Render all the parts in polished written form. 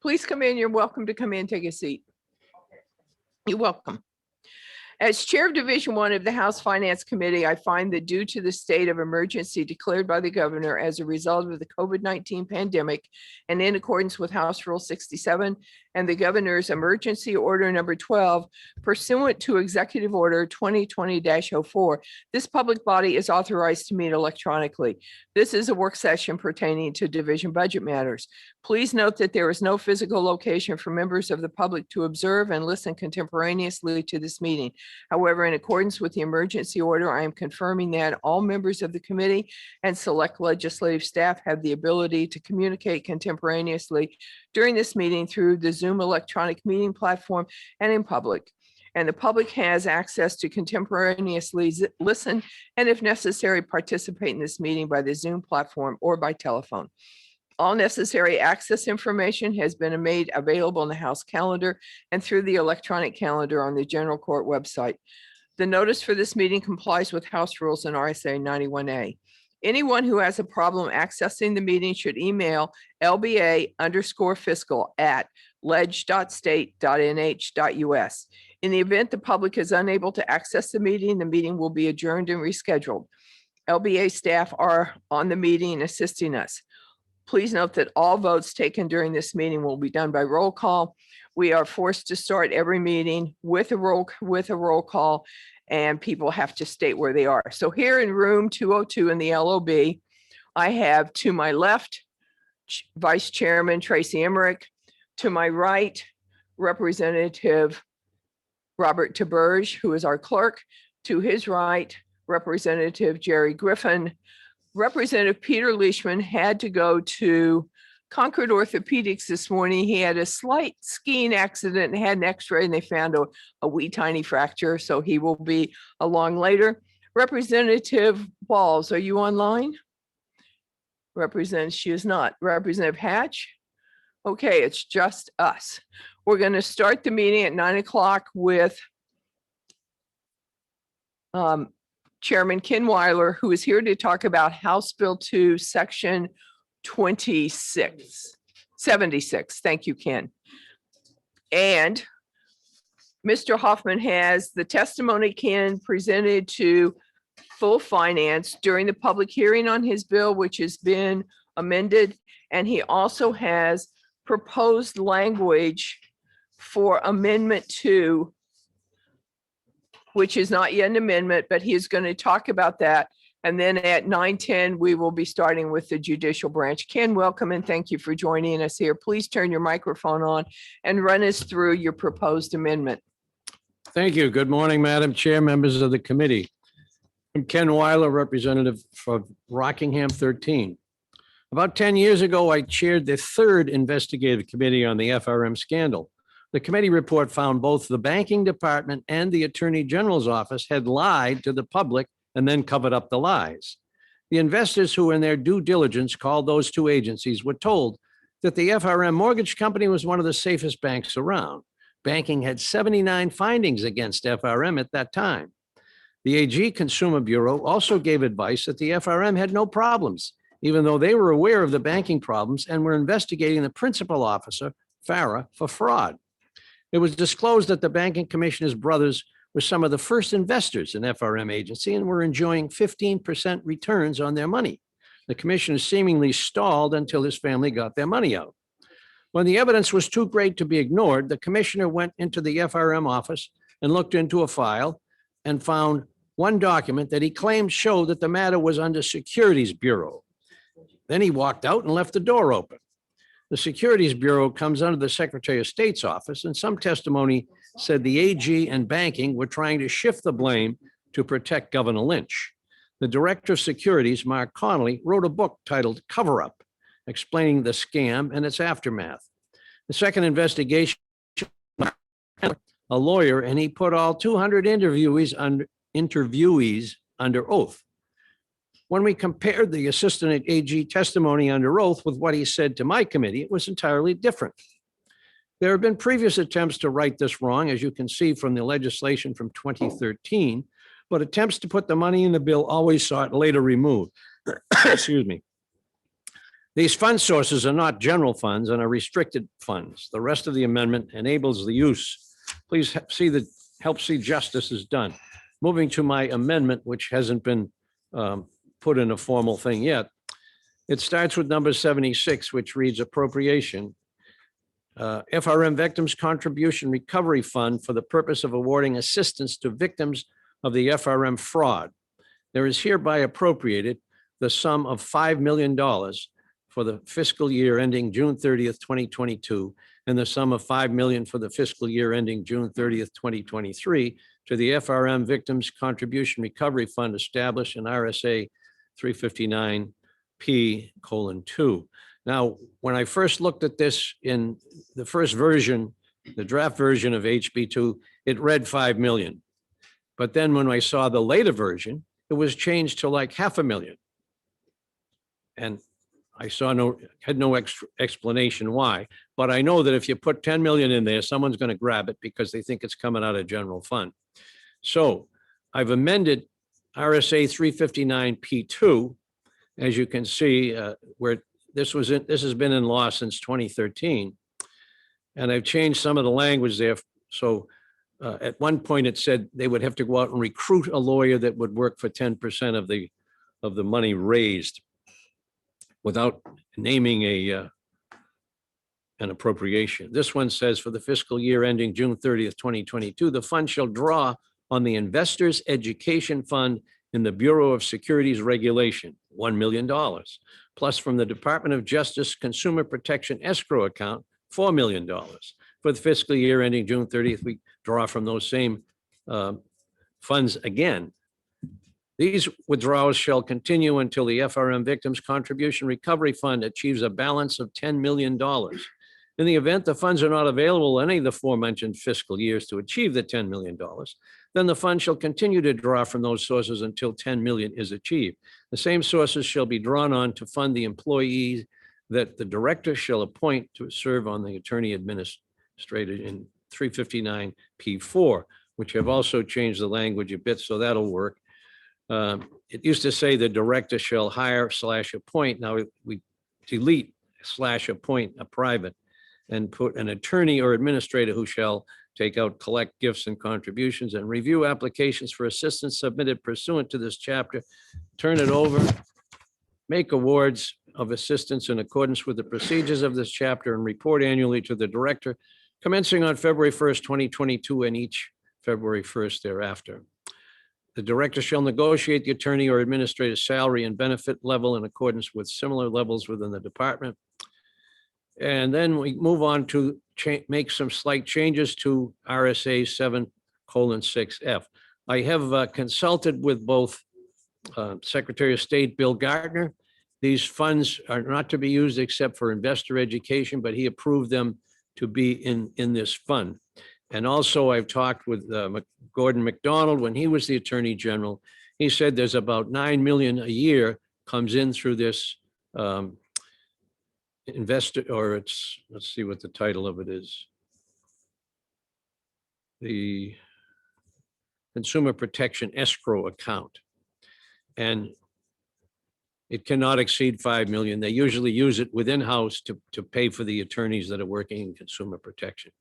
Please come in. You're welcome to come in, take a seat. You're welcome. As Chair of Division 1 of the House Finance Committee, I find that due to the state of emergency declared by the governor as a result of the COVID-19 pandemic and in accordance with House Rule 67 and the governor's emergency order number 12, pursuant to Executive Order 2020-04, this public body is authorized to meet electronically. This is a work session pertaining to division budget matters. Please note that there is no physical location for members of the public to observe and listen contemporaneously to this meeting. However, in accordance with the emergency order, I am confirming that all members of the committee and select legislative staff have the ability to communicate contemporaneously during this meeting through the Zoom electronic meeting platform and in public. And the public has access to contemporaneously listen and, if necessary, participate in this meeting by the Zoom platform or by telephone. All necessary access information has been made available in the House calendar and through the electronic calendar on the General Court website. The notice for this meeting complies with House Rules and RSA 91A. Anyone who has a problem accessing the meeting should email lba_fiscal@ledge.state.nh.us. In the event the public is unable to access the meeting will be adjourned and rescheduled. LBA staff are on the meeting and assisting us. Please note that all votes taken during this meeting will be done by roll call. We are forced to start every meeting with a roll call, and people have to state where they are. So here in room 202 in the LOB, I have to my left, Vice Chairman Tracy Emmerich. To my right, Representative Robert Taberge, who is our clerk. To his right, Representative Jerry Griffin. Representative Peter Leishman had to go to Concord Orthopedics this morning. He had a slight skiing accident and had an x-ray, and they found a wee tiny fracture, so he will be along later. Representative Walls, are you online? She is not. Representative Hatch? Okay, it's just us. We're going to start the meeting at 9 o'clock with Chairman Ken Weiler, who is here to talk about House Bill 2, Section 76. Thank you, Ken. And Mr. Hoffman has the testimony Ken presented to full finance during the public hearing on his bill, which has been amended. And he also has proposed language for Amendment 2, which is not yet an amendment, but he is going to talk about that. And then at 9:10, we will be starting with the Judicial Branch. Ken, welcome and thank you for joining us here. Please turn your microphone on and run us through your proposed amendment. Thank you. Good morning, Madam Chair, members of the committee. I'm Ken Weiler, representative for Rockingham 13. About 10 years ago, I chaired the third investigative committee on the FRM scandal. The committee report found both the banking department and the Attorney General's office had lied to the public and then covered up the lies. The investors who in their due diligence called those two agencies were told that the FRM mortgage company was one of the safest banks around. Banking had 79 findings against FRM at that time. The AG Consumer Bureau also gave advice that the FRM had no problems, even though they were aware of the banking problems and were investigating the principal officer, Farah, for fraud. It was disclosed that the banking commissioner's brothers were some of the first investors in FRM agency and were enjoying 15% returns on their money. The commissioner seemingly stalled until his family got their money out. When the evidence was too great to be ignored, the commissioner went into the FRM office and looked into a file and found one document that he claimed showed that the matter was under Securities Bureau. Then he walked out and left the door open. The Securities Bureau comes under the Secretary of State's office, and some testimony said the AG and banking were trying to shift the blame to protect Governor Lynch. The Director of Securities, Mark Connolly, wrote a book titled Cover Up, explaining the scam and its aftermath. The second investigation, a lawyer, and he put all 200 interviewees under oath. When we compared the Assistant AG testimony under oath with what he said to my committee, it was entirely different. There have been previous attempts to right this wrong, as you can see from the legislation from 2013, but attempts to put the money in the bill always saw it later removed. Excuse me. These fund sources are not general funds and are restricted funds. The rest of the amendment enables the use. Please help see justice is done. Moving to my amendment, which hasn't been put in a formal thing yet. It starts with number 76, which reads appropriation. FRM Victims Contribution Recovery Fund for the purpose of awarding assistance to victims of the FRM fraud. There is hereby appropriated the sum of $5 million for the fiscal year ending June 30th, 2022, and the sum of $5 million for the fiscal year ending June 30th, 2023, to the FRM Victims Contribution Recovery Fund established in RSA 359P:2. Now, when I first looked at this in the first version, the draft version of HB2, it read 5 million. But then when I saw the later version, it was changed to like $500,000. And I had no extra explanation why, but I know that if you put 10 million in there, someone's going to grab it because they think it's coming out of general fund. So I've amended RSA 359P:2, as you can see, where this has been in law since 2013. And I've changed some of the language there. So at one point it said they would have to go out and recruit a lawyer that would work for 10% of the money raised, without naming an appropriation. This one says for the fiscal year ending June 30th, 2022, the fund shall draw on the Investors Education Fund in the Bureau of Securities Regulation, $1 million, plus from the Department of Justice Consumer Protection Escrow Account, $4 million. For the fiscal year ending June 30th, we draw from those same funds again. These withdrawals shall continue until the FRM Victims Contribution Recovery Fund achieves a balance of $10 million. In the event the funds are not available in any of the aforementioned fiscal years to achieve the $10 million, then the fund shall continue to draw from those sources until 10 million is achieved. The same sources shall be drawn on to fund the employees that the director shall appoint to serve on the attorney administrator in 359P:4, which have also changed the language a bit, so that'll work. It used to say the director shall hire/appoint. Now we delete /appoint a private and put an attorney or administrator who shall take out, collect gifts and contributions, and review applications for assistance submitted pursuant to this chapter, turn it over, make awards of assistance in accordance with the procedures of this chapter, and report annually to the director, commencing on February 1st, 2022, and each February 1st thereafter. The director shall negotiate the attorney or administrator's salary and benefit level in accordance with similar levels within the department. And then we move on to make some slight changes to RSA 7:6F. I have consulted with both Secretary of State Bill Gardner. These funds are not to be used except for investor education, but he approved them to be in this fund. And also I've talked with Gordon McDonald when he was the Attorney General. He said there's about 9 million a year comes in through this investor, or let's see what the title of it is. The Consumer Protection Escrow Account. And it cannot exceed 5 million. They usually use it within house to pay for the attorneys that are working in consumer protection.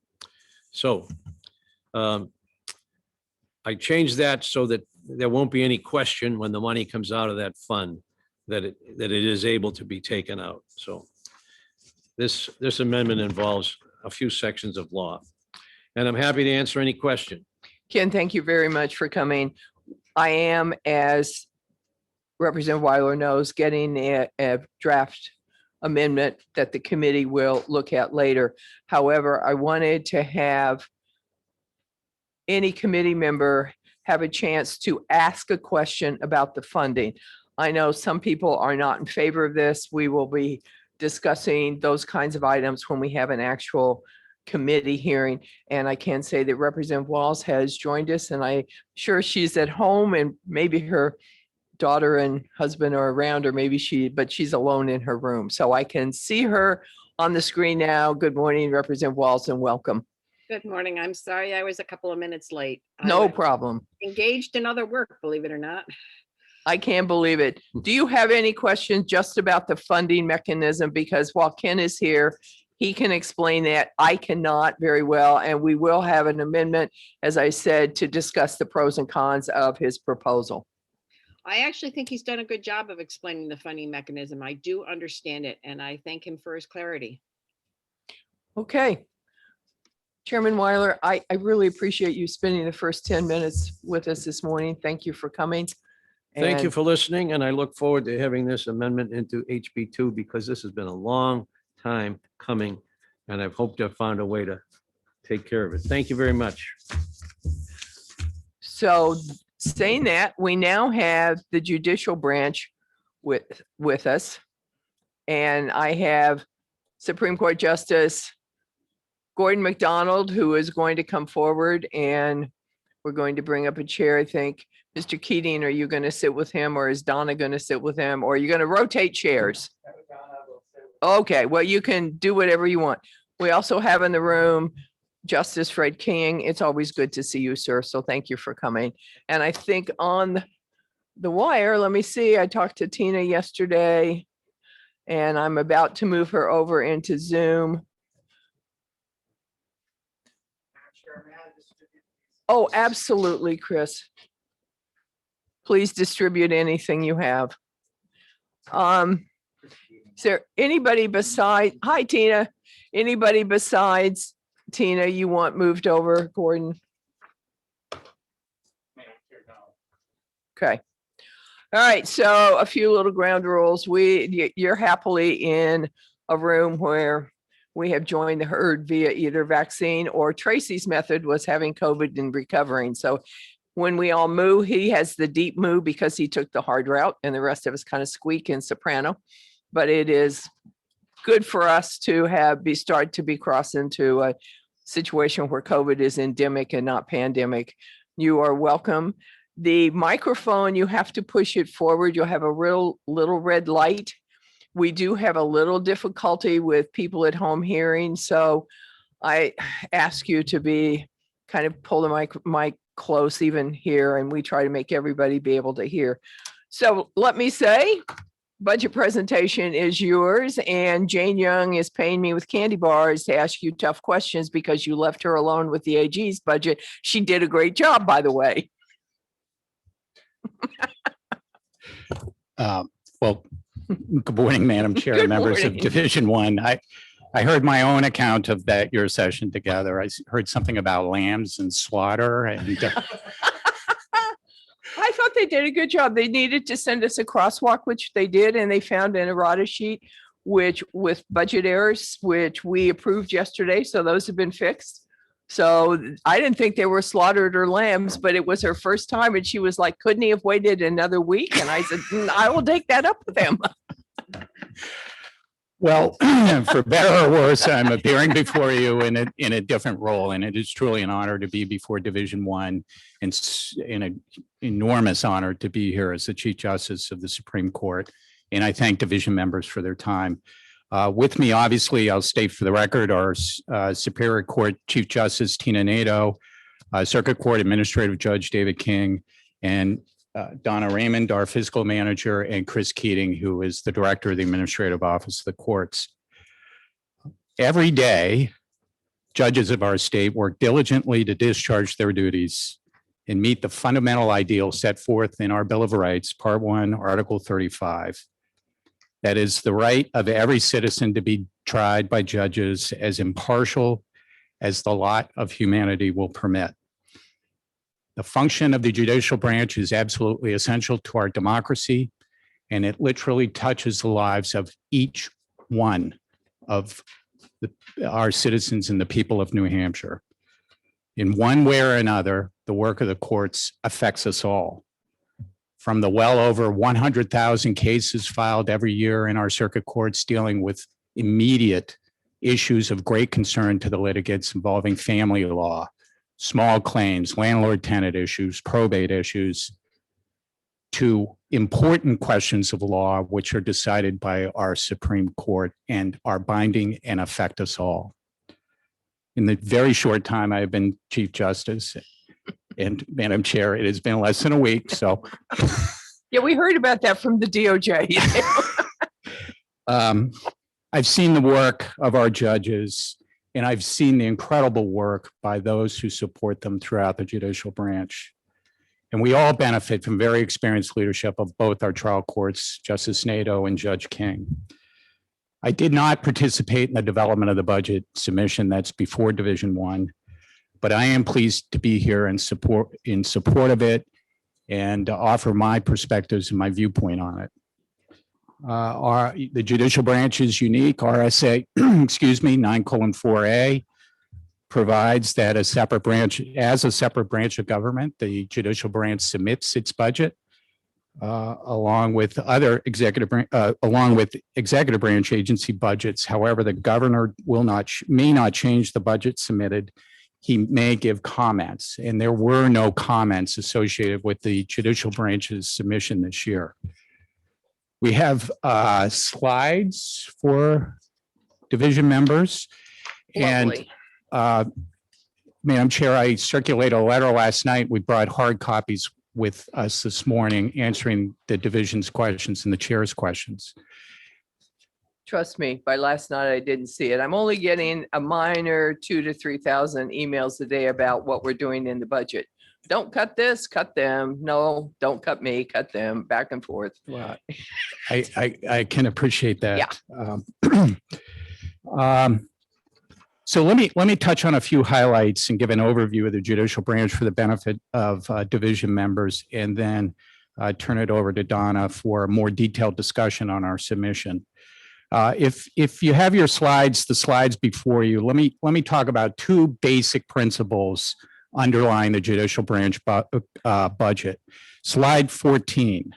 So I changed that so that there won't be any question when the money comes out of that fund that it is able to be taken out. So this amendment involves a few sections of law, and I'm happy to answer any question. Ken, thank you very much for coming. I am, as Representative Weiler knows, getting a draft amendment that the committee will look at later. However, I wanted to have any committee member have a chance to ask a question about the funding. I know some people are not in favor of this. We will be discussing those kinds of items when we have an actual committee hearing. And I can say that Representative Walls has joined us, and I'm sure she's at home, and maybe her daughter and husband are around, or maybe but she's alone in her room. So I can see her on the screen now. Good morning, Representative Walls, and welcome. Good morning. I'm sorry I was a couple of minutes late. No problem. Engaged in other work, believe it or not. I can't believe it. Do you have any questions just about the funding mechanism? Because while Ken is here, he can explain that. I cannot very well, and we will have an amendment, as I said, to discuss the pros and cons of his proposal. I actually think he's done a good job of explaining the funding mechanism. I do understand it, and I thank him for his clarity. Okay. Chairman Weiler, I really appreciate you spending the first 10 minutes with us this morning. Thank you for coming. Thank you And for listening, and I look forward to having this amendment into HB2 because this has been a long time coming, and I've hoped to have found a way to take care of it. Thank you very much. So saying that, we now have the judicial branch with us. And I have Supreme Court Justice Gordon McDonald, who is going to come forward, and we're going to bring up a chair, I think. Mr. Keating, are you going to sit with him, or is Donna going to sit with him, or are you going to rotate chairs? Okay, well, you can do whatever you want. We also have in the room Justice Fred King. It's always good to see you, sir. So thank you for coming. And I think on the wire, let me see, I talked to Tina yesterday, and I'm about to move her over into Zoom. Oh, absolutely, Chris. Please distribute anything you have. Is there anybody beside, hi, Tina, anybody besides Tina you want moved over, Gordon? Okay. All right, so a few little ground rules. You're happily in a room where we have joined the herd via either vaccine, or Tracy's method was having COVID and recovering. So when we all moo, he has the deep moo because he took the hard route, and the rest of us kind of squeak and soprano. But it is good for us to start to be crossed into a situation where COVID is endemic and not pandemic. You are welcome. The microphone, you have to push it forward. You'll have a real little red light. We do have a little difficulty with people at home hearing. So I ask you to be kind of pull the mic close even here, and we try to make everybody be able to hear. So let me say, budget presentation is yours, and Jane Young is paying me with candy bars to ask you tough questions because you left her alone with the AG's budget. She did a great job, by the way. Well, good morning, Madam Chair, Good members of morning. Division One. I heard my own account of your session together. I heard something about lambs and slaughter, and I thought they did a good job. They needed to send us a crosswalk, which they did, and they found an errata sheet, which with budget errors, which we approved yesterday. So those have been fixed. So I didn't think they were slaughtered or lambs, but it was her first time. And she was like, couldn't he have waited another week? And I said, I will take that up with him. well, for better or worse, I'm appearing before you in a different role, and it is truly an honor to be before Division One, and an enormous honor to be here as the Chief Justice of the Supreme Court. And I thank division members for their time. With me, obviously, I'll state for the record, our Superior Court Chief Justice Tina Nato, Circuit Court Administrative Judge David King, and Donna Raymond, our fiscal manager, and Chris Keating, who is the director of the Administrative Office of the Courts. Every day, judges of our state work diligently to discharge their duties and meet the fundamental ideals set forth in our Bill of Rights, Part 1, Article 35. That is the right of every citizen to be tried by judges as impartial as the lot of humanity will permit. The function of the judicial branch is absolutely essential to our democracy, and it literally touches the lives of each one of our citizens and the people of New Hampshire. In one way or another, the work of the courts affects us all. From the well over 100,000 cases filed every year in our circuit courts dealing with immediate issues of great concern to the litigants involving family law, small claims, landlord-tenant issues, probate issues, to important questions of law which are decided by our Supreme Court and are binding and affect us all. In the very short time I've been Chief Justice, and Madam Chair, it has been less than a week, so Yeah, we heard about that from the DOJ. I've seen the work of our judges, and I've seen the incredible work by those who support them throughout the judicial branch. And we all benefit from very experienced leadership of both our trial courts, Justice Nato and Judge King. I did not participate in the development of the budget submission that's before Division One, but I am pleased to be here and support of it and to offer my perspectives and my viewpoint on it. The judicial branch is unique. RSA, excuse me, 9:4A provides that as a separate branch of government, the judicial branch submits its budget along with executive branch agency budgets. However, the governor may not change the budget submitted. He may give comments, and there were no comments associated with the judicial branch's submission this year. We have slides for division members. And Lovely. Madam Chair, I circulated a letter last night. We brought hard copies with us this morning, answering the division's questions and the chair's questions. Trust me, by last night, I didn't see it. I'm only getting a minor 2,000 to 3,000 emails a day about what we're doing in the budget. Don't cut this, cut them. No, don't cut me, cut them, back and forth. Well, I can appreciate that. So let me touch on a few highlights and give an overview of the judicial branch for the benefit of division members, and then turn it over to Donna for a more detailed discussion on our submission. If you have your slides, the slides before you, let me talk about two basic principles underlying the judicial branch budget. Slide 14.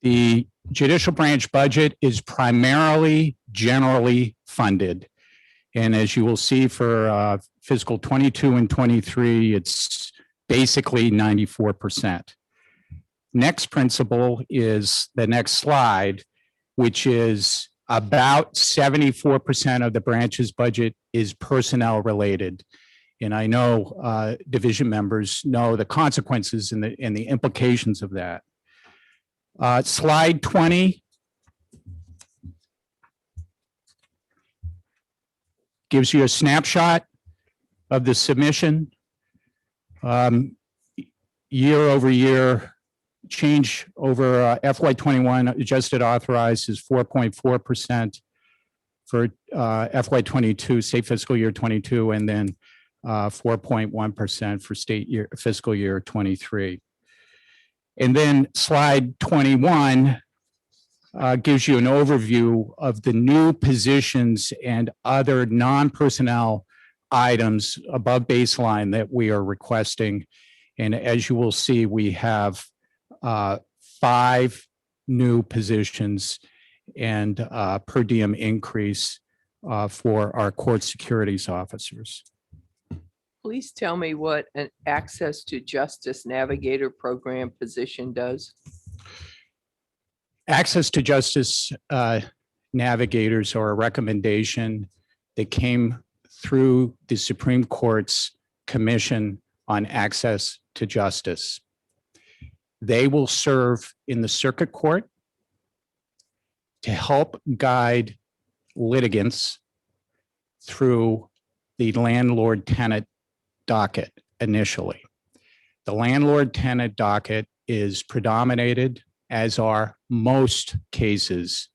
The judicial branch budget is primarily generally funded. And as you will see for fiscal 22 and 23, it's basically 94%. Next principle is the next slide, which is about 74% of the branch's budget is personnel related. And I know division members know the consequences and the implications of that. Slide 20 gives you a snapshot of the submission. Year over year, change over FY21 adjusted authorized is 4.4% for FY22, state fiscal year 22, and then 4.1% for state year fiscal year 23. And then slide 21 gives you an overview of the new positions and other non-personnel items above baseline that we are requesting. And as you will see, we have 5 new positions and per diem increase for our court securities officers. Please tell me what an Access to Justice Navigator program position does. Access to Justice navigators are a recommendation that came through the Supreme Court's Commission on Access to Justice. They will serve in the circuit court to help guide litigants through the landlord-tenant docket initially. The landlord-tenant docket is predominated, as are most cases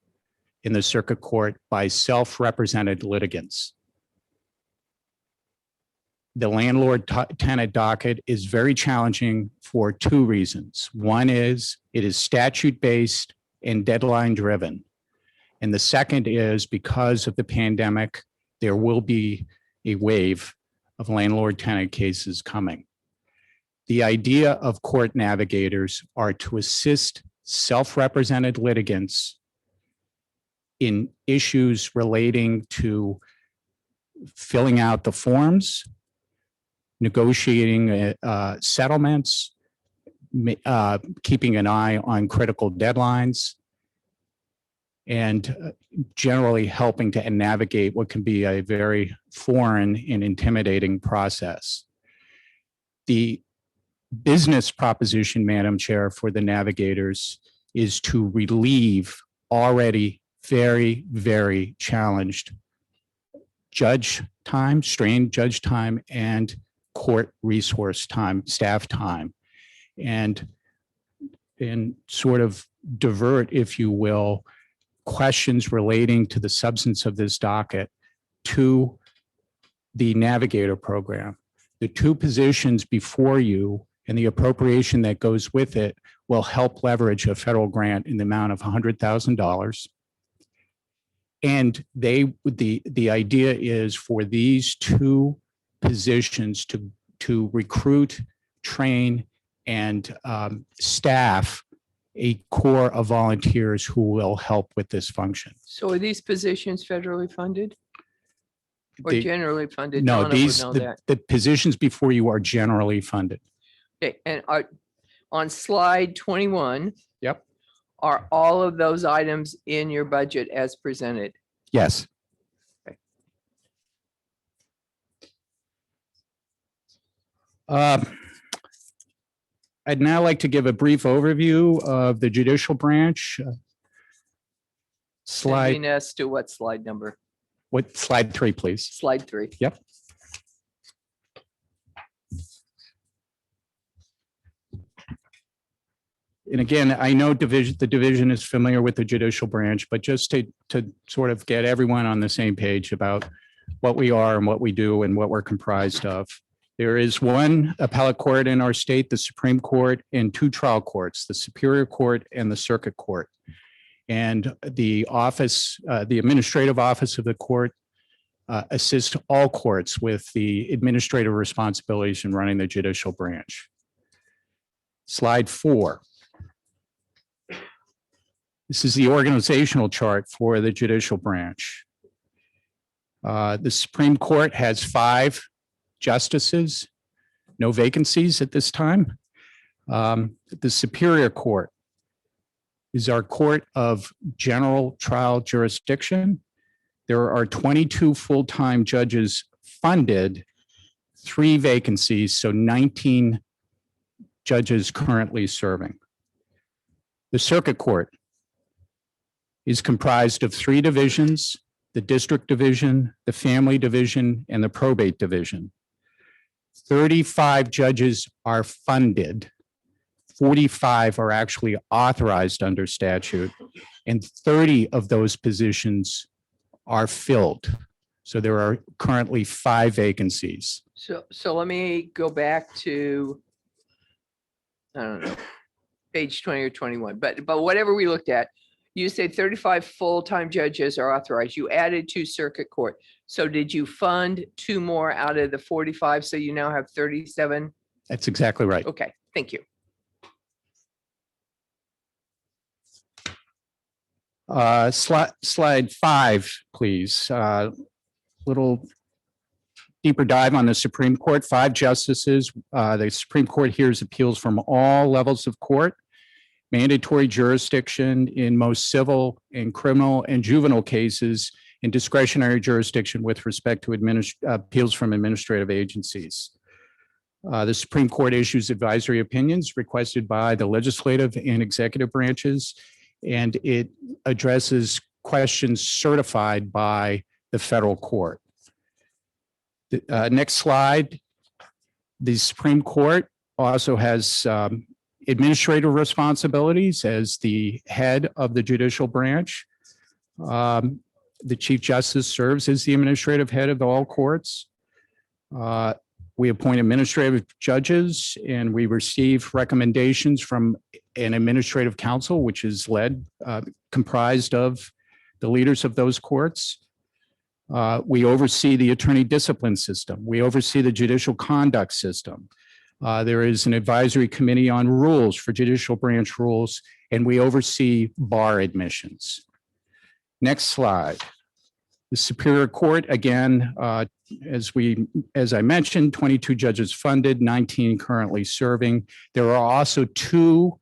in the circuit court, by self-represented litigants. The landlord-tenant docket is very challenging for 2 reasons. One is it is statute-based and deadline-driven. And the second is because of the pandemic, there will be a wave of landlord-tenant cases coming. The idea of court navigators are to assist self-represented litigants in issues relating to filling out the forms, negotiating settlements, keeping an eye on critical deadlines, and generally helping to navigate what can be a very foreign and intimidating process. The business proposition, Madam Chair, for the navigators is to relieve already very, very challenged judge time, strained judge time, and court resource time, staff time, and sort of divert, if you will, questions relating to the substance of this docket to the navigator program. The two positions before you and the appropriation that goes with it will help leverage a federal grant in the amount of $100,000. And the idea is for these two positions to recruit, train, and staff a core of volunteers who will help with this function. So are these positions federally funded or The- generally funded? No, Donna would these, know the, that. the positions before you are generally funded. Okay, and on slide 21. Yep. Are all of those items in your budget as presented? Yes. I'd now like to give a brief overview of the judicial branch. Slide, Sending us to what slide number? slide 3, please. Slide 3. Yep. And again, I know the division is familiar with the judicial branch, but just to sort of get everyone on the same page about what we are and what we do and what we're comprised of. There is one appellate court in our state, the Supreme Court, and two trial courts, the Superior Court and the Circuit Court. And the office, the administrative office of the court assists all courts with the administrative responsibilities in running the judicial branch. Slide 4. This is the organizational chart for the judicial branch. The Supreme Court has 5 justices, no vacancies at this time. The Superior Court is our court of general trial jurisdiction. There are 22 full-time judges funded, 3 vacancies, so 19 judges currently serving. The Circuit Court is comprised of 3 divisions, the District Division, the Family Division, and the Probate Division. 35 judges are funded. 45 are actually authorized under statute, and 30 of those positions are filled. So there are currently 5 vacancies. So let me go back to, I don't know, page 20 or 21, but whatever we looked at, you said 35 full-time judges are authorized. You added 2 circuit court. So did you fund 2 more out of the 45? So you now have 37? That's exactly right. Okay, thank you. Slide 5, please. Little deeper dive on the Supreme Court. 5 justices. The Supreme Court hears appeals from all levels of court. Mandatory jurisdiction in most civil and criminal and juvenile cases, and discretionary jurisdiction with respect to appeals from administrative agencies. The Supreme Court issues advisory opinions requested by the legislative and executive branches, and it addresses questions certified by the federal court. Next slide. The Supreme Court also has administrative responsibilities as the head of the judicial branch. The Chief Justice serves as the administrative head of all courts. We appoint administrative judges, and we receive recommendations from an administrative council, which is comprised of the leaders of those courts. We oversee the attorney discipline system. We oversee the judicial conduct system. There is an advisory committee on rules for judicial branch rules, and we oversee bar admissions. Next slide. The Superior Court, again, as I mentioned, 22 judges funded, 19 currently serving. There are also 2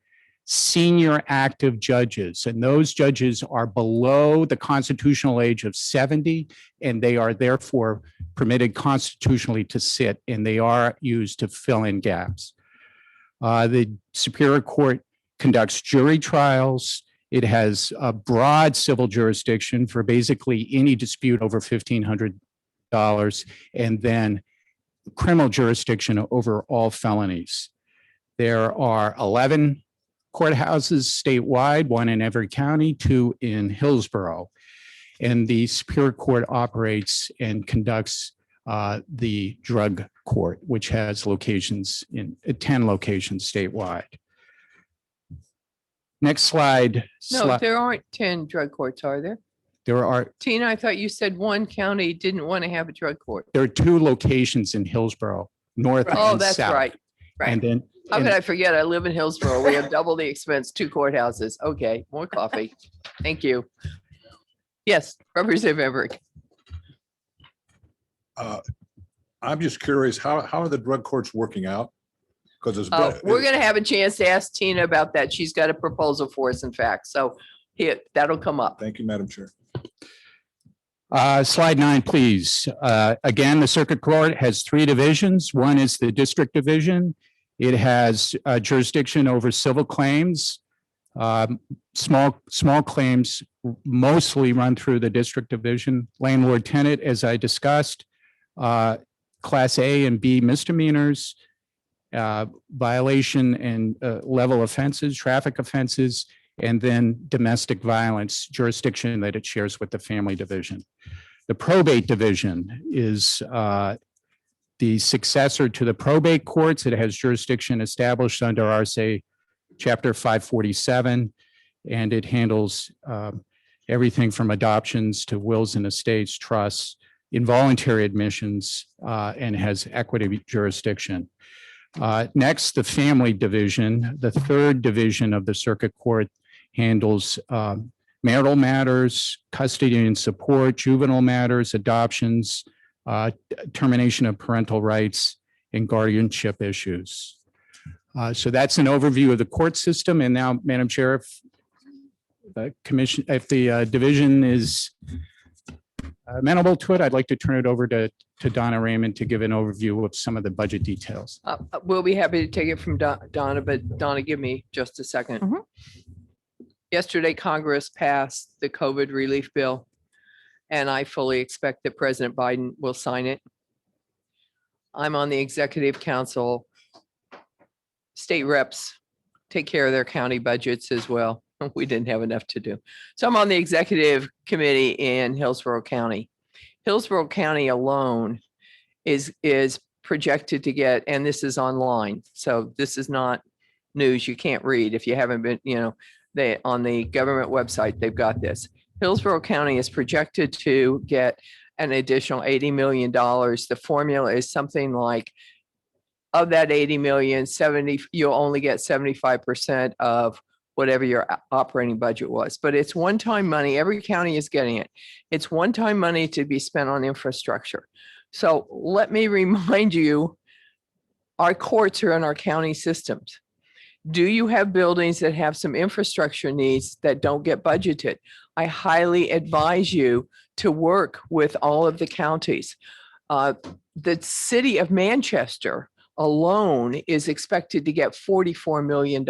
senior active judges, and those judges are below the constitutional age of 70, and they are therefore permitted constitutionally to sit, and they are used to fill in gaps. The Superior Court conducts jury trials. It has a broad civil jurisdiction for basically any dispute over $1,500, and then criminal jurisdiction over all felonies. There are 11 courthouses statewide, 1 in every county, 2 in Hillsborough. And the Superior Court operates and conducts the drug court, which has locations in 10 locations statewide. Next slide. No, there aren't 10 drug courts, are there? There are Tina, I thought you said one county didn't want to have a drug court. 2 locations in Hillsborough, north and south. Oh, that's right. And then How could I forget? I live in Hillsborough. We have double the expense, 2 courthouses. Okay, more coffee. Thank you. Yes, Representative Everett. I'm just curious, how are the drug courts working out? Because it's. We're going to have a chance to ask Tina about that. She's got a proposal for us, in fact. So here, that'll come up. Thank you, Madam Chair. Slide 9, please. Again, the Circuit Court has 3 divisions. One is the District Division. It has jurisdiction over civil claims. Small claims mostly run through the District Division. Landlord tenant, as I discussed, Class A and B misdemeanors, violation and level offenses, traffic offenses, and then domestic violence jurisdiction that it shares with the Family Division. The Probate Division is the successor to the probate courts. It has jurisdiction established under RSA Chapter 547, and it handles everything from adoptions to wills and estates, trusts, involuntary admissions, and has equity jurisdiction. Next, the Family Division, the 3rd division of the Circuit Court, handles marital matters, custody and support, juvenile matters, adoptions, termination of parental rights, and guardianship issues. So that's an overview of the court system. And now, Madam Chair, if the division is amenable to it, I'd like to turn it over to Donna Raymond to give an overview of some of the budget details. We'll be happy to take it from Donna, but Donna, give me just a second. Mhm. Yesterday, Congress passed the COVID relief bill, and I fully expect that President Biden will sign it. I'm on the executive council. State reps take care of their county budgets as well. We didn't have enough to do. So I'm on the executive committee in Hillsborough County. Hillsborough County alone is projected to get, and this is online, so this is not news you can't read if you haven't been, they on the government website, they've got this. Hillsborough County is projected to get an additional $80 million. The formula is something like, of that 80 million, 70, you'll only get 75% of whatever your operating budget was. But it's one-time money. Every county is getting it. It's one-time money to be spent on infrastructure. So let me remind you, our courts are in our county systems. Do you have buildings that have some infrastructure needs that don't get budgeted? I highly advise you to work with all of the counties. The city of Manchester alone is expected to get $44 million.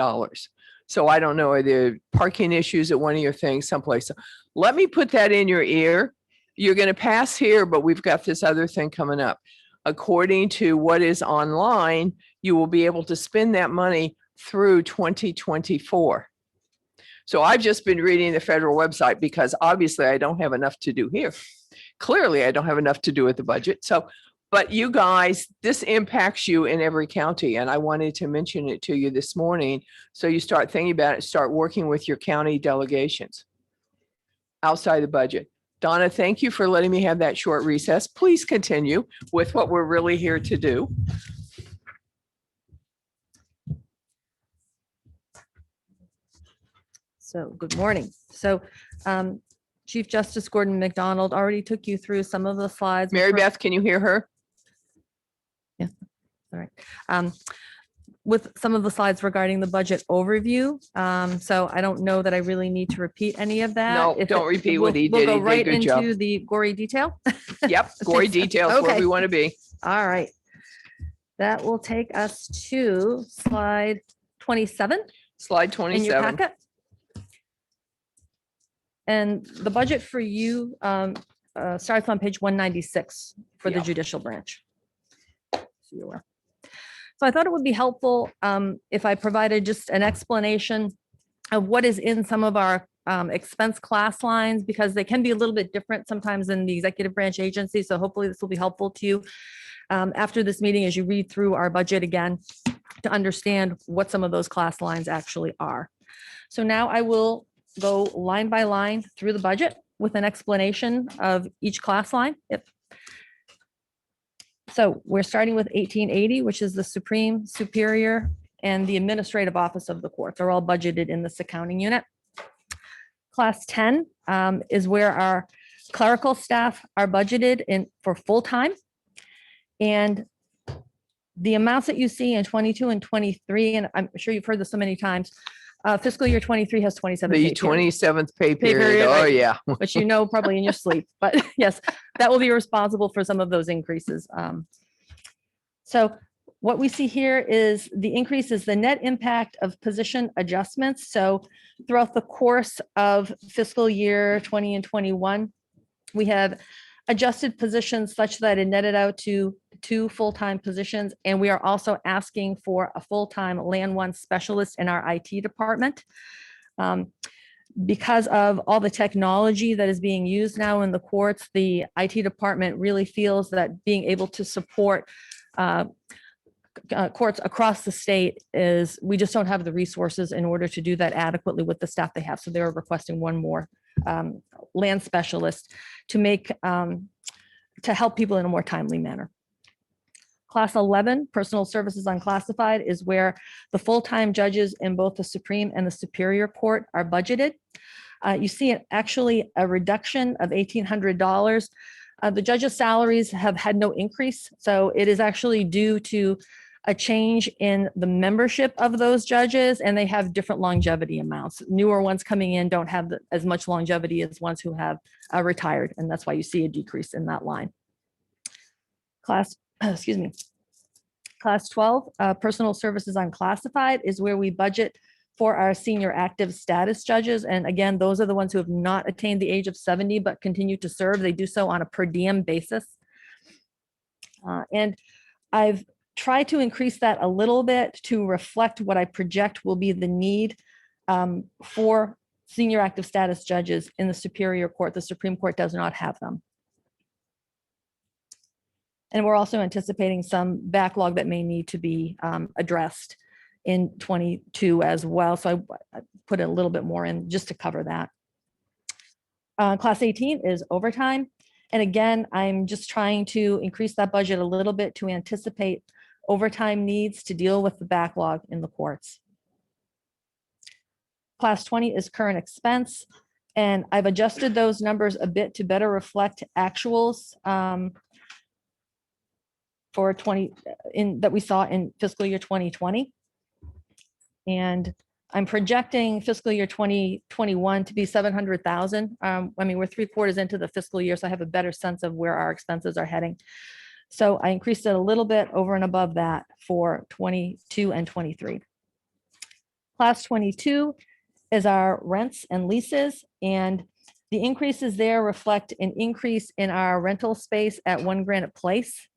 So I don't know, are there parking issues at one of your things someplace? Let me put that in your ear. You're going to pass here, but we've got this other thing coming up. According to what is online, you will be able to spend that money through 2024. So I've just been reading the federal website because obviously I don't have enough to do here. Clearly, I don't have enough to do with the budget. So, but you guys, this impacts you in every county. And I wanted to mention it to you this morning. So you start thinking about it, start working with your county delegations outside the budget. Donna, thank you for letting me have that short recess. Please continue with what we're really here to do. So good morning. So Chief Justice Gordon McDonald already took you through some of the slides. Mary Beth, can you hear her? Yeah. All right. with some of the slides regarding the budget overview. So I don't know that I really need to repeat any of that. No, If don't it- repeat we'll- what he we'll did. go He did a right good job. into the gory detail. Yep, gory Thanks. details where Okay. we want to be. All right. That will take us to slide 27 Slide in your 27. packet. And the budget for you starts on page 196 for the Yeah. judicial branch. So you're aware. So I thought it would be helpful if I provided just an explanation of what is in some of our expense class lines, because they can be a little bit different sometimes in the executive branch agency. So hopefully this will be helpful to you after this meeting as you read through our budget again to understand what some of those class lines actually are. So now I will go line by line through the budget with an explanation of each class line. So we're starting with 1880, which is the Supreme, Superior, and the Administrative Office of the Court. They're all budgeted in this accounting unit. Class 10 is where our clerical staff are budgeted in for full-time. And the amounts that you see in 22 and 23, and I'm sure you've heard this so many times, fiscal year 23 has 27 The pay periods, 27th pay period, period. Oh, right. yeah. which you know probably in your sleep, but yes, that will be responsible for some of those increases. So what we see here is the increase is the net impact of position adjustments. So throughout the course of fiscal year 20 and 21, we have adjusted positions such that it netted out to 2 full-time positions. And we are also asking for a full-time Land One specialist in our IT department. Because of all the technology that is being used now in the courts, the IT department really feels that being able to support courts across the state is, we just don't have the resources in order to do that adequately with the staff they have. So they're requesting one more land specialist to make, to help people in a more timely manner. Class 11, Personal Services Unclassified, is where the full-time judges in both the Supreme and the Superior Court are budgeted. You see actually a reduction of $1,800. The judges' salaries have had no increase, so it is actually due to a change in the membership of those judges, and they have different longevity amounts. Newer ones coming in don't have as much longevity as ones who have retired, and that's why you see a decrease in that line. Class, excuse me, Class 12, Personal Services Unclassified, is where we budget for our senior active status judges. And again, those are the ones who have not attained the age of 70 but continue to serve. They do so on a per diem basis. And I've tried to increase that a little bit to reflect what I project will be the need for senior active status judges in the Superior Court. The Supreme Court does not have them. And we're also anticipating some backlog that may need to be addressed in 22 as well. So I put a little bit more in just to cover that. Class 18 is overtime. And again, I'm just trying to increase that budget a little bit to anticipate overtime needs to deal with the backlog in the courts. Class 20 is current expense. And I've adjusted those numbers a bit to better reflect actuals for 20 that we saw in fiscal year 2020. And I'm projecting fiscal year 2021 to be 700,000. I mean, we're 3/4 into the fiscal year, so I have a better sense of where our expenses are heading. So I increased it a little bit over and above that for 22 and 23. Class 22 is our rents and leases, and the increases there reflect an increase in our rental space at One Granite Place.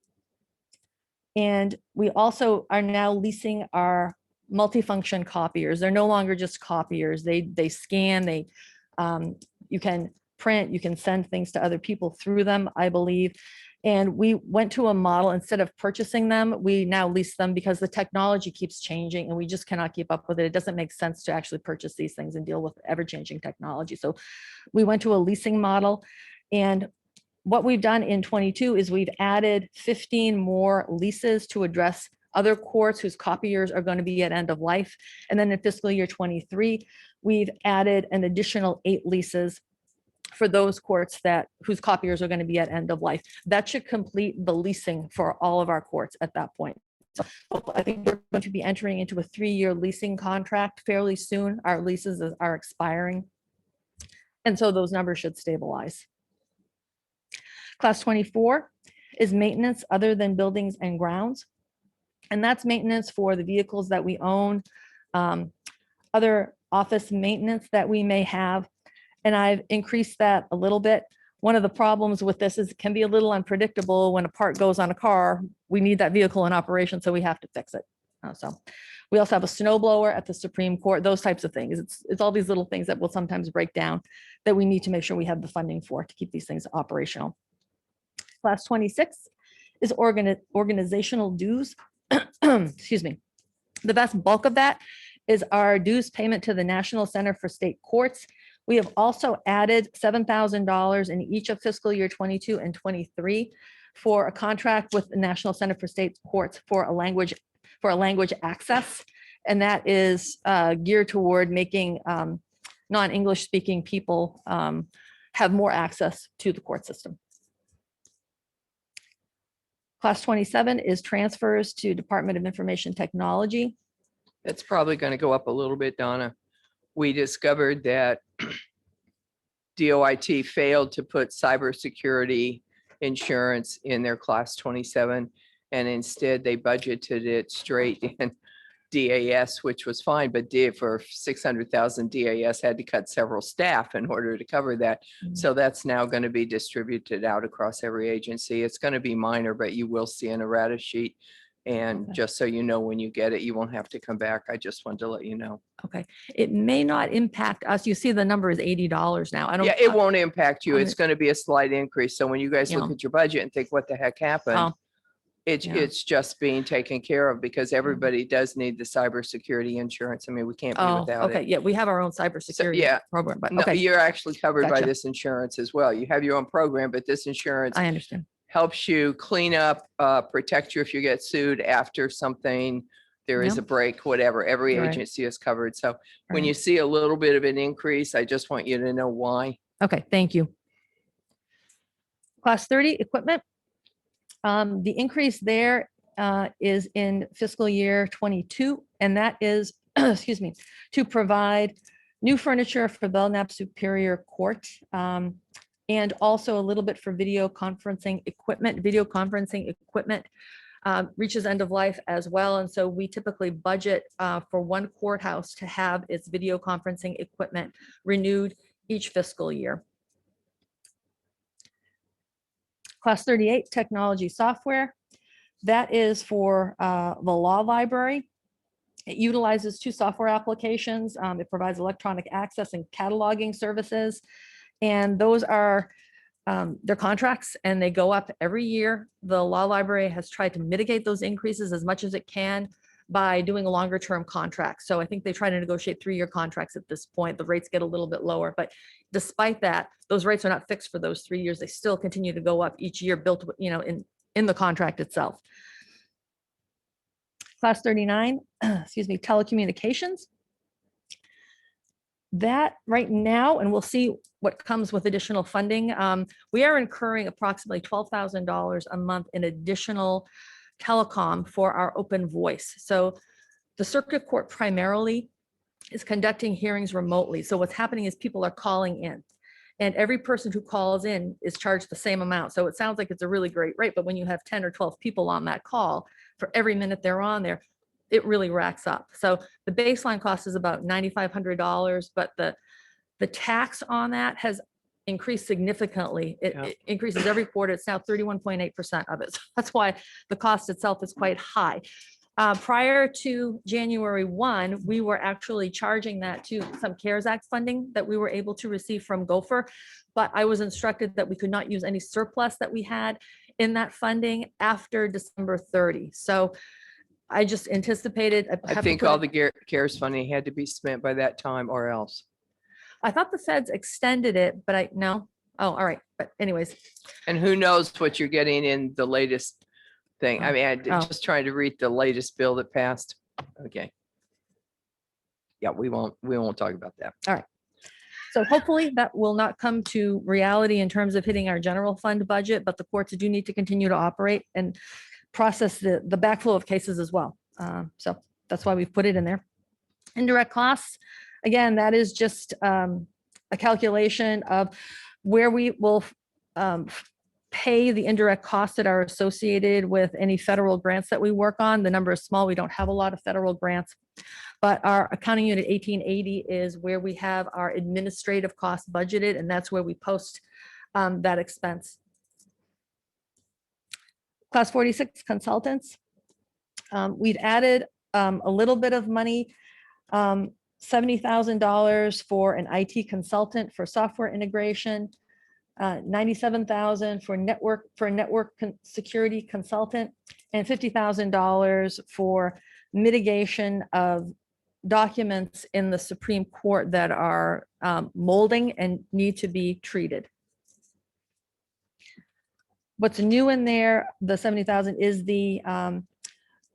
And we also are now leasing our multifunction copiers. They're no longer just copiers. They scan, you can print, you can send things to other people through them, I believe. And we went to a model, instead of purchasing them, we now lease them because the technology keeps changing and we just cannot keep up with it. It doesn't make sense to actually purchase these things and deal with ever-changing technology. So we went to a leasing model, and what we've done in 22 is we've added 15 more leases to address other courts whose copiers are going to be at end of life. And then in fiscal year 23, we've added an additional 8 leases for those courts whose copiers are going to be at end of life. That should complete the leasing for all of our courts at that point. So I think we're going to be entering into a 3-year leasing contract fairly soon. Our leases are expiring. And so those numbers should stabilize. Class 24 is maintenance other than buildings and grounds. And that's maintenance for the vehicles that we own, other office maintenance that we may have. And I've increased that a little bit. One of the problems with this is it can be a little unpredictable. When a part goes on a car, we need that vehicle in operation, so we have to fix it. So we also have a snow blower at the Supreme Court, those types of things. It's all these little things that will sometimes break down that we need to make sure we have the funding for to keep these things operational. Class 26 is organizational dues. Excuse me. The vast bulk of that is our dues payment to the National Center for State Courts. We have also added $7,000 in each of fiscal year 22 and 23 for a contract with the National Center for State Courts for a language access. And that is geared toward making non-English speaking people have more access to the court system. Class 27 is transfers to Department of Information Technology. That's probably going to go up a little bit, Donna. We discovered that DOIT failed to put cybersecurity insurance in their class 27, and instead they budgeted it straight in DAS, which was fine, but for 600,000 DAS had to cut several staff in order to cover that. Mhm. So that's now going to be distributed out across every agency. It's going to be minor, but you will see an errata sheet. And Okay. just so you know, when you get it, you won't have to come back. I just wanted to let you know. Okay, it may not impact us. You see the number is $80 now. I don't. Yeah, it won't impact you. on It's it- going to be a slight increase. So when you guys look Yeah. at your budget and think, what the heck happened? Oh, yeah. It's just being taken care of because everybody does need the cybersecurity insurance. I mean, we can't be Oh, without okay, it. yeah, we have our own cybersecurity yeah. program, but No, okay, you're actually covered by Gotcha. this insurance as well. You have your own program, but this insurance I understand. helps you clean up, protect you if you get sued after something, there is Yeah. a break, whatever. Every Right. agency is covered. So when Right. you see a little bit of an increase, I just want you to know why. Okay, thank you. Class 30 equipment. The increase there is in fiscal year 22, and that is, excuse me, to provide new furniture for Belknap Superior Court, and also a little bit for video conferencing equipment. Video conferencing equipment reaches end of life as well, and so we typically budget for one courthouse to have its video conferencing equipment renewed each fiscal year. Class 38, technology software. That is for the law library. It utilizes 2 software applications. It provides electronic access and cataloging services. And those are their contracts, and they go up every year. The law library has tried to mitigate those increases as much as it can by doing a longer term contract. So I think they try to negotiate 3-year contracts at this point. The rates get a little bit lower, but despite that, those rates are not fixed for those 3 years. They still continue to go up each year, built, in the contract itself. Class 39, excuse me, telecommunications. That right now, and we'll see what comes with additional funding, we are incurring approximately $12,000 a month in additional telecom for our open voice. So the circuit court primarily is conducting hearings remotely. So what's happening is people are calling in, and every person who calls in is charged the same amount. So it sounds like it's a really great rate, but when you have 10 or 12 people on that call, for every minute they're on there, it really racks up. So the baseline cost is about $9,500, but the tax on that has increased significantly. Yeah. It increases every quarter. It's now 31.8% of it. So that's why the cost itself is quite high. Prior to January 1, we were actually charging that to some CARES Act funding that we were able to receive from Gopher, but I was instructed that we could not use any surplus that we had in that funding after December 30. So I just anticipated. I think all the CARES funding had to be spent by that time or else. I thought the feds extended it, but no. Oh, all right. But anyways, And who knows what you're getting in the latest thing. I mean, Oh. just trying to read the latest bill that passed. Okay. Yeah, we won't talk about that. so hopefully that will not come to reality in terms of hitting our general fund budget, but the courts do need to continue to operate. And process the backflow of cases as well. So that's why we've put it in there. Indirect costs, again, that is just a calculation of where we will pay the indirect costs that are associated with any federal grants that we work on. The number is small. We don't have a lot of federal grants, but our accounting unit 1880 is where we have our administrative costs budgeted, and that's where we post that expense. Class 46 consultants. We've added a little bit of money, $70,000 for an IT consultant for software integration, $97,000 for a network security consultant, and $50,000 for mitigation of documents in the Supreme Court that are molding and need to be treated. What's new in there, the 70,000, is the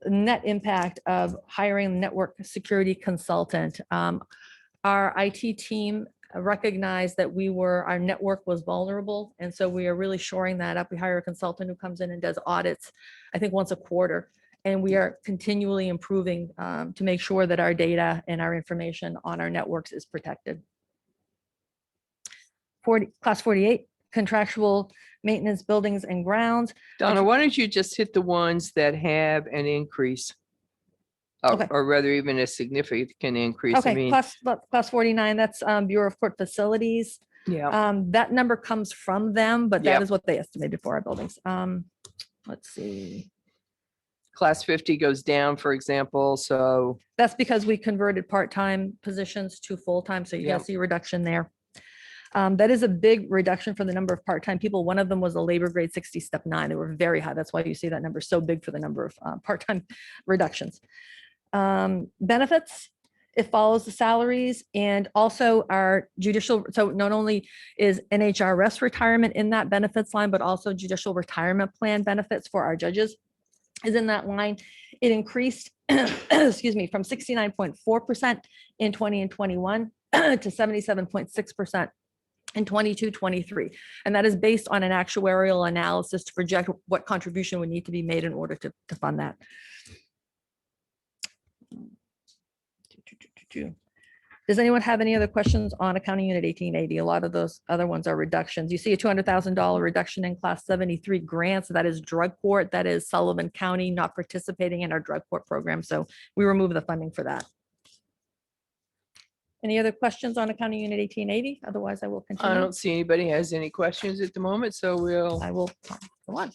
net impact of hiring a network security consultant. Our IT team recognized that our network was vulnerable. And so we are really shoring that up. We hire a consultant who comes in and does audits, I think once a quarter. And we are continually improving to make sure that our data and our information on our networks is protected. Class 48, contractual maintenance, buildings and grounds. Donna, why don't you just hit the ones that have an increase? Okay. Or rather even a significant increase. I Okay, mean, class 49, that's Bureau of Court Facilities. yeah, That number comes from them, but that Yep. is what they estimated for our buildings. Let's see. class 50 goes down, for example, so That's because we converted part-time positions to full-time, so you're Yep. gonna see a reduction there. That is a big reduction for the number of part-time people. One of them was a labor grade 60 step 9. They were very high. That's why you see that number so big for the number of part-time reductions. Benefits, it follows the salaries, and also our judicial. So not only is NHRS retirement in that benefits line, but also judicial retirement plan benefits for our judges is in that line. It increased, excuse me, from 69.4% in 20 and 21 to 77.6% in 22-23. And that is based on an actuarial analysis to project what contribution would need to be made in order to fund that. Does anyone have any other questions on accounting unit 1880? A lot of those other ones are reductions. You see a $200,000 reduction in class 73 grants. That is drug court. That is Sullivan County not participating in our drug court program. So we remove the funding for that. Any other questions on accounting unit 1880? Otherwise, I will I continue. don't see anybody has any questions at the moment, so we'll I will go on.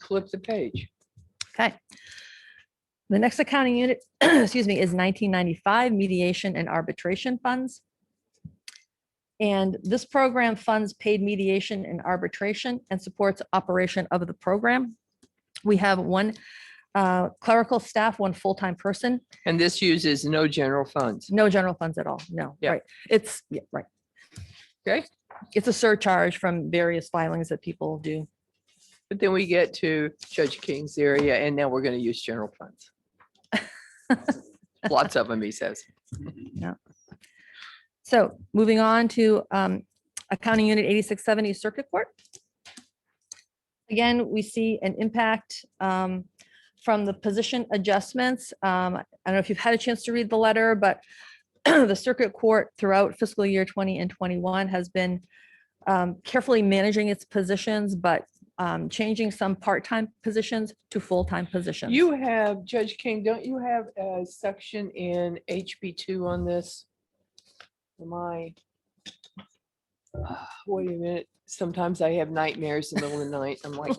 flip the page. Okay. The next accounting unit, excuse me, is 1995 mediation and arbitration funds. And this program funds paid mediation and arbitration and supports operation of the program. We have one clerical staff, one full-time person, And this uses no general funds. no general funds at all. No, Yeah. right. It's, yeah, right. Okay, It's a surcharge from various filings that people do. but then we get to Judge King's area and now we're going to use general funds. Lots of them, he says. So moving on to accounting unit 8670 circuit court. Again, we see an impact from the position adjustments. I don't know if you've had a chance to read the letter, but the circuit court throughout fiscal year 20 and 21 has been carefully managing its positions, but changing some part-time positions to full-time positions. You have, Judge King, don't you have a section in HB2 on this? Am I? Wait a minute. Sometimes I have nightmares in the middle of the night. I'm like,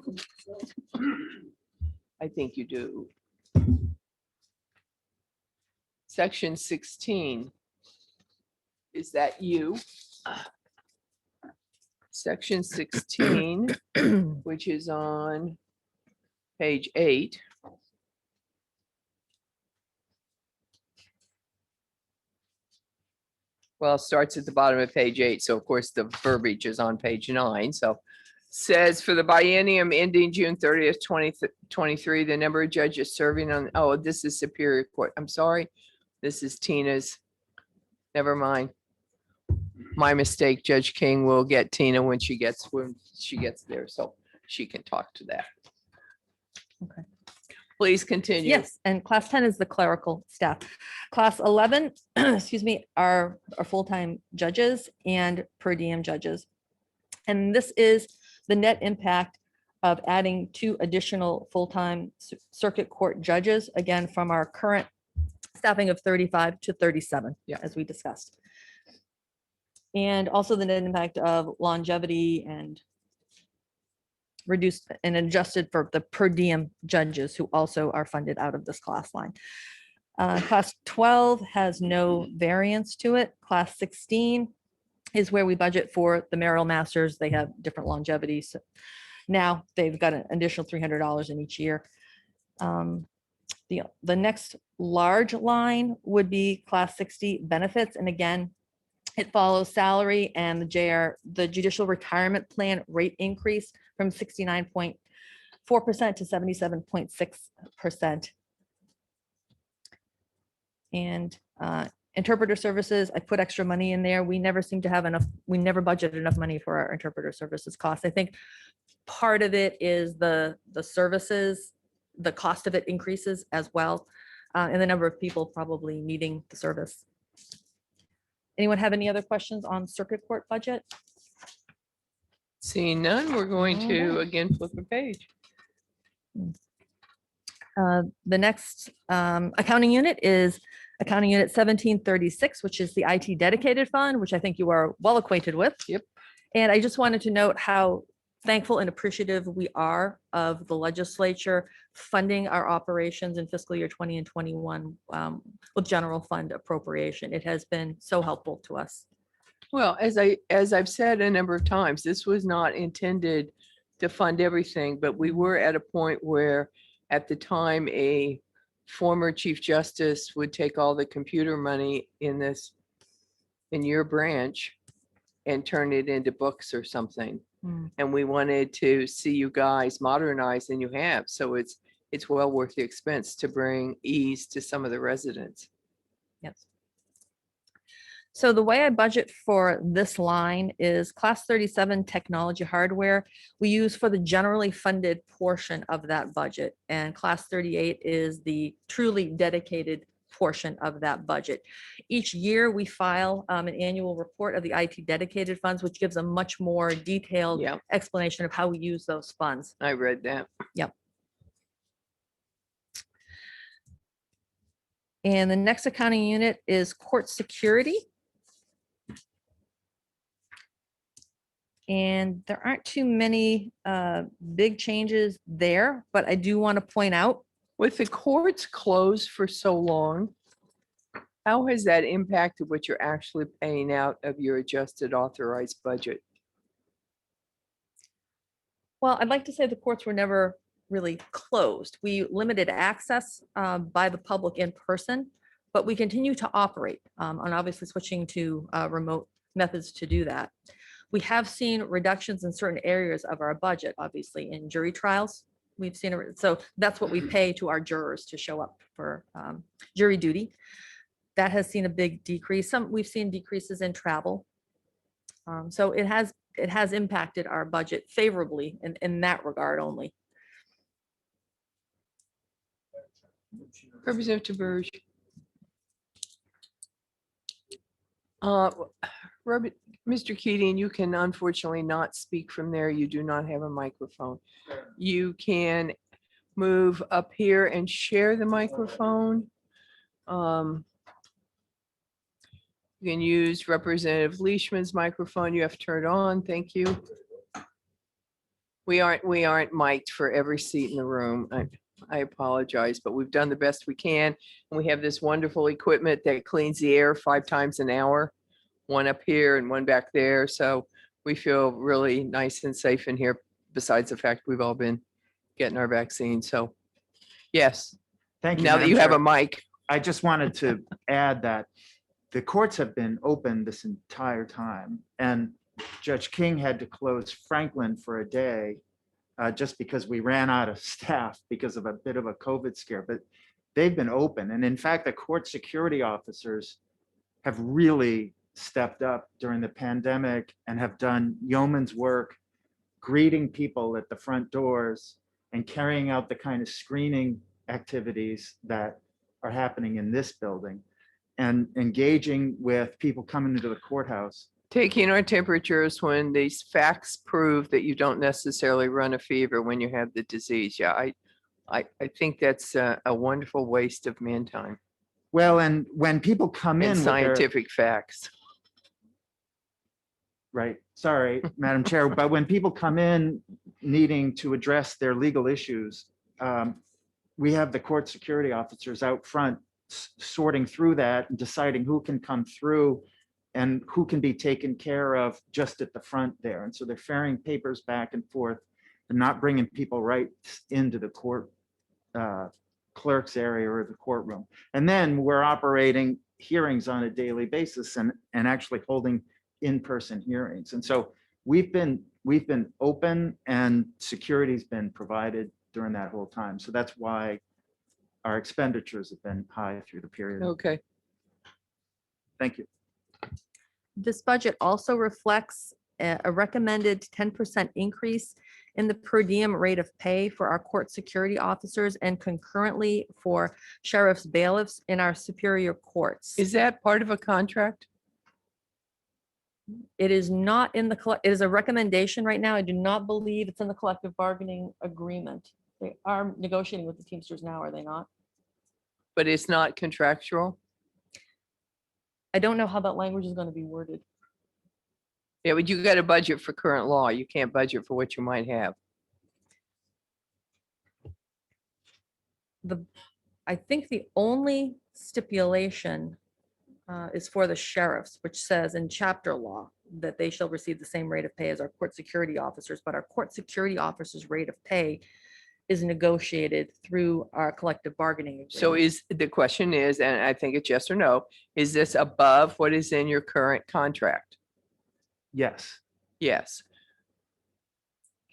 I think you do. Section 16. Is that you? Section 16, which is on page 8. Well, it starts at the bottom of page 8. So of course the verbiage is on page 9. So says for the biennium ending June 30th, 2023, the number of judges serving on, oh, this is Superior Court. I'm sorry. This is Tina's. Never mind. My mistake. Judge King will get Tina when she gets there, so she can talk to that. Okay. Please continue. Yes, and class 10 is the clerical staff. Class 11, excuse me, are full-time judges and per diem judges. And this is the net impact of adding 2 additional full-time circuit court judges, again, from our current staffing of 35 to 37, Yeah. as we discussed. And also the net impact of longevity and reduced and adjusted for the per diem judges who also are funded out of this class line. Class 12 has no variance to it. Class 16 is where we budget for the Merrill Masters. They have different longevities. Now they've got an additional $300 in each year. The next large line would be class 60 benefits. And again, it follows salary and the judicial retirement plan rate increase from 69.4% to 77.6%. And interpreter services, I put extra money in there. We never seem to have enough, we never budget enough money for our interpreter services costs. I think part of it is the services, the cost of it increases as well, and the number of people probably needing the service. Anyone have any other questions on circuit court budget? Seeing none, we're going to again flip a page. The next accounting unit is accounting unit 1736, which is the IT dedicated fund, which I think you are well acquainted with. Yep. And I just wanted to note how thankful and appreciative we are of the legislature funding our operations in fiscal year 20 and 21 with general fund appropriation. It has been so helpful to us. Well, as I've said a number of times, this was not intended to fund everything, but we were at a point where at the time a former chief justice would take all the computer money in your branch and turn it into books or something. And we wanted to see you guys modernize, and you have. So it's well worth the expense to bring ease to some of the residents. Yes. So the way I budget for this line is class 37 technology hardware we use for the generally funded portion of that budget. And class 38 is the truly dedicated portion of that budget. Each year we file an annual report of the IT dedicated funds, which gives a much more detailed Yeah, explanation of how we use those funds. I read that. And the next accounting unit is court security. And there aren't too many big changes there, but I do want to point out, With the courts closed for so long, how has that impacted what you're actually paying out of your adjusted authorized budget? well, I'd like to say the courts were never really closed. We limited access by the public in person, but we continue to operate and obviously switching to remote methods to do that. We have seen reductions in certain areas of our budget, obviously in jury trials. We've seen, so that's what we pay to our jurors to show up for jury duty. That has seen a big decrease. We've seen decreases in travel. So it has impacted our budget favorably in that regard only. Representative Burge. Mr. Keating, you can unfortunately not speak from there. You do not have a microphone. You can move up here and share the microphone. You can use Representative Leishman's microphone. You have to turn it on. Thank you. We aren't mic'd for every seat in the room. I apologize, but we've done the best we can. And we have this wonderful equipment that cleans the air 5 times an hour, one up here and one back there. So we feel really nice and safe in here, besides the fact we've all been getting our vaccine. So yes, Thank you. now that Madam you have Chair. a mic. I just wanted to add that the courts have been open this entire time, and Judge King had to close Franklin for a day just because we ran out of staff because of a bit of a COVID scare, but they've been open. And in fact, the court security officers have really stepped up during the pandemic and have done yeoman's work, greeting people at the front doors and carrying out the kind of screening activities that are happening in this building and engaging with people coming into the courthouse. Taking our temperatures when these facts prove that you don't necessarily run a fever when you have the disease. Yeah, I think that's a wonderful waste of man time Well, and when people come in and with their, scientific facts. right, sorry, Madam Chair, but when people come in needing to address their legal issues, we have the court security officers out front sorting through that and deciding who can come through and who can be taken care of just at the front there. And so they're ferrying papers back and forth and not bringing people right into the court clerk's area or the courtroom. And then we're operating hearings on a daily basis and actually holding in-person hearings. And so we've been open and security's been provided during that whole time. So that's why our expenditures have been high through the period. Okay. Thank you. This budget also reflects a recommended 10% increase in the per diem rate of pay for our court security officers and concurrently for sheriff's bailiffs in our superior courts. Is that part of a contract? It is not in the, it is a recommendation right now. I do not believe it's in the collective bargaining agreement. They are negotiating with the Teamsters now, are they not? But it's not contractual? I don't know how that language is going to be worded. Yeah, but you got a budget for current law. You can't budget for what you might have. I think the only stipulation is for the sheriffs, which says in chapter law that they shall receive the same rate of pay as our court security officers, but our court security officers' rate of pay is negotiated through our collective bargaining agreement. So the question is, and I think it's yes or no, is this above what is in your current contract? Yes. Yes.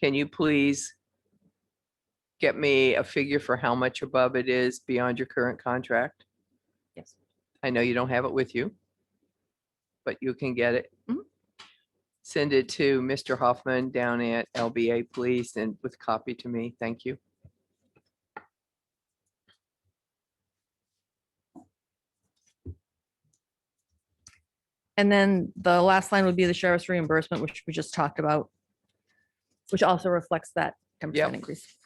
Can you please get me a figure for how much above it is beyond your current contract? Yes. I know you don't have it with you, but you can get it. Mhm. Send it to Mr. Hoffman down at LBA, please, and with copy to me. Thank you. And then the last line would be the sheriff's reimbursement, which we just talked about, which also reflects that 10% Yep. increase.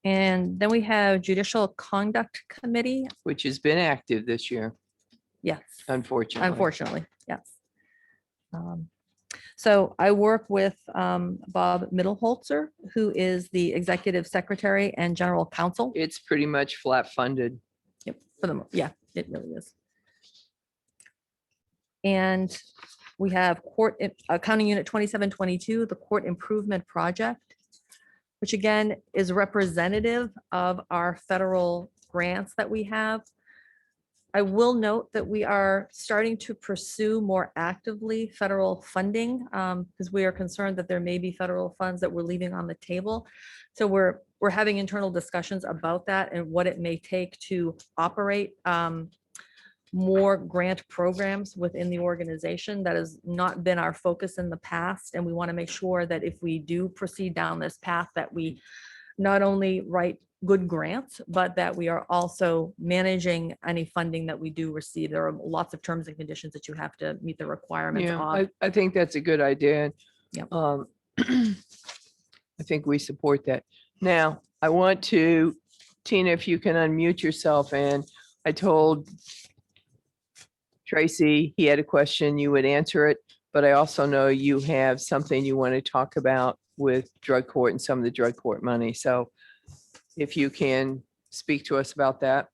And then we have Judicial Conduct Committee. Which has been active this year, Yes, unfortunately. unfortunately, yes. So I work with Bob Middleholzer, who is the Executive Secretary and General Counsel. It's pretty much flat funded. Yep, for the, yeah, it really is. And we have Accounting Unit 2722, the Court Improvement Project, which again is representative of our federal grants that we have. I will note that we are starting to pursue more actively federal funding because we are concerned that there may be federal funds that we're leaving on the table. So we're having internal discussions about that and what it may take to operate more grant programs within the organization. That has not been our focus in the past. And we want to make sure that if we do proceed down this path, that we not only write good grants, but that we are also managing any funding that we do receive. There are lots of terms and conditions that you have to meet the requirements Yeah, of. I think that's a good idea. Yep. I think we support that. Now, I want to, Tina, if you can unmute yourself, and I told Tracy he had a question, you would answer it, but I also know you have something you want to talk about with drug court and some of the drug court money. So if you can speak to us about that.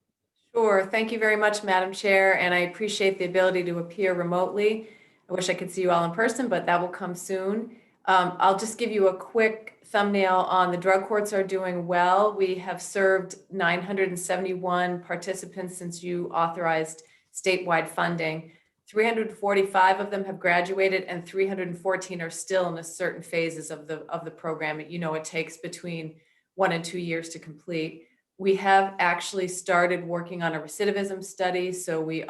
Sure. Thank you very much, Madam Chair, and I appreciate the ability to appear remotely. I wish I could see you all in person, but that will come soon. I'll just give you a quick thumbnail on the drug courts are doing well. We have served 971 participants since you authorized statewide funding. 345 of them have graduated and 314 are still in a certain phases of the program. You know, it takes between 1 and 2 years to complete. We have actually started working on a recidivism study. So we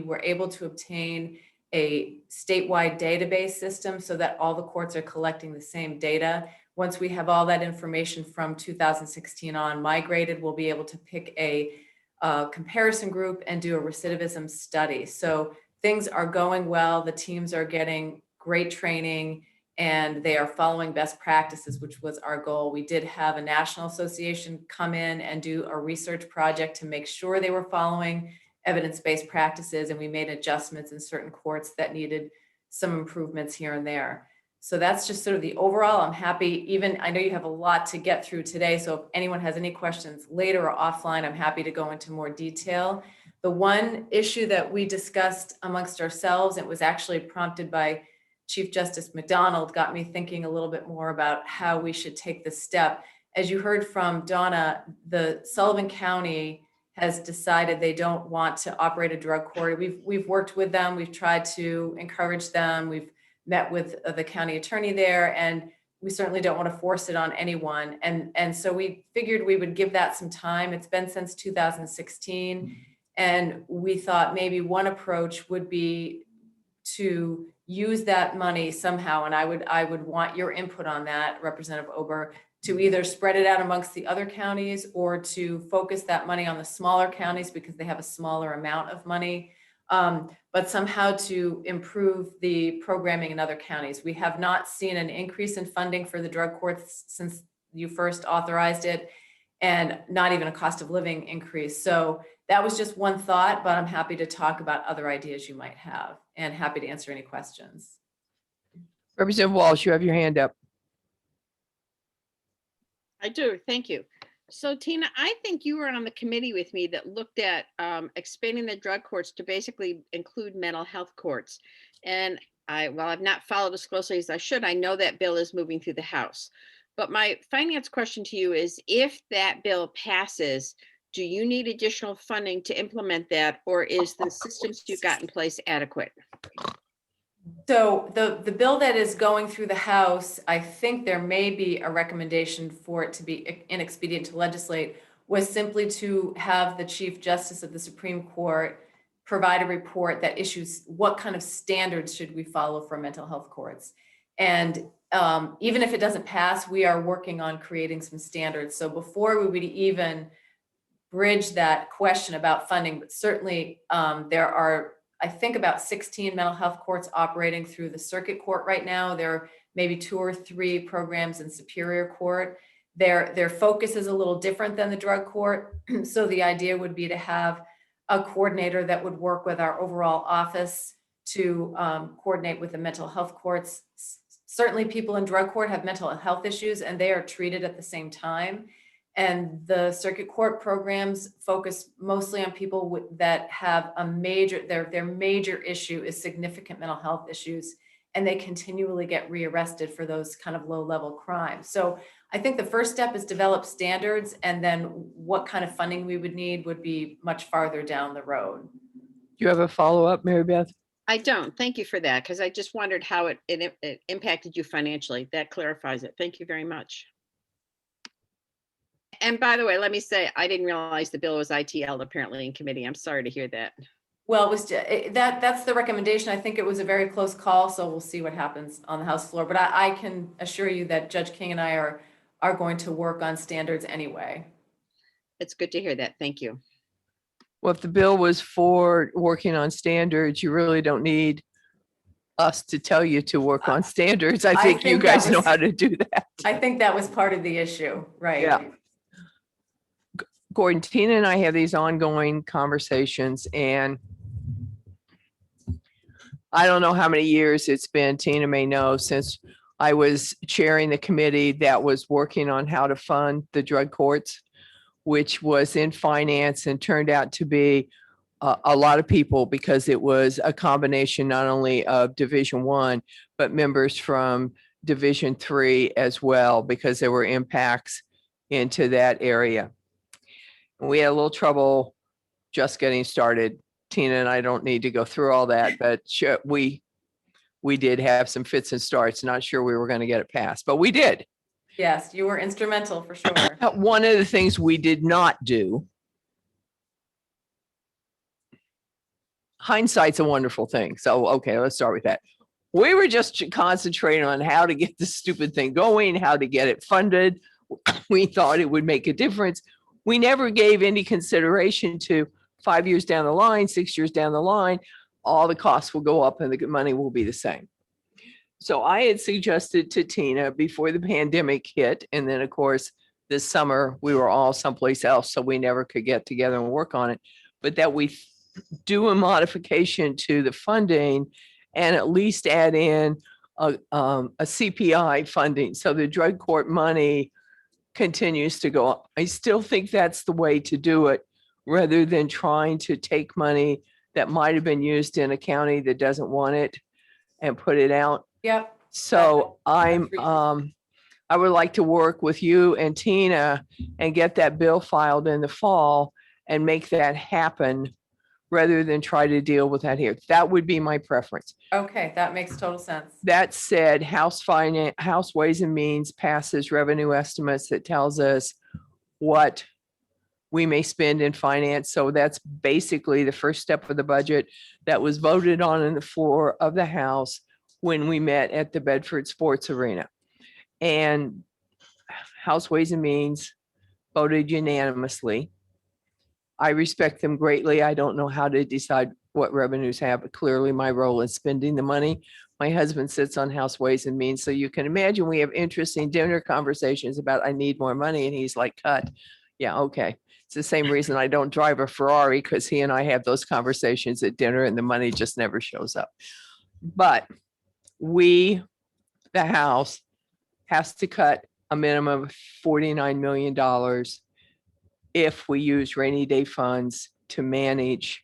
were able to obtain a statewide database system so that all the courts are collecting the same data. Once we have all that information from 2016 on migrated, we'll be able to pick a comparison group and do a recidivism study. So things are going well. The teams are getting great training and they are following best practices, which was our goal. We did have a national association come in and do a research project to make sure they were following evidence-based practices, and we made adjustments in certain courts that needed some improvements here and there. So that's just sort of the overall. I'm happy, I know you have a lot to get through today, so if anyone has any questions later or offline, I'm happy to go into more detail. The one issue that we discussed amongst ourselves, it was actually prompted by Chief Justice McDonald, got me thinking a little bit more about how we should take this step. As you heard from Donna, the Sullivan County has decided they don't want to operate a drug court. We've worked with them. We've tried to encourage them. We've met with the county attorney there, and we certainly don't want to force it on anyone. And so we figured we would give that some time. It's been since 2016. And we thought maybe one approach would be to use that money somehow. And I would want your input on that, Representative Ober, to either spread it out amongst the other counties or to focus that money on the smaller counties because they have a smaller amount of money, but somehow to improve the programming in other counties. We have not seen an increase in funding for the drug courts since you first authorized it, and not even a cost of living increase. So that was just one thought, but I'm happy to talk about other ideas you might have and happy to answer any questions. Representative Walsh, you have your hand up. I do, thank you. So Tina, I think you were on the committee with me that looked at expanding the drug courts to basically include mental health courts. And while I've not followed as closely as I should, I know that bill is moving through the House. But my finance question to you is, if that bill passes, do you need additional funding to implement that, or is the systems you've got in place adequate? So the bill that is going through the House, I think there may be a recommendation for it to be inexpedient to legislate, was simply to have the Chief Justice of the Supreme Court provide a report that issues what kind of standards should we follow for mental health courts. And even if it doesn't pass, we are working on creating some standards. So before we would even bridge that question about funding, but certainly there are, I think, about 16 mental health courts operating through the circuit court right now. There are maybe 2 or 3 programs in Superior Court. Their focus is a little different than the drug court. So the idea would be to have a coordinator that would work with our overall office to coordinate with the mental health courts. Certainly people in drug court have mental health issues and they are treated at the same time. And the circuit court programs focus mostly on people that have a major, their major issue is significant mental health issues, and they continually get rearrested for those kind of low-level crimes. So I think the first step is develop standards, and then what kind of funding we would need would be much farther down the road. Do you have a follow-up, Mary Beth? I don't. Thank you for that, because I just wondered how it impacted you financially. That clarifies it. Thank you very much. And by the way, let me say, I didn't realize the bill was ITL'd apparently in committee. I'm sorry to hear that. Well, it was that's the recommendation. I think it was a very close call, so we'll see what happens on the House floor. But I can assure you that Judge King and I are going to work on standards anyway. It's good to hear that. Thank you. Well, if the bill was for working on standards, you really don't need us to tell you to work on standards. I think you guys know how to do that. I think that was part of the issue, right? Yeah. Gordon, Tina and I have these ongoing conversations, and I don't know how many years it's been, Tina may know, since I was chairing the committee that was working on how to fund the drug courts, which was in finance and turned out to be a lot of people, because it was a combination not only of Division I, but members from Division III as well, because there were impacts into that area. We had a little trouble just getting started. Tina and I don't need to go through all that, but we did have some fits and starts. Not sure we were going to get it passed, but we did. Yes, you were instrumental for sure. One of the things we did not do hindsight's a wonderful thing. So, okay, let's start with that. We were just concentrating on how to get this stupid thing going, how to get it funded. We thought it would make a difference. We never gave any consideration to 5 years down the line, 6 years down the line, all the costs will go up and the money will be the same. So I had suggested to Tina before the pandemic hit, and then of course, this summer, we were all someplace else, so we never could get together and work on it, but that we do a modification to the funding and at least add in a CPI funding. So the drug court money continues to go up. I still think that's the way to do it, rather than trying to take money that might have been used in a county that doesn't want it and put it out. Yep. So That's reasonable. I would like to work with you and Tina and get that bill filed in the fall and make that happen rather than try to deal with that here. That would be my preference. Okay, that makes total sense. That said, House Ways and Means passes revenue estimates that tells us what we may spend in finance. So that's basically the first step of the budget that was voted on in the floor of the House when we met at the Bedford Sports Arena. And House Ways and Means voted unanimously. I respect them greatly. I don't know how to decide what revenues have, but clearly my role is spending the money. My husband sits on House Ways and Means. So you can imagine we have interesting dinner conversations about, I need more money. And he's like, cut. Yeah, okay. It's the same reason I don't drive a Ferrari, because he and I have those conversations at dinner and the money just never shows up. But we, the House, has to cut a minimum of $49 million if we use rainy day funds to manage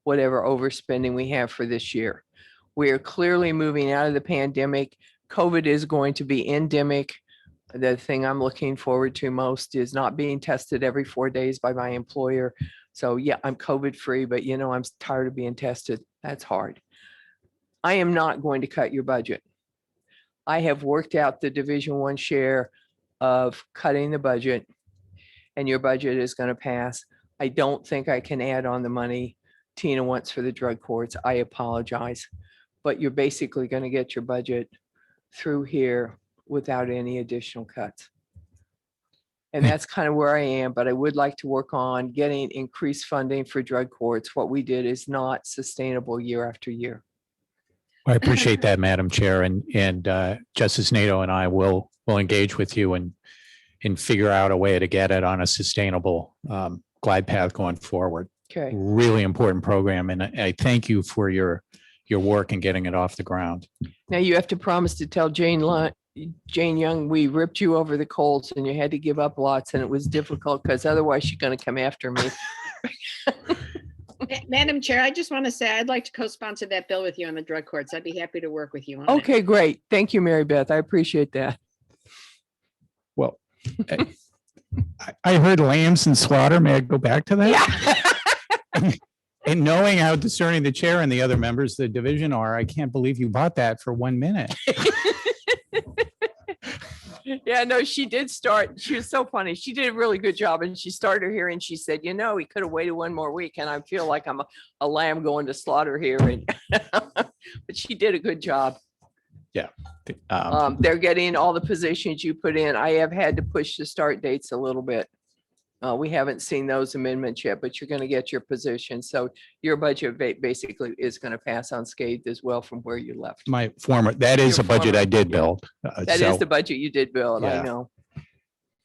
whatever overspending we have for this year. We are clearly moving out of the pandemic. COVID is going to be endemic. The thing I'm looking forward to most is not being tested every 4 days by my employer. So yeah, I'm COVID free, but you know, I'm tired of being tested. That's hard. I am not going to cut your budget. I have worked out the Division I share of cutting the budget, and your budget is going to pass. I don't think I can add on the money Tina wants for the drug courts. I apologize, but you're basically going to get your budget through here without any additional cuts. And that's kind of where I am, but I would like to work on getting increased funding for drug courts. What we did is not sustainable year after year. I appreciate that, Madam Chair, and Justice Nato and I will engage with you and figure out a way to get it on a sustainable glide path going forward. Okay. Really important program, and I thank you for your work in getting it off the ground. Now you have to promise to tell Jane Young, we ripped you over the coals and you had to give up lots, and it was difficult because otherwise she's going to come after me. Madam Chair, I just want to say I'd like to co-sponsor that bill with you on the drug courts. I'd be happy to work with you on it. Okay, great. Thank you, Mary Beth. I appreciate that. Well, I heard lambs and slaughter. May I go back to that? Yeah. And knowing how discerning the chair and the other members of the division are, I can't believe you bought that for 1 minute. Yeah, no, she did start. She was so funny. She did a really good job. And she started here and she said, you know, we could have waited one more week. And I feel like I'm a lamb going to slaughter here. And but she did a good job. Yeah. They're getting all the positions you put in. I have had to push the start dates a little bit. We haven't seen those amendments yet, but you're going to get your position. So your budget basically is going to pass unscathed as well from where you left. That is Your a budget I former, did yeah. build. That is the budget you did build. Yeah. I know.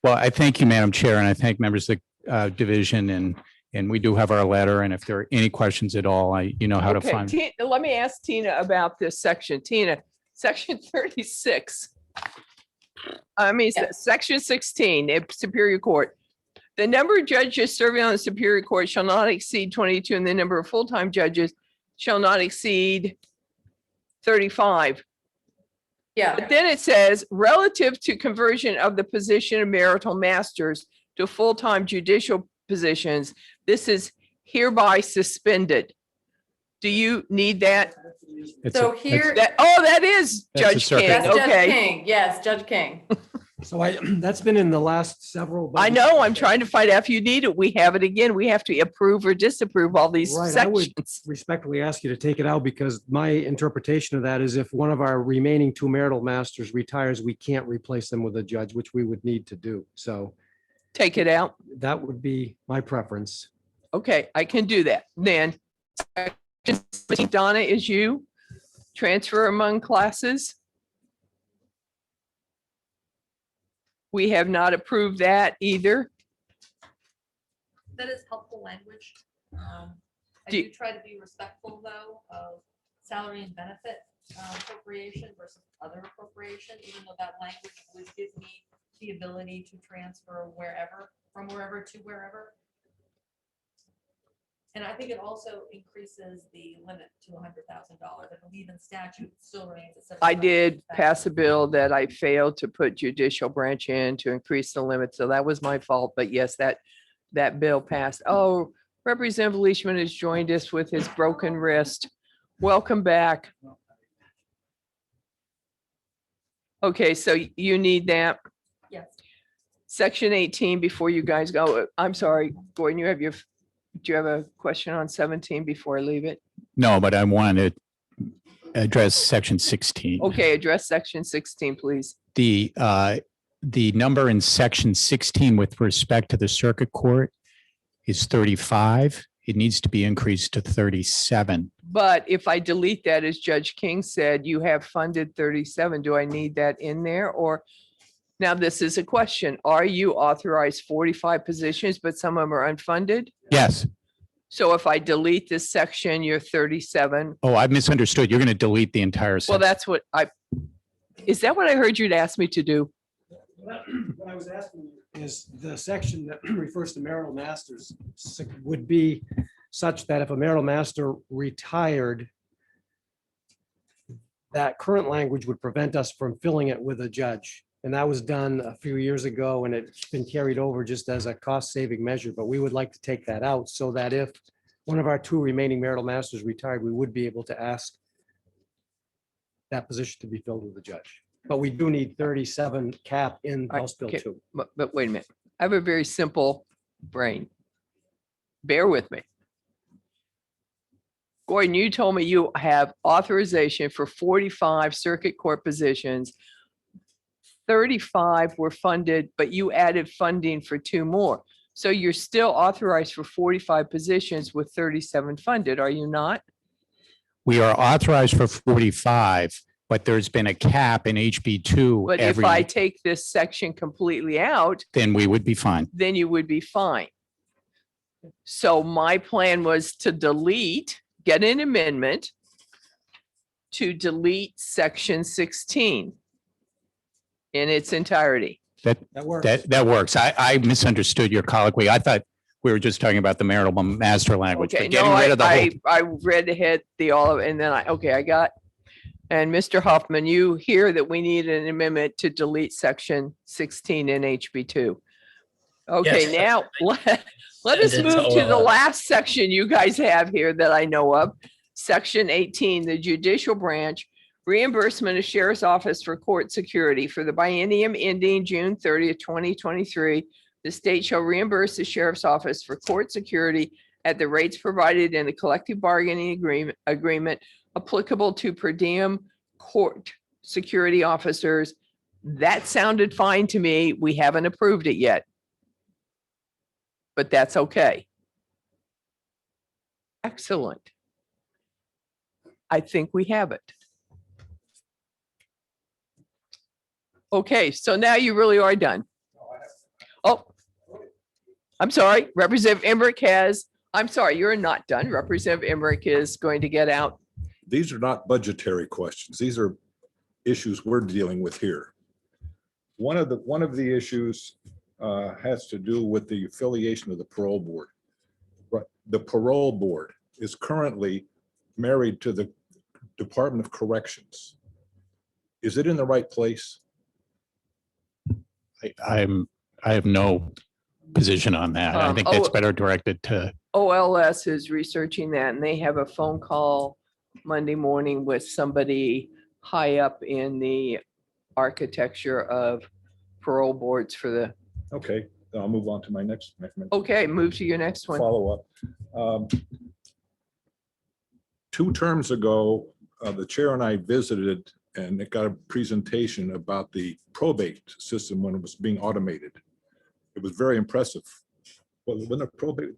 Well, I thank you, Madam Chair, and I thank members of the division, and we do have our letter. And if there are any questions at all, you know how to Okay, find. Let me ask Tina about this section. Tina, section 36. Section 16, Superior Court. The number of judges serving on the Superior Court shall not exceed 22, and the number of full-time judges shall not exceed 35. Yeah. But then it says, relative to conversion of the position of marital masters to full-time judicial positions, this is hereby suspended. Do you need that? So here, That is That's a Judge circuit. King. that's Judge Okay. King. Yes, Judge King. So that's been in the last several. I budget know, I'm cycles. trying to find out if you need it. We have it again. We have to approve or disapprove all these Right, I would sections. respectfully ask you to take it out because my interpretation of that is if one of our remaining two marital masters retires, we can't replace them with a judge, which we would need to do. So Take it out. that would be my preference. Okay, I can do that. Then Donna, is you transfer among classes? We have not approved that either. That is helpful language. I Do- do try to be respectful, though, of salary and benefit appropriation versus other appropriation, even though that language would give me the ability to transfer wherever, from wherever to wherever. And I think it also increases the limit to $100,000. I believe in statute it still remains at I did $75,000. pass a bill that I failed to put judicial branch in to increase the limit. So that was my fault. But yes, that bill passed. Oh, Representative Leishman has joined us with his broken wrist. Welcome back. Okay, so you need that. Yes. Section 18, before you guys go, I'm sorry, Gordon, do you have a question on 17 before I leave it? No, but I want to address section 16. Okay, address section 16, please. The number in section 16 with respect to the circuit court is 35. It needs to be increased to 37. But if I delete that, as Judge King said, you have funded 37. Do I need that in there? Or now this is a question. Are you authorized 45 positions, but some of them are unfunded? Yes. So if I delete this section, you're 37. Oh, I misunderstood. You're going to delete the entire Well, section. that's what is that what I heard you'd ask me to do? What I was asking you is the section that refers to marital masters would be such that if a marital master retired, that current language would prevent us from filling it with a judge. And that was done a few years ago and it's been carried over just as a cost saving measure, but we would like to take that out so that if one of our two remaining marital masters retired, we would be able to ask that position to be filled with a judge. But we do need 37 cap in House Bill Okay. 2. But wait a minute. I have a very simple brain. Bear with me. Gordon, you told me you have authorization for 45 circuit court positions. 35 were funded, but you added funding for 2 more. So you're still authorized for 45 positions with 37 funded, are you not? We are authorized for 45, but there's been a cap in HB2 But if every, I take this section completely out, then we would be fine. then you would be fine. So my plan was to get an amendment to delete section 16 in its entirety. That works. That works. I misunderstood your colloquy. I thought we were just talking about the marital master language, Okay, but no, getting rid of the whole. I read ahead the all of, and then I got. And Mr. Hoffman, you hear that we need an amendment to delete section 16 in HB2. Okay, now let us move to the last section you guys have here that I know of. Section 18, the Judicial Branch, reimbursement of Sheriff's Office for court security for the biennium ending June 30th, 2023. The state shall reimburse the Sheriff's Office for court security at the rates provided in the collective bargaining agreement applicable to per diem court security officers. That sounded fine to me. We haven't approved it yet. But that's okay. Excellent. I think we have it. Okay, so now you really are done. Oh, I'm sorry, Representative Emmerich I'm sorry, you're not done. Representative Emmerich is going to get out. These are not budgetary questions. These are issues we're dealing with here. One of the issues has to do with the affiliation of the parole board. Right. The parole board is currently married to the Department of Corrections. Is it in the right place? I have no position on that. I think that's better directed to. OLS is researching that and they have a phone call Monday morning with somebody high up in the architecture of parole boards for the, Okay, then I'll move on to my next. okay, move to your next one. Follow up. 2 terms ago, the chair and I visited and it got a presentation about the probate system when it was being automated. It was very impressive. Well, when the probate,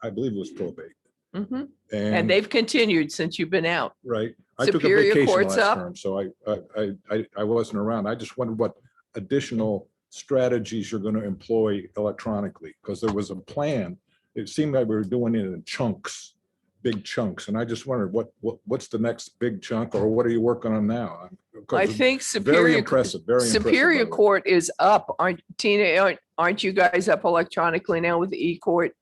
I believe it was probate. Mhm. And they've continued since you've been out. Right. I took a Superior vacation Court's last up. term, so I wasn't around. I just wondered what additional strategies you're going to employ electronically, because there was a plan. It seemed like we were doing it in chunks, big chunks, and I just wondered what's the next big chunk, or what are you working on now? I think Very Superior, impressive, very impressive. Superior by the way. Court is up. Aren't you guys up electronically now with the e-court?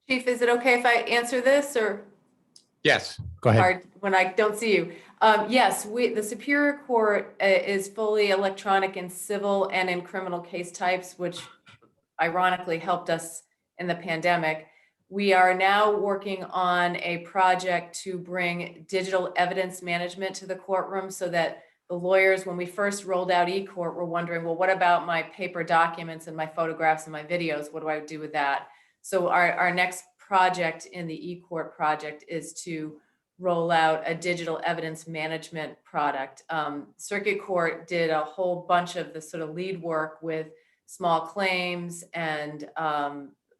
Chief, is it okay if I answer this or? Yes, go ahead. Or when I don't see you? Yes, the Superior Court is fully electronic in civil and in criminal case types, which ironically helped us in the pandemic. We are now working on a project to bring digital evidence management to the courtroom so that the lawyers, when we first rolled out e-court, were wondering, well, what about my paper documents and my photographs and my videos? What do I do with that? So our next project in the e-court project is to roll out a digital evidence management product. Circuit Court did a whole bunch of the sort of lead work with small claims and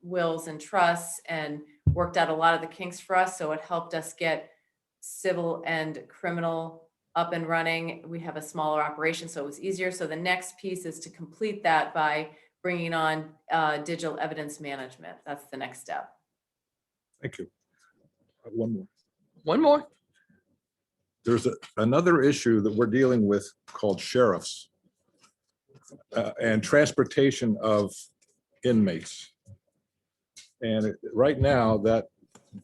wills and trusts, and worked out a lot of the kinks for us. So it helped us get civil and criminal up and running. We have a smaller operation, so it was easier. So the next piece is to complete that by bringing on digital evidence management. That's the next step. Thank you. One more. One more. There's another issue that we're dealing with called sheriffs and transportation of inmates. And right now, that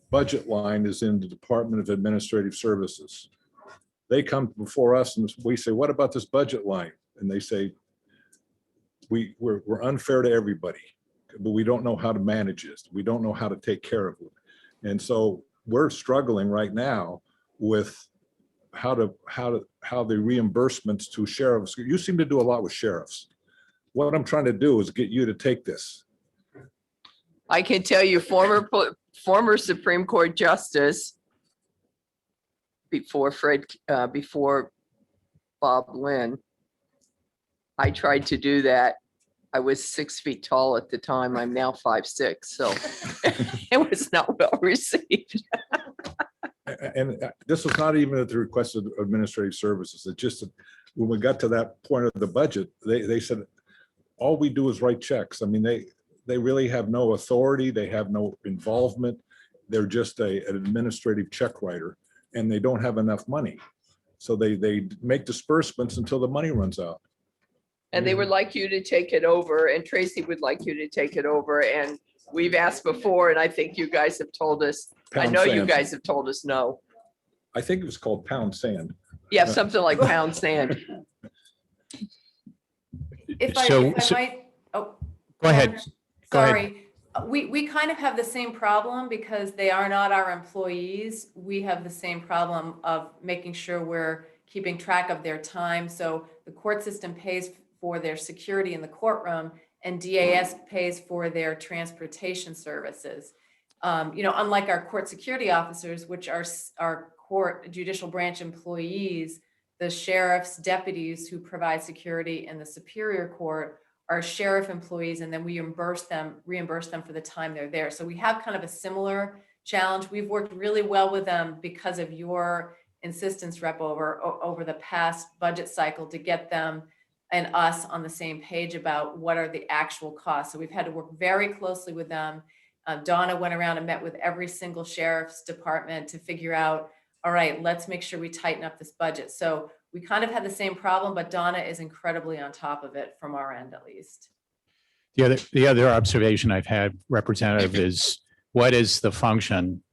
budget line is in the Department of Administrative Services. They come before us and we say, what about this budget line? And they say, we're unfair to everybody, but we don't know how to manage this. We don't know how to take care of it. And so we're struggling right now with how the reimbursements to sheriffs. You seem to do a lot with sheriffs. What I'm trying to do is get you to take this. I can tell you former Supreme Court Justice before Bob Lynn, I tried to do that. I was 6 feet tall at the time. I'm now 5'6", so it was not well received. And this was not even at the request of administrative services. It just, when we got to that point of the budget, they said, all we do is write checks. I mean, they really have no authority. They have no involvement. They're just an administrative check writer, and they don't have enough money. So they make disbursements until the money runs out. And they would like you to take it over, and Tracy would like you to take it over. And we've asked before, and I think you guys have told us, I Pound know you sand. guys have told us no. I think it was called pound sand. Yeah, something like pound sand. If I might, oh. Go ahead. Go ahead. Sorry, we kind of have the same problem because they are not our employees. We have the same problem of making sure we're keeping track of their time. So the court system pays for their security in the courtroom, and DAS pays for their transportation services. Unlike our court security officers, which are court judicial branch employees, the sheriff's deputies who provide security in the Superior Court are sheriff employees, and then we reimburse them for the time they're there. So we have kind of a similar challenge. We've worked really well with them because of your insistence, Rep, over the past budget cycle to get them and us on the same page about what are the actual costs. So we've had to work very closely with them. Donna went around and met with every single sheriff's department to figure out, all right, let's make sure we tighten up this budget. So we kind of had the same problem, but Donna is incredibly on top of it from our end, at least. The other observation I've had, Representative, is what is the function,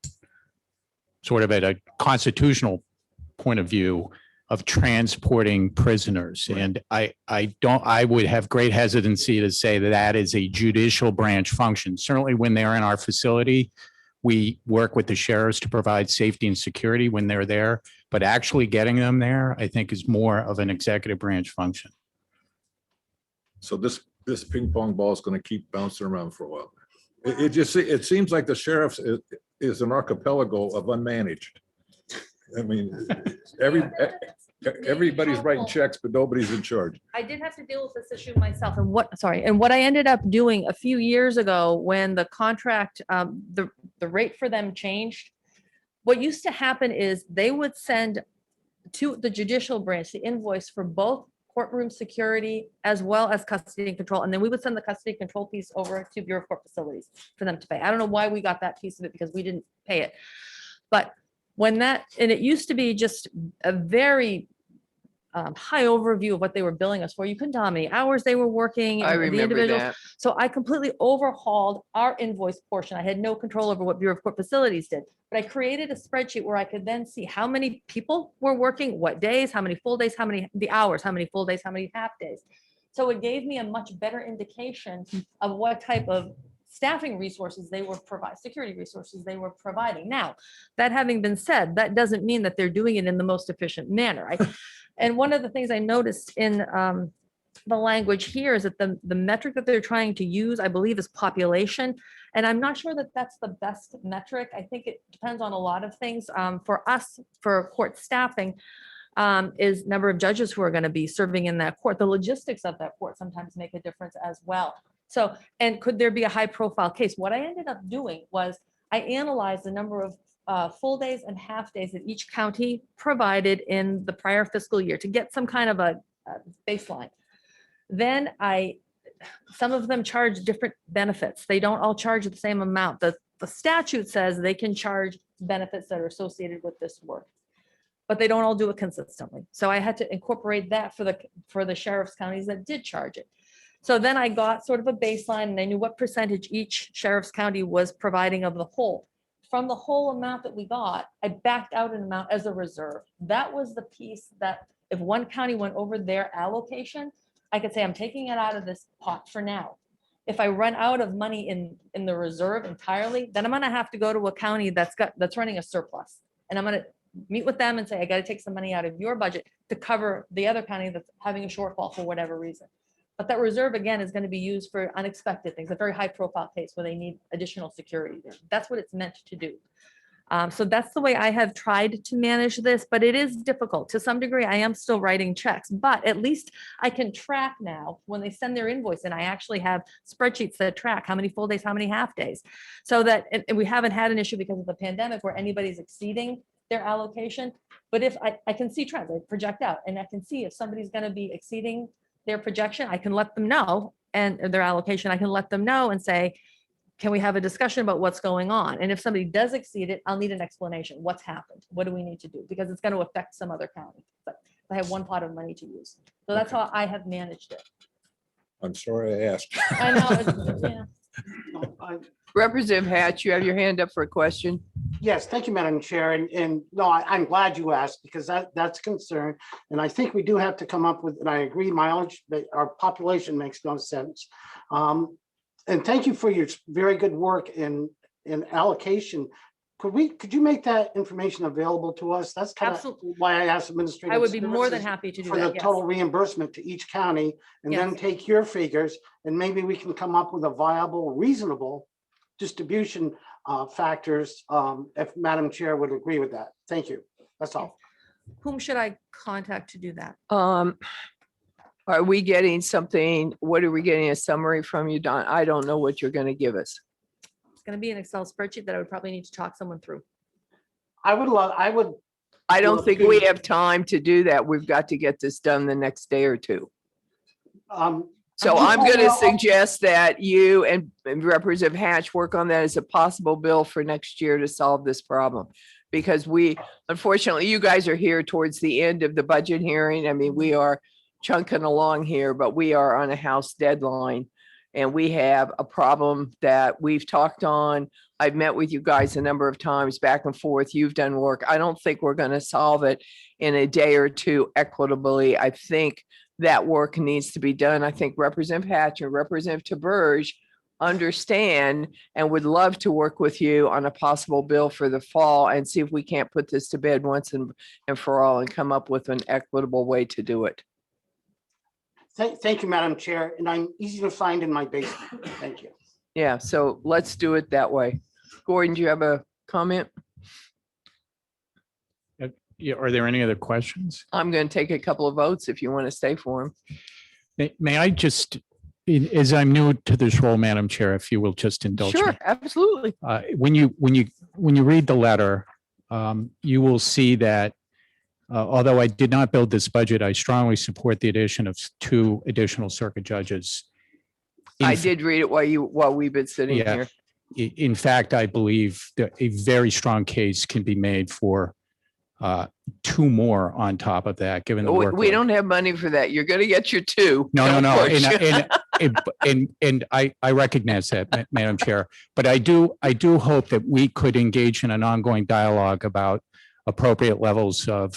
sort of at a constitutional point of view, of transporting prisoners? And I would have great hesitancy to say that that is a judicial branch function. Certainly when they're in our facility, we work with the sheriffs to provide safety and security when they're there, but actually getting them there, I think, is more of an executive branch function. So this ping pong ball is going to keep bouncing around for a while. It seems like the sheriff's is an archipelago of unmanaged. I mean, everybody's writing checks, but nobody's in charge. I did have to deal with this issue myself and what I ended up doing a few years ago when the contract, the rate for them changed. What used to happen is they would send to the judicial branch the invoice for both courtroom security as well as custody and control. And then we would send the custody and control piece over to Bureau of Court Facilities for them to pay. I don't know why we got that piece of it because we didn't pay it. But when and it used to be just a very high overview of what they were billing us for. You couldn't tell how many hours they were working. I the remember individuals. that. So I completely overhauled our invoice portion. I had no control over what Bureau of Court Facilities did, but I created a spreadsheet where I could then see how many people were working, what days, how many full days, the hours, how many full days, how many half days. So it gave me a much better indication of what type of staffing resources they were security resources they were providing. Now, that having been said, that doesn't mean that they're doing it in the most efficient manner. And one of the things I noticed in the language here is that the metric that they're trying to use, I believe, is population. And I'm not sure that that's the best metric. I think it depends on a lot of things. For us, for court staffing, is number of judges who are going to be serving in that court. The logistics of that court sometimes make a difference as well. So, and could there be a high profile case? What I ended up doing was I analyzed the number of full days and half days that each county provided in the prior fiscal year to get some kind of a baseline. Then some of them charge different benefits. They don't all charge the same amount. The statute says they can charge benefits that are associated with this work, but they don't all do it consistently. So I had to incorporate that for the sheriff's counties that did charge it. So then I got sort of a baseline and I knew what percentage each sheriff's county was providing of the whole. From the whole amount that we got, I backed out an amount as a reserve. That was the piece that if one county went over their allocation, I could say, I'm taking it out of this pot for now. If I run out of money in the reserve entirely, then I'm gonna have to go to a county that's running a surplus. And I'm gonna meet with them and say, I gotta take some money out of your budget to cover the other county that's having a shortfall for whatever reason. But that reserve, again, is going to be used for unexpected things, a very high profile case where they need additional security. That's what it's meant to do. So that's the way I have tried to manage this, but it is difficult. To some degree, I am still writing checks, but at least I can track now when they send their invoice and I actually have spreadsheets that track how many full days, how many half days. So that, and we haven't had an issue because of the pandemic where anybody's exceeding their allocation. But if I can see trends, I project out and I can see if somebody's going to be exceeding their projection, I can let them know, and their allocation, I can let them know and say, can we have a discussion about what's going on? And if somebody does exceed it, I'll need an explanation. What's happened? What do we need to do? Because it's going to affect some other county. But I have one pot of money to use. So that's how I have managed it. I'm sorry I asked. I know. Yeah. Representative Hatch, you have your hand up for a question. Yes, thank you, Madam Chair. And no, I'm glad you asked because that's a concern. And I think we do have to come up with, and I agree, mileage, that our population makes no sense. And thank you for your very good work in allocation. Could you make that information available to us? That's kind of why I asked administrative. I would be more than happy to do for that. the total reimbursement to each county, and then take your figures, and maybe we can come up with a viable, reasonable distribution factors, if Madam Chair would agree with that. Thank you. That's all. Whom should I contact to do that? Are we getting something? What are we getting a summary from you, Don? I don't know what you're going to give us. It's going to be an Excel spreadsheet that I would probably need to talk someone through. I don't Well, think we have time to do that. We've got to get this done the next day or two. So I'm going to suggest that you and Representative Hatch work on that as a possible bill for next year to solve this problem. Because unfortunately, you guys are here towards the end of the budget hearing. I mean, we are chunking along here, but we are on a House deadline. And we have a problem that we've talked on. I've met with you guys a number of times back and forth. You've done work. I don't think we're going to solve it in a day or two equitably. I think that work needs to be done. I think Representative Hatch and Representative Taberge understand and would love to work with you on a possible bill for the fall and see if we can't put this to bed once and for all and come up with an equitable way to do it. Thank you, Madam Chair, and I'm easy to find in my basement. Thank you. Yeah, so let's do it that way. Gordon, do you have a comment? Yeah, are there any other questions? I'm going to take a couple of votes if you want to stay for them. May I just, as I'm new to this role, Madam Chair, if you will just indulge me. Sure, absolutely. When you read the letter, you will see that although I did not build this budget, I strongly support the addition of 2 additional circuit judges. I did read it while we've been sitting Yeah. here. In fact, I believe that a very strong case can be made for 2 more on top of that, given the work. We don't have money for that. You're going to get your 2. No. Don't push. And I recognize that, Madam Chair, but I do hope that we could engage in an ongoing dialogue about appropriate levels of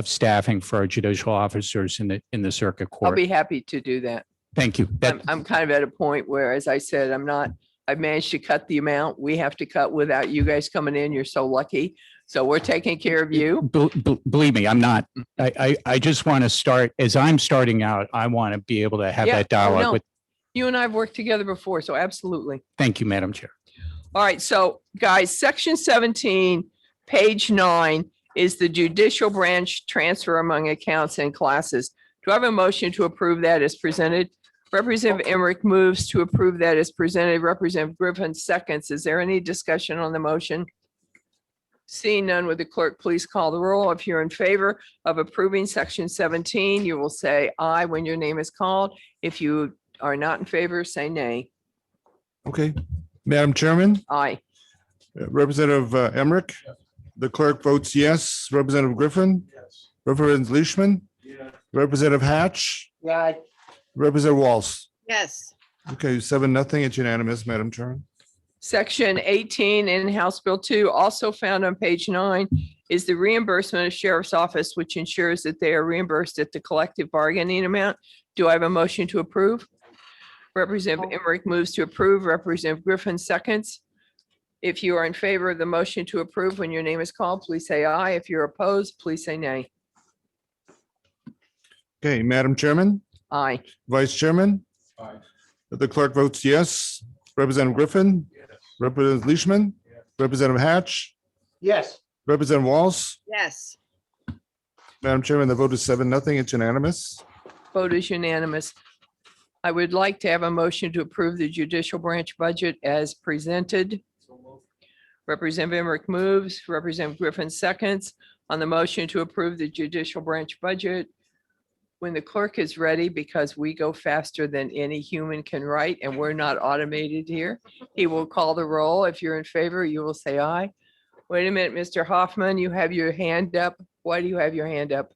staffing for our judicial officers in the circuit I'll court. be happy to do that. Thank you. I'm kind of at a point where, as I said, I've managed to cut the amount we have to cut without you guys coming in. You're so lucky. So we're taking care of you. Believe me, I'm not. I just want to start, as I'm starting out, I want to be able to have Yeah. that Oh, dialogue no. with. You and I have worked together before, so absolutely. Thank you, Madam Chair. All right, so guys, section 17, page 9 is the judicial branch transfer among accounts and classes. Do I have a motion to approve that as presented? Representative Emmerich moves to approve that as presented. Representative Griffin seconds. Is there any discussion on the motion? Seeing none, would the clerk please call the roll? If you're in favor of approving section 17, you will say aye when your name is called. If you are not in favor, say nay. Okay, Madam Chairman, Aye. Representative Emmerich, the clerk votes yes. Representative Griffin, Representative Leishman, Representative Hatch, Yeah, Representative Walls. Yes. Okay, 7-0. It's unanimous, Madam Chairman. Section 18 in House Bill 2, also found on page 9, is the reimbursement of Sheriff's Office, which ensures that they are reimbursed at the collective bargaining amount. Do I have a motion to approve? Representative Emmerich moves to approve. Representative Griffin seconds. If you are in favor of the motion to approve, when your name is called, please say aye. If you're opposed, please say nay. Okay, Madam Chairman, Aye. Vice Chairman. The clerk votes yes. Representative Griffin, Representative Leishman, Representative Hatch, yes. Representative Walls. Yes. Madam Chairman, the vote is 7-0. It's unanimous. Vote is unanimous. I would like to have a motion to approve the judicial branch budget as presented. Representative Emmerich moves, Representative Griffin seconds on the motion to approve the judicial branch budget. When the clerk is ready, because we go faster than any human can write and we're not automated here, he will call the roll. If you're in favor, you will say aye. Wait a minute, Mr. Hoffman, you have your hand up. Why do you have your hand up?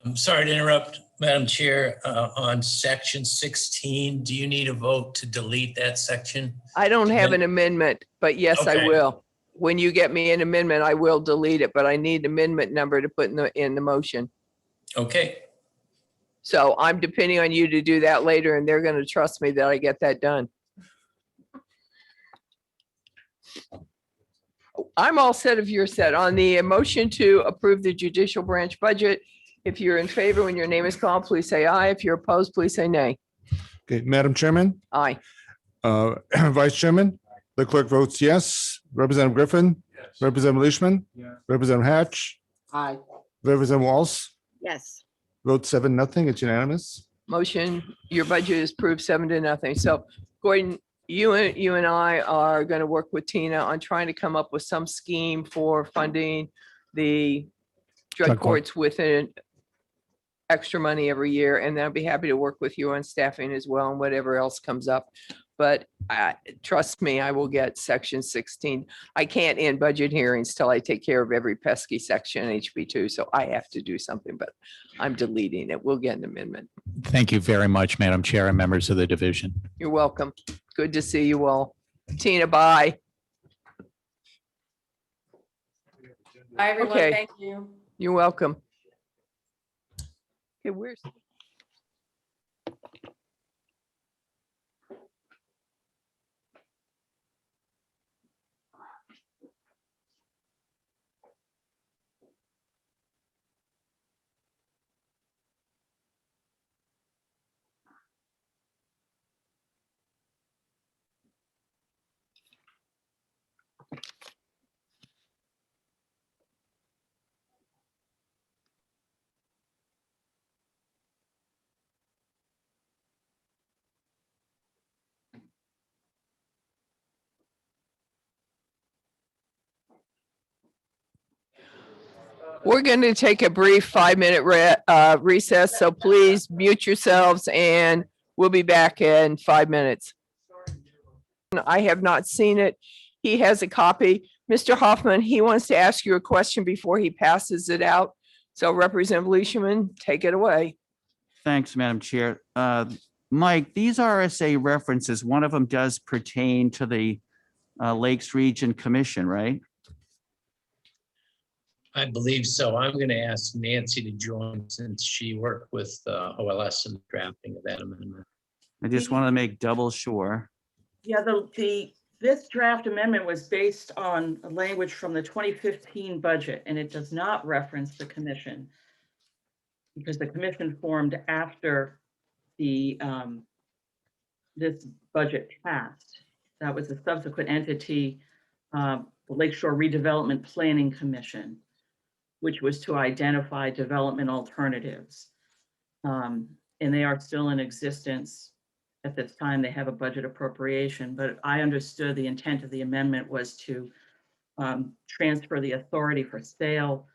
I'm sorry to interrupt, Madam Chair. On section 16, do you need a vote to delete that section? I don't have an amendment, but yes, I Okay. will. When you get me an amendment, I will delete it, but I need amendment number to put in the motion. Okay, So I'm depending on you to do that later, and they're going to trust me that I get that done. I'm all set if you're set. On the motion to approve the judicial branch budget, if you're in favor, when your name is called, please say aye. If you're opposed, please say nay. Okay, Madam Chairman, Aye. Vice Chairman, the clerk votes yes. Representative Griffin, Representative Leishman, Representative Hatch, Aye. Representative Walls. Yes. Vote 7-0. It's unanimous. Motion, your budget is approved 7-0. So Gordon, you and I are going to work with Tina on trying to come up with some scheme for funding the drug Drug court. courts with an extra money every year. And then I'll be happy to work with you on staffing as well and whatever else comes up. But trust me, I will get section 16. I can't end budget hearings till I take care of every pesky section HB2. So I have to do something, but I'm deleting it. We'll get an amendment. Thank you very much, Madam Chair and members of the division. You're welcome. Good to see you all. Tina, bye. Bye, everyone. Okay. Thank you. You're welcome. Okay, where's? We're going to take a brief 5-minute recess, so please mute yourselves and we'll be back in 5 minutes. I have not seen it. He has a copy. Mr. Hoffman, he wants to ask you a question before he passes it out. So Representative Leishman, take it away. Thanks, Madam Chair. Mike, these RSA references, one of them does pertain to the Lakes Region Commission, right? I believe so. I'm going to ask Nancy to join since she worked with OLS in the drafting of that amendment. I just want to make double sure. Yeah, this draft amendment was based on a language from the 2015 budget, and it does not reference the commission because the commission formed after the this budget passed. That was a subsequent entity, the Lakeshore Redevelopment Planning Commission, which was to identify development alternatives. And they are still in existence. At this time, they have a budget appropriation, but I understood the intent of the amendment was to transfer the authority for sale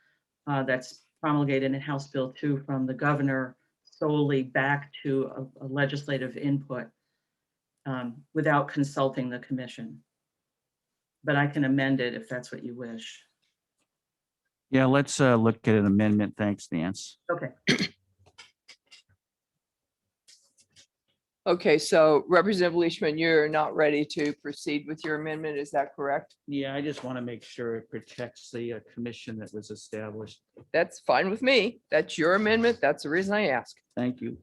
that's promulgated in House Bill 2 from the governor solely back to a legislative input without consulting the commission. But I can amend it if that's what you wish. Yeah, let's look at an amendment. Thanks, Nance. Okay. Okay, so Representative Leishman, you're not ready to proceed with your amendment. Is that correct? Yeah, I just want to make sure it protects the commission that was established. That's fine with me. That's your amendment. That's the reason I ask. Thank you.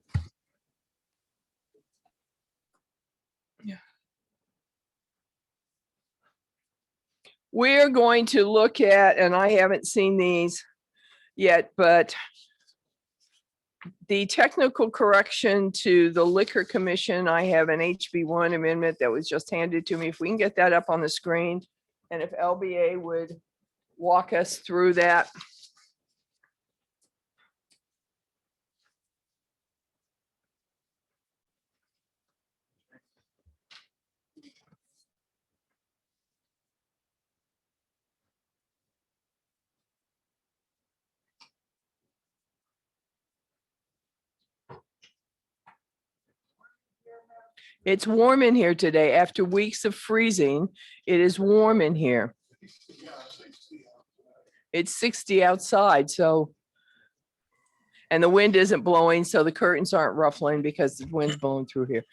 We're going to look at, and I haven't seen these yet, but the technical correction to the Liquor Commission, I have an HB1 amendment that was just handed to me. If we can get that up on the screen, and if LBA would walk us through that. It's warm in here today. After weeks of freezing, it is warm in here. It's 60 outside, so. And the wind isn't blowing, so the curtains aren't ruffling because the wind's blowing through here.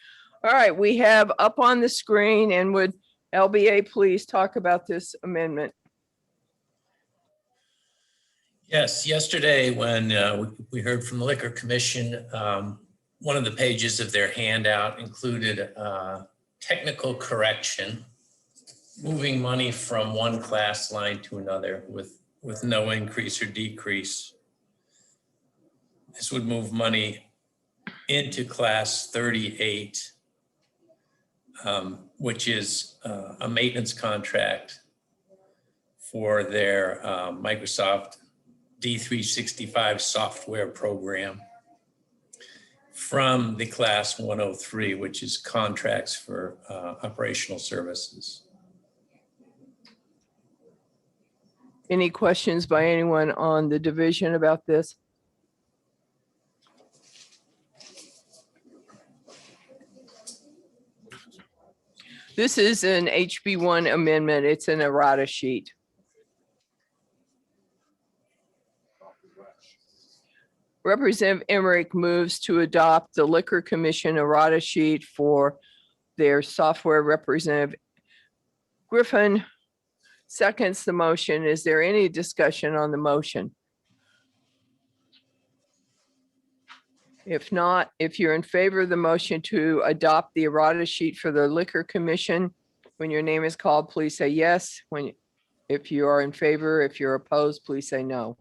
All right, we have up on the screen, and would LBA please talk about this amendment? Yes, yesterday when we heard from the Liquor Commission, one of the pages of their handout included a technical correction, moving money from one class line to another with no increase or decrease. This would move money into class 38, which is a maintenance contract for their Microsoft D365 software program, from the class 103, which is contracts for operational services. Any questions by anyone on the division about this? This is an HB1 amendment. It's an errata sheet. Representative Emmerich moves to adopt the Liquor Commission errata sheet for their software. Representative Griffin seconds the motion. Is there any discussion on the motion? If not, if you're in favor of the motion to adopt the errata sheet for the Liquor Commission, when your name is called, please say yes. If you are in favor, if you're opposed, please say no.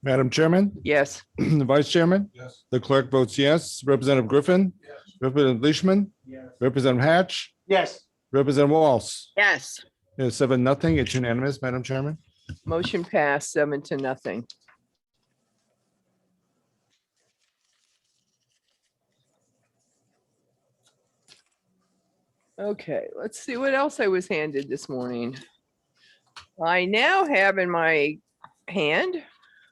Madam Chairman, Yes. the Vice Chairman? Yes. The clerk votes yes. Representative Griffin? Yes. Representative Leishman? Yes. Representative Hatch? Yes. Representative Walls? Yes. It's 7-0. It's unanimous, Madam Chairman. Motion passed 7-0. Okay, let's see what else I was handed this morning. I now have in my hand.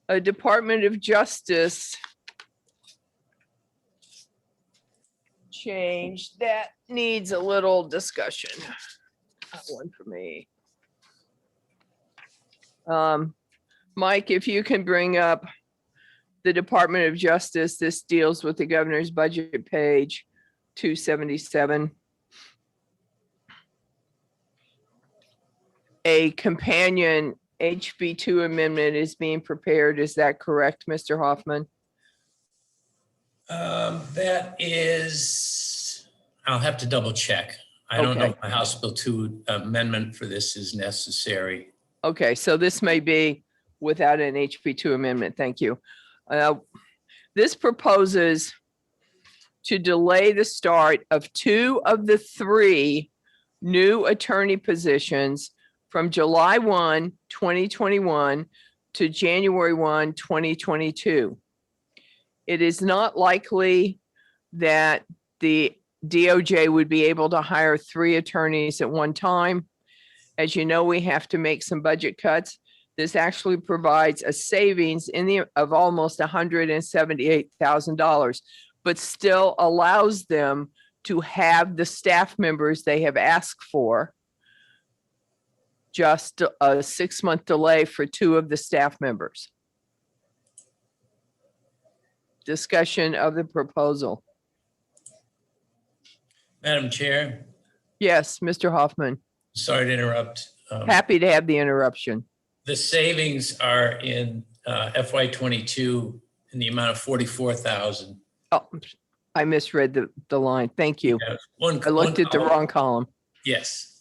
A Department of Justice change that needs a little discussion. One for me. Mike, if you can bring up the Department of Justice, this deals with the governor's budget page 277. A companion HB2 amendment is being prepared. Is that correct, Mr. Hoffman? That is, I'll have to double check. I don't know Okay. if a House Bill 2 amendment for this is necessary. Okay, so this may be without an HB2 amendment. Thank you. This proposes to delay the start of 2 of the 3 new attorney positions from July 1, 2021 to January 1, 2022. It is not likely that the DOJ would be able to hire 3 attorneys at one time. As you know, we have to make some budget cuts. This actually provides a savings of almost $178,000, but still allows them to have the staff members they have asked for. Just a 6-month delay for 2 of the staff members. Discussion of the proposal. Madam Chair, Yes, Mr. Hoffman. sorry to interrupt. Happy to have the interruption. The savings are in FY '22 in the amount of 44,000. Oh, I misread the line. Thank you. I looked at the wrong column. Yes.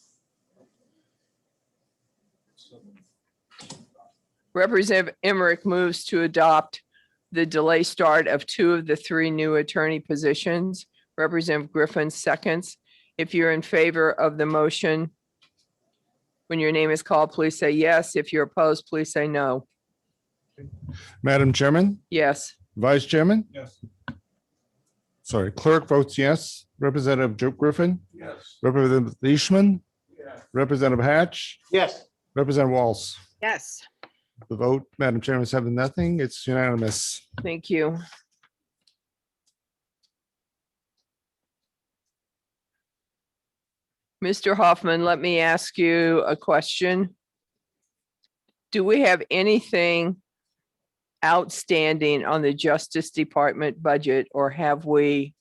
Representative Emmerich moves to adopt the delay start of 2 of the 3 new attorney positions. Representative Griffin seconds. If you're in favor of the motion, when your name is called, please say yes. If you're opposed, please say no. Madam Chairman, Yes. Vice Chairman, Yes. sorry, Clerk votes yes. Representative Joe Griffin, Yes. Representative Leishman, Yes. Representative Hatch, Yes. Representative Walls. Yes. The vote, Madam Chairman, is 7-0. It's unanimous. Thank you. Mr. Hoffman, let me ask you a question. Do we have anything outstanding on the Justice Department budget, or have we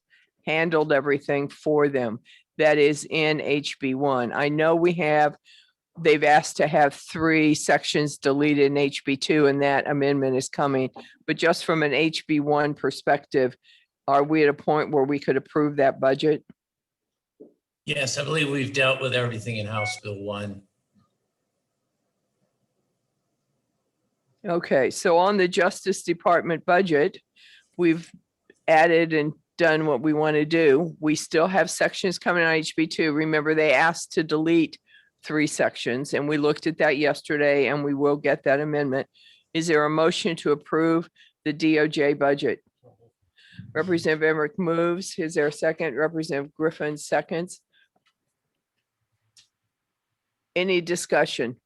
handled everything for them that is in HB1? I know we have, they've asked to have 3 sections deleted in HB2, and that amendment is coming. But just from an HB1 perspective, are we at a point where we could approve that budget? Yes, I believe we've dealt with everything in House Bill 1. Okay, so on the Justice Department budget, we've added and done what we want to do. We still have sections coming on HB2. Remember, they asked to delete 3 sections, and we looked at that yesterday, and we will get that amendment. Is there a motion to approve the DOJ budget? Representative Emmerich moves. Is there a second? Representative Griffin seconds. Any discussion?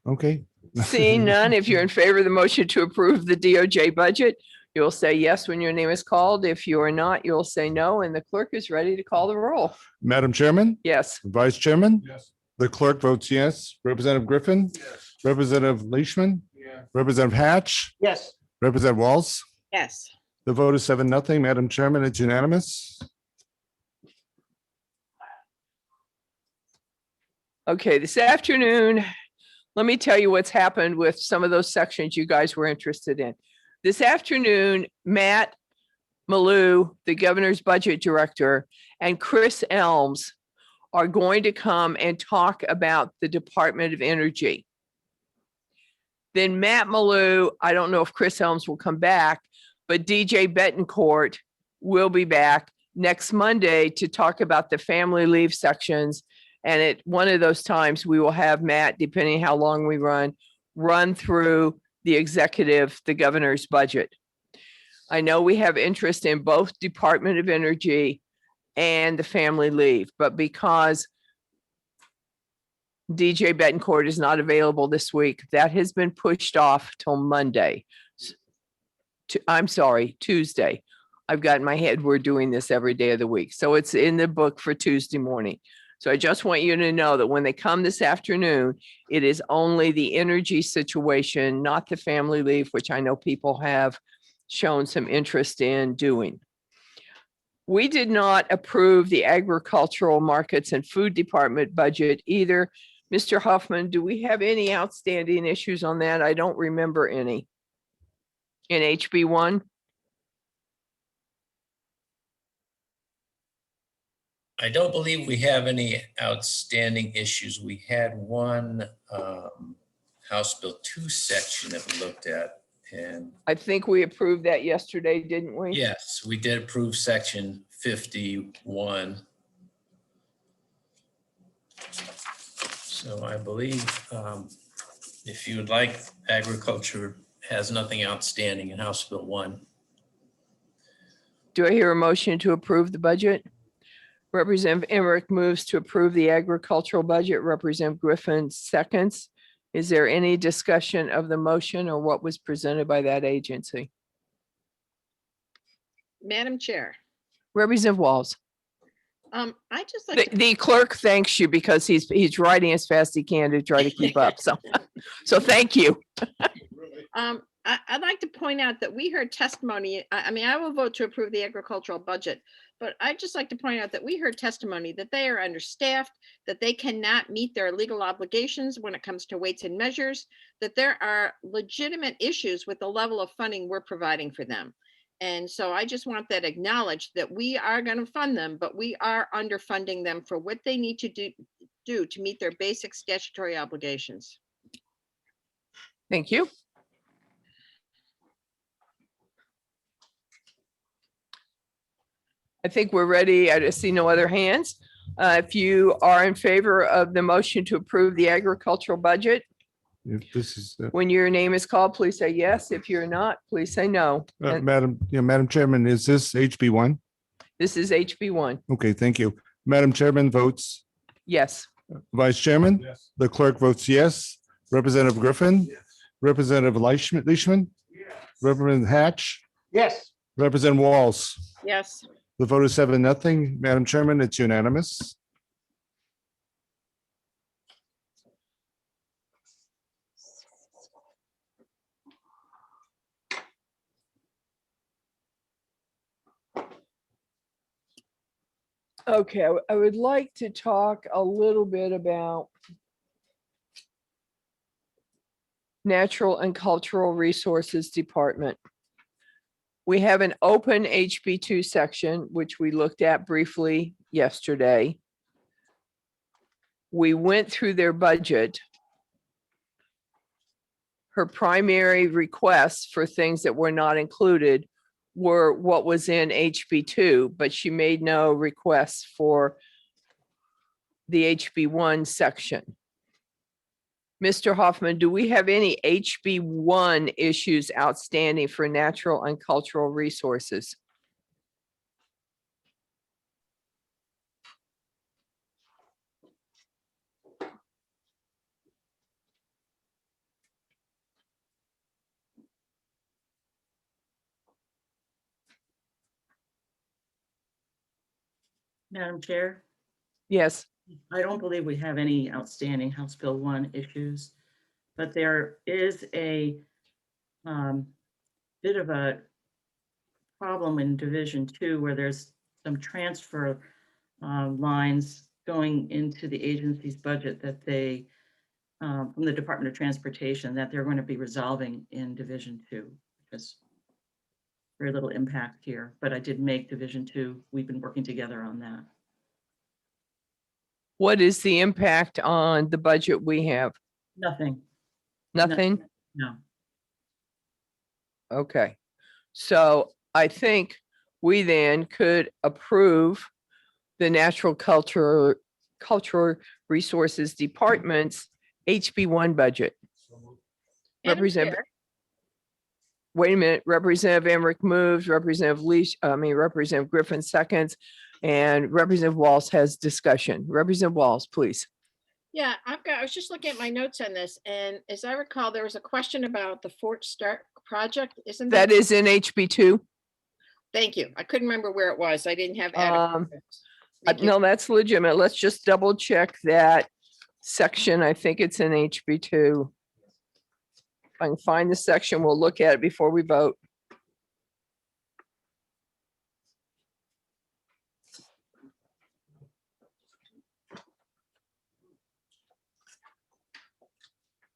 Okay. Seeing none, if you're in favor of the motion to approve the DOJ budget, you'll say yes when your name is called. If you are not, you'll say no, and the clerk is ready to call the roll. Madam Chairman, Yes. Vice Chairman, Yes. the clerk votes yes. Representative Griffin, Yes. Representative Leishman, Yeah. Representative Hatch, Yes. Representative Walls. Yes. The vote is 7-0. Madam Chairman, it's unanimous. Okay, this afternoon, let me tell you what's happened with some of those sections you guys were interested in. This afternoon, Matt Malou, the governor's budget director, and Chris Elms are going to come and talk about the Department of Energy. Then Matt Malou, I don't know if Chris Elms will come back, but DJ Betancourt will be back next Monday to talk about the family leave sections. And at one of those times, we will have Matt, depending how long we run through the executive, the governor's budget. I know we have interest in both Department of Energy and the family leave, but because DJ Betancourt is not available this week. That has been pushed off till Monday. I'm sorry, Tuesday. I've got in my head, we're doing this every day of the week. So it's in the book for Tuesday morning. So I just want you to know that when they come this afternoon, it is only the energy situation, not the family leave, which I know people have shown some interest in doing. We did not approve the agricultural markets and food department budget either. Mr. Huffman, do we have any outstanding issues on that? I don't remember any. In HB1? I don't believe we have any outstanding issues. We had one House Bill 2 section that we looked at. And I think we approved that yesterday, didn't we? yes, we did approve section 51. So I believe if you would like, agriculture has nothing outstanding in House Bill 1. Do I hear a motion to approve the budget? Representative Emmerich moves to approve the agricultural budget. Representative Griffin seconds. Is there any discussion of the motion or what was presented by that agency? Madam Chair, Representative Walls. I just like to The clerk thanks you because he's writing as fast as he can to try to keep up. So thank you. I'd like to point out that we heard testimony. I mean, I will vote to approve the agricultural budget, but I'd just like to point out that we heard testimony that they are understaffed, that they cannot meet their legal obligations when it comes to weights and measures, that there are legitimate issues with the level of funding we're providing for them. And so I just want that acknowledged that we are going to fund them, but we are underfunding them for what they need to do to meet their basic statutory obligations. Thank you. I think we're ready. I see no other hands. If you are in favor of the motion to approve the agricultural budget, If this is, when your name is called, please say yes. If you're not, please say no. And Madam Chairman, is this HB1? this is HB1. Okay, thank you. Madam Chairman votes Yes. Vice Chairman. The clerk votes yes. Representative Griffin. Representative Leishman. Representative Hatch. Yes. Representative Walls. Yes. The vote is 7-0. Madam Chairman, it's unanimous. Okay, I would like to talk a little bit about Natural and Cultural Resources Department. We have an open HB2 section, which we looked at briefly yesterday. We went through their budget. Her primary requests for things that were not included were what was in HB2, but she made no requests for the HB1 section. Mr. Hoffman, do we have any HB1 issues outstanding for natural and cultural resources? Madam Chair, Yes. I don't believe we have any outstanding House Bill 1 issues, but there is a bit of a problem in Division 2 where there's some transfer lines going into the agency's budget that they, from the Department of Transportation, that they're going to be resolving in Division 2. Because very little impact here, but I did make Division 2. We've been working together on that. What is the impact on the budget we have? Nothing. Nothing? No. Okay. So I think we then could approve the Natural Cultural Resources Department's HB1 budget. Representative, wait a minute, Representative Emmerich moves, Representative Griffin seconds, and Representative Walls has discussion. Representative Walls, please. Yeah, I was just looking at my notes on this, and as I recall, there was a question about the Fort Stark project, isn't That is in HB2. Thank you. I couldn't remember where it was. I didn't have adequate. Thank you. No, that's legitimate. Let's just double check that section. I think it's in HB2. If I can find the section, we'll look at it before we vote.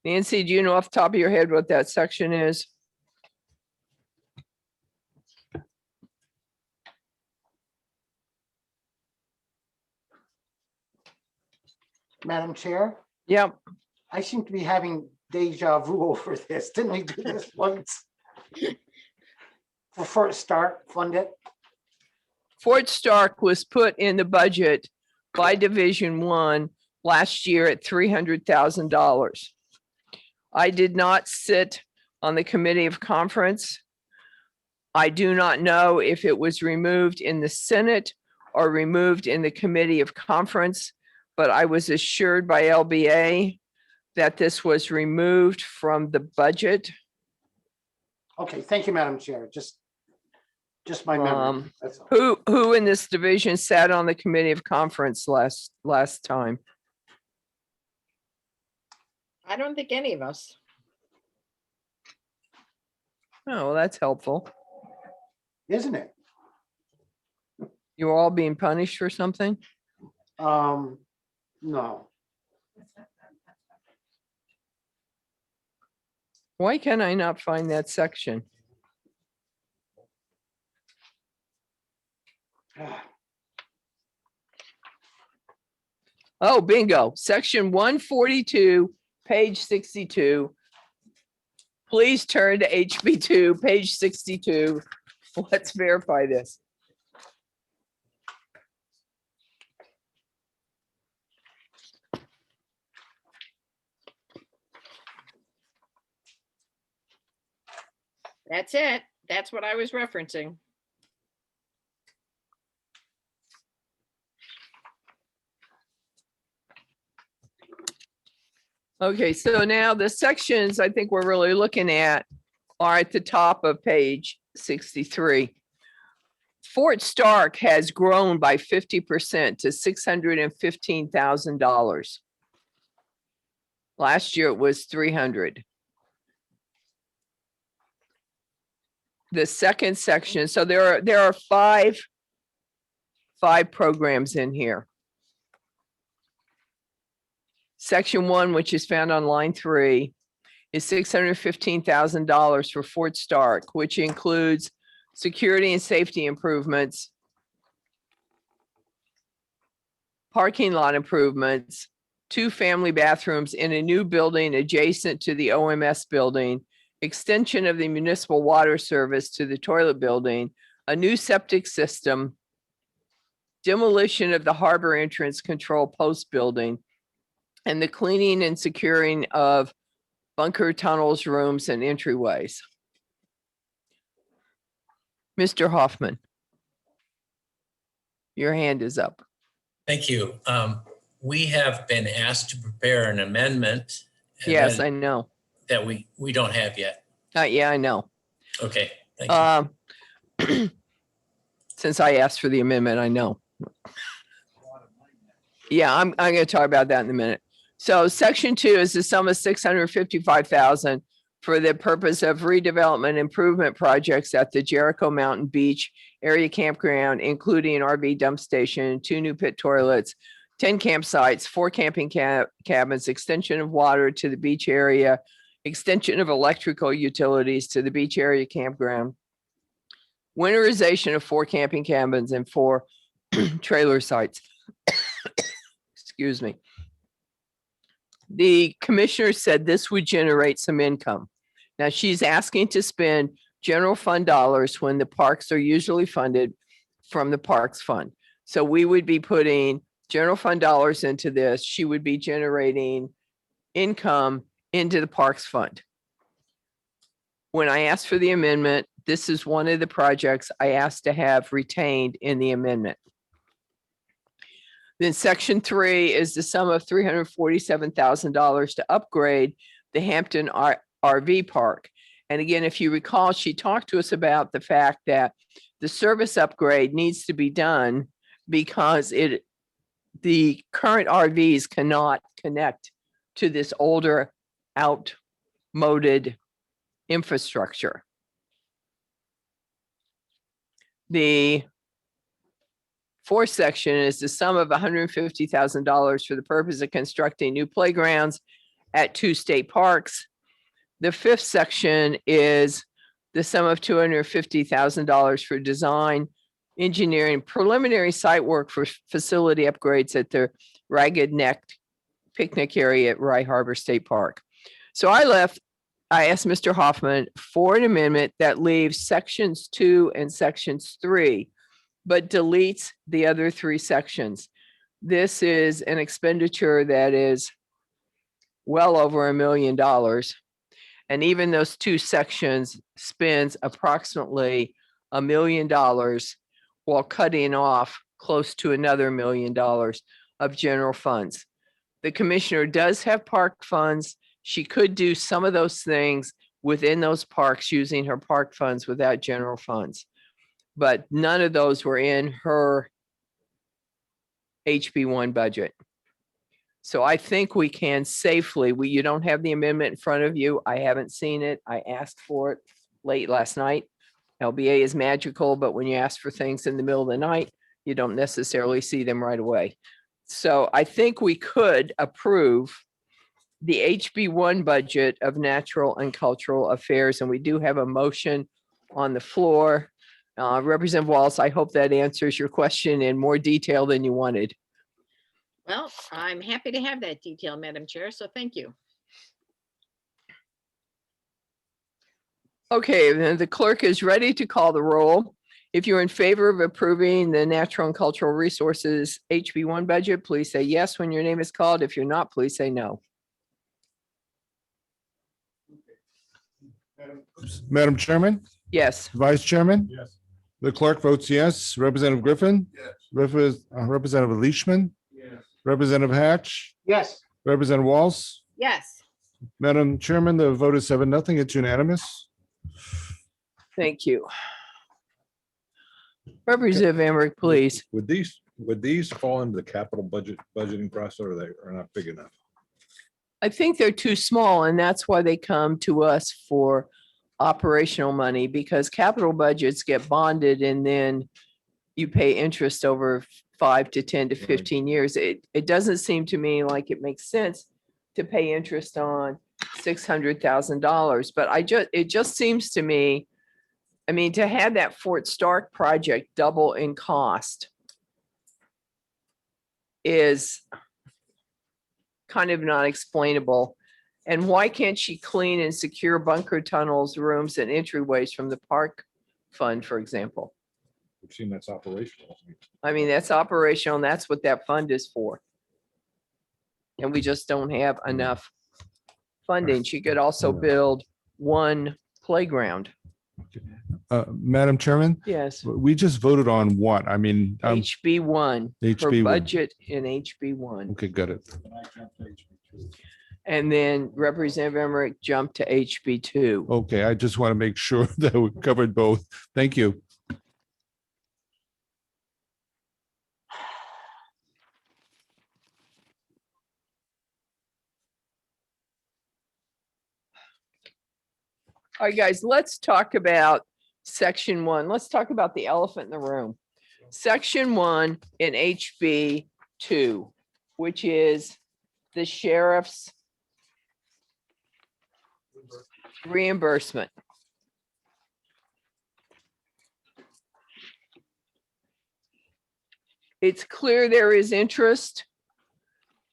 Nancy, do you know off the top of your head what that section is? Madam Chair, Yep. I seem to be having deja vu over this. Didn't we do this once? For first start, fund it? Fort Stark was put in the budget by Division 1 last year at $300,000. I did not sit on the committee of conference. I do not know if it was removed in the Senate or removed in the committee of conference, but I was assured by LBA that this was removed from the budget. Okay, thank you, Madam Chair. Just my memory. That's all. Who in this division sat on the committee of conference last time? I don't think any of us. Oh, well, that's helpful. Isn't it? You were all being punished for something? No. Why can I not find that section? Oh, bingo. Section 142, page 62. Please turn to HB2, page 62. Let's verify this. That's it. That's what I was referencing. Okay, so now the sections I think we're really looking at are at the top of page 63. Fort Stark has grown by 50% to $615,000. Last year it was 300. The second section, so there are five programs in here. Section 1, which is found on line 3, is $615,000 for Fort Stark, which includes security and safety improvements, parking lot improvements, 2 family bathrooms in a new building adjacent to the OMS building, extension of the municipal water service to the toilet building, a new septic system, demolition of the harbor entrance control post building, and the cleaning and securing of bunker tunnels, rooms, and entryways. Mr. Hoffman, your hand is up. Thank you. We have been asked to prepare an amendment. and Yes, then- I know. That we don't have yet. Yeah, I know. Okay, thank you. Since I asked for the amendment, I know. Yeah, I'm going to talk about that in a minute. So section 2 is the sum of $655,000 for the purpose of redevelopment improvement projects at the Jericho Mountain Beach area campground, including an RV dump station, 2 new pit toilets, 10 campsites, 4 camping cabins, extension of water to the beach area, extension of electrical utilities to the beach area campground, winterization of 4 camping cabins and 4 trailer sites. Excuse me. The commissioner said this would generate some income. Now she's asking to spend general fund dollars when the parks are usually funded from the Parks Fund. So we would be putting general fund dollars into this. She would be generating income into the Parks Fund. When I asked for the amendment, this is one of the projects I asked to have retained in the amendment. Then section 3 is the sum of $347,000 to upgrade the Hampton RV Park. And again, if you recall, she talked to us about the fact that the service upgrade needs to be done because the current RVs cannot connect to this older, outmoded infrastructure. The fourth section is the sum of $150,000 for the purpose of constructing new playgrounds at 2 state parks. The fifth section is the sum of $250,000 for design, engineering, preliminary site work for facility upgrades at the Ragged Neck picnic area at Rye Harbor State Park. So I asked Mr. Hoffman for an amendment that leaves sections 2 and sections 3, but deletes the other 3 sections. This is an expenditure that is well over $1 million. And even those 2 sections spends approximately $1 million while cutting off close to another $1 million of general funds. The commissioner does have park funds. She could do some of those things within those parks using her park funds without general funds. But none of those were in her HB1 budget. So I think we can safely, you don't have the amendment in front of you. I haven't seen it. I asked for it late last night. LBA is magical, but when you ask for things in the middle of the night, you don't necessarily see them right away. So I think we could approve the HB1 budget of Natural and Cultural Affairs, and we do have a motion on the floor. Representative Walls, I hope that answers your question in more detail than you wanted. Well, I'm happy to have that detail, Madam Chair, so thank you. Okay, then the clerk is ready to call the roll. If you're in favor of approving the Natural and Cultural Resources HB1 budget, please say yes when your name is called. If you're not, please say no. Madam Chairman, Yes. Vice Chairman? Yes. The clerk votes yes. Representative Griffin? Yes. Representative Leishman? Yes. Representative Hatch? Yes. Representative Walls? Yes. Madam Chairman, the vote is 7-0. It's unanimous. Thank you. Representative Emmerich, please. Would these fall into the capital budgeting process, or they are not big enough? I think they're too small, and that's why they come to us for operational money, because capital budgets get bonded and then you pay interest over 5 to 10 to 15 years. It doesn't seem to me like it makes sense to pay interest on $600,000, but it just seems to me, I mean, to have that Fort Stark project double in cost is kind of not explainable. And why can't she clean and secure bunker tunnels, rooms, and entryways from the park fund, for example? We've seen that's operational. I mean, that's operational, and that's what that fund is for. And we just don't have enough funding. She could also build 1 playground. Madam Chairman, Yes, we just voted on what? I mean, HB1, her HB1. budget in HB1. Okay, got it. And then Representative Emmerich jumped to HB2. Okay, I just want to make sure that we covered both. Thank you. All right, guys, let's talk about section 1. Let's talk about the elephant in the room. Section 1 in HB2, which is the sheriff's reimbursement. It's clear there is interest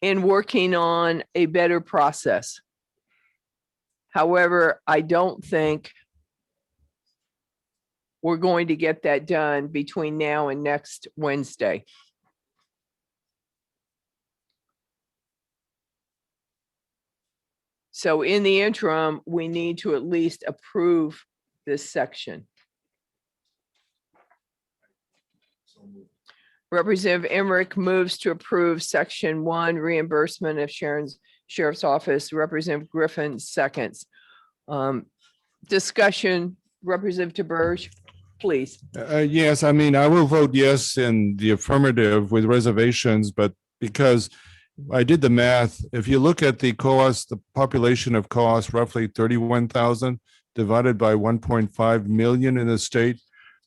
in working on a better process. However, I don't think we're going to get that done between now and next Wednesday. So in the interim, we need to at least approve this section. Representative Emmerich moves to approve section 1 reimbursement of Sharon's Sheriff's Office. Representative Griffin seconds. Discussion, Representative DeBurge, please. Yes, I mean, I will vote yes in the affirmative with reservations, but because I did the math, if you look at the cost, the population of cost, roughly 31,000 divided by 1.5 million in the state,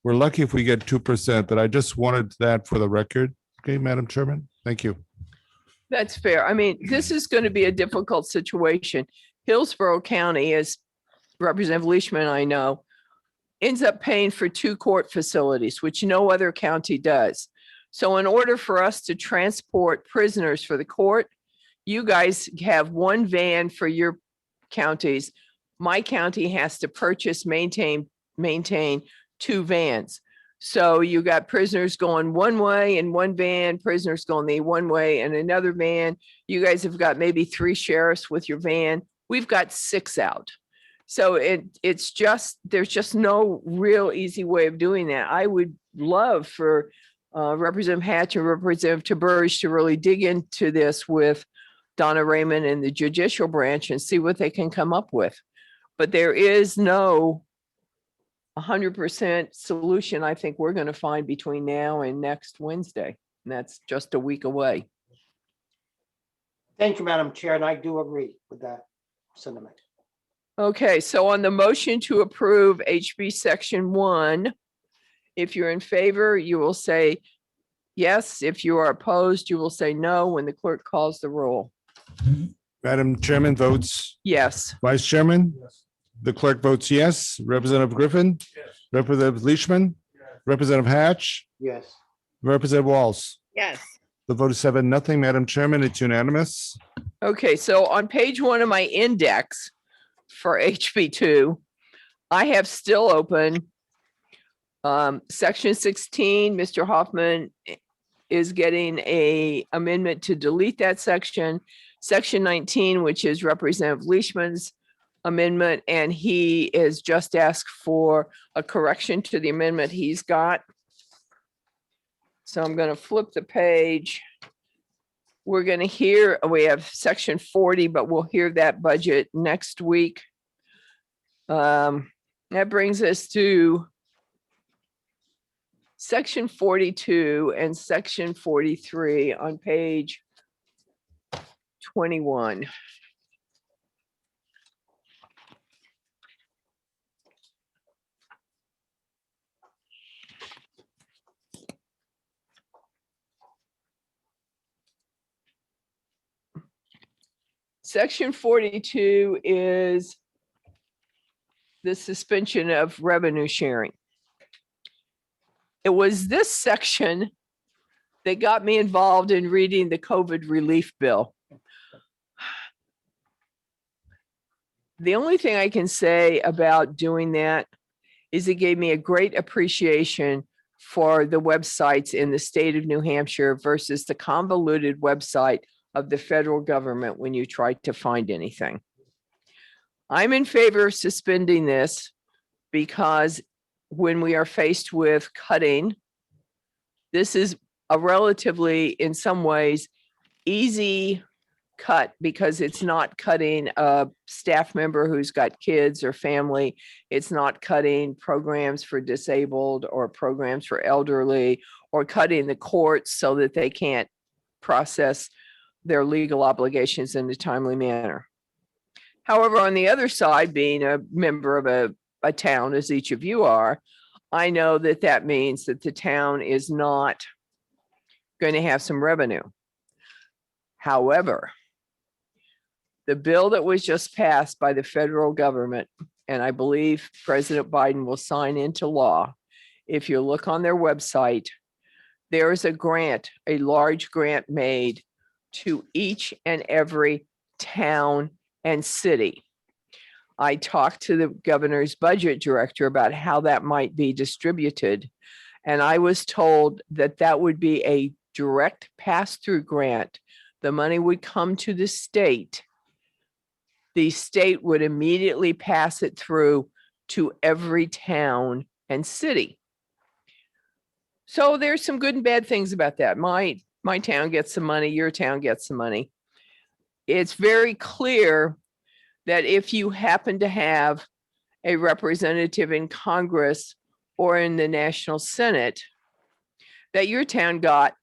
we're lucky if we get 2%, but I just wanted that for the record. Okay, Madam Chairman, thank you. That's fair. I mean, this is going to be a difficult situation. Hillsborough County, as Representative Leishman, I know, ends up paying for 2 court facilities, which no other county does. So in order for us to transport prisoners for the court, you guys have 1 van for your counties. My county has to purchase, maintain 2 vans. So you got prisoners going one way in 1 van, prisoners going the one way in another van. You guys have got maybe 3 sheriffs with your van. We've got 6 out. So it's just, there's just no real easy way of doing that. I would love for Representative Hatch and Representative DeBurge to really dig into this with Donna Raymond and the Judicial Branch and see what they can come up with. But there is no 100% solution I think we're going to find between now and next Wednesday. And that's just a week away. Thank you, Madam Chair, and I do agree with that sentiment. Okay, so on the motion to approve HB section 1, if you're in favor, you will say yes. If you are opposed, you will say no when the clerk calls the roll. Madam Chairman votes Yes. Vice Chairman. The clerk votes yes. Representative Griffin. Representative Leishman. Representative Hatch. Yes. Representative Walls. Yes. The vote is 7-0. Madam Chairman, it's unanimous. Okay, so on page 1 of my index for HB2, I have still open section 16. Mr. Hoffman is getting a amendment to delete that section. Section 19, which is Representative Leishman's amendment, and he is just asked for a correction to the amendment he's got. So I'm going to flip the page. We're going to hear, we have section 40, but we'll hear that budget next week. That brings us to section 42 and section 43 on page 21. Section 42 is the suspension of revenue sharing. It was this section that got me involved in reading the COVID relief bill. The only thing I can say about doing that is it gave me a great appreciation for the websites in the state of New Hampshire versus the convoluted website of the federal government when you try to find anything. I'm in favor of suspending this because when we are faced with cutting, this is a relatively, in some ways, easy cut because it's not cutting a staff member who's got kids or family. It's not cutting programs for disabled or programs for elderly or cutting the courts so that they can't process their legal obligations in a timely manner. However, on the other side, being a member of a town, as each of you are, I know that that means that the town is not going to have some revenue. However, the bill that was just passed by the federal government, and I believe President Biden will sign into law, if you look on their website, there is a grant, a large grant made to each and every town and city. I talked to the governor's budget director about how that might be distributed. And I was told that that would be a direct pass-through grant. The money would come to the state. The state would immediately pass it through to every town and city. So there's some good and bad things about that. My town gets some money, your town gets some money. It's very clear that if you happen to have a representative in Congress or in the National Senate, that your town got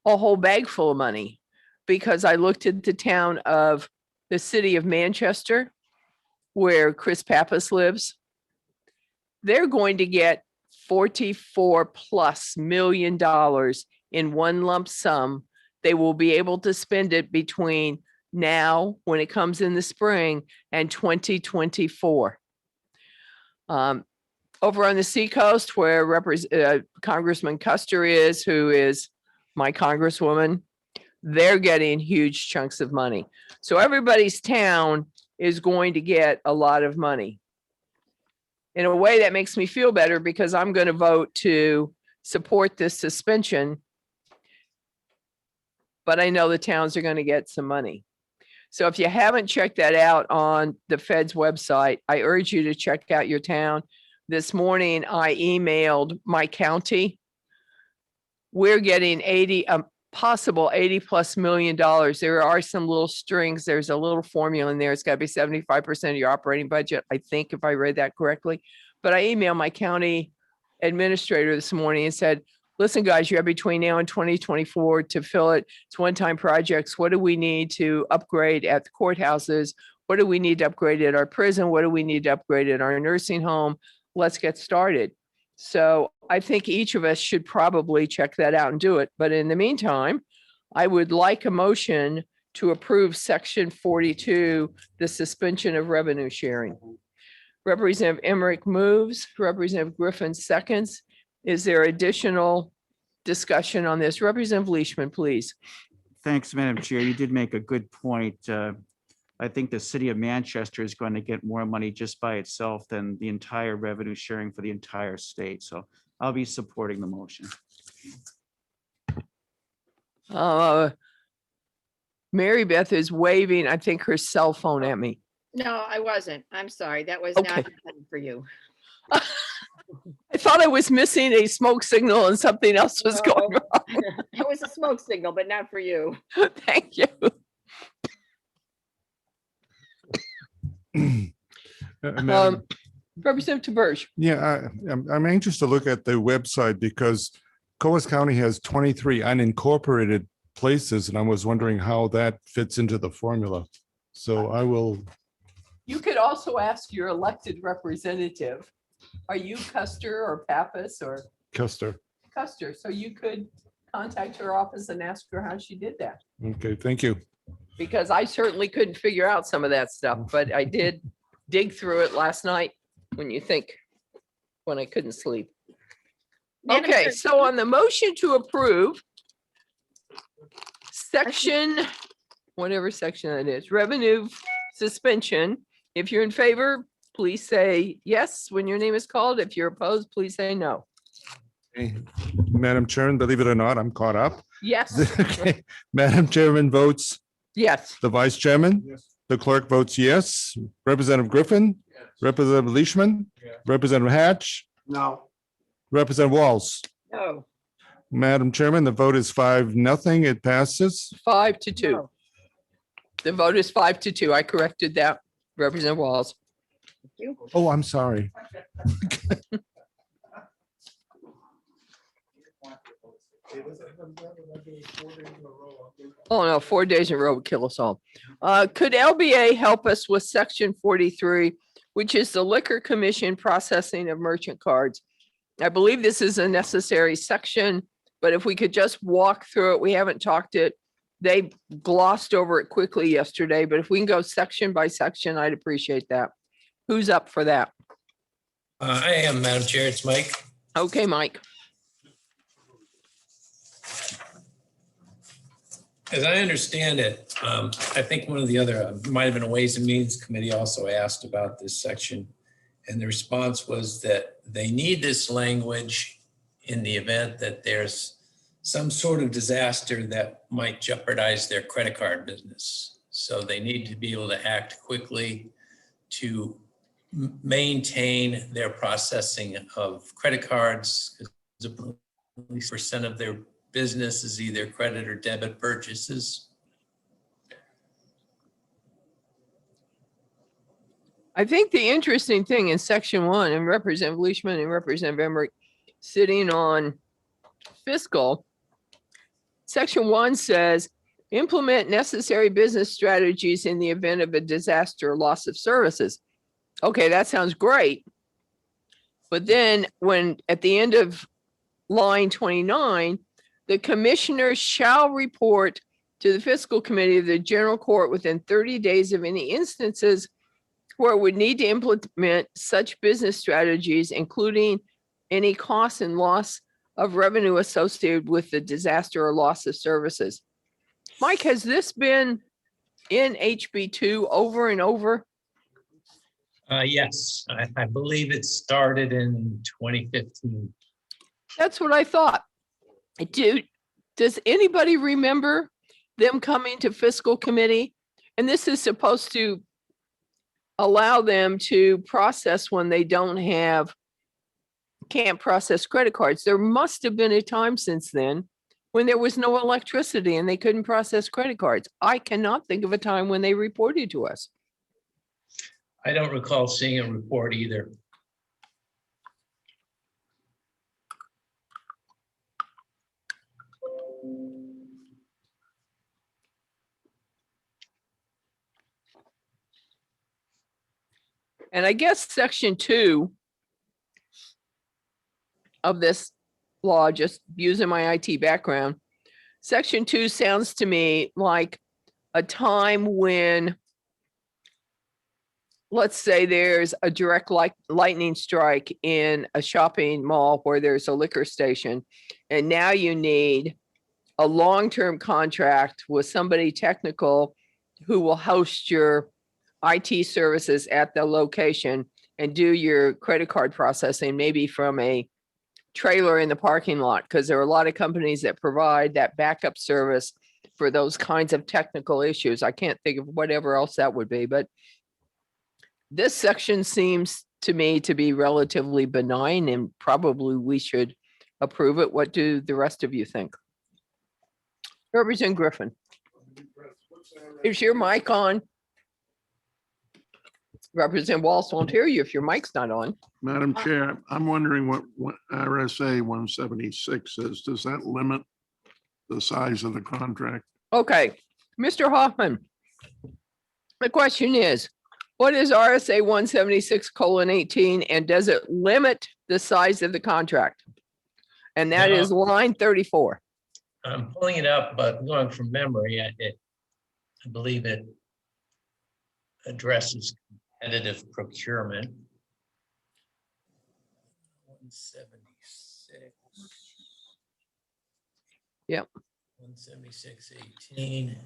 a whole bag full of money. Because I looked at the town of the city of Manchester, where Chris Pappas lives. They're going to get $44+ million in one lump sum. They will be able to spend it between now, when it comes in the spring, and 2024. Over on the seacoast where Congressman Custer is, who is my congresswoman, they're getting huge chunks of money. So everybody's town is going to get a lot of money. In a way that makes me feel better because I'm going to vote to support this suspension. But I know the towns are going to get some money. So if you haven't checked that out on the Fed's website, I urge you to check out your town. This morning, I emailed my county. We're getting possible $80+ million. There are some little strings. There's a little formula in there. It's got to be 75% of your operating budget, I think, if I read that correctly. But I emailed my county administrator this morning and said, listen, guys, you have between now and 2024 to fill it. It's one-time projects. What do we need to upgrade at the courthouses? What do we need to upgrade at our prison? What do we need to upgrade at our nursing home? Let's get started. So I think each of us should probably check that out and do it. But in the meantime, I would like a motion to approve section 42, the suspension of revenue sharing. Representative Emmerich moves, Representative Griffin seconds. Is there additional discussion on this? Representative Leishman, please. Thanks, Madam Chair. You did make a good point. I think the city of Manchester is going to get more money just by itself than the entire revenue sharing for the entire state. So I'll be supporting the motion. Mary Beth is waving, I think, her cell phone at me. No, I wasn't. I'm sorry. That was Okay. not intended for you. I thought I was missing a smoke signal and something else was going on. It was a smoke signal, but not for you. Thank you. Madam- Representative Burge. Yeah, I'm anxious to look at the website because Coas County has 23 unincorporated places, and I was wondering how that fits into the formula. So I will, You could also ask your elected representative. Are you Custer or Pappas or Custer. Custer? So you could contact her office and ask her how she did that. Okay, thank you. Because I certainly couldn't figure out some of that stuff, but I did dig through it last night when I couldn't sleep. Madam Okay, Chair, so on the motion to approve section, whatever section that is, revenue suspension. If you're in favor, please say yes when your name is called. If you're opposed, please say no. Okay. Madam Chairman, believe it or not, I'm caught up. Yes, Okay. Madam Chairman votes, yes. the Vice Chairman, the clerk votes yes. Representative Griffin, Representative Leishman, Representative Hatch, No. Representative Walls. No. Madam Chairman, the vote is 5-0. It passes. 5-2. No. The vote is 5-2. I corrected that. Representative Walls. Thank you. Oh, I'm sorry. Oh, no, 4 days in a row would kill us all. Could LBA help us with section 43, which is the Liquor Commission processing of merchant cards? I believe this is a necessary section, but if we could just walk through it, we haven't talked it. They glossed over it quickly yesterday, but if we can go section by section, I'd appreciate that. Who's up for that? I am, Madam Chair. It's Mike. Okay, Mike. As I understand it, I think one of the other, might have been a Ways and Means Committee also asked about this section. And the response was that they need this language in the event that there's some sort of disaster that might jeopardize their credit card business. So they need to be able to act quickly to maintain their processing of credit cards. Because least percent of their business is either credit or debit purchases. I think the interesting thing in section 1, and Representative Leishman and Representative Emmerich sitting on fiscal, section 1 says, implement necessary business strategies in the event of a disaster or loss of services. Okay, that sounds great. But then when at the end of line 29, the commissioner shall report to the fiscal committee of the general court within 30 days of any instances where it would need to implement such business strategies, including any cost and loss of revenue associated with the disaster or loss of services. Mike, has this been in HB2 over and over? Yes, I believe it started in 2015. That's what I thought. Does anybody remember them coming to fiscal committee? And this is supposed to allow them to process when they can't process credit cards. There must have been a time since then when there was no electricity and they couldn't process credit cards. I cannot think of a time when they reported to us. I don't recall seeing a report either. And I guess section 2 of this law, just using my IT background, section 2 sounds to me like a time when, let's say there's a direct lightning strike in a shopping mall where there's a liquor station, and now you need a long-term contract with somebody technical who will host your IT services at the location and do your credit card processing, maybe from a trailer in the parking lot, because there are a lot of companies that provide that backup service for those kinds of technical issues. I can't think of whatever else that would be, but this section seems to me to be relatively benign and probably we should approve it. What do the rest of you think? Representative Griffin. Is your mic on? Representative Walsh won't hear you if your mic's not on. Madam Chair, I'm wondering what RSA 176 says. Does that limit the size of the contract? Okay, Mr. Hoffman. The question is, what is RSA 176:18 and does it limit the size of the contract? And that is line 34. I'm pulling it up, but going from memory, I believe it addresses competitive procurement. 176. Yep. 176:18.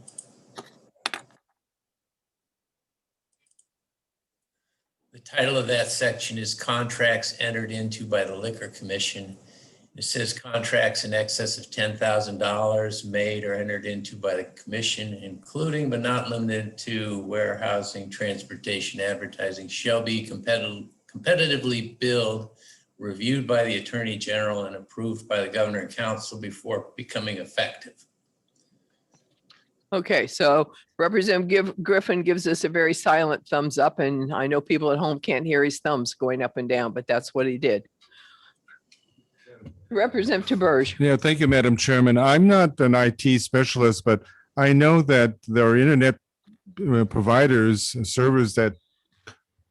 The title of that section is Contracts Entered Into by the Liquor Commission. It says contracts in excess of $10,000 made or entered into by the commission, including but not limited to warehousing, transportation, advertising, shall be competitively billed, reviewed by the Attorney General and approved by the Governor and Council before becoming effective. Okay, so Representative Griffin gives us a very silent thumbs up, and I know people at home can't hear his thumbs going up and down, but that's what he did. Representative Burge. Yeah, thank you, Madam Chairman. I'm not an IT specialist, but I know that there are internet providers, servers that,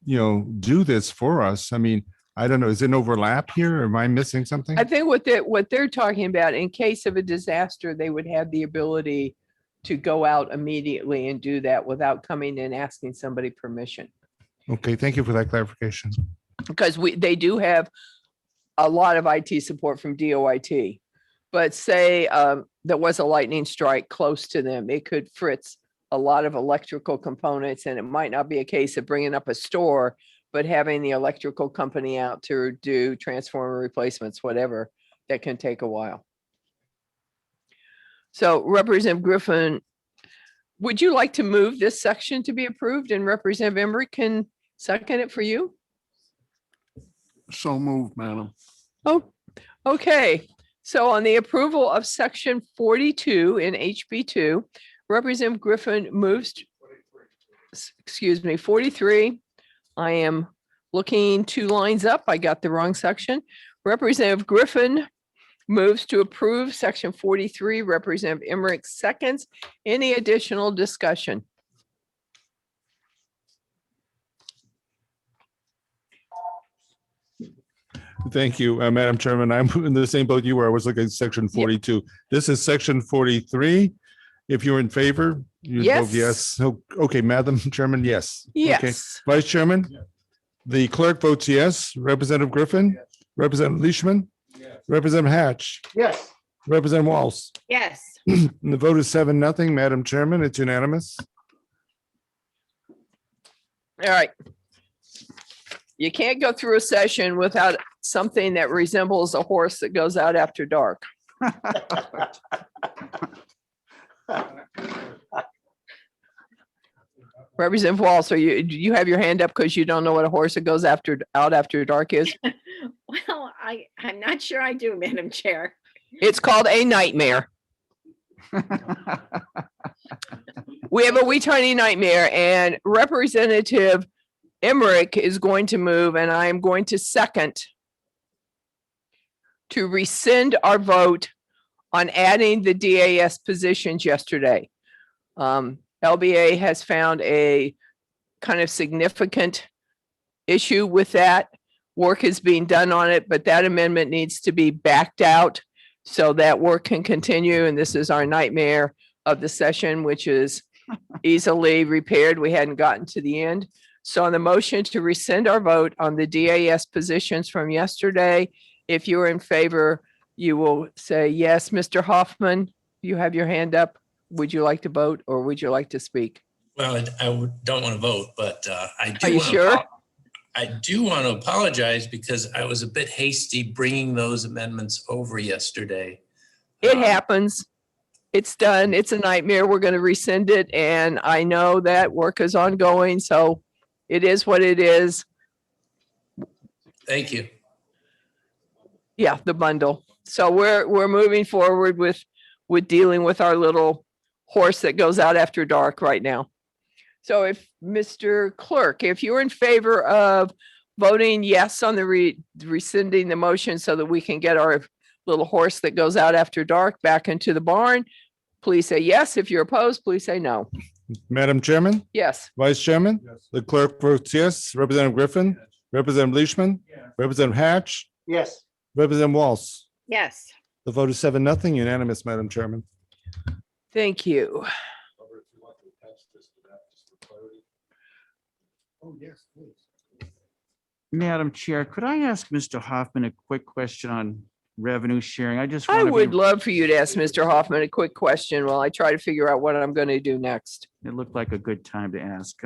do this for us. I mean, I don't know, is it an overlap here? Or am I missing something? I think what they're talking about, in case of a disaster, they would have the ability to go out immediately and do that without coming and asking somebody permission. Okay, thank you for that clarification. Because they do have a lot of IT support from DOIT. But say there was a lightning strike close to them, it could fritz a lot of electrical components, and it might not be a case of bringing up a store, but having the electrical company out to do transformer replacements, whatever, that can take a while. So Representative Griffin, would you like to move this section to be approved, and Representative Emmerich can second it for you? So moved, madam. Oh, okay. So on the approval of section 42 in HB2, Representative Griffin moves, excuse me, 43. I am looking 2 lines up. I got the wrong section. Representative Griffin moves to approve section 43. Representative Emmerich seconds. Any additional discussion? Thank you, Madam Chairman. I'm in the same boat you were. I was looking at section 42. This is section 43. If you're in favor, you vote Yes. yes. Okay, Madam Chairman, yes. Okay. Yes. Vice Chairman? The clerk votes yes. Representative Griffin? Representative Leishman? Representative Hatch? Yes. Representative Walls? Yes. And the vote is 7-0. Madam Chairman, it's unanimous. All right. You can't go through a session without something that resembles a horse that goes out after dark. Representative Wall, so you have your hand up because you don't know what a horse that goes out after dark is? Well, I'm not sure I do, Madam Chair. It's called a nightmare. We have a wee tiny nightmare, and Representative Emmerich is going to move, and I am going to second to rescind our vote on adding the DAS positions yesterday. LBA has found a kind of significant issue with that. Work is being done on it, but that amendment needs to be backed out so that work can continue. And this is our nightmare of the session, which is easily repaired. We hadn't gotten to the end. So on the motion to rescind our vote on the DAS positions from yesterday, if you're in favor, you will say yes. Mr. Hoffman, you have your hand up. Would you like to vote or would you like to speak? Well, don't want to vote, but I do. Are you sure? I do want to apologize because I was a bit hasty bringing those amendments over yesterday. It happens. It's done. It's a nightmare. We're going to rescind it. And I know that work is ongoing, so it is what it is. Thank you. Yeah, the bundle. So we're moving forward with dealing with our little horse that goes out after dark right now. So if Mr. Clerk, if you're in favor of voting yes on the rescinding the motion so that we can get our little horse that goes out after dark back into the barn, please say yes. If you're opposed, please say no. Madam Chairman? Yes. Vice Chairman? The clerk votes yes. Representative Griffin? Representative Leishman? Representative Hatch? Yes. Representative Walls? Yes. The vote is 7-0, unanimous, Madam Chairman. Thank you. Oh, yes, please. Madam Chair, could I ask Mr. Hoffman a quick question on revenue sharing? I just I want to would be, love for you to ask Mr. Hoffman a quick question while I try to figure out what I'm going to do next. it looked like a good time to ask.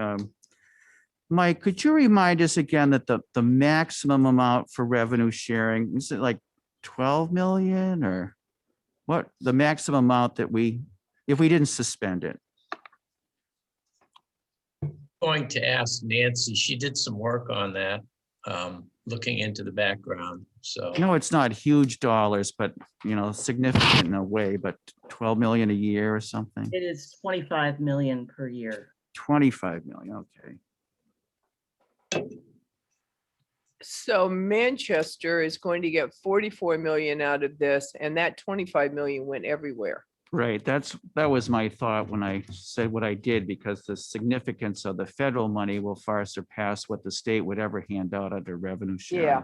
Mike, could you remind us again that the maximum amount for revenue sharing, is it like 12 million or what? The maximum amount that if we didn't suspend it? Going to ask Nancy, she did some work on that, looking into the background, so. No, it's not huge dollars, but significant in a way, but 12 million a year or something? It is 25 million per year. 25 million, okay. So Manchester is going to get 44 million out of this, and that 25 million went everywhere. Right, that was my thought when I said what I did, because the significance of the federal money will far surpass what the state would ever hand out under revenue sharing. Yeah.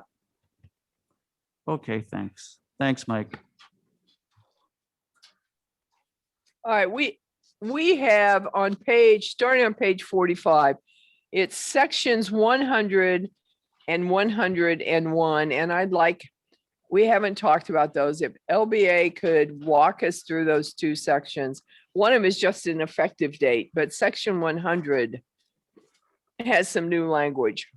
Okay, thanks. Thanks, Mike. All right, we have starting on page 45, it's sections 100 and 101, and we haven't talked about those. If LBA could walk us through those two sections. One of them is just an effective date, but section 100 has some new language.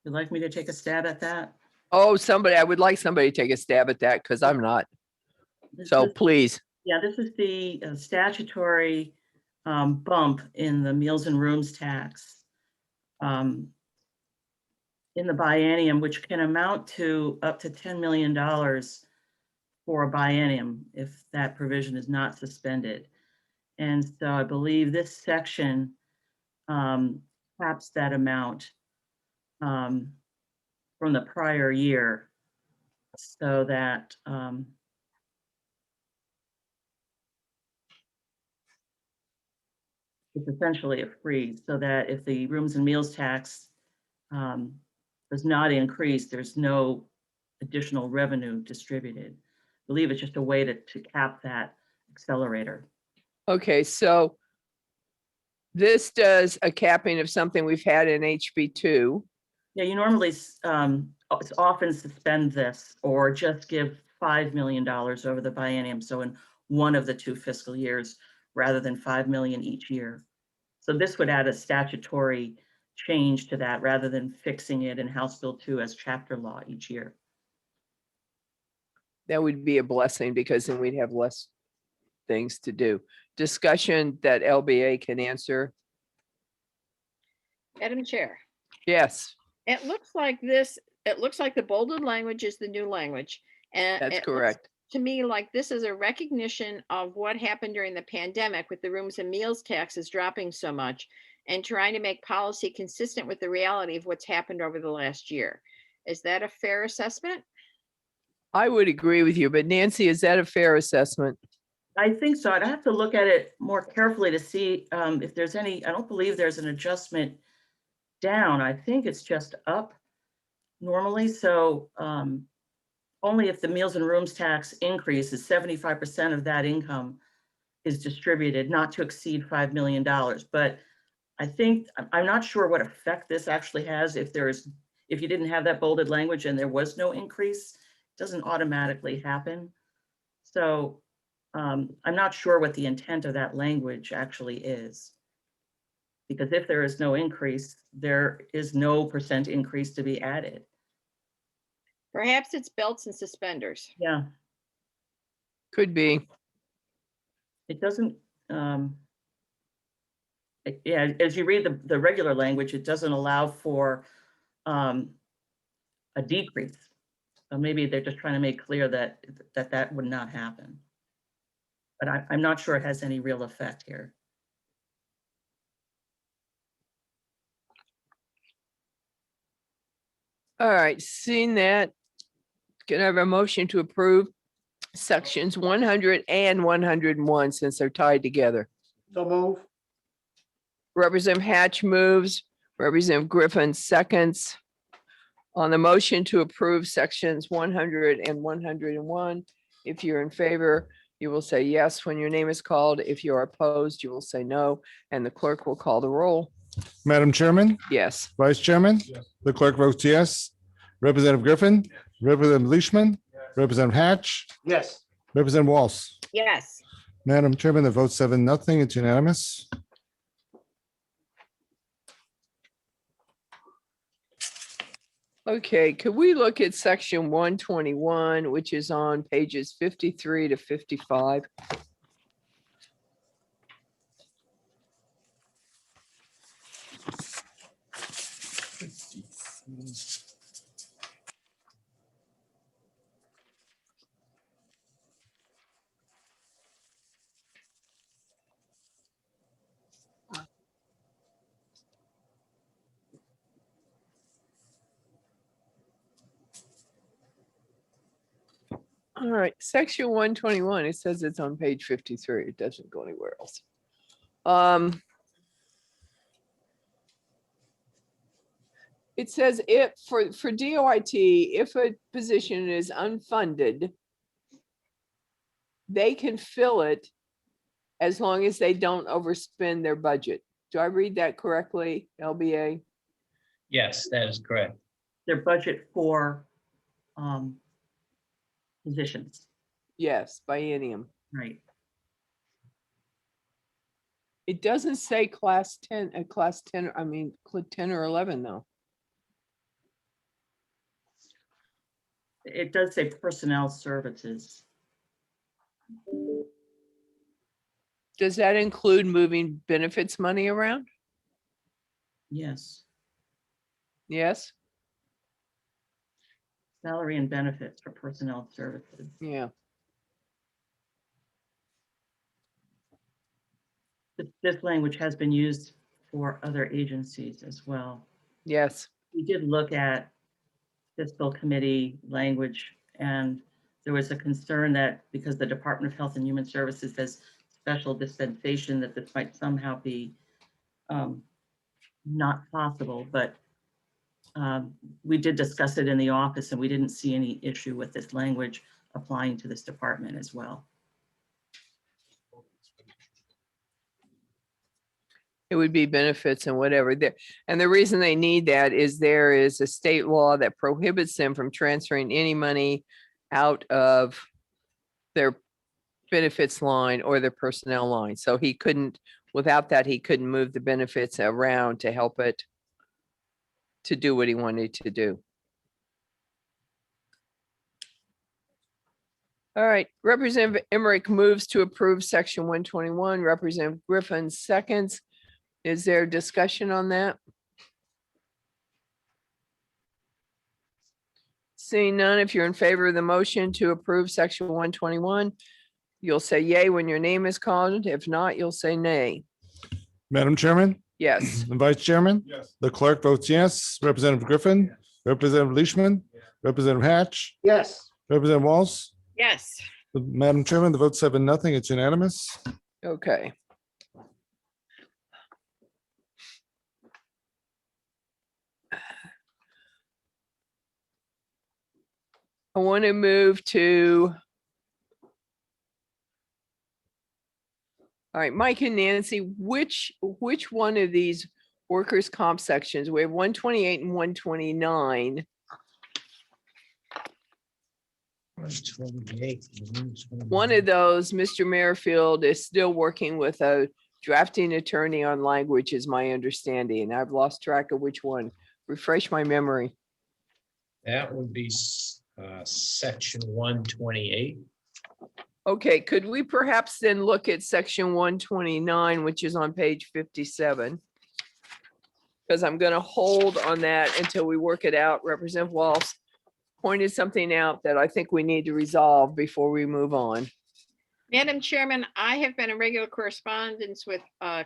You'd like me to take a stab at that? Oh, I would like somebody to take a stab at that because I'm not. This So is- please. Yeah, this is the statutory bump in the meals and rooms tax in the biennium, which can amount to up to $10 million for a biennium if that provision is not suspended. And so I believe this section caps that amount from the prior year so that it's essentially a freeze, so that if the rooms and meals tax does not increase, there's no additional revenue distributed. I believe it's just a way to cap that accelerator. Okay, so this does a capping of something we've had in HB2. Yeah, you normally often suspend this or just give $5 million over the biennium. So in one of the 2 fiscal years, rather than 5 million each year. So this would add a statutory change to that rather than fixing it in House Bill 2 as chapter law each year. That would be a blessing because then we'd have less things to do. Discussion that LBA can answer. Madam Chair, Yes, it looks like the bolded language is the new language. And that's it looks correct. to me like this is a recognition of what happened during the pandemic with the rooms and meals taxes dropping so much and trying to make policy consistent with the reality of what's happened over the last year. Is that a fair assessment? I would agree with you, but Nancy, is that a fair assessment? I think so. I'd have to look at it more carefully to see if there's any, I don't believe there's an adjustment down. I think it's just up normally. So only if the meals and rooms tax increases, 75% of that income is distributed, not to exceed $5 million. But I think, I'm not sure what effect this actually has if you didn't have that bolded language and there was no increase, it doesn't automatically happen. So I'm not sure what the intent of that language actually is. Because if there is no increase, there is no percent increase to be added. Perhaps it's belts and suspenders. Yeah, Could be. it doesn't, yeah, as you read the regular language, it doesn't allow for a decrease. So maybe they're just trying to make clear that would not happen. But I'm not sure it has any real effect here. All right, seeing that, can I have a motion to approve sections 100 and 101 since they're tied together? So move. Representative Hatch moves, Representative Griffin seconds. On the motion to approve sections 100 and 101, if you're in favor, you will say yes when your name is called. If you are opposed, you will say no, and the clerk will call the roll. Madam Chairman, Yes. Vice Chairman, the clerk votes yes. Representative Griffin, Representative Leishman, Representative Hatch, Yes. Representative Walsh. Yes. Madam Chairman, the vote 7-0. It's unanimous. Okay, could we look at section 121, which is on pages 53 to 55? All right, section 121, it says it's on page 53. It doesn't go anywhere else. It says if for DOIT, if a position is unfunded, they can fill it as long as they don't overspend their budget. Do I read that correctly, LBA? Yes, that is correct. Their budget for positions, Yes, biennium. right? It doesn't say class 10, I mean, 10 or 11 though. It does say personnel services. Does that include moving benefits money around? Yes, Yes, salary and benefits for personnel services. yeah. This language has been used for other agencies as well. Yes, We did look at fiscal committee language, and there was a concern that because the Department of Health and Human Services has special dispensation, that this might somehow be not possible, but we did discuss it in the office and we didn't see any issue with this language applying to this department as well. it would be benefits and whatever there. And the reason they need that is there is a state law that prohibits them from transferring any money out of their benefits line or their personnel line. So he couldn't, without that, he couldn't move the benefits around to help it to do what he wanted to do. All right, Representative Emmerich moves to approve section 121. Representative Griffin seconds. Is there discussion on that? Seeing none, if you're in favor of the motion to approve section 121, you'll say yay when your name is called. If not, you'll say nay. Madam Chairman, Yes. the Vice Chairman, Yes. the clerk votes yes. Representative Griffin, Representative Leishman, Representative Hatch, Yes. Representative Walls. Yes. Madam Chairman, the vote 7-0. It's unanimous. Okay. I want to move to. All right, Mike and Nancy, which one of these workers' comp sections? We have 128 and 129. One of those, Mr. Merrifield is still working with a drafting attorney on language, is my understanding. I've lost track of which one. Refresh my memory. That would be section 128. Okay, could we perhaps then look at section 129, which is on page 57? Because I'm going to hold on that until we work it out. Representative Walsh pointed something out that I think we need to resolve before we move on. Madam Chairman, I have been in regular correspondence with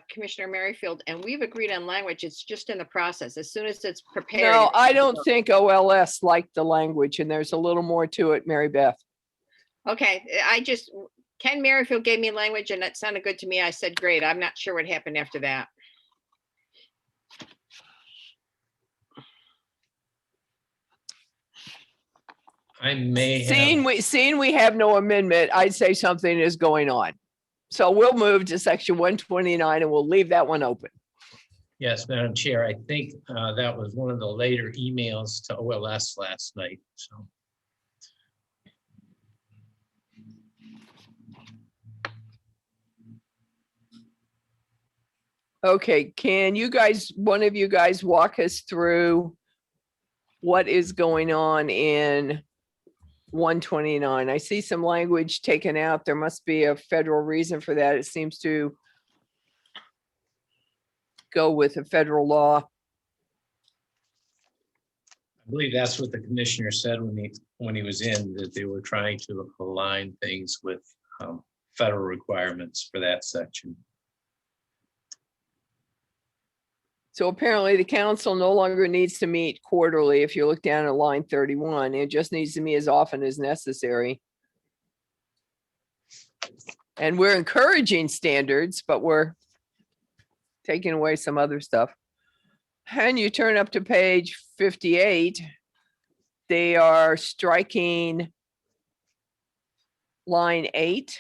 Commissioner Merrifield, and we've agreed on language. It's just in the process. As soon as it's prepared. No, I don't think OLS liked the language, and there's a little more to it, Mary Beth. Okay, Ken Merrifield gave me language and that sounded good to me. I said, great. I'm not sure what happened after that. I may have, Seeing we have no amendment, I'd say something is going on. So we'll move to section 129 and we'll leave that one open. yes, Madam Chair, I think that was one of the later emails to OLS last night, so. Okay, can you guys, one of you guys walk us through what is going on in 129? I see some language taken out. There must be a federal reason for that. It seems to go with a federal law. I believe that's what the commissioner said when he was in, that they were trying to align things with federal requirements for that section. So apparently the council no longer needs to meet quarterly. If you look down at line 31, it just needs to meet as often as necessary. And we're encouraging standards, but we're taking away some other stuff. And you turn up to page 58, they are striking line 8,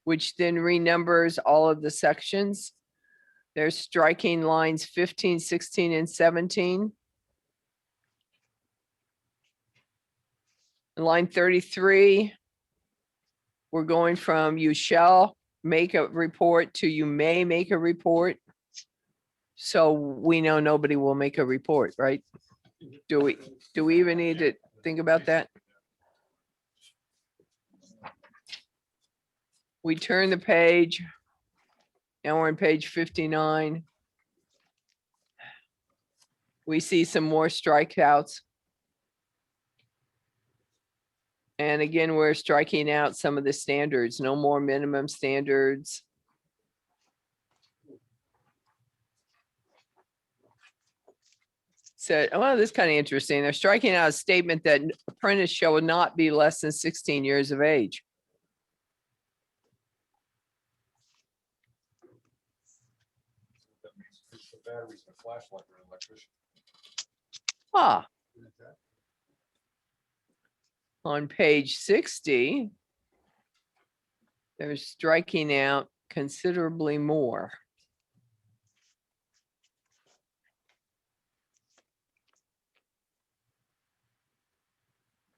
which then renumbers all of the sections. They're striking lines 15, 16, and 17. And line 33, we're going from you shall make a report to you may make a report. So we know nobody will make a report, right? Do we even need to think about that? We turn the page. Now we're on page 59. We see some more strikeouts. And again, we're striking out some of the standards, no more minimum standards. So, well, this is kind of interesting. They're striking out a statement that apprentice shall not be less than 16 years of age. Ah. On page 60, they're striking out considerably more.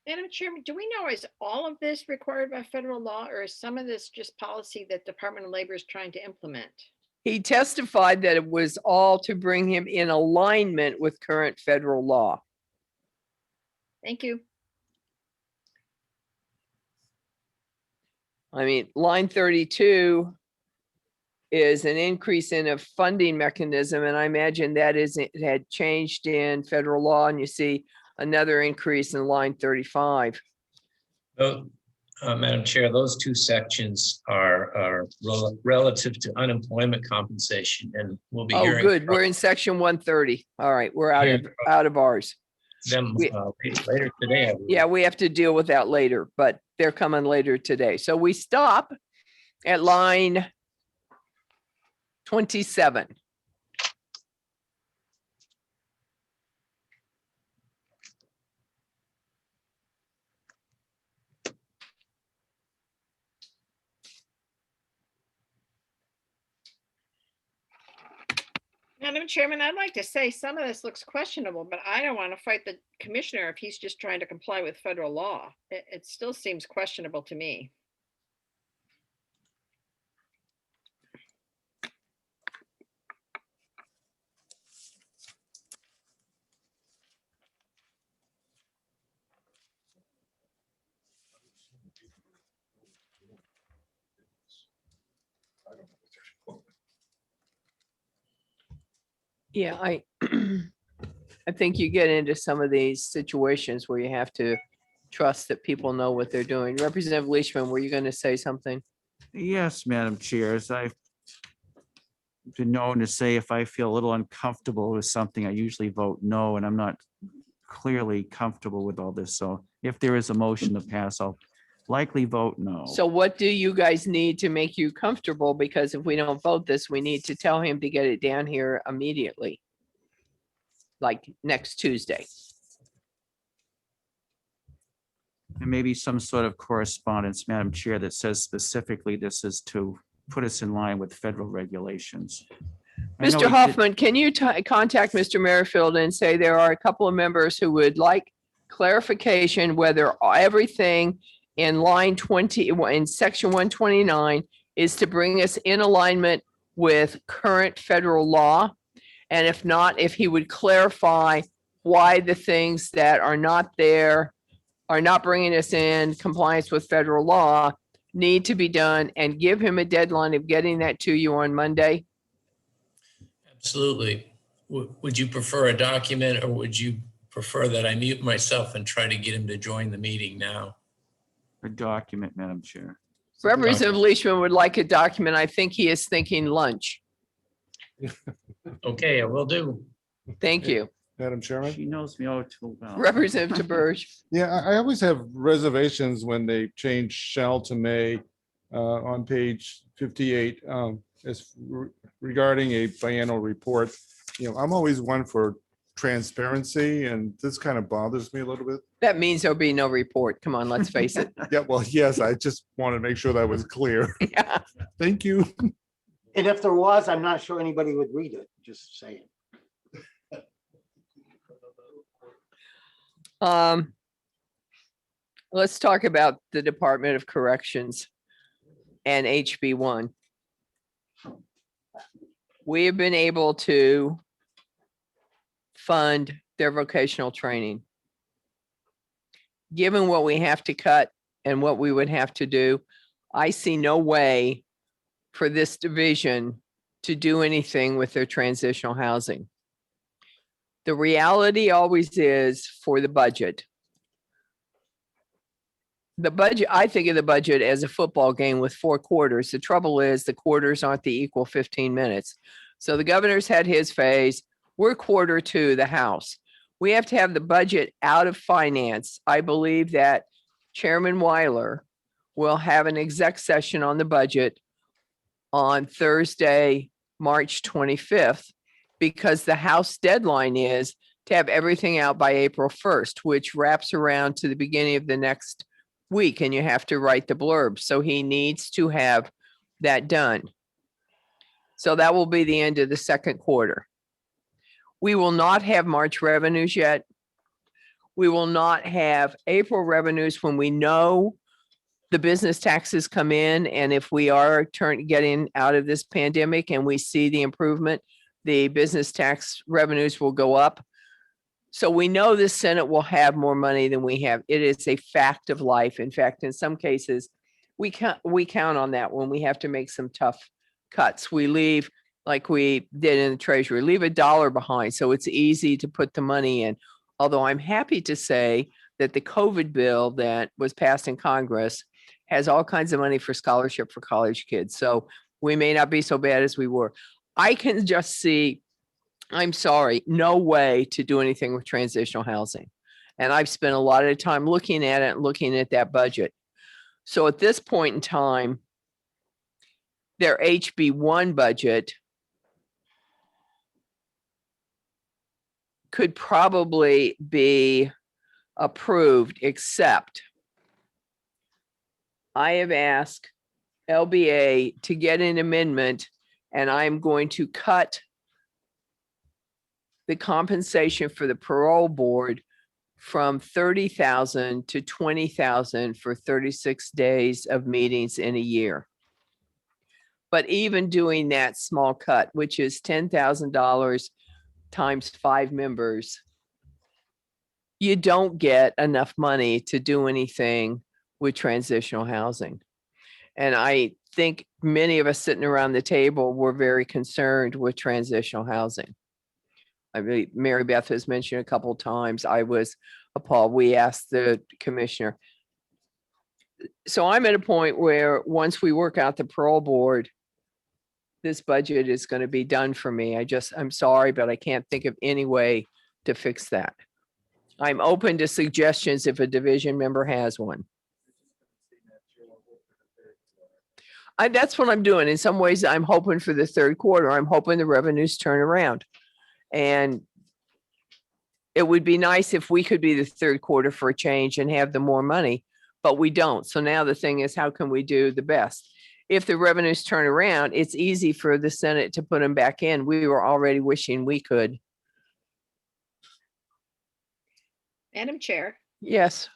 Madam Chairman, do we know, is all of this required by federal law, or is some of this just policy that Department of Labor is trying to implement? He testified that it was all to bring him in alignment with current federal law. Thank you. I mean, line 32 is an increase in a funding mechanism, and I imagine that it had changed in federal law, and you see another increase in line 35. Madam Chair, those two sections are relative to unemployment compensation, and we'll be Oh, hearing. good. from We're in section 130. All right, we're out of ours. them later today. I believe. Yeah, we have to deal with that later, but they're coming later today. So we stop at line 27. Madam Chairman, I'd like to say some of this looks questionable, but I don't want to fight the commissioner if he's just trying to comply with federal law. It still seems questionable to me. Yeah, I think you get into some of these situations where you have to trust that people know what they're doing. Representative Leishman, were you going to say something? Yes, Madam Chair, as I've been known to say, if I feel a little uncomfortable with something, I usually vote no, and I'm not clearly comfortable with all this. So if there is a motion to pass, I'll likely vote no. So what do you guys need to make you comfortable? Because if we don't vote this, we need to tell him to get it down here immediately. Like next Tuesday. And maybe some sort of correspondence, Madam Chair, that says specifically this is to put us in line with federal regulations. I know Mr. we did- Hoffman, can you contact Mr. Merrifield and say there are a couple of members who would like clarification whether everything in line 20, in section 129 is to bring us in alignment with current federal law? And if not, if he would clarify why the things that are not there, are not bringing us in compliance with federal law, need to be done, and give him a deadline of getting that to you on Monday? Absolutely. Would you prefer a document, or would you prefer that I mute myself and try to get him to join the meeting now? A document, Madam Chair. Representative Leishman would like a document. I think he is thinking lunch. Okay, I will do. Thank you. Madam Chairman? She knows me all too well. Representative Taberge. Yeah, I always have reservations when they change shall to may on page 58 regarding a biennial report. You know, I'm always one for transparency, and this kind of bothers me a little bit. That means there'll be no report. Come on, let's face it. Yeah, well, yes, I just want to make sure that was clear. Yeah. Thank you. And if there was, I'm not sure anybody would read it, just saying. Let's talk about the Department of Corrections and HB1. We have been able to fund their vocational training. Given what we have to cut and what we would have to do, I see no way for this division to do anything with their transitional housing. The reality always is for the budget. The budget, I think of the budget as a football game with 4 quarters. The trouble is the quarters aren't the equal 15 minutes. So the governor's had his phase. We're quarter 2, the House. We have to have the budget out of finance. I believe that Chairman Weiler will have an exec session on the budget on Thursday, March 25th, because the House deadline is to have everything out by April 1st, which wraps around to the beginning of the next week, and you have to write the blurb. So he needs to have that done. So that will be the end of the second quarter. We will not have March revenues yet. We will not have April revenues when we know the business taxes come in. And if we are getting out of this pandemic and we see the improvement, the business tax revenues will go up. So we know the Senate will have more money than we have. It is a fact of life. In fact, in some cases, we count on that when we have to make some tough cuts. We leave, like we did in the Treasury, leave $1 behind. So it's easy to put the money in. Although I'm happy to say that the COVID bill that was passed in Congress has all kinds of money for scholarship for college kids. So we may not be so bad as we were. I can just see, I'm sorry, no way to do anything with transitional housing. And I've spent a lot of time looking at it, looking at that budget. So at this point in time, their HB1 budget could probably be approved, except I have asked LBA to get an amendment, and I'm going to cut the compensation for the parole board from 30,000 to 20,000 for 36 days of meetings in a year. But even doing that small cut, which is $10,000 times 5 members, you don't get enough money to do anything with transitional housing. And I think many of us sitting around the table were very concerned with transitional housing. I mean, Mary Beth has mentioned a couple of times, I was appalled. We asked the commissioner. So I'm at a point where once we work out the parole board, this budget is going to be done for me. I'm sorry, but I can't think of any way to fix that. I'm open to suggestions if a division member has one. That's what I'm doing. In some ways, I'm hoping for the third quarter. I'm hoping the revenues turn around. And it would be nice if we could be the third quarter for a change and have the more money, but we don't. So now the thing is, how can we do the best? If the revenues turn around, it's easy for the Senate to put them back in. We were already wishing we could. Madam Chair, Yes.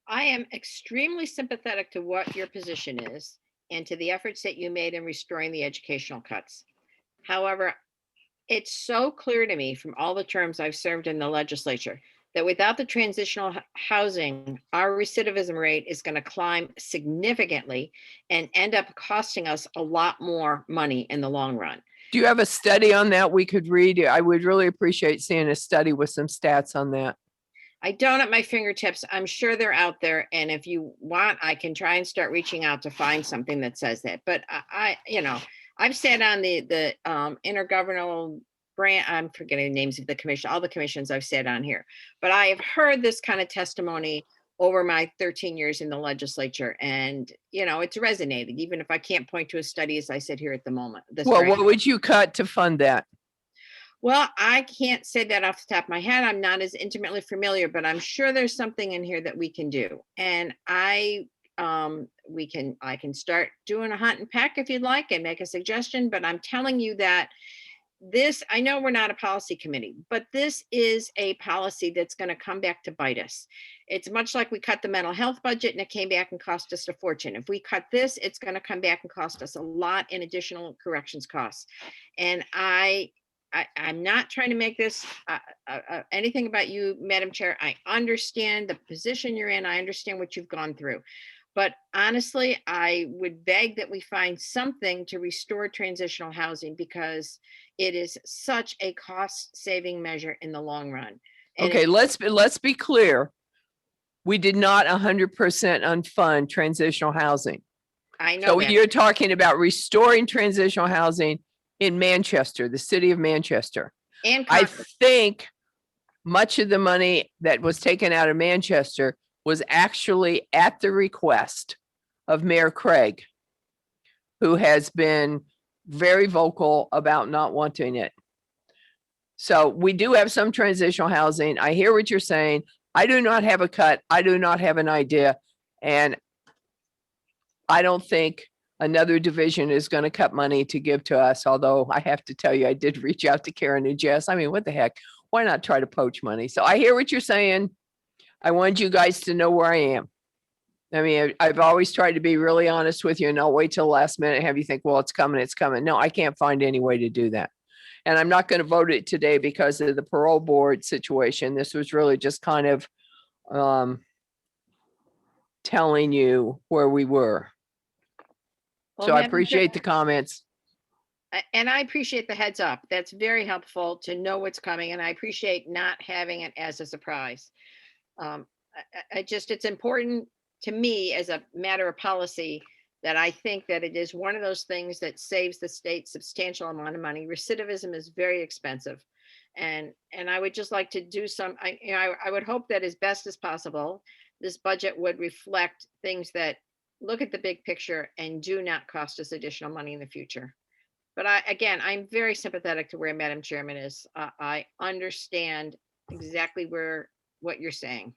I am extremely sympathetic to what your position is and to the efforts that you made in restoring the educational cuts. However, it's so clear to me from all the terms I've served in the legislature that without the transitional housing, our recidivism rate is going to climb significantly and end up costing us a lot more money in the long run. Do you have a study on that we could read? I would really appreciate seeing a study with some stats on that. I don't at my fingertips. I'm sure they're out there. And if you want, I can try and start reaching out to find something that says that. But I've sat on the intergovernmental branch. I'm forgetting the names of the commission, all the commissions I've sat on here. But I have heard this kind of testimony over my 13 years in the legislature. And, it's resonated, even if I can't point to a study as I sit here at the moment. Well, what would you cut to fund that? Well, I can't say that off the top of my head. I'm not as intimately familiar, but I'm sure there's something in here that we can do. And I can start doing a hunt and peck if you'd like and make a suggestion, but I'm telling you that I know we're not a policy committee, but this is a policy that's going to come back to bite us. It's much like we cut the mental health budget and it came back and cost us a fortune. If we cut this, it's going to come back and cost us a lot in additional corrections costs. And I I'm not trying to make this anything about you, Madam Chair. I understand the position you're in. I understand what you've gone through. But honestly, I would beg that we find something to restore transitional housing because it is such a cost-saving measure in the long run. And Okay, let's be clear. We did not 100% unfund transitional housing. I know So that. you're talking about restoring transitional housing in Manchester, the city of Manchester. And I Concord. think much of the money that was taken out of Manchester was actually at the request of Mayor Craig, who has been very vocal about not wanting it. So we do have some transitional housing. I hear what you're saying. I do not have a cut. I do not have an idea. And I don't think another division is going to cut money to give to us. Although I have to tell you, I did reach out to Karen and Jess. I mean, what the heck? Why not try to poach money? So I hear what you're saying. I want you guys to know where I am. I mean, I've always tried to be really honest with you and not wait till the last minute and have you think, well, it's coming, it's coming. No, I can't find any way to do that. And I'm not going to vote it today because of the parole board situation. This was really just kind of telling you where we were. Well, So I Madam Chair- appreciate the comments. And I appreciate the heads up. That's very helpful to know what's coming, and I appreciate not having it as a surprise. It's important to me as a matter of policy that I think that it is one of those things that saves the state substantial amount of money. Recidivism is very expensive. And I would just like to do I would hope that as best as possible, this budget would reflect things that look at the big picture and do not cost us additional money in the future. But again, I'm very sympathetic to where Madam Chairman is. I understand exactly what you're saying.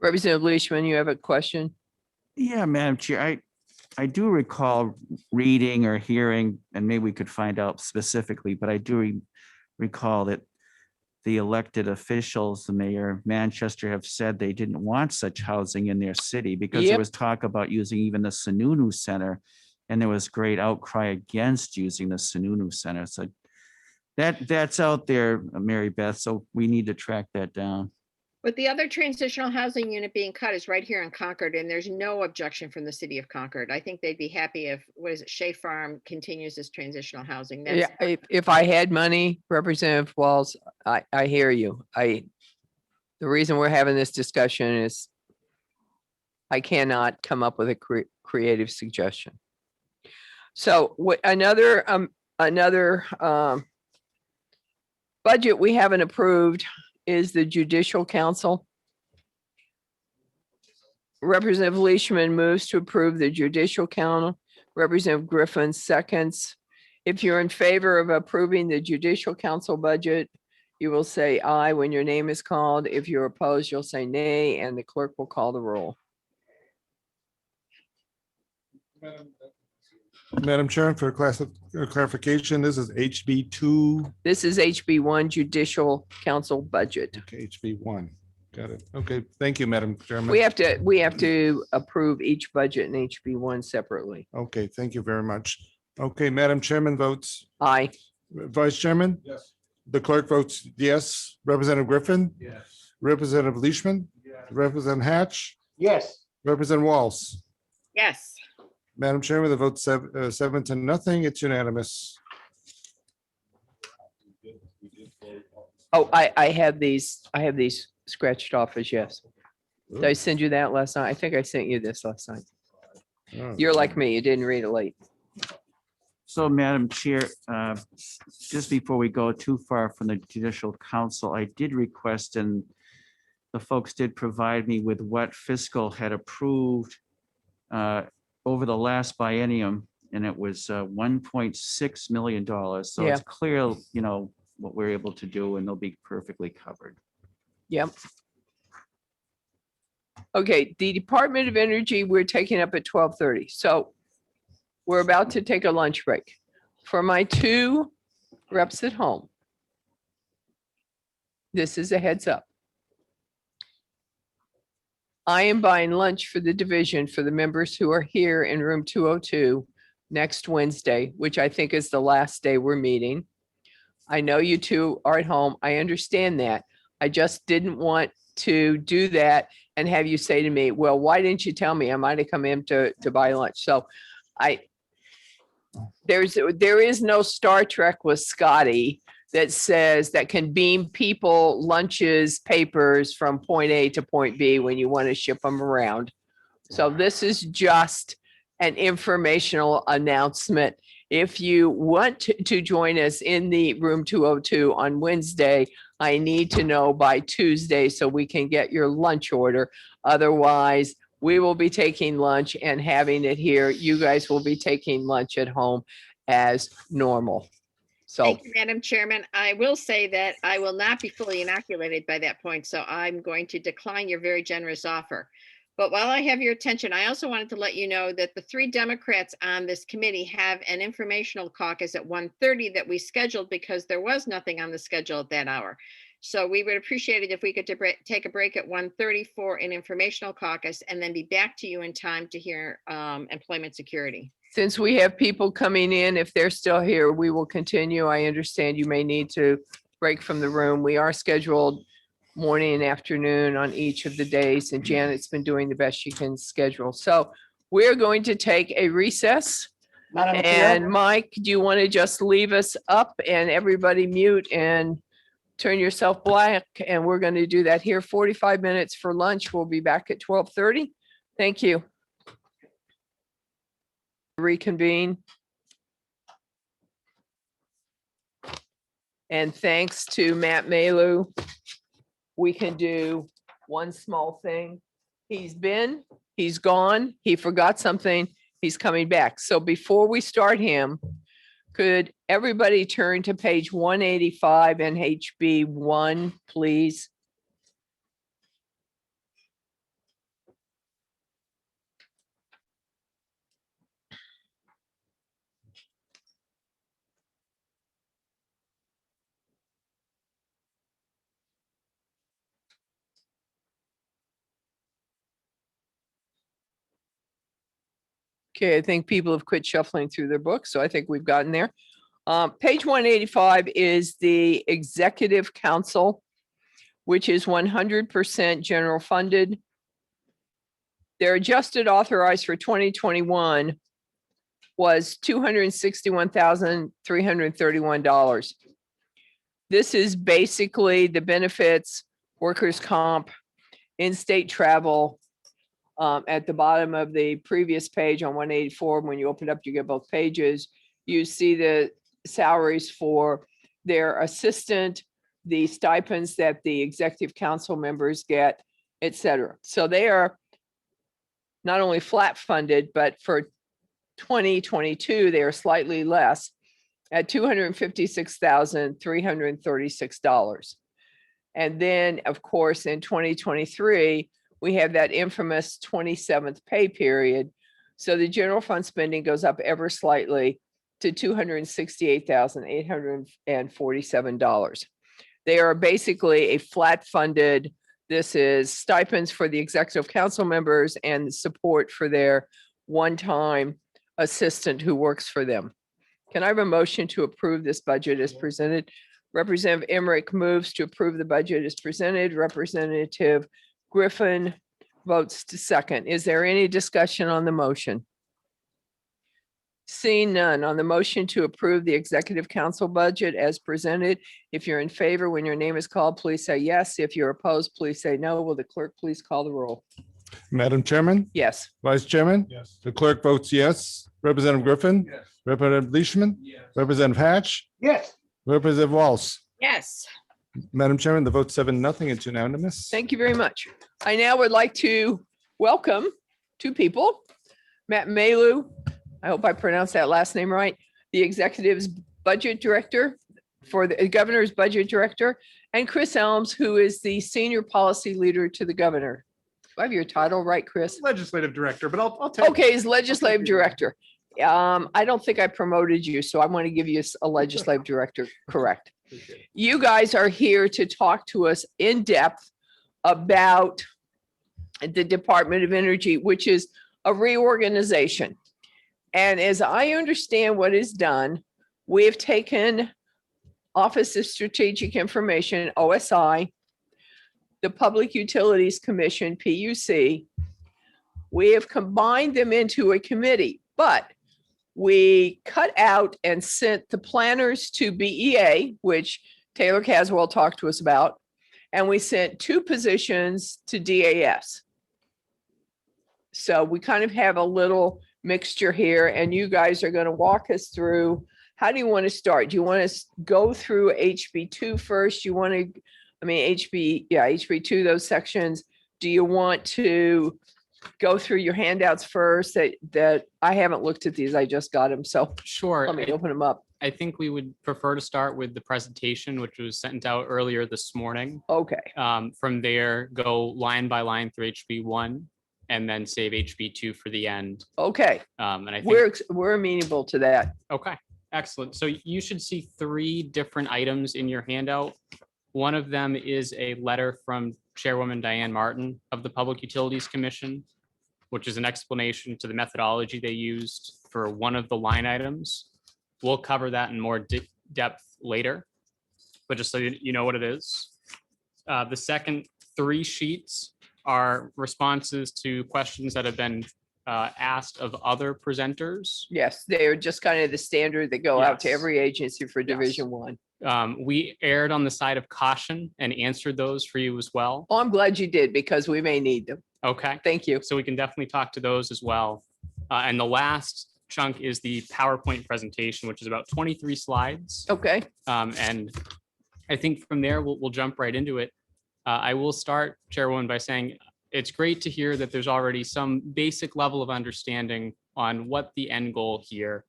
Representative Leishman, you have a question? Yeah, Madam Chair, I do recall reading or hearing, and maybe we could find out specifically, but I do recall that the elected officials, the mayor of Manchester, have said they didn't want such housing in their city because there Yep. was talk about using even the Sununu Center, and there was great outcry against using the Sununu Center. So that's out there, Mary Beth. So we need to track that down. But the other transitional housing unit being cut is right here in Concord, and there's no objection from the city of Concord. I think they'd be happy if, Shea Farm continues as transitional housing. Yeah, That's if I had money, Representative Walls, I hear you. The reason we're having this discussion is I cannot come up with a creative suggestion. So another budget we haven't approved is the Judicial Council. Representative Leishman moves to approve the Judicial Council. Representative Griffin seconds. If you're in favor of approving the Judicial Council budget, you will say aye when your name is called. If you're opposed, you'll say nay, and the clerk will call the roll. Madam Chair, for clarification, this is HB 2. This is HB1 Judicial Council budget. Okay, HB 1. Got it. Okay, thank you, Madam Chairman. We have to approve each budget in HB1 separately. Okay, thank you very much. Okay, Madam Chairman votes. Aye. Vice Chairman? Yes. The clerk votes yes. Representative Griffin? Yes. Representative Leishman? Representative Hatch? Yes. Representative Walls? yes. Madam Chairman, the vote 7-0. It's unanimous. Oh, I have these scratched off as yes. Did I send you that last night? I think I sent you this last night. Oh. You're like me, you didn't read it late. So, Madam Chair, just before we go too far from the Judicial Council, I did request, and the folks did provide me with what fiscal had approved over the last biennium, and it was $1.6 million. So Yeah. it's clear, what we're able to do, and they'll be perfectly covered. Yep. Okay, the Department of Energy, we're taking up at 12:30. So we're about to take a lunch break. For my two reps at home, this is a heads up. I am buying lunch for the division for the members who are here in room 202 next Wednesday, which I think is the last day we're meeting. I know you two are at home. I understand that. I just didn't want to do that and have you say to me, well, why didn't you tell me? I might have come in to buy lunch. So there is no Star Trek with Scotty that says that can beam people lunches, papers from point A to point B when you want to ship them around. So this is just an informational announcement. If you want to join us in the room 202 on Wednesday, I need to know by Tuesday so we can get your lunch order. Otherwise, we will be taking lunch and having it here. You guys will be taking lunch at home as normal. So Thank you, Madam Chairman. I will say that I will not be fully inoculated by that point, so I'm going to decline your very generous offer. But while I have your attention, I also wanted to let you know that the 3 Democrats on this committee have an informational caucus at 1:30 that we scheduled because there was nothing on the schedule at that hour. So we would appreciate it if we could take a break at 1:30 for an informational caucus and then be back to you in time to hear employment security. since we have people coming in, if they're still here, we will continue. I understand you may need to break from the room. We are scheduled morning and afternoon on each of the days, and Janet's been doing the best she can schedule. So we're going to take a recess. Madam Chair? And Mike, do you want to just leave us up and everybody mute and turn yourself black? And we're going to do that here. 45 minutes for lunch. We'll be back at 12:30. Thank you. Reconvene. And thanks to Matt Malu, we can do one small thing. He's gone, he forgot something, he's coming back. So before we start him, could everybody turn to page 185 and HB 1, please? Okay, I think people have quit shuffling through their books, so I think we've gotten there. Page 185 is the Executive Council, which is 100% general funded. Their adjusted authorized for 2021 was $261,331. This is basically the benefits, workers' comp, in-state travel. At the bottom of the previous page on 184, when you open up, you get both pages. You see the salaries for their assistant, the stipends that the executive council members get, et cetera. So they are not only flat funded, but for 2022, they are slightly less at $256,336. And then, of course, in 2023, we have that infamous 27th pay period. So the general fund spending goes up ever slightly to $268,847. They are basically a flat funded, this is stipends for the executive council members and support for their one-time assistant who works for them. Can I have a motion to approve this budget as presented? Representative Emmerich moves to approve the budget as presented. Representative Griffin votes to second. Is there any discussion on the motion? Seeing none on the motion to approve the executive council budget as presented. If you're in favor, when your name is called, please say yes. If you're opposed, please say no. Will the clerk please call the roll? Madam Chairman? Yes. Vice Chairman? Yes. The clerk votes yes. Representative Griffin? Yes. Representative Leishman? Yes. Representative Hatch? Yes. Representative Walsh? Yes. Madam Chairman, the vote 7-0. It's unanimous. Thank you very much. I now would like to welcome two people. Matt Malu, I hope I pronounced that last name right, the executive's budget director for the governor's budget director, and Chris Elms, who is the senior policy leader to the governor. Do I have your title right, Chris? Legislative director, but I'll take. Okay, he's legislative director. I don't think I promoted you, so I want to give you a legislative director, correct? You guys are here to talk to us in depth about the Department of Energy, which is a reorganization. And as I understand what is done, we have taken Office of Strategic Information, OSI, the Public Utilities Commission, PUC. We have combined them into a committee, but we cut out and sent the planners to BEA, which Taylor Caswell talked to us about, and we sent 2 positions to DAS. So we kind of have a little mixture here, and you guys are going to walk us through. How do you want to start? Do you want to go through HB2 first? You want to, I mean, HB2, those sections. Do you want to go through your handouts first? That I haven't looked at these. I just got them. So Sure. let me open them up. I think we would prefer to start with the presentation, which was sent out earlier this morning. Okay. From there, go line by line through HB1 and then save HB2 for the end. Okay. And I think We're amenable to that. okay, excellent. So you should see 3 different items in your handout. One of them is a letter from Chairwoman Diane Martin of the Public Utilities Commission, which is an explanation to the methodology they used for one of the line items. We'll cover that in more depth later, but just so you know what it is. The second 3 sheets are responses to questions that have been asked of other presenters. Yes, they're just kind of the standard that go out to Yes. every agency for Yes. Division 1. We erred on the side of caution and answered those for you as well. Oh, I'm glad you did because we may need them. Okay. Thank you. So we can definitely talk to those as well. And the last chunk is the PowerPoint presentation, which is about 23 slides. Okay. And I think from there, we'll jump right into it. I will start, Chairwoman, by saying it's great to hear that there's already some basic level of understanding on what the end goal here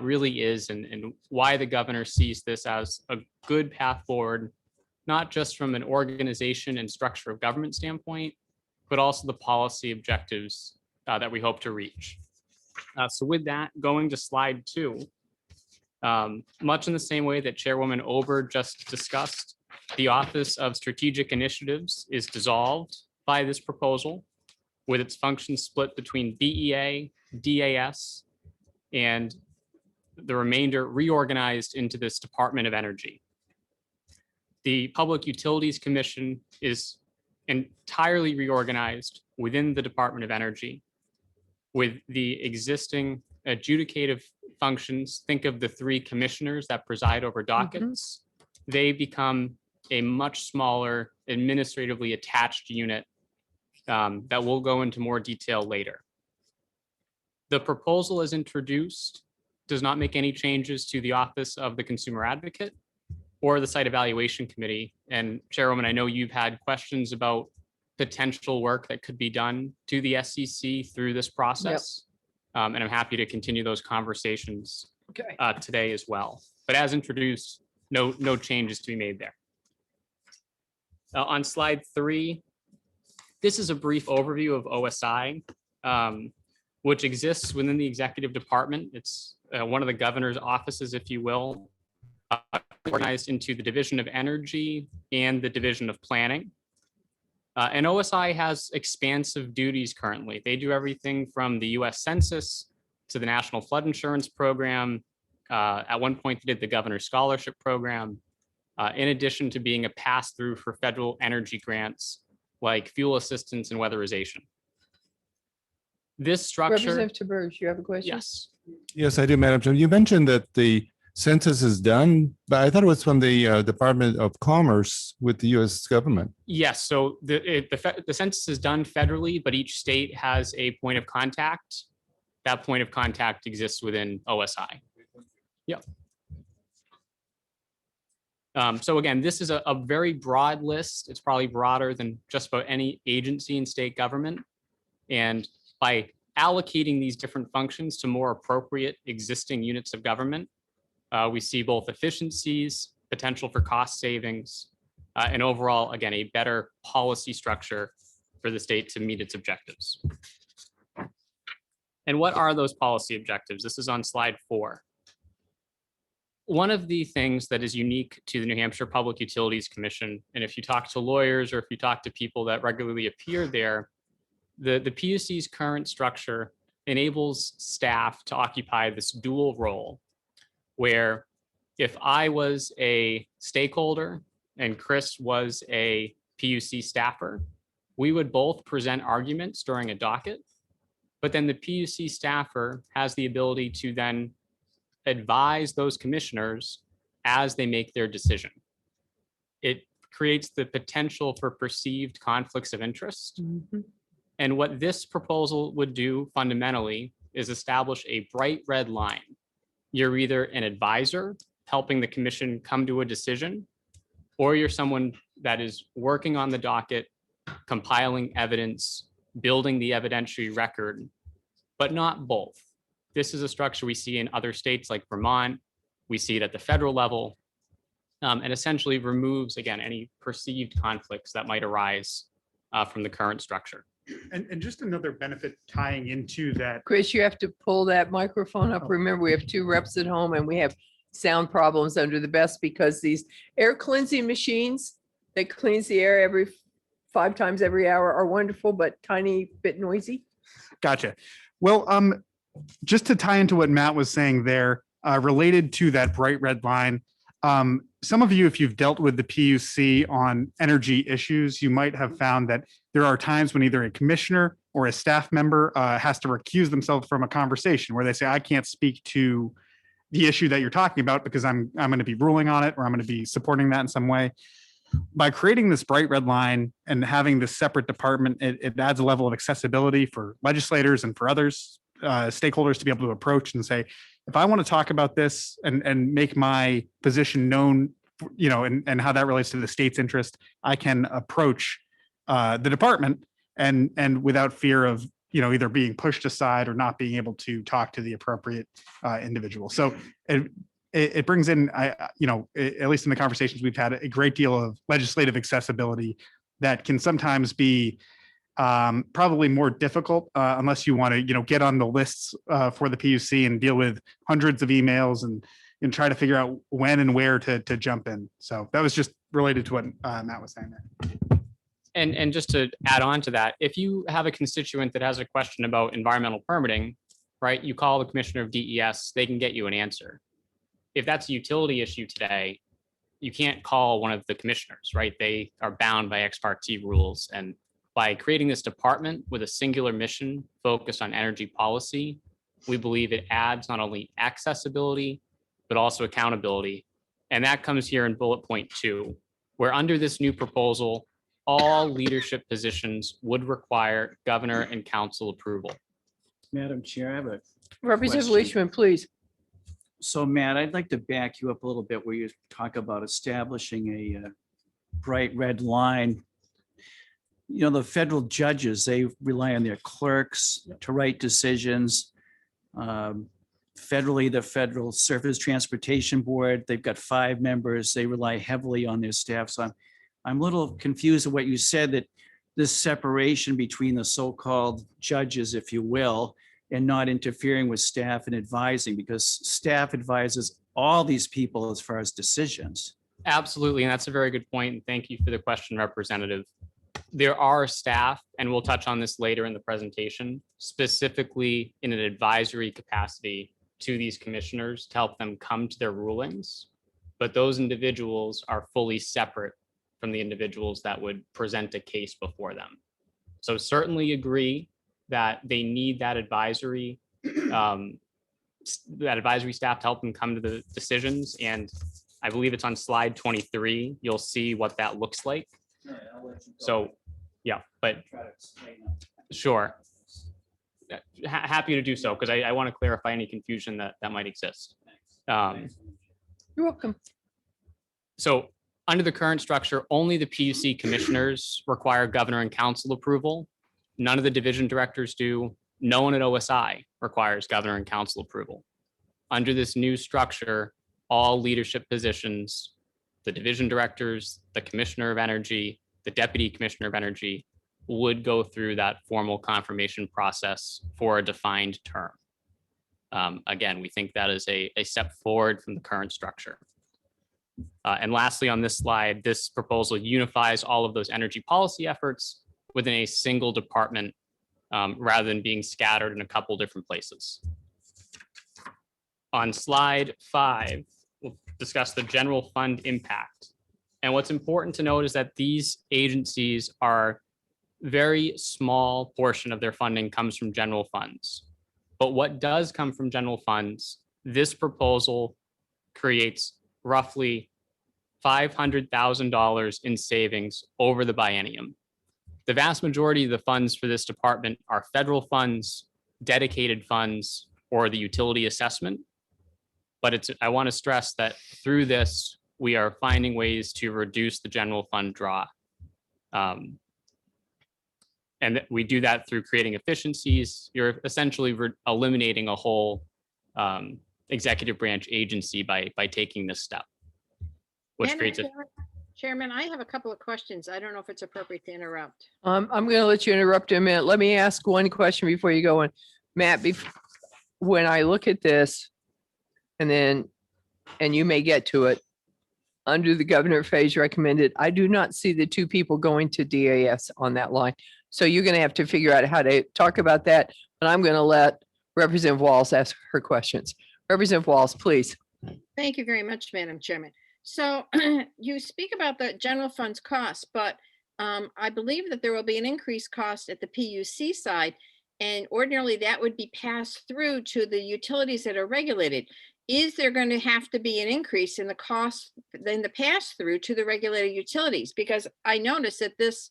really is and why the governor sees this as a good path forward, not just from an organization and structure of government standpoint, but also the policy objectives that we hope to reach. So with that, going to slide 2, much in the same way that Chairwoman Ober just discussed, the Office of Strategic Initiatives is dissolved by this proposal, with its functions split between BEA, DAS, and the remainder reorganized into this Department of Energy. The Public Utilities Commission is entirely reorganized within the Department of Energy, with the existing adjudicative functions. Think of the 3 commissioners that preside over dockets. They become a much smaller administratively attached unit that will go into more detail later. The proposal as introduced does not make any changes to the Office of the Consumer Advocate or the Site Evaluation Committee. And Chairwoman, I know you've had questions about potential work that could be done to the SCC through this process. And I'm happy to continue those conversations today as well. But as introduced, no changes to be made there. On slide 3, this is a brief overview of OSI, which exists within the executive department. It's one of the governor's offices, if you will, organized into the Division of Energy and the Division of Planning. And OSI has expansive duties currently. They do everything from the US Census to the National Flood Insurance Program. At one point, they did the Governor's Scholarship Program, in addition to being a pass-through for federal energy grants like fuel assistance and weatherization. This structure. Representative Burge, you have a question? Yes. Yes, I do, Madam Chair. You mentioned that the census is done, but I thought it was from the Department of Commerce with the U.S. government. Yes, so the census is done federally, but each state has a point of contact. That point of contact exists within OSI. Yep. So again, this is a very broad list. It's probably broader than just about any agency in state government. And by allocating these different functions to more appropriate existing units of government, we see both efficiencies, potential for cost savings, and overall, again, a better policy structure for the state to meet its objectives. And what are those policy objectives? This is on slide 4. One of the things that is unique to the New Hampshire Public Utilities Commission, and if you talk to lawyers or if you talk to people that regularly appear there, the PUC's current structure enables staff to occupy this dual role where If I was a stakeholder and Chris was a PUC staffer, we would both present arguments during a docket, but then the PUC staffer has the ability to then advise those commissioners as they make their decision. It creates the potential for perceived conflicts of interest. And what this proposal would do fundamentally is establish a bright red line. You're either an advisor helping the commission come to a decision, or you're someone that is working on the docket, compiling evidence, building the evidentiary record, but not both. This is a structure we see in other states like Vermont. We see it at the federal level, and essentially removes, again, any perceived conflicts that might arise from the current structure. And just another benefit tying into that. Chris, you have to pull that microphone up. Remember, we have 2 reps at home and we have sound problems under the best because these air cleansing machines that cleans the air every 5 times every hour are wonderful, but tiny bit noisy. Gotcha. Well, just to tie into what Matt was saying there, related to that bright red line, some of you, if you've dealt with the PUC on energy issues, you might have found that there are times when either a commissioner or a staff member has to recuse themselves from a conversation where they say, I can't speak to the issue that you're talking about because I'm going to be ruling on it, or I'm going to be supporting that in some way. By creating this bright red line and having this separate department, it adds a level of accessibility for legislators and for others, stakeholders to be able to approach and say, if I want to talk about this and make my position known, and how that relates to the state's interest, I can approach the department and without fear of, either being pushed aside or not being able to talk to the appropriate individual. So it brings in, at least in the conversations we've had, a great deal of legislative accessibility that can sometimes be probably more difficult unless you want to, get on the lists for the PUC and deal with hundreds of emails and try to figure out when and where to jump in. So that was just related to what Matt was saying there. And just to add on to that, if you have a constituent that has a question about environmental permitting, right, you call the commissioner of DES, they can get you an answer. If that's a utility issue today, you can't call one of the commissioners, right? They are bound by ex parte rules. And by creating this department with a singular mission focused on energy policy, we believe it adds not only accessibility, but also accountability. And that comes here in bullet point 2, where under this new proposal, all leadership positions would require governor and council approval. Madam Chair, I have a Representative question. Leishman, please. So Matt, I'd like to back you up a little bit where you talk about establishing a bright red line. The federal judges, they rely on their clerks to write decisions. Federally, the Federal Surface Transportation Board, they've got 5 members. They rely heavily on their staff. So I'm a little confused at what you said, that this separation between the so-called judges, if you will, and not interfering with staff and advising, because staff advises all these people as far as decisions. Absolutely, and that's a very good point. And thank you for the question, Representative. There are staff, and we'll touch on this later in the presentation, specifically in an advisory capacity to these commissioners to help them come to their rulings. But those individuals are fully separate from the individuals that would present a case before them. So certainly agree that they need that advisory staff to help them come to the decisions. And I believe it's on slide 23. You'll see what that looks like. So, yeah, but sure. Happy to do so, because I want to clarify any confusion that might exist. You're welcome. So under the current structure, only the PUC commissioners require governor and council approval. None of the division directors do. No one at OSI requires governor and council approval. Under this new structure, all leadership positions, the division directors, the commissioner of energy, the deputy commissioner of energy, would go through that formal confirmation process for a defined term. Again, we think that is a step forward from the current structure. And lastly, on this slide, this proposal unifies all of those energy policy efforts within a single department rather than being scattered in a couple different places. On slide 5, we'll discuss the general fund impact. And what's important to note is that these agencies are very small portion of their funding comes from general funds. But what does come from general funds, this proposal creates roughly $500,000 in savings over the biennium. The vast majority of the funds for this department are federal funds, dedicated funds, or the utility assessment. But I want to stress that through this, we are finding ways to reduce the general fund draw. And we do that through creating efficiencies. You're essentially eliminating a whole executive branch agency by taking this step, which Madam creates a. Chairman, I have a couple of questions. I don't know if it's appropriate to interrupt. I'm going to let you interrupt in a minute. Let me ask one question before you go on. Matt, when I look at this, and you may get to it, under the Governor Phase recommended, I do not see the two people going to DAS on that line. So you're going to have to figure out how to talk about that. But I'm going to let Representative Walls ask her questions. Representative Walls, please. Thank you very much, Madam Chairman. So you speak about the general funds cost, but I believe that there will be an increased cost at the PUC side. And ordinarily that would be passed through to the utilities that are regulated. Is there going to have to be an increase in the cost, in the pass through to the regulated utilities? Because I noticed that this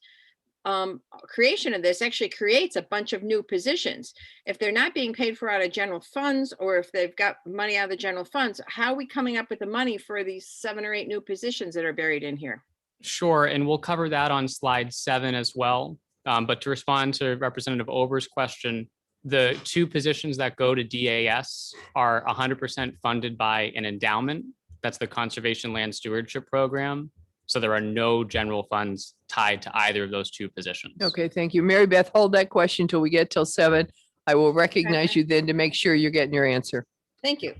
creation of this actually creates a bunch of new positions. If they're not being paid for out of general funds, or if they've got money out of the general funds, how are we coming up with the money for these 7 or 8 new positions that are buried in here? Sure, and we'll cover that on slide 7 as well. But to respond to Representative Ober's question, the 2 positions that go to DAS are 100% funded by an endowment. That's the Conservation Land Stewardship Program. So there are no general funds tied to either of those 2 positions. Okay, thank you. Mary Beth, hold that question till we get till 7. I will recognize you then to make sure you're getting your answer. Thank you.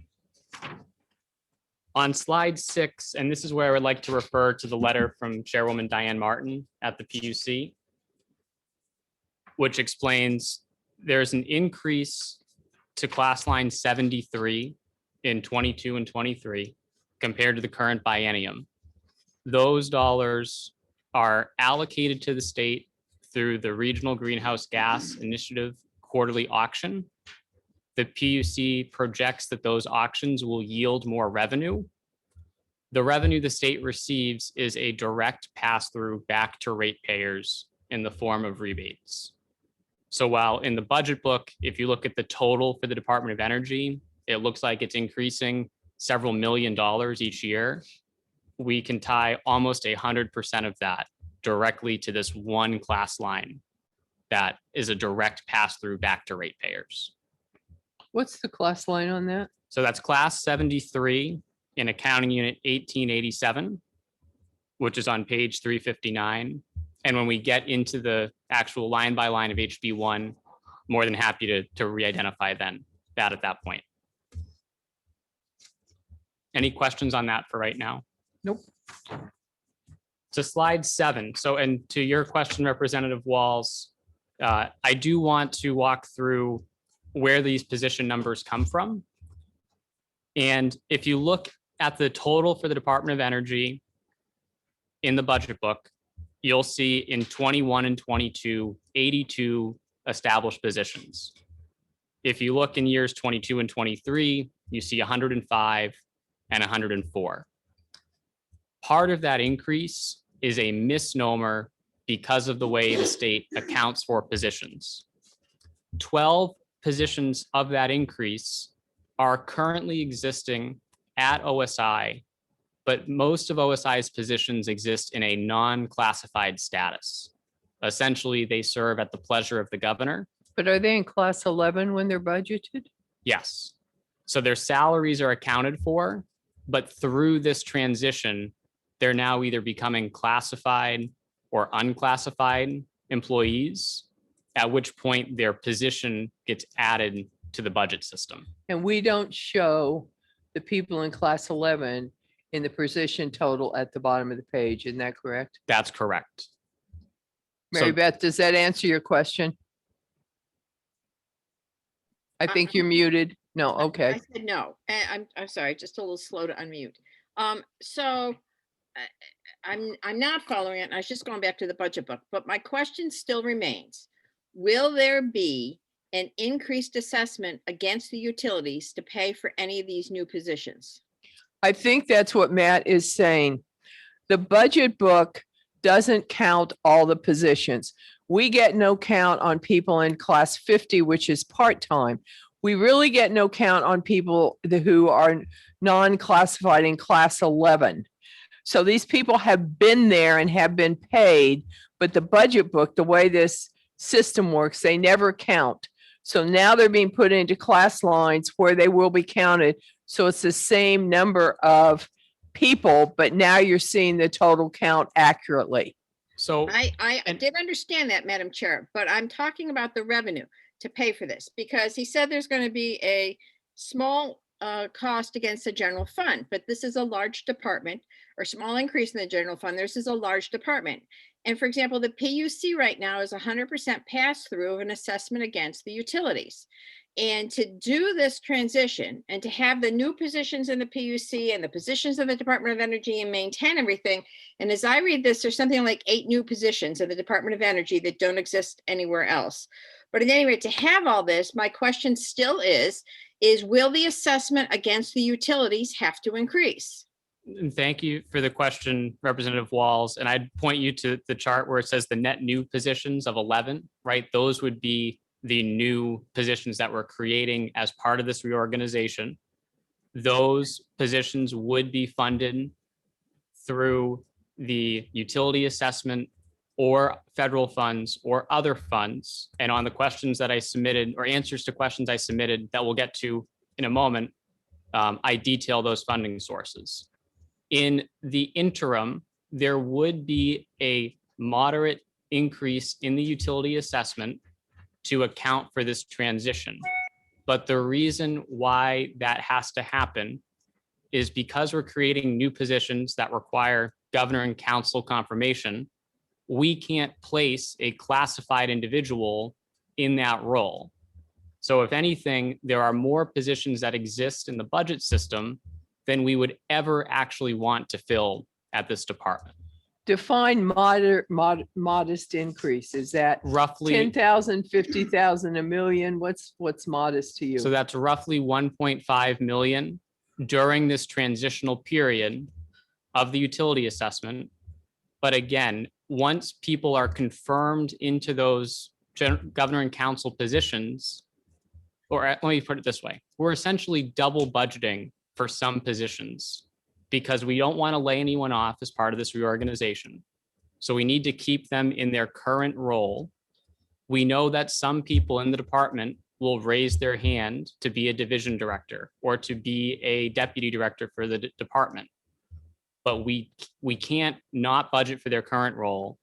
On slide 6, and this is where I would like to refer to the letter from Chairwoman Diane Martin at the PUC, which explains there's an increase to class line 73 in 22 and 23 compared to the current biennium. Those dollars are allocated to the state through the Regional Greenhouse Gas Initiative quarterly auction. The PUC projects that those auctions will yield more revenue. The revenue the state receives is a direct pass-through back to ratepayers in the form of rebates. So while in the budget book, if you look at the total for the Department of Energy, it looks like it's increasing several $1 million each year. We can tie almost 100% of that directly to this one class line that is a direct pass-through back to ratepayers. What's the class line on that? So that's class 73 in accounting unit 1887, which is on page 359. And when we get into the actual line by line of HB1, more than happy to re-identify that at that point. Any questions on that for right now? Nope. To slide 7. So, and to your question, Representative Walls, I do want to walk through where these position numbers come from. And if you look at the total for the Department of Energy in the budget book, you'll see in 21 and 22, 82 established positions. If you look in years 22 and 23, you see 105 and 104. Part of that increase is a misnomer because of the way the state accounts for positions. 12 positions of that increase are currently existing at OSI, but most of OSI's positions exist in a non-classified status. Essentially, they serve at the pleasure of the governor. But are they in class 11 when they're budgeted? Yes. So their salaries are accounted for, but through this transition, they're now either becoming classified or unclassified employees, at which point their position gets added to the budget system. And we don't show the people in class 11 in the position total at the bottom of the page. Isn't that correct? That's correct. Mary Beth, does that answer your question? I think you're muted. No, okay. I said no. I'm sorry, just a little slow to unmute. So I'm not following it. And I was just going back to the budget book, but my question still remains. Will there be an increased assessment against the utilities to pay for any of these new positions? I think that's what Matt is saying. The budget book doesn't count all the positions. We get no count on people in class 50, which is part-time. We really get no count on people who are non-classified in class 11. So these people have been there and have been paid, but the budget book, the way this system works, they never count. So now they're being put into class lines where they will be counted. So it's the same number of people, but now you're seeing the total count accurately. So I did understand that, Madam Chair, but I'm talking about the revenue to pay for this, because he said there's going to be a small cost against the general fund, but this is a large department, or small increase in the general fund. This is a large department. And for example, the PUC right now is 100% pass through of an assessment against the utilities. And to do this transition and to have the new positions in the PUC and the positions in the Department of Energy and maintain everything. And as I read this, there's something like 8 new positions in the Department of Energy that don't exist anywhere else. But at any rate, to have all this, my question still is will the assessment against the utilities have to increase? And thank you for the question, Representative Walls. And I'd point you to the chart where it says the net new positions of 11, right? Those would be the new positions that we're creating as part of this reorganization. Those positions would be funded through the utility assessment or federal funds or other funds. And on the questions that I submitted, or answers to questions I submitted that we'll get to in a moment, I detail those funding sources. In the interim, there would be a moderate increase in the utility assessment to account for this transition. But the reason why that has to happen is because we're creating new positions that require governor and council confirmation. We can't place a classified individual in that role. So if anything, there are more positions that exist in the budget system than we would ever actually want to fill at this department. Define modest increase. Is that Roughly 10,000, 50,000, a million? What's modest to you? So that's roughly 1.5 million during this transitional period of the utility assessment. But again, once people are confirmed into those governor and council positions, or let me put it this way, we're essentially double budgeting for some positions because we don't want to lay anyone off as part of this reorganization. So we need to keep them in their current role. We know that some people in the department will raise their hand to be a division director or to be a deputy director for the department. But we can't not budget for their current role.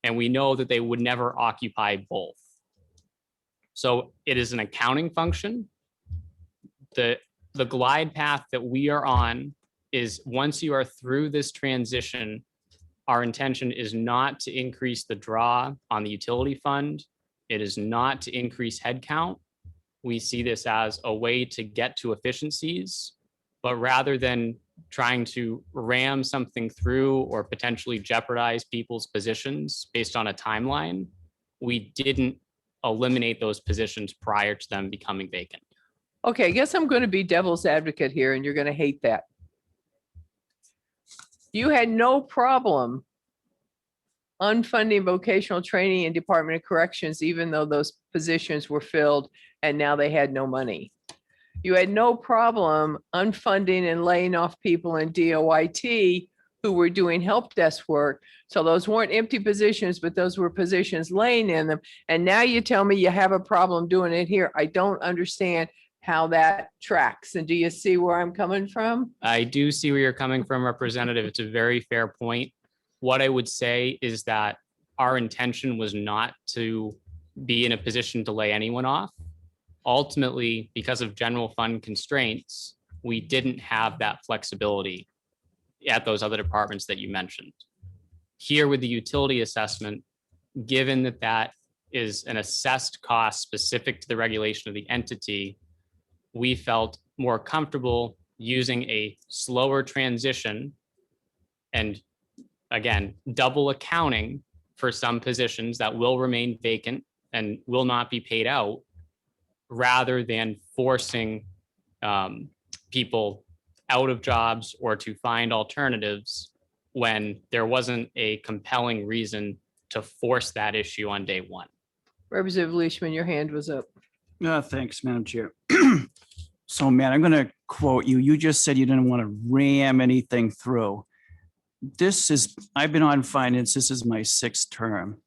And we know that they would never occupy both. So it is an accounting function. The glide path that we are on is once you are through this transition, our intention is not to increase the draw on the utility fund. It is not to increase headcount. We see this as a way to get to efficiencies, but rather than trying to ram something through or potentially jeopardize people's positions based on a timeline, we didn't eliminate those positions prior to them becoming vacant. Okay, I guess I'm going to be devil's advocate here, and you're going to hate that. You had no problem unfunding vocational training and Department of Corrections, even though those positions were filled and now they had no money. You had no problem unfunding and laying off people in DOIT who were doing help desk work. So those weren't empty positions, but those were positions laying in them. And now you tell me you have a problem doing it here. I don't understand how that tracks. And do you see where I'm coming from? I do see where you're coming from, Representative. It's a very fair point. What I would say is that our intention was not to be in a position to lay anyone off. Ultimately, because of general fund constraints, we didn't have that flexibility at those other departments that you mentioned. Here with the utility assessment, given that that is an assessed cost specific to the regulation of the entity, we felt more comfortable using a slower transition and again, double accounting for some positions that will remain vacant and will not be paid out, rather than forcing people out of jobs or to find alternatives when there wasn't a compelling reason to force that issue on day one. Representative Leishman, your hand was up. Thanks, Madam Chair. So, Matt, I'm going to quote you. You just said you didn't want to ram anything through. I've been on finance. This is my 6th term.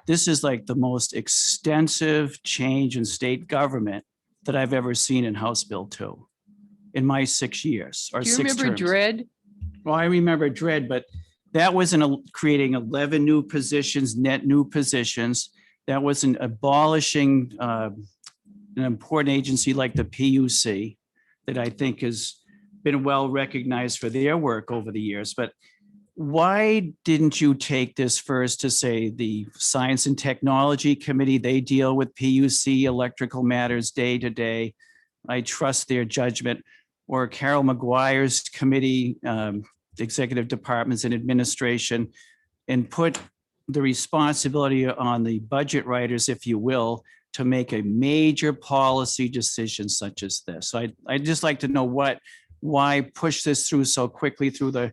This is like the most extensive change in state government that I've ever seen in House Bill 2 in my 6 years or Do you 6 remember terms. DRED? Well, I remember DRED, but that wasn't creating 11 new positions, net new positions. That wasn't abolishing an important agency like the PUC that I think has been well recognized for their work over the years. But why didn't you take this first to say the Science and Technology Committee, they deal with PUC electrical matters day to day. I trust their judgment. Or Carol McGuire's committee, executive departments and administration, and put the responsibility on the budget writers, if you will, to make a major policy decision such as this. So I'd just like to know why push this through so quickly through the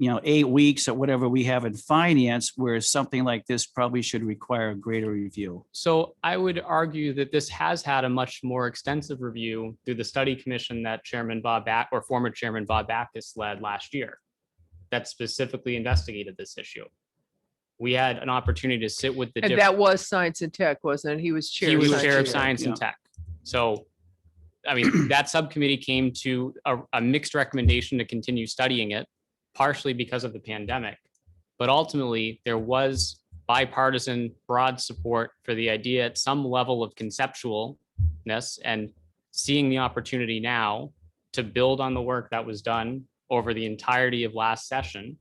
8 weeks or whatever we have in finance, where something like this probably should require a greater review. So I would argue that this has had a much more extensive review through the study commission that former Chairman Bob Backus led last year that specifically investigated this issue. We had an opportunity to sit with the. And that was Science and Tech, wasn't it? He was chair. He was Science chair and of Tech. Science and Tech. So, I mean, that subcommittee came to a mixed recommendation to continue studying it, partially because of the pandemic. But ultimately, there was bipartisan broad support for the idea at some level of conceptualness, and seeing the opportunity now to build on the work that was done over the entirety of last session.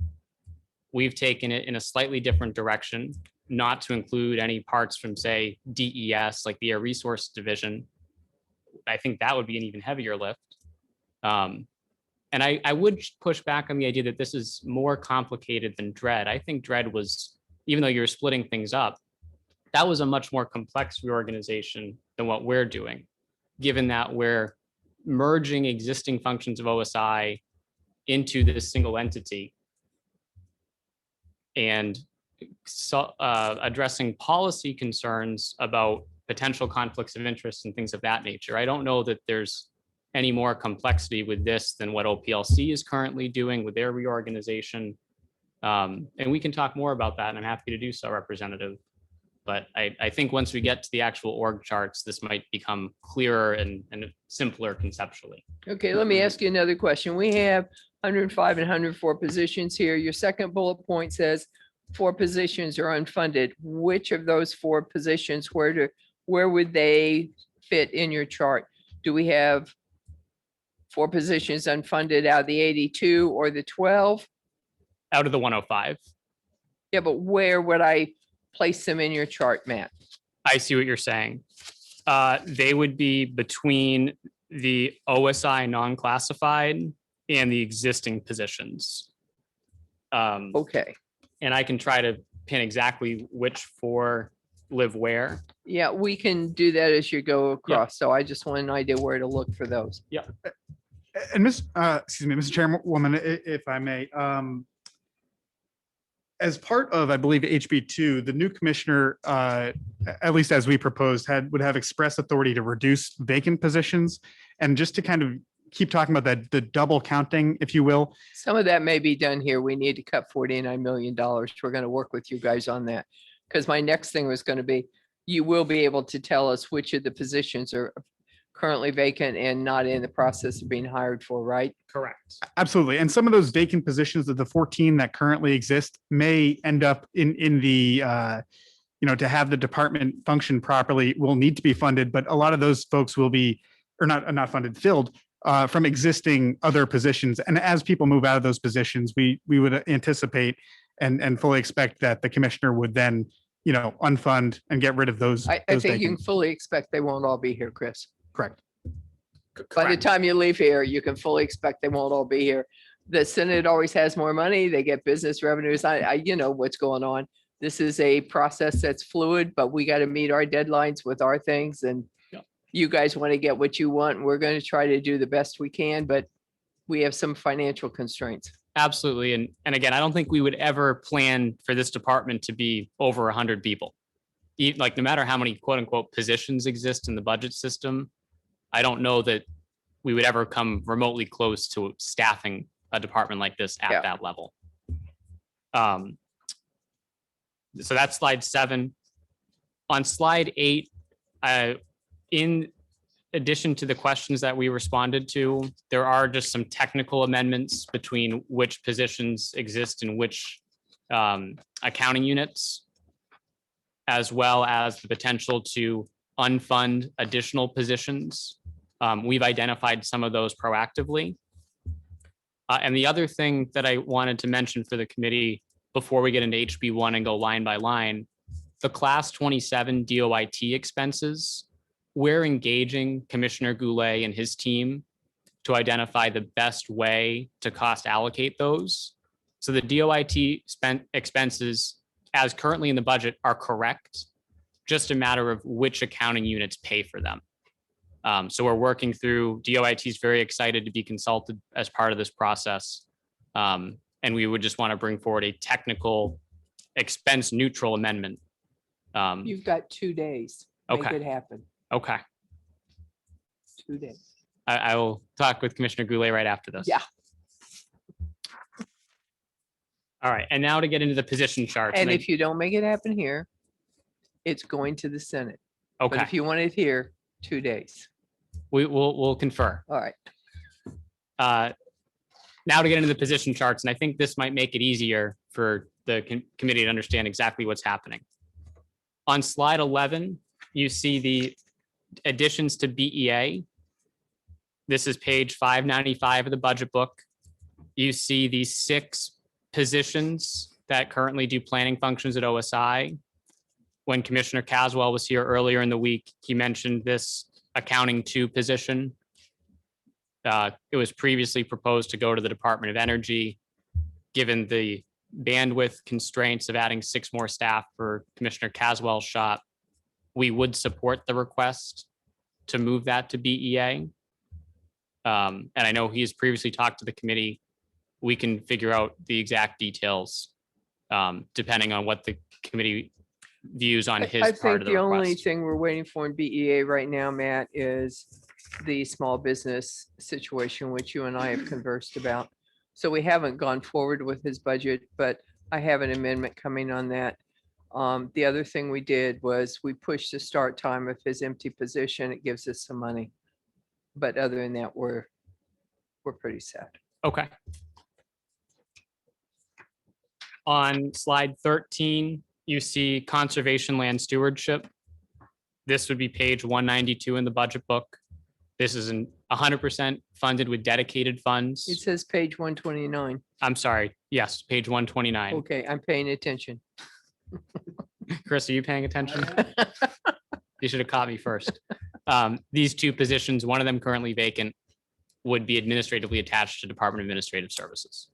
We've taken it in a slightly different direction, not to include any parts from, say, DES, like the Air Resource Division. I think that would be an even heavier lift. And I would push back on the idea that this is more complicated than DRED. I think DRED was, even though you're splitting things up, that was a much more complex reorganization than what we're doing, given that we're merging existing functions of OSI into this single entity and addressing policy concerns about potential conflicts of interest and things of that nature. I don't know that there's any more complexity with this than what OPLC is currently doing with their reorganization. And we can talk more about that, and I'm happy to do so, Representative. But I think once we get to the actual org charts, this might become clearer and simpler conceptually. Okay, let me ask you another question. We have 105 and 104 positions here. Your second bullet point says 4 positions are unfunded. Which of those 4 positions, where would they fit in your chart? Do we have 4 positions unfunded out of the 82 or the 12? Out of the 105. Yeah, but where would I place them in your chart, Matt? I see what you're saying. They would be between the OSI non-classified and the existing positions. Okay. And I can try to pin exactly which 4 live where. Yeah, we can do that as you go across. So I just want an idea where to look for those. Yeah. And Mr. Chairwoman, if I may, as part of, I believe, HB2, the new commissioner, at least as we proposed, would have express authority to reduce vacant positions. And just to kind of keep talking about that, the double counting, if you will. Some of that may be done here. We need to cut $49 million. We're going to work with you guys on that. Because my next thing was going to be, you will be able to tell us which of the positions are currently vacant and not in the process of being hired for, right? Correct. Absolutely. And some of those vacant positions of the 14 that currently exist may end up in the, to have the department function properly will need to be funded, but a lot of those folks will be, or not funded, filled from existing other positions. And as people move out of those positions, we would anticipate and fully expect that the commissioner would then, unfund and get rid of those. I think you can fully expect they won't all be here, Chris. Correct. By the Correct. time you leave here, you can fully expect they won't all be here. The Senate always has more money. They get business revenues. You know what's going on. This is a process that's fluid, but we got to meet our deadlines with our things, and Yeah. you guys want to get what you want. We're going to try to do the best we can, but we have some financial constraints. Absolutely. And again, I don't think we would ever plan for this department to be over 100 people. Like, no matter how many quote unquote positions exist in the budget system, I don't know that we would ever come remotely close to staffing a department like this at Yeah. that level. So that's slide 7. On slide 8, in addition to the questions that we responded to, there are just some technical amendments between which positions exist in which accounting units, as well as the potential to unfund additional positions. We've identified some of those proactively. And the other thing that I wanted to mention for the committee before we get into HB1 and go line by line, the class 27 DOIT expenses, we're engaging Commissioner Goulet and his team to identify the best way to cost allocate those. So the DOIT expenses as currently in the budget are correct, just a matter of which accounting units pay for them. So we're working through, DOIT is very excited to be consulted as part of this process. And we would just want to bring forward a technical expense neutral amendment. You've got 2 days. Make Okay. it happen. Okay. 2 days. I will talk with Commissioner Goulet right after this. Yeah. All right. And now to get into the position charts. And I- if you don't make it happen here, it's going to the Senate. But Okay, if you want it here, 2 days. we'll confer. All right. Now to get into the position charts, and I think this might make it easier for the committee to understand exactly what's happening. On slide 11, you see the additions to BEA. This is page 595 of the budget book. You see the 6 positions that currently do planning functions at OSI. When Commissioner Caswell was here earlier in the week, he mentioned this accounting 2 position. It was previously proposed to go to the Department of Energy. Given the bandwidth constraints of adding 6 more staff for Commissioner Caswell's shop, we would support the request to move that to BEA. And I know he has previously talked to the committee. We can figure out the exact details depending on what the committee views on his I part think of the the only request. thing we're waiting for in BEA right now, Matt, is the small business situation, which you and I have conversed about. So we haven't gone forward with his budget, but I have an amendment coming on that. The other thing we did was we pushed the start time of his empty position. It gives us some money. But other than that, we're pretty set. Okay. On slide 13, you see conservation land stewardship. This would be page 192 in the budget book. This is 100% funded with dedicated It funds. says page 129. I'm sorry. Yes, page 129. Okay, I'm paying attention. Chris, are you paying attention? You should have caught me first. These 2 positions, one of them currently vacant, would be administratively attached to Department of Administrative Services.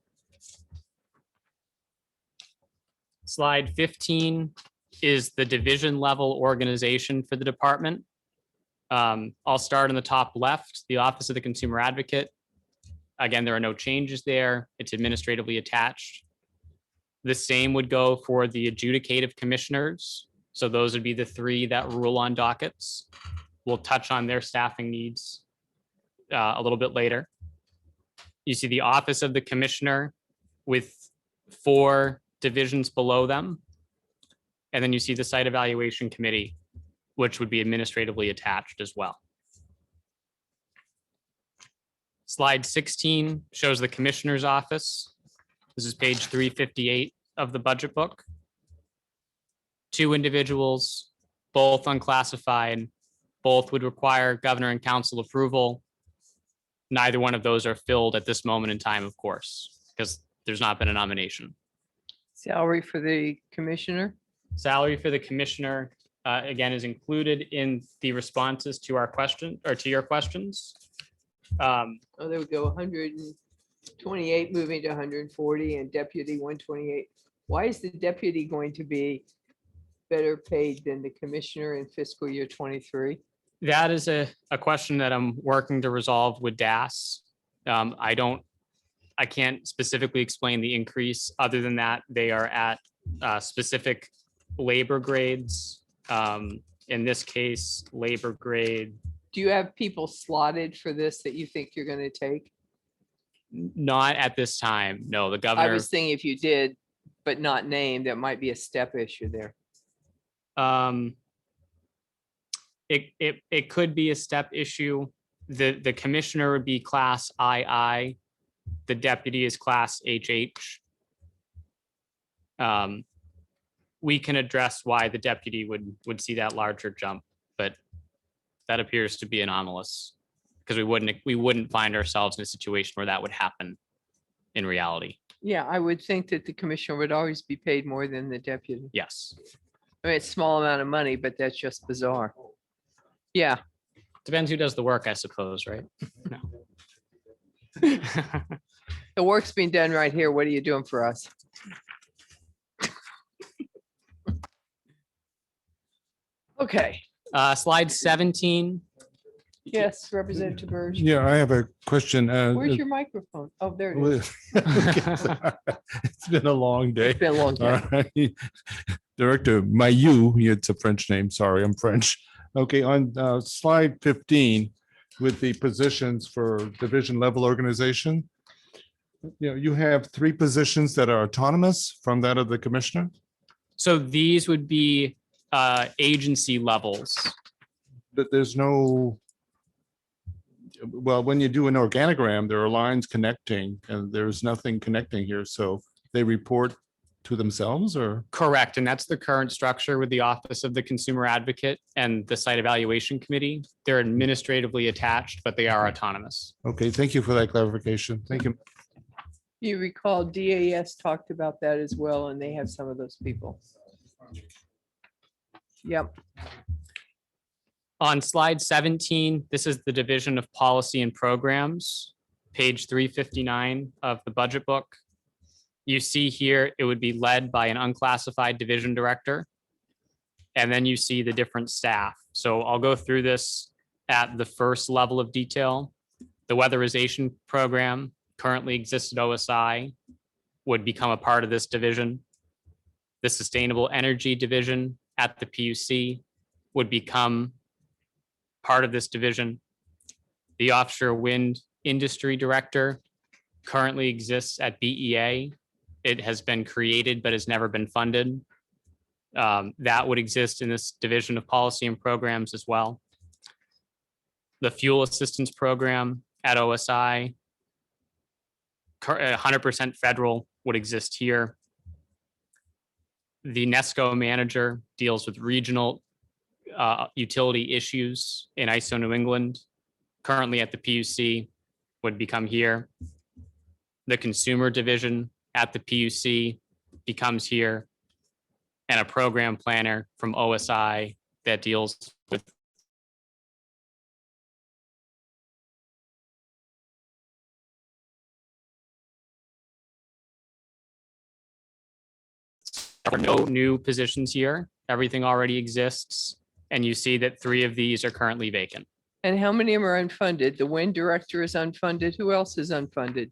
Slide 15 is the division level organization for the department. I'll start on the top left, the Office of the Consumer Advocate. Again, there are no changes there. It's administratively attached. The same would go for the adjudicative commissioners. So those would be the 3 that rule on dockets. We'll touch on their staffing needs a little bit later. You see the Office of the Commissioner with 4 divisions below them. And then you see the Site Evaluation Committee, which would be administratively attached as well. Slide 16 shows the Commissioner's Office. This is page 358 of the budget book. 2 individuals, both unclassified, both would require governor and council approval. Neither one of those are filled at this moment in time, of course, because there's not been a nomination. Salary for the commissioner? Salary for the commissioner, again, is included in the responses to our question or to your questions. Oh, there we go, 128 moving to 140 and deputy 128. Why is the deputy going to be better paid than the commissioner in fiscal year 23? That is a question that I'm working to resolve with DAS. I can't specifically explain the increase. Other than that, they are at specific labor grades. In this case, labor grade, Do you have people slotted for this that you think you're going to take? not at this time. No, the I governor, was thinking if you did, but not named, that might be a step issue there. it could be a step issue. The commissioner would be class II. The deputy is class HH. We can address why the deputy would see that larger jump, but that appears to be anomalous because we wouldn't find ourselves in a situation where that would happen in reality. Yeah, I would think that the commissioner would always be paid more than the deputy. Yes. I mean, it's a small amount of money, but that's just bizarre. Yeah, Depends who does the work, I suppose, right? No. the work's being done right here. What are you doing for us? Okay, Slide 17. yes, Representative Burge. Yeah, I have a question. Where's your microphone? Oh, there it is. It's been a long day. It's been a long All time. right. Director Mayu, it's a French name, sorry, I'm French. Okay, on slide 15, with the positions for division level organization, you have 3 positions that are autonomous from that of the commissioner? So these would be agency levels. But there's no, well, when you do an organogram, there are lines connecting and there's nothing connecting here. So they report to themselves or? Correct. And that's the current structure with the Office of the Consumer Advocate and the Site Evaluation Committee. They're administratively attached, but they are autonomous. Okay, thank you for that clarification. Thank you. You recall DAS talked about that as well, and they have some of those people. Yep. On slide 17, this is the Division of Policy and Programs, page 359 of the budget book. You see here, it would be led by an unclassified division director. And then you see the different staff. So I'll go through this at the first level of detail. The weatherization program currently exists at OSI, would become a part of this division. The Sustainable Energy Division at the PUC would become part of this division. The Offshore Wind Industry Director currently exists at BEA. It has been created but has never been funded. That would exist in this Division of Policy and Programs as well. The Fuel Assistance Program at OSI, 100% federal, would exist here. The NESCO manager deals with regional utility issues in ISO New England, currently at the PUC, would become here. The Consumer Division at the PUC becomes here, and a program planner from OSI that deals with no new positions here. Everything already exists. And you see that 3 of these are currently vacant. And how many of them are unfunded? The wind director is unfunded. Who else is unfunded?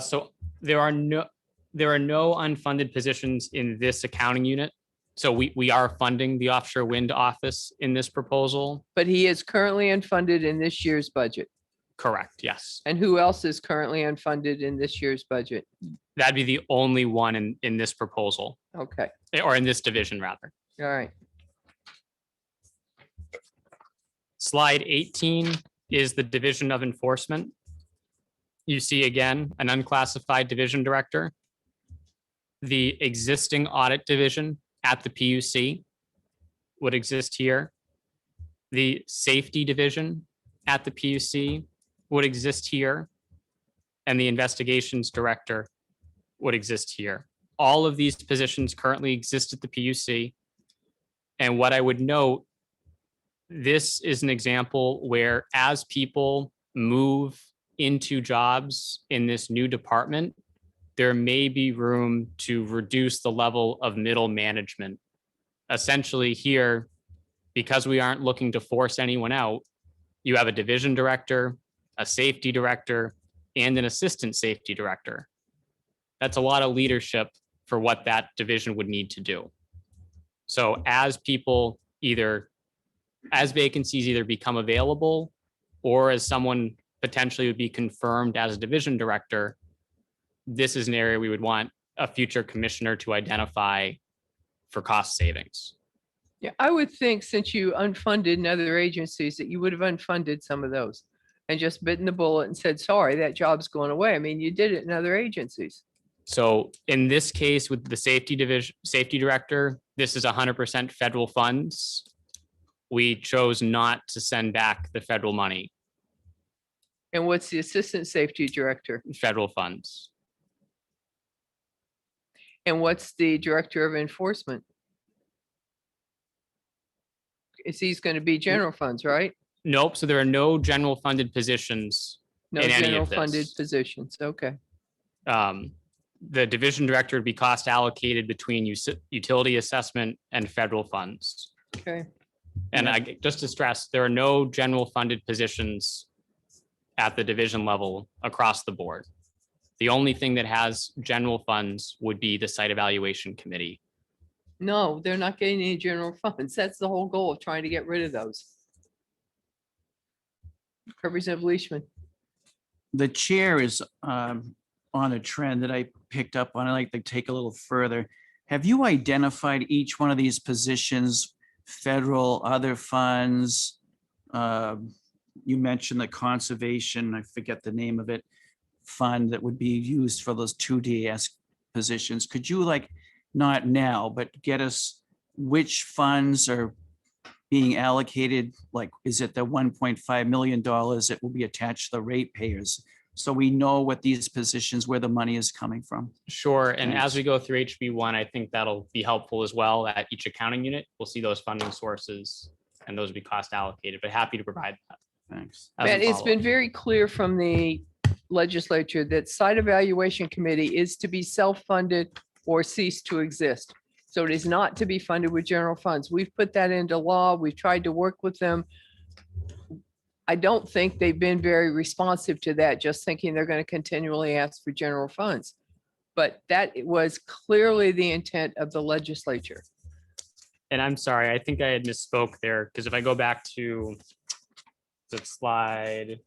So there are no unfunded positions in this accounting unit. So we are funding the offshore wind office in this proposal. But he is currently unfunded in this year's budget. Correct, yes. And who else is currently unfunded in this year's budget? That'd be the only one in this proposal, Okay, or in this division rather. all right. Slide 18 is the Division of Enforcement. You see again, an unclassified division director. The existing audit division at the PUC would exist here. The safety division at the PUC would exist here. And the investigations director would exist here. All of these positions currently exist at the PUC. And what I would note, this is an example where as people move into jobs in this new department, there may be room to reduce the level of middle management. Essentially here, because we aren't looking to force anyone out, you have a division director, a safety director, and an assistant safety director. That's a lot of leadership for what that division would need to do. So as vacancies either become available or as someone potentially would be confirmed as a division director, this is an area we would want a future commissioner to identify for cost savings. Yeah, I would think since you unfunded in other agencies that you would have unfunded some of those and just bitten the bullet and said, sorry, that job's going away. I mean, you did it in other agencies. So in this case with the safety director, this is 100% federal funds. We chose not to send back the federal money. And what's the assistant safety director? Federal funds. And what's the director of enforcement? He's going to be general funds, right? Nope. So there are no general funded positions No in any general of funded this. positions. Okay. The division director would be cost allocated between utility assessment and federal funds. Okay. And just to stress, there are no general funded positions at the division level across the board. The only thing that has general funds would be the site evaluation committee. No, they're not getting any general funds. That's the whole goal of trying to get rid of those. Representative Leishman. The chair is on a trend that I picked up on. I'd like to take a little further. Have you identified each one of these positions, federal, other funds? You mentioned the conservation, I forget the name of it, fund that would be used for those 2DS positions. Could you, like, not now, but get us which funds are being allocated? Like, is it the $1.5 million that will be attached to the ratepayers? So we know what these positions, where the money is coming from. Sure. And Thanks. as we go through HB1, I think that'll be helpful as well. At each accounting unit, we'll see those funding sources and those will be cost allocated, but happy to provide that. Thanks. as a Matt, it's been follow-up. very clear from the legislature that site evaluation committee is to be self-funded or cease to exist. So it is not to be funded with general funds. We've put that into law. We've tried to work with them. I don't think they've been very responsive to that, just thinking they're going to continually ask for general funds. But that was clearly the intent of the legislature. And I'm sorry, I think I had misspoke there, because if I go back to the slide,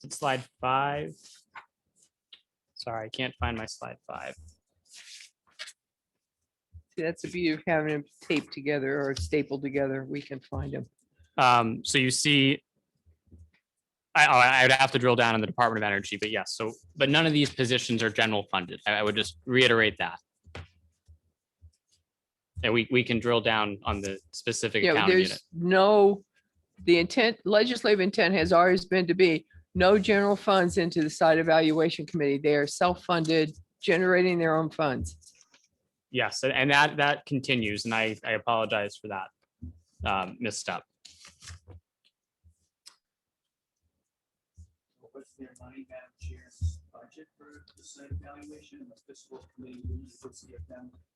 it's slide 5. Sorry, I can't find my slide 5. See, that's the beauty of having them taped together or stapled together. We can find them. So you see, I would have to drill down on the Department of Energy, but yes, but none of these positions are general funded. I would just reiterate that. And we can drill down on the specific Yeah, accounting unit. there's no, the intent, legislative intent has always been to be no general funds into the site evaluation committee. They are self-funded, generating their own funds. Yes, and that continues, and I apologize for that misstep. What's their money, Madam Chair's budget for the site evaluation and the fiscal committee?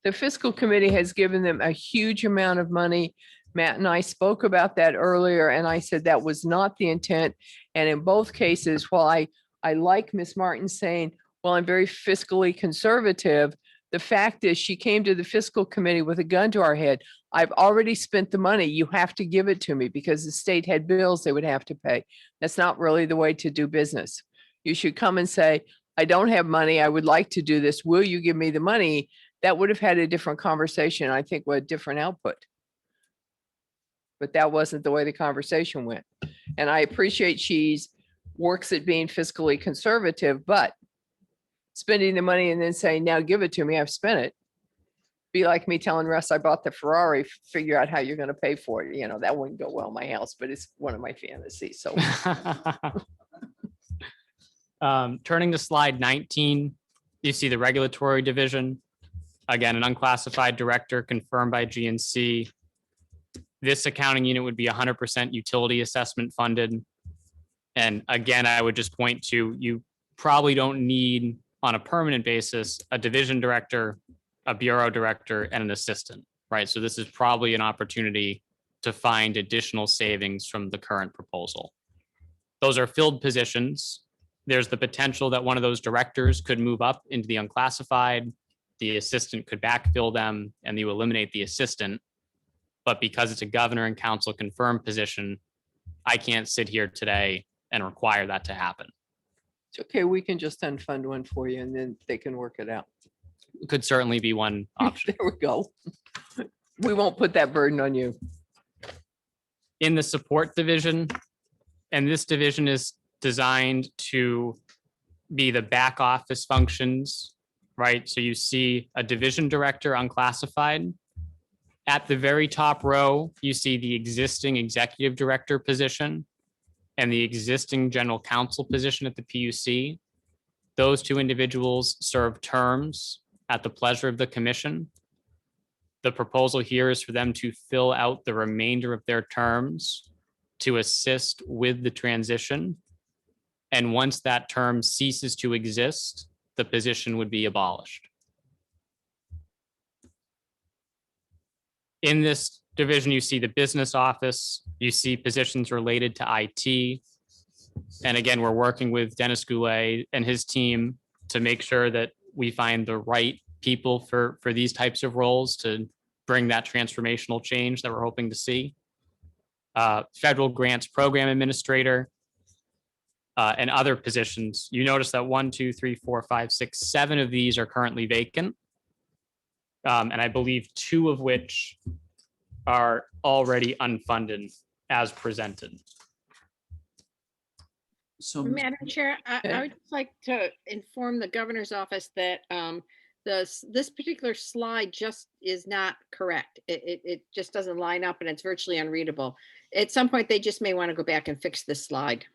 The fiscal committee has given them a huge amount of money. Matt and I spoke about that earlier, and I said that was not the intent. And in both cases, while I like Ms. Martin saying, well, I'm very fiscally conservative, the fact is she came to the fiscal committee with a gun to our head. I've already spent the money. You have to give it to me, because the state had bills they would have to pay. That's not really the way to do business. You should come and say, I don't have money. I would like to do this. Will you give me the money? That would have had a different conversation, I think, with a different output. But that wasn't the way the conversation went. And I appreciate she's works at being fiscally conservative, but spending the money and then saying, now give it to me, I've spent it. Be like me telling Russ I bought the Ferrari, figure out how you're going to pay for it. You know, that wouldn't go well in my house, but it's one of my fantasies. So Turning to slide 19, you see the regulatory division. Again, an unclassified director confirmed by GNC. This accounting unit would be 100% utility assessment funded. And again, I would just point to, you probably don't need on a permanent basis, a division director, a bureau director, and an assistant, right? So this is probably an opportunity to find additional savings from the current proposal. Those are filled positions. There's the potential that one of those directors could move up into the unclassified. The assistant could backfill them and you eliminate the assistant. But because it's a governor and council confirmed position, I can't sit here today and require that to happen. It's okay, we can just unfund one for you and then they can work it out. It could certainly be one option. There we go. We won't put that burden on you. In the support division, and this division is designed to be the back office functions, right? So you see a division director unclassified. At the very top row, you see the existing executive director position and the existing general counsel position at the PUC. Those two individuals serve terms at the pleasure of the commission. The proposal here is for them to fill out the remainder of their terms to assist with the transition. And once that term ceases to exist, the position would be abolished. In this division, you see the business office, you see positions related to IT. And again, we're working with Dennis Goulet and his team to make sure that we find the right people for these types of roles to bring that transformational change that we're hoping to see. Federal grants program administrator and other positions. You notice that 1, 2, 3, 4, 5, 6, 7 of these are currently vacant. And I believe 2 of which are already unfunded as presented. So, Madam Chair, I would just like to inform the governor's office that this particular slide just is not correct. It just doesn't line up and it's virtually unreadable. At some point, they just may want to go back and fix this slide.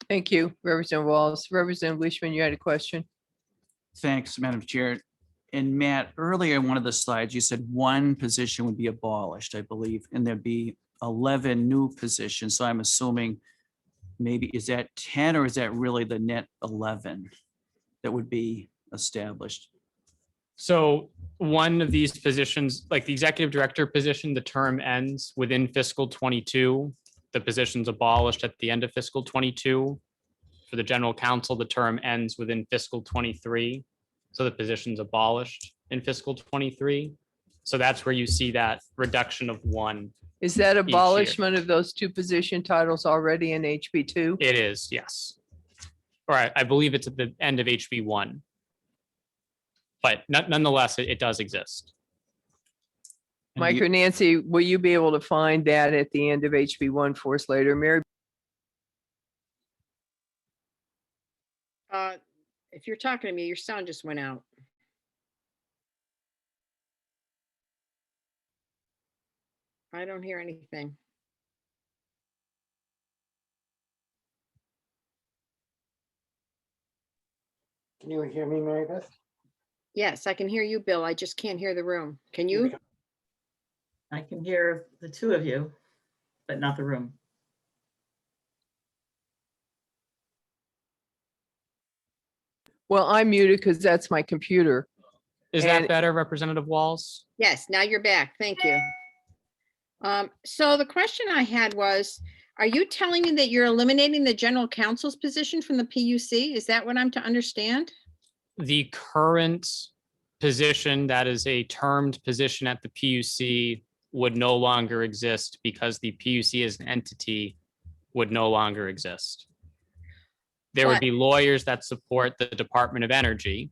Thank you, Representative Walls. Representative Leishman, you had a question? thanks, Madam Chair. And Matt, earlier in one of the slides, you said 1 position would be abolished, I believe, and there'd be 11 new positions. So I'm assuming maybe, is that 10 or is that really the net 11 that would be established? So one of these positions, like the executive director position, the term ends within fiscal 22. The position's abolished at the end of fiscal 22. For the general counsel, the term ends within fiscal 23. So the position's abolished in fiscal 23. So that's where you see that reduction of 1. Is that year. abolishment of those 2 position titles already in HB2? It is, yes. All right, I believe it's at the end of HB1. But nonetheless, it does exist. Mike or Nancy, will you be able to find that at the end of HB1 for us later? Mary? If you're talking to me, your sound just went out. I don't hear anything. Can you hear me, Mary Beth? Yes, I can hear you, Bill. I just can't hear the room. Can you? I can hear the 2 of you, but not the room. Well, I'm muted because that's my computer. Is that better, Representative Walls? Yes, now you're back. Thank you. So the question I had was, are you telling me that you're eliminating the general counsel's position from the PUC? Is that what I'm to understand? The current position that is a termed position at the PUC would no longer exist because the PUC as an entity would no longer exist. There would be lawyers that support the Department of Energy.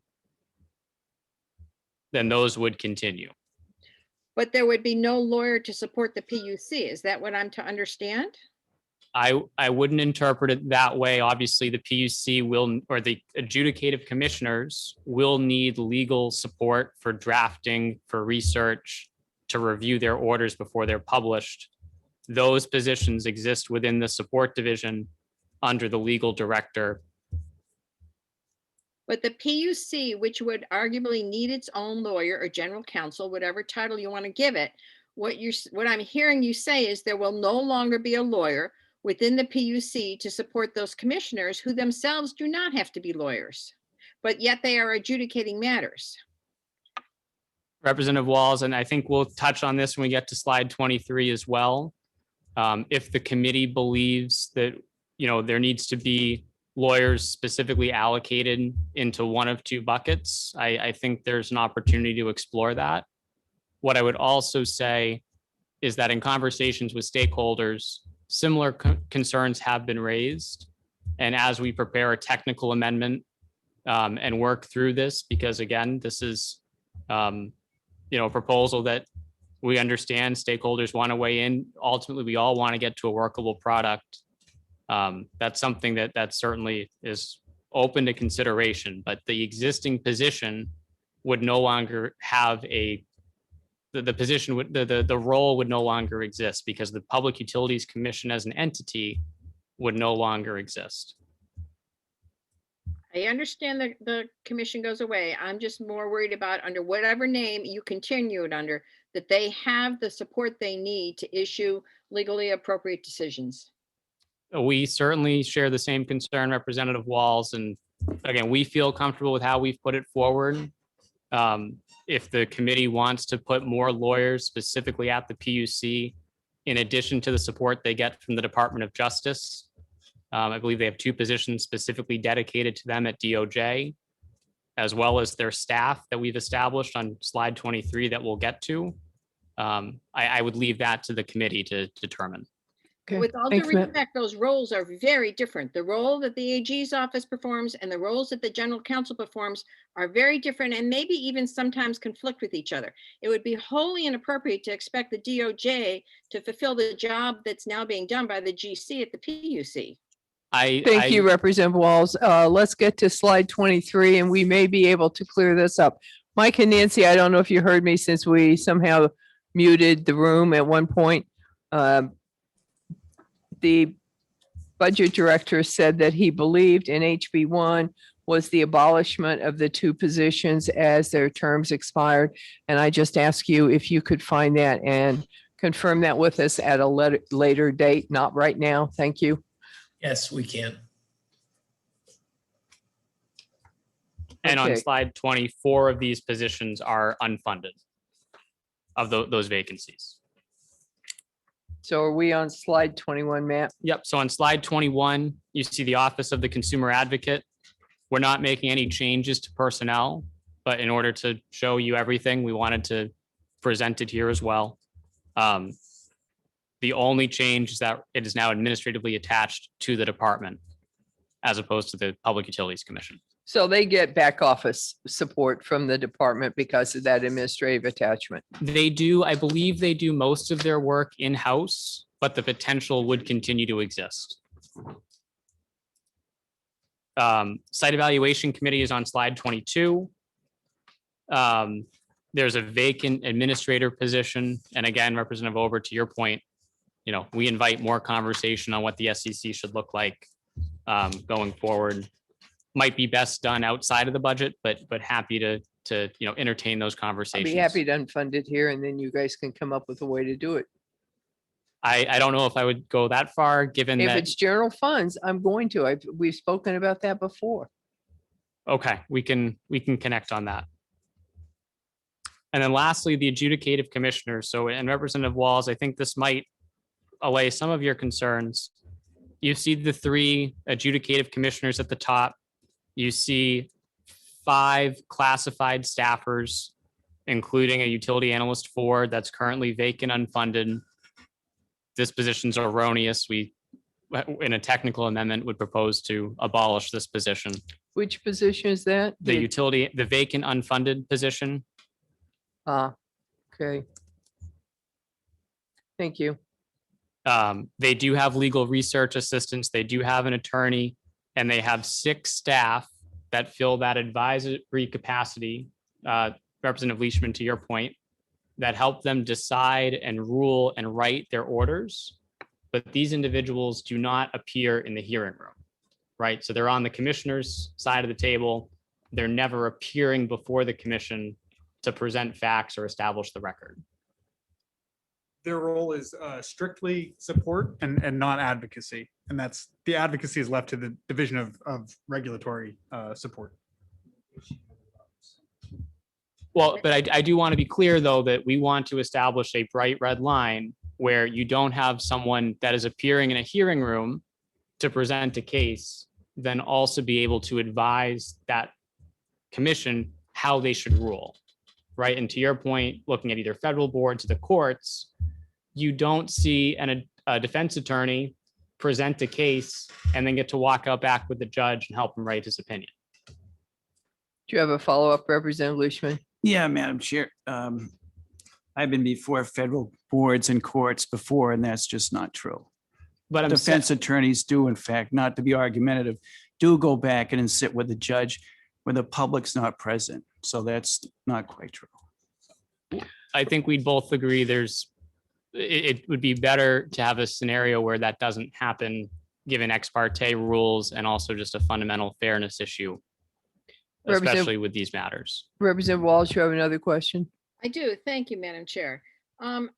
Then those would continue. But there would be no lawyer to support the PUC. Is that what I'm to understand? I wouldn't interpret it that way. Obviously, the PUC will, or the adjudicative commissioners will need legal support for drafting, for research, to review their orders before they're published. Those positions exist within the support division under the legal director. But the PUC, which would arguably need its own lawyer or general counsel, whatever title you want to give it, what I'm hearing you say is there will no longer be a lawyer within the PUC to support those commissioners who themselves do not have to be lawyers, but yet they are adjudicating matters. Representative Walls, and I think we'll touch on this when we get to slide 23 as well. If the committee believes that, there needs to be lawyers specifically allocated into one of two buckets, I think there's an opportunity to explore that. What I would also say is that in conversations with stakeholders, similar concerns have been raised. And as we prepare a technical amendment and work through this, because again, this is a proposal that we understand stakeholders want to weigh in. Ultimately, we all want to get to a workable product. That's something that certainly is open to consideration, but the existing position would no longer have the position would, the role would no longer exist because the Public Utilities Commission as an entity would no longer exist. I understand that the commission goes away. I'm just more worried about under whatever name you continue it under, that they have the support they need to issue legally appropriate decisions. We certainly share the same concern, Representative Walls. And again, we feel comfortable with how we've put it forward. If the committee wants to put more lawyers specifically at the PUC, in addition to the support they get from the Department of Justice, I believe they have two positions specifically dedicated to them at DOJ, as well as their staff that we've established on slide 23 that we'll get to. I would leave that to the committee to determine. Okay, With all due thanks, Matt. respect, those roles are very different. The role that the AG's office performs and the roles that the general counsel performs are very different and maybe even sometimes conflict with each other. It would be wholly inappropriate to expect the DOJ to fulfill the job that's now being done by the GC at the PUC. Thank you, Representative Walls. Let's get to slide 23 and we may be able to clear this up. Mike and Nancy, I don't know if you heard me since we somehow muted the room at one point. The budget director said that he believed in HB1 was the abolishment of the two positions as their terms expired. And I just ask you if you could find that and confirm that with us at a later date, not right now. Thank you. Yes, we can. And on Okay. slide 24 of these positions are unfunded of those vacancies. So are we on slide 21, Matt? Yep. So on slide 21, you see the Office of the Consumer Advocate. We're not making any changes to personnel, but in order to show you everything, we wanted to present it here as well. The only change is that it is now administratively attached to the department as opposed to the Public Utilities Commission. So they get back office support from the department because of that administrative attachment. They do, I believe they do most of their work in-house, but the potential would continue to exist. Site Evaluation Committee is on slide 22. There's a vacant administrator position. And again, Representative Ober, to your point, we invite more conversation on what the SEC should look like going forward. Might be best done outside of the budget, but happy to entertain those I'd conversations. be happy to unfund it here and then you guys can come up with a way to do it. I don't know if I would go that far, given If that. it's general funds, I'm going to. We've spoken about that before. Okay, we can connect on that. And then lastly, the adjudicative commissioners. So, and Representative Walls, I think this might allay some of your concerns. You see the three adjudicative commissioners at the top. You see 5 classified staffers, including a utility analyst 4 that's currently vacant, unfunded. This position's erroneous. We, in a technical amendment, would propose to abolish this position. Which position is that? The utility, the vacant, unfunded position. Okay. Thank you. They do have legal research assistants. They do have an attorney, and they have 6 staff that fill that advisory capacity. Representative Leishman, to your point, that help them decide and rule and write their orders. But these individuals do not appear in the hearing room, right? So they're on the commissioner's side of the table. They're never appearing before the commission to present facts or establish the record. their role is strictly support and not advocacy. And that's, the advocacy is left to the Division of Regulatory Support. Well, but I do want to be clear, though, that we want to establish a bright red line where you don't have someone that is appearing in a hearing room to present a case, then also be able to advise that commission how they should rule, right? And to your point, looking at either federal boards or the courts, you don't see a defense attorney present a case and then get to walk out back with the judge and help him write his opinion. Do you have a follow-up, Representative Leishman? Yeah, Madam Chair. I've been before federal boards and courts before, and that's just not true. But defense attorneys do, in fact, not to be argumentative, do go back and sit with the judge where the public's not present. So that's not quite true. I think we'd both agree it would be better to have a scenario where that doesn't happen, given ex parte rules and also just a fundamental fairness issue, especially with these matters. Representative Walsh, you have another question? I do. Thank you, Madam Chair. I'm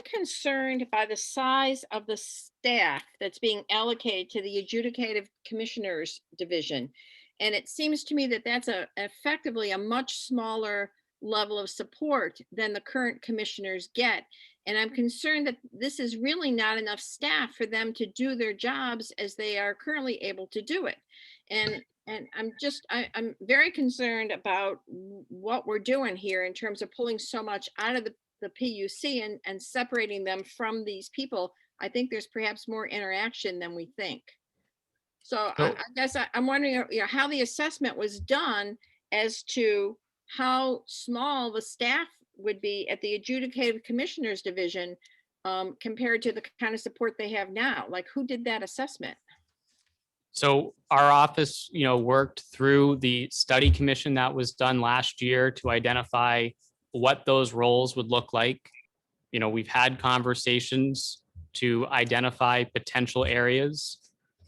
concerned by the size of the staff that's being allocated to the Adjudicative Commissioners Division. And it seems to me that that's effectively a much smaller level of support than the current commissioners get. And I'm concerned that this is really not enough staff for them to do their jobs as they are currently able to do it. And I'm very concerned about what we're doing here in terms of pulling so much out of the PUC and separating them from these people. I think there's perhaps more interaction than we think. So I guess I'm wondering, how the assessment was done as to how small the staff would be at the Adjudicative Commissioners Division compared to the kind of support they have now. Like, who did that assessment? So our office, worked through the study commission that was done last year to identify what those roles would look like. We've had conversations to identify potential areas.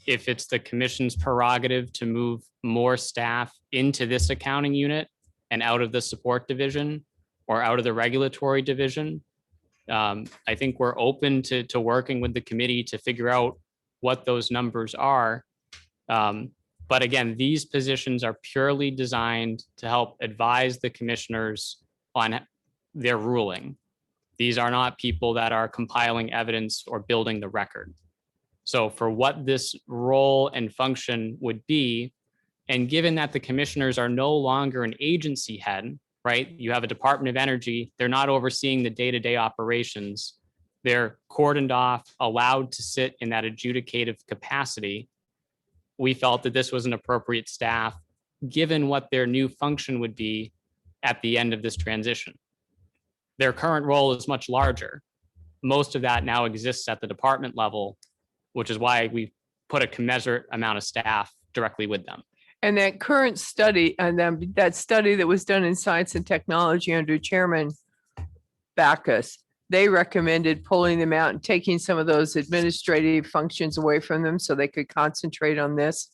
If it's the commission's prerogative to move more staff into this accounting unit and out of the support division or out of the regulatory division, I think we're open to working with the committee to figure out what those numbers are. But again, these positions are purely designed to help advise the commissioners on their ruling. These are not people that are compiling evidence or building the record. So for what this role and function would be, and given that the commissioners are no longer an agency head, right? You have a Department of Energy, they're not overseeing the day-to-day operations. They're cordoned off, allowed to sit in that adjudicative capacity. We felt that this was an appropriate staff, given what their new function would be at the end of this transition. Their current role is much larger. Most of that now exists at the department level, which is why we put a commensurate amount of staff directly with them. And that current study, and then that study that was done in Science and Technology under Chairman Backus, they recommended pulling them out and taking some of those administrative functions away from them so they could concentrate on this.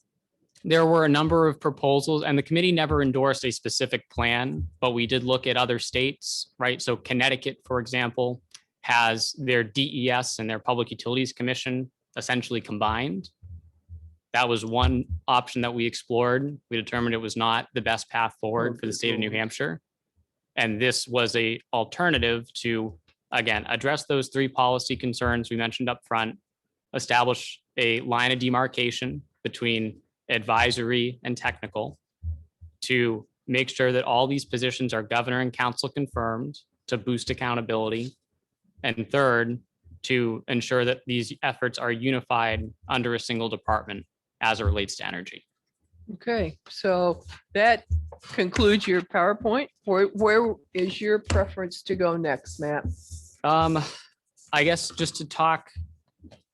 There were a number of proposals, and the committee never endorsed a specific plan, but we did look at other states, right? So Connecticut, for example, has their DES and their Public Utilities Commission essentially combined. That was one option that we explored. We determined it was not the best path forward for the state of New Hampshire. And this was an alternative to, again, address those three policy concerns we mentioned up front, establish a line of demarcation between advisory and technical, to make sure that all these positions are governor and council confirmed to boost accountability. And third, to ensure that these efforts are unified under a single department as it relates to energy. Okay, so that concludes your PowerPoint. Where is your preference to go next, Matt? I guess just to talk,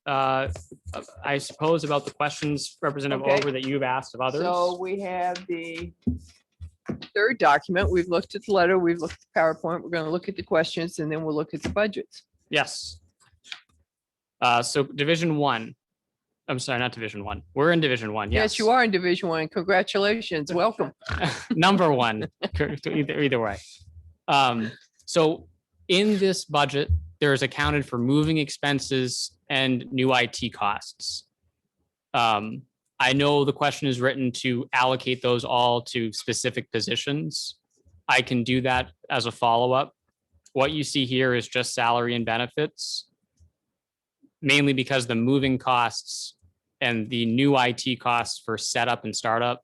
I suppose, about the questions, Representative Okay. Over, that you've asked of others. So we have the third document. We've looked at the letter, we've looked at the PowerPoint. We're going to look at the questions and then we'll look at the budgets. Yes. So Division 1. I'm sorry, not Division 1. We're in Division 1. Yes, Yes, you are in Division 1. Congratulations. Welcome. Number 1, either way. So in this budget, there is accounted for moving expenses and new IT costs. I know the question is written to allocate those all to specific positions. I can do that as a follow-up. What you see here is just salary and benefits, mainly because the moving costs and the new IT costs for setup and startup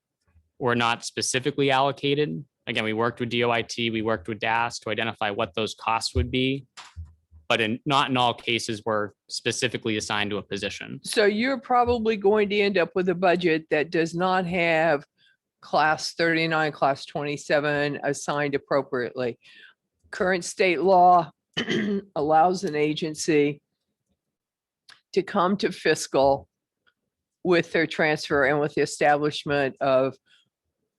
were not specifically allocated. Again, we worked with DOIT, we worked with DAS to identify what those costs would be, but not in all cases were specifically assigned to a position. So you're probably going to end up with a budget that does not have class 39, class 27 assigned appropriately. Current state law allows an agency to come to fiscal with their transfer and with the establishment of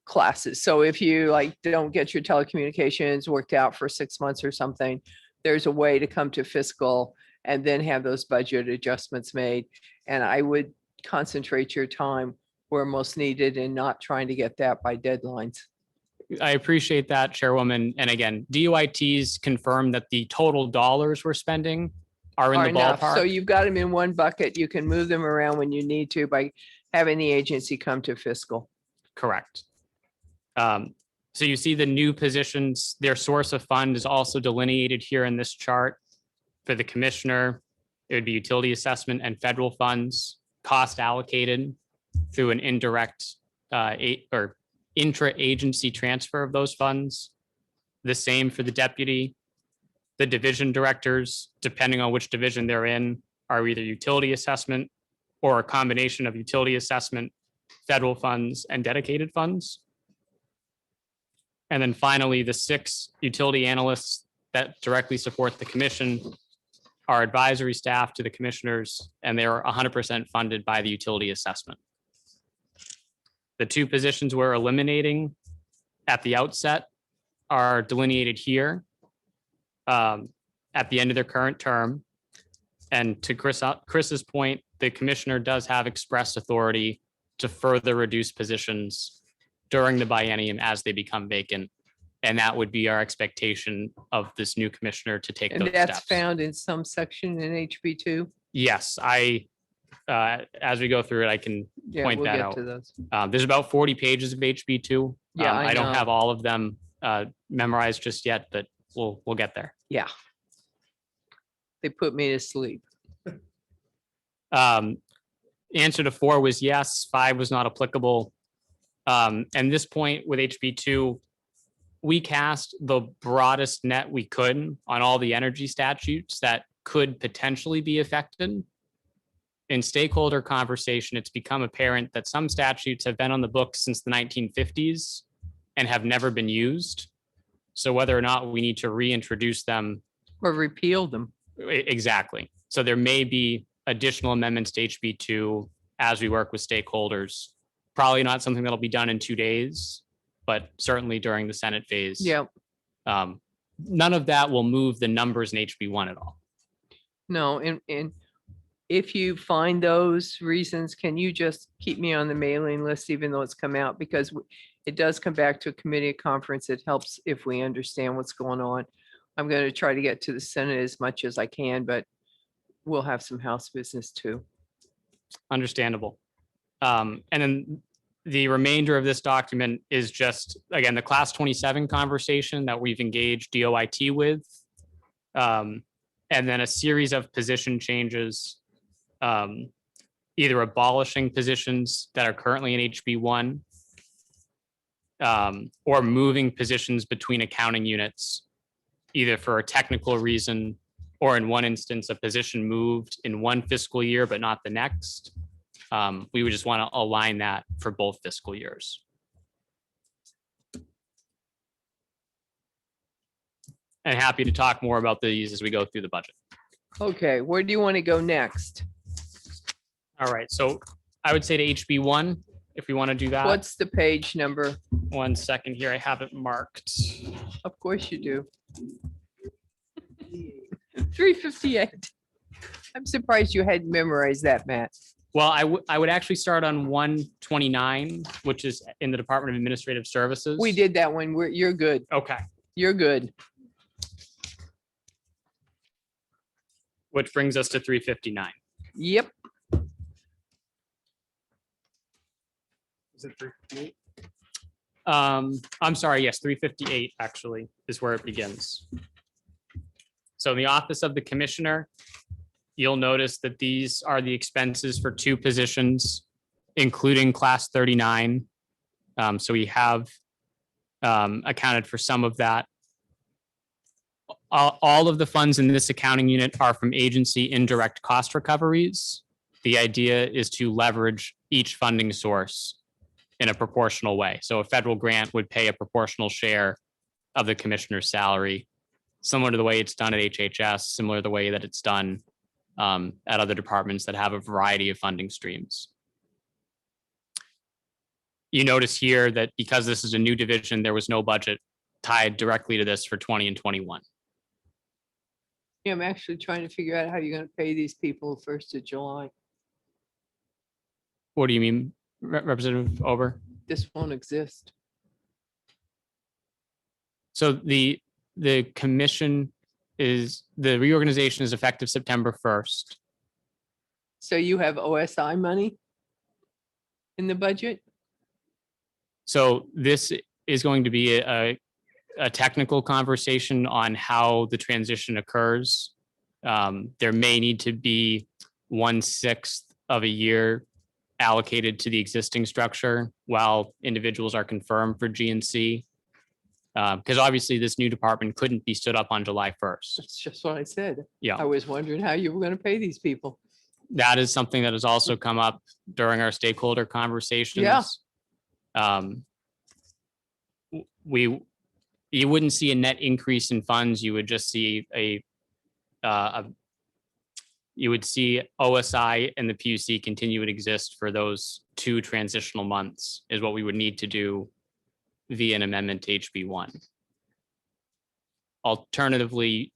classes. So if you like don't get your telecommunications worked out for 6 months or something, there's a way to come to fiscal and then have those budget adjustments made. And I would concentrate your time where most needed and not trying to get that by deadlines. I appreciate that, Chairwoman. And again, DOITs confirm that the total dollars we're spending are in Are the enough. So ballpark. you've got them in one bucket. You can move them around when you need to by having the agency come to fiscal. Correct. So you see the new positions, their source of fund is also delineated here in this chart. For the commissioner, it would be utility assessment and federal funds, cost allocated through an indirect or intra-agency transfer of those funds. The same for the deputy. The division directors, depending on which division they're in, are either utility assessment or a combination of utility assessment, federal funds, and dedicated funds. And then finally, the 6 utility analysts that directly support the commission are advisory staff to the commissioners, and they are 100% funded by the utility assessment. The 2 positions we're eliminating at the outset are delineated here at the end of their current term. And to Chris's point, the commissioner does have express authority to further reduce positions during the biennium as they become vacant. And that would be our expectation of this new commissioner to take And those that's steps. found in some section in HB2. Yes, as we go through it, I can Yeah, point we'll that get out. to those. There's about 40 pages of HB2. Yeah, I don't know. have all of them memorized just yet, but we'll get there. Yeah. They put me to sleep. Answer to 4 was yes, 5 was not applicable. And this point with HB2, we cast the broadest net we could on all the energy statutes that could potentially be affected. In stakeholder conversation, it's become apparent that some statutes have been on the books since the 1950s and have never been used. So whether or not we need to reintroduce them. Or repeal them. Exactly. So there may be additional amendments to HB2 as we work with stakeholders. Probably not something that'll be done in 2 days, but certainly during the Senate phase. Yeah. None of that will move the numbers in HB1 at all. No, and if you find those reasons, can you just keep me on the mailing list, even though it's come out? Because it does come back to a committee conference. It helps if we understand what's going on. I'm going to try to get to the Senate as much as I can, but we'll have some House business too. Understandable. And then the remainder of this document is just, again, the class 27 conversation that we've engaged DOIT with. And then a series of position changes, either abolishing positions that are currently in HB1 or moving positions between accounting units, either for a technical reason or in one instance, a position moved in one fiscal year, but not the next. We would just want to align that for both fiscal years. And happy to talk more about these as we go through the budget. Okay, where do you want to go next? All right, so I would say to HB1, if we want to do that. What's the page number? 1 second here, I have it marked. Of course you do. 358. I'm surprised you hadn't memorized that, Matt. Well, I would actually start on 129, which is in the Department of Administrative Services. We did that one. You're good. Okay. You're good. which brings us to 359. Yep. Is it 358? I'm sorry, yes, 358 actually is where it begins. So in the office of the commissioner, you'll notice that these are the expenses for 2 positions, including class 39. So we have accounted for some of that. All of the funds in this accounting unit are from agency indirect cost recoveries. The idea is to leverage each funding source in a proportional way. So a federal grant would pay a proportional share of the commissioner's salary, similar to the way it's done at HHS, similar to the way that it's done at other departments that have a variety of funding streams. You notice here that because this is a new division, there was no budget tied directly to this for 20 and 21. Yeah, I'm actually trying to figure out how you're going to pay these people 1st of July. What do you mean, Representative Ober? This won't exist. So the commission the reorganization is effective September 1st. So you have OSI money in the budget? So this is going to be a technical conversation on how the transition occurs. There may need to be 1/6 of a year allocated to the existing structure while individuals are confirmed for GNC. Because obviously this new department couldn't be stood up on July 1st. That's just what I said. Yeah. I was wondering how you were going to pay these people. That is something that has also come up during our stakeholder conversations. Yeah. You wouldn't see a net increase in funds. You would just see you would see OSI and the PUC continue to exist for those 2 transitional months is what we would need to do via an amendment to HB1. Alternatively,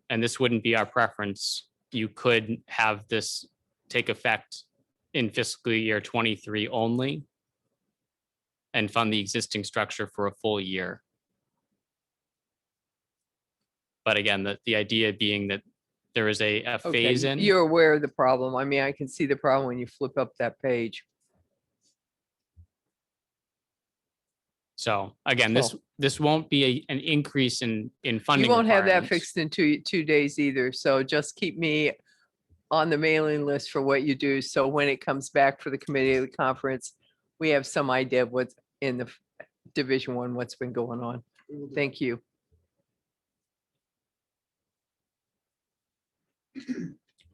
and this wouldn't be our preference, you could have this take effect in fiscal year 23 only and fund the existing structure for a full year. But again, the idea being that there is a Okay, phase in. you're aware of the problem. I mean, I can see the problem when you flip up that page. So again, this won't be an increase in funding. You won't have that requirements. fixed in two days either. So just keep me on the mailing list for what you do. So when it comes back for the committee of the conference, we have some idea of what's in the Division 1, what's been going on. Thank you.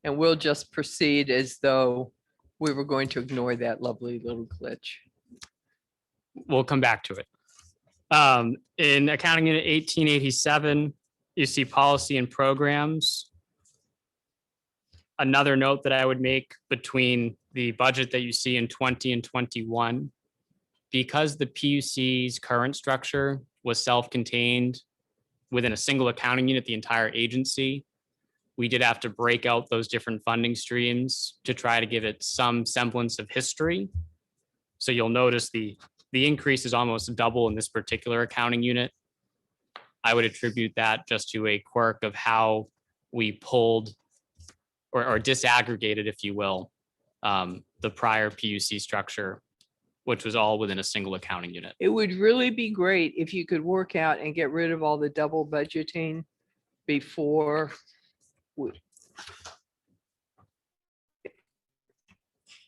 And we'll just proceed as though we were going to ignore that lovely little glitch. We'll come back to it. In accounting unit 1887, you see policy and programs. Another note that I would make between the budget that you see in 20 and 21, because the PUC's current structure was self-contained within a single accounting unit, the entire agency, we did have to break out those different funding streams to try to give it some semblance of history. So you'll notice the increase is almost double in this particular accounting unit. I would attribute that just to a quirk of how we pulled or disaggregated, if you will, the prior PUC structure, which was all within a single accounting unit. It would really be great if you could work out and get rid of all the double budgeting before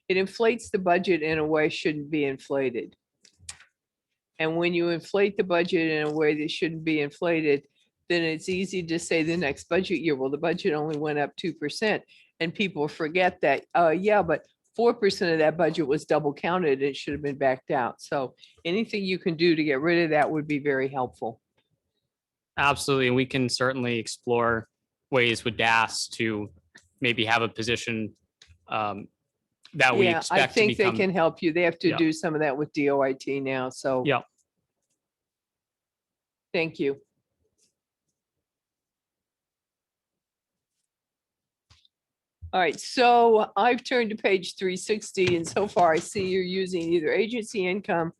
it inflates the budget in a way shouldn't be inflated. And when you inflate the budget in a way that shouldn't be inflated, then it's easy to say the next budget year, well, the budget only went up 2%. And people forget that, yeah, but 4% of that budget was double counted. It should have been backed out. So anything you can do to get rid of that would be very helpful. Absolutely. And we can certainly explore ways with DAS to maybe have a position that we Yeah, I expect to think they become. can help you. They have to Yeah. do some of that with DOIT now. So Yeah. thank you. All right, so I've turned to page 360 and so far I see you're using either agency income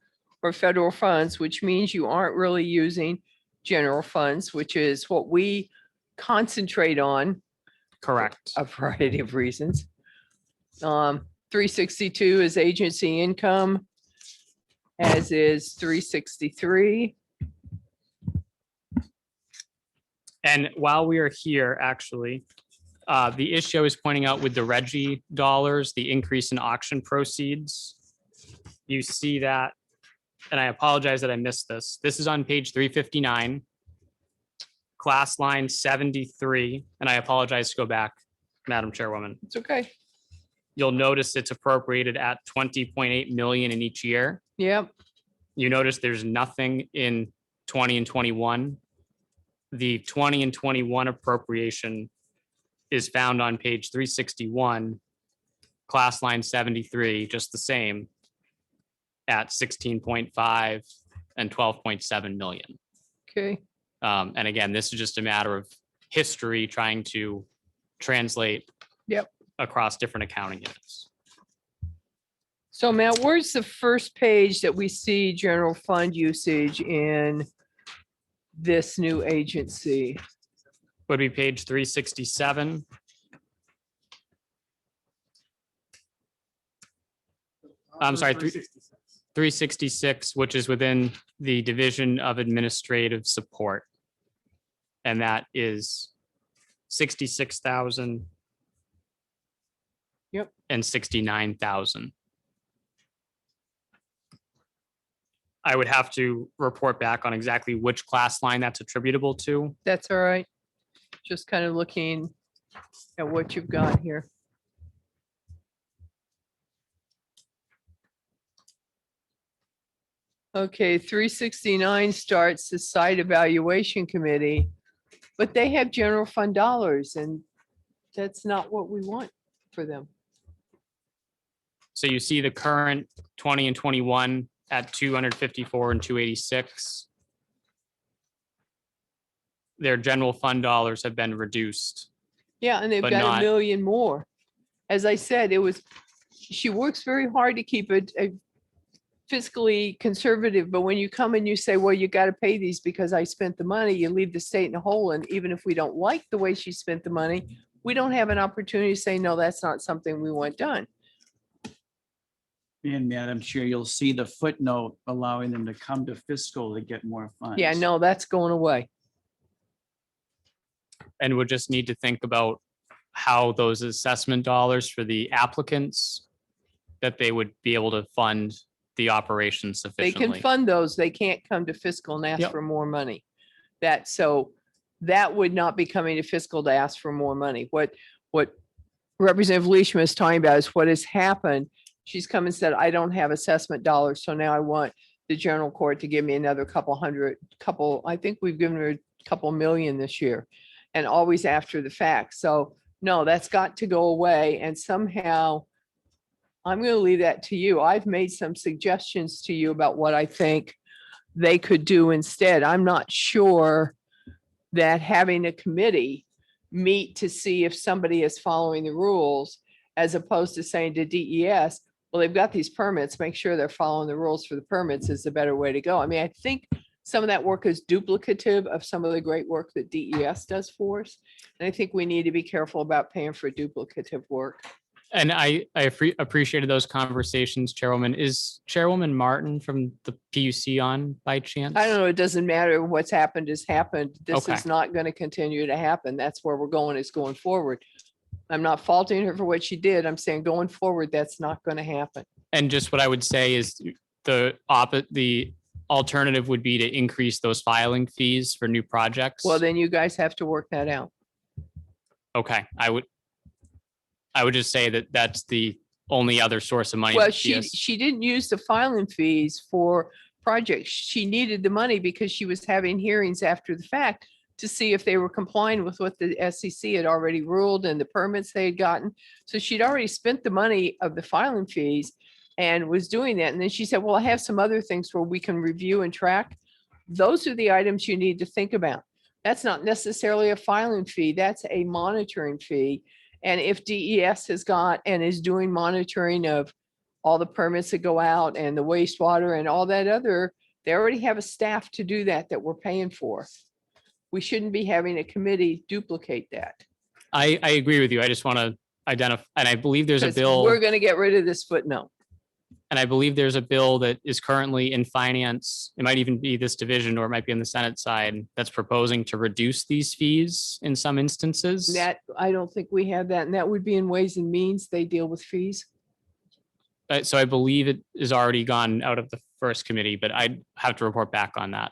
or federal funds, which means you aren't really using general funds, which is what we concentrate on Correct. a variety of reasons. 362 is agency income, as is 363. And while we are here, actually, the issue I was pointing out with the Reggie dollars, the increase in auction proceeds, you see that, and I apologize that I missed this. This is on page 359, class line 73, and I apologize to go back, Madam Chairwoman. It's okay. You'll notice it's appropriated at 20.8 million in each year. Yep. You notice there's nothing in 20 and 21. The 20 and 21 appropriation is found on page 361, class line 73, just the same, at 16.5 and 12.7 million. Okay. And again, this is just a matter of history trying to translate Yep. across different accounting units. So Matt, where's the first page that we see general fund usage in this new agency? Would be page 367. I'm sorry, 366, which is within the Division of Administrative Support. And that is 66,000. Yep. And 69,000. I would have to report back on exactly which class line that's attributable to. That's all right. Just kind of looking at what you've got here. Okay, 369 starts the site evaluation committee, but they have general fund dollars and that's not what we want for them. So you see the current 20 and 21 at 254 and 286. Their general fund dollars have been reduced. Yeah, and they've But got not- a million more. As I said, she works very hard to keep it a fiscally conservative, but when you come and you say, well, you got to pay these because I spent the money, you leave the state in a hole. And even if we don't like the way she spent the money, we don't have an opportunity to say, no, that's not something we want done. And Madam Chair, you'll see the footnote allowing them to come to fiscal to get more funds. Yeah, no, that's going away. And we'll just need to think about how those assessment dollars for the applicants, that they would be able to fund the operation They can sufficiently. fund those. They can't come to fiscal and ask Yep. for more money. That would not be coming to fiscal to ask for more money. What Representative Leishman is talking about is what has happened. She's come and said, I don't have assessment dollars, so now I want the general court to give me another I think we've given her a couple million this year, and always after the fact. So no, that's got to go away. And somehow I'm going to leave that to you. I've made some suggestions to you about what I think they could do instead. I'm not sure that having a committee meet to see if somebody is following the rules, as opposed to saying to DES, well, they've got these permits, make sure they're following the rules for the permits is the better way to go. I mean, I think some of that work is duplicative of some of the great work that DES does for us. And I think we need to be careful about paying for duplicative work. And I appreciated those conversations, Chairwoman. Is Chairwoman Martin from the PUC on by chance? I don't know. It doesn't matter. What's happened has happened. This Okay. is not going to continue to happen. That's where we're going, is going forward. I'm not faulting her for what she did. I'm saying going forward, that's not going to happen. And just what I would say is the alternative would be to increase those filing fees for new projects. Well, then you guys have to work that out. Okay, I would just say that that's the only other source of money. Well, that she didn't use the filing fees for projects. She needed the money because she was having hearings after the fact to see if they were complying with what the SEC had already ruled and the permits they had gotten. So she'd already spent the money of the filing fees and was doing that. And then she said, well, I have some other things where we can review and track. Those are the items you need to think about. That's not necessarily a filing fee. That's a monitoring fee. And if DES has got and is doing monitoring of all the permits that go out and the wastewater and all that other, they already have a staff to do that we're paying for. We shouldn't be having a committee duplicate that. I agree with you. I just want to identify, and I believe there's a 'Cause bill. we're going to get rid of this footnote. And I believe there's a bill that is currently in finance. It might even be this division, or it might be on the Senate side, that's proposing to reduce these fees in some instances. That, I don't think we have that, and that would be in Ways and Means. They deal with fees. So I believe it is already gone out of the first committee, but I'd have to report back on that.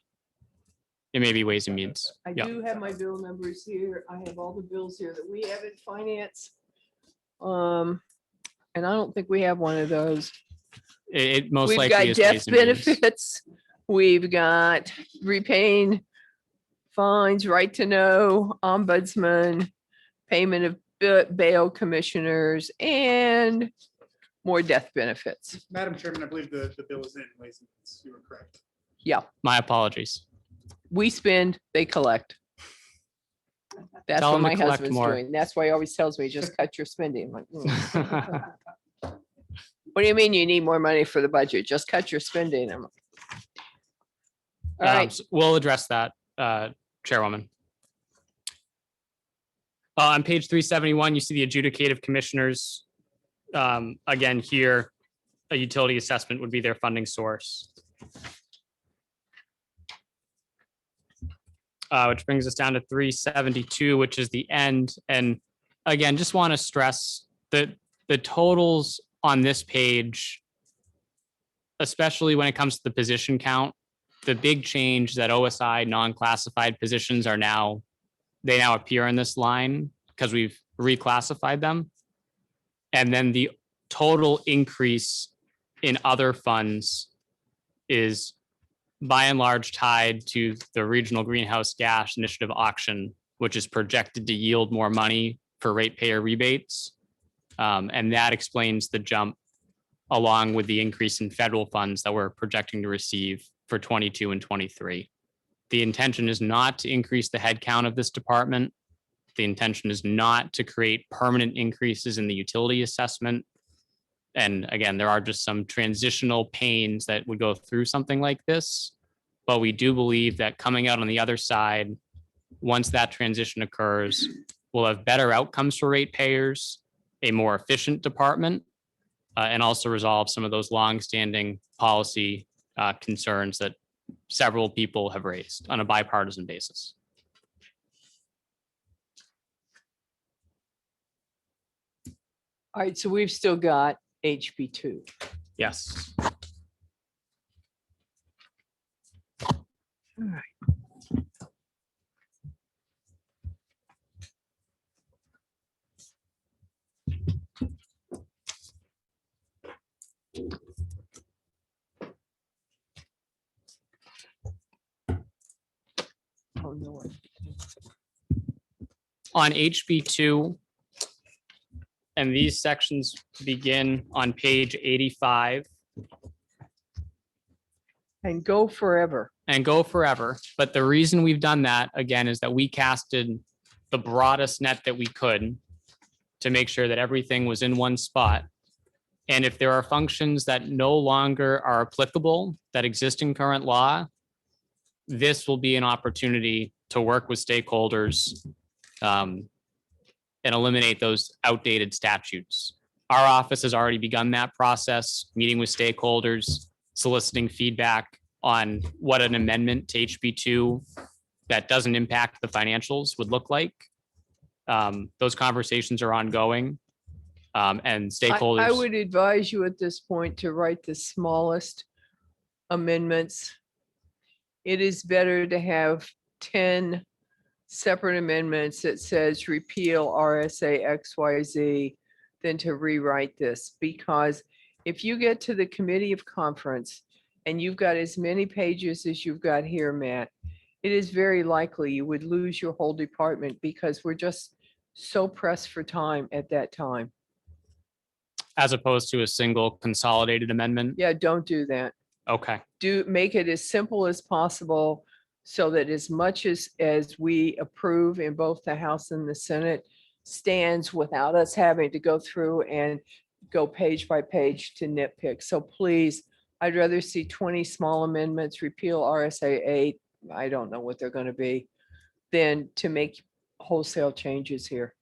It may be Ways and Means. I Yeah. do have my bill numbers here. I have all the bills here that we have in finance. And I don't think we have one of those. It most We've likely got is death Ways and Means. benefits. We've got repaying fines, right to know, ombudsman, payment of bail commissioners, and more death benefits. Madam Chairman, I believe the bill is in Ways and Means. You were correct. Yeah, My apologies. we spend, they collect. That's Tell what them to my collect husband's more. doing. That's why he always tells me, just cut your spending. I'm like, "Mm." What do you mean you need more money for the budget? Just cut your spending. I'm like, all right, So we'll address that, Chairwoman. On page 371, you see the adjudicative commissioners. Again, here, a utility assessment would be their funding source. Which brings us down to 372, which is the end. And again, just want to stress that the totals on this page, especially when it comes to the position count, the big change that OSI non-classified positions are now, they now appear in this line because we've reclassified them. And then the total increase in other funds is by and large tied to the Regional Greenhouse Gas Initiative auction, which is projected to yield more money for ratepayer rebates. And that explains the jump along with the increase in federal funds that we're projecting to receive for 22 and 23. The intention is not to increase the headcount of this department. The intention is not to create permanent increases in the utility assessment. And again, there are just some transitional pains that would go through something like this. But we do believe that coming out on the other side, once that transition occurs, we'll have better outcomes for ratepayers, a more efficient department, and also resolve some of those longstanding policy concerns that several people have raised on a bipartisan basis. all right, so we've still got HB2. Yes. All right. Oh, no. On HB2, and these sections begin on page 85 And go forever. and go forever. But the reason we've done that, again, is that we casted the broadest net that we could to make sure that everything was in one spot. And if there are functions that no longer are applicable that exist in current law, this will be an opportunity to work with stakeholders and eliminate those outdated statutes. Our office has already begun that process, meeting with stakeholders, soliciting feedback on what an amendment to HB2 that doesn't impact the financials would look like. Those conversations are ongoing. And stakeholders. I would advise you at this point to write the smallest amendments. It is better to have 10 separate amendments that says repeal RSA XYZ than to rewrite this, because if you get to the committee of conference and you've got as many pages as you've got here, Matt, it is very likely you would lose your whole department because we're just so pressed for time at that time. As opposed to a single consolidated amendment? Yeah, don't do that. Okay, Make it as simple as possible so that as much as we approve in both the House and the Senate stands without us having to go through and go page by page to nitpick. So please, I'd rather see 20 small amendments, repeal RSA 8, I don't know what they're going to be, than to make wholesale changes here.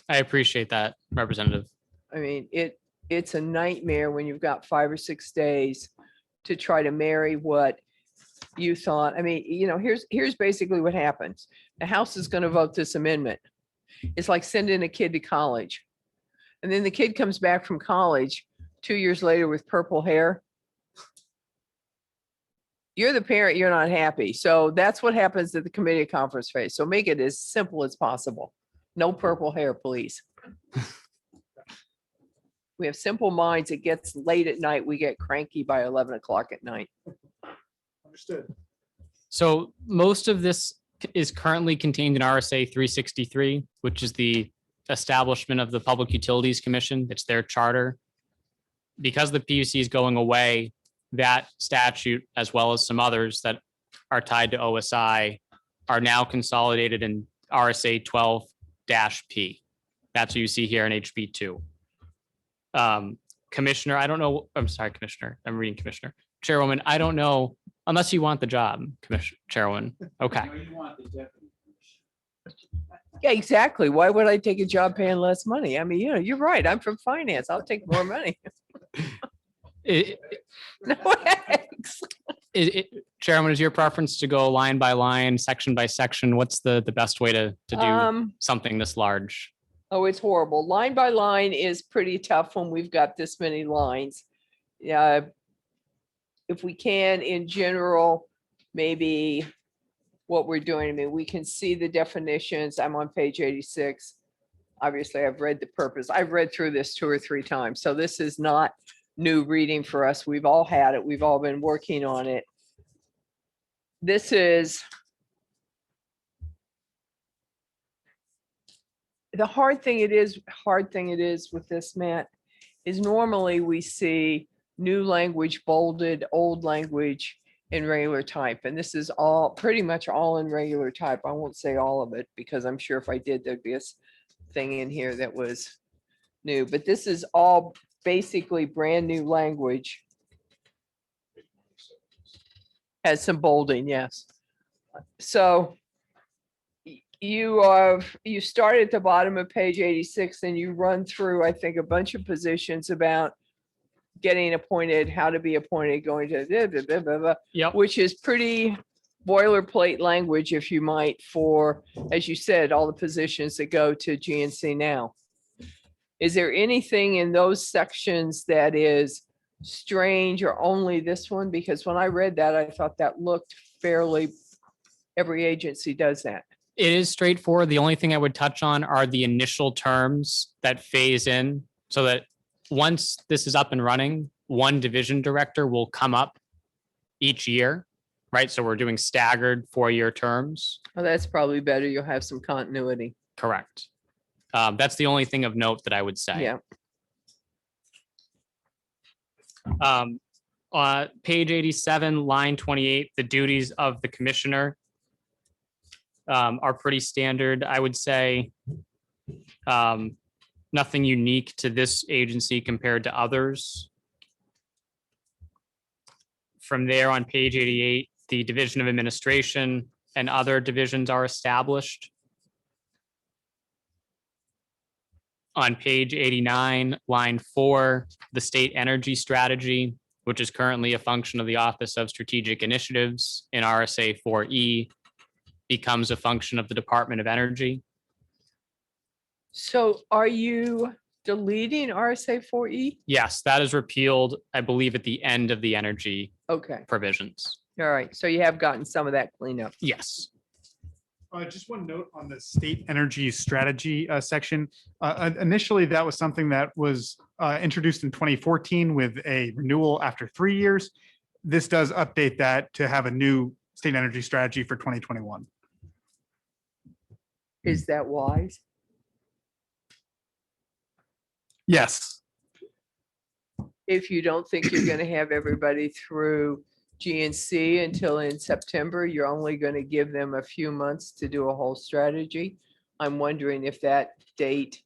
I appreciate that, Representative. I mean, it's a nightmare when you've got 5 or 6 days to try to marry what you thought. I mean, here's basically what happens. The House is going to vote this amendment. It's like sending a kid to college. And then the kid comes back from college 2 years later with purple hair. You're the parent, you're not happy. So that's what happens at the committee of conference phase. So make it as simple as possible. No purple hair, please. We have simple minds. It gets late at night. We get cranky by 11 o'clock at night. Understood. So most of this is currently contained in RSA 363, which is the establishment of the Public Utilities Commission. It's their charter. Because the PUC is going away, that statute, as well as some others that are tied to OSI, are now consolidated in RSA 12-P. That's what you see here in HB 2. Commissioner, I don't know. I'm sorry, Commissioner. I'm reading Commissioner. Chairwoman, I don't know, unless you want the job, Commissioner, Chairwoman. Okay. Yeah, exactly. Why would I take a job paying less money? I mean, you're right. I'm from finance. I'll take more money. No, Chairman, is your preference to go line by line, section by section? What's the best way to do something this large? Oh, it's horrible. Line by line is pretty tough when we've got this many lines. Yeah. If we can, in general, maybe what we're doing, I mean, we can see the definitions. I'm on page 86. Obviously, I've read the purpose. I've read through this 2 or 3 times. So this is not new reading for us. We've all had it. We've all been working on it. This is the hard thing it is with this, Matt, is normally we see new language bolded, old language in regular type. And this is all pretty much all in regular type. I won't say all of it because I'm sure if I did, there'd be a thing in here that was new, but this is all basically brand new language. Has some bolding, yes. So you start at the bottom of page 86 and you run through, I think, a bunch of positions about getting appointed, how to be appointed, going to blah, blah, blah, blah, blah, Yep. which is pretty boilerplate language, if you might, for, as you said, all the positions that go to GNC now. Is there anything in those sections that is strange or only this one? Because when I read that, I thought that looked fairly, every agency does that. It is straightforward. The only thing I would touch on are the initial terms that phase in, so that once this is up and running, one division director will come up each year, right? So we're doing staggered 4-year terms. Well, that's probably better. You'll have some continuity. Correct. That's the only thing of note that I would say. Yeah. Page 87, line 28, the duties of the commissioner are pretty standard, I would say. Nothing unique to this agency compared to others. From there, on page 88, the Division of Administration and other divisions are established. On page 89, line 4, the state energy strategy, which is currently a function of the Office of Strategic Initiatives in RSA 4E, becomes a function of the Department of Energy. So are you deleting RSA 4E? Yes, that is repealed, I believe, at the end of the energy Okay, provisions. all right. So you have gotten some of that cleanup. Yes. Just one note on the state energy strategy section. Initially, that was something that was introduced in 2014 with a renewal after 3 years. This does update that to have a new state energy strategy for 2021. Is that wise? Yes. If you don't think you're going to have everybody through GNC until in September, you're only going to give them a few months to do a whole strategy. I'm wondering if that date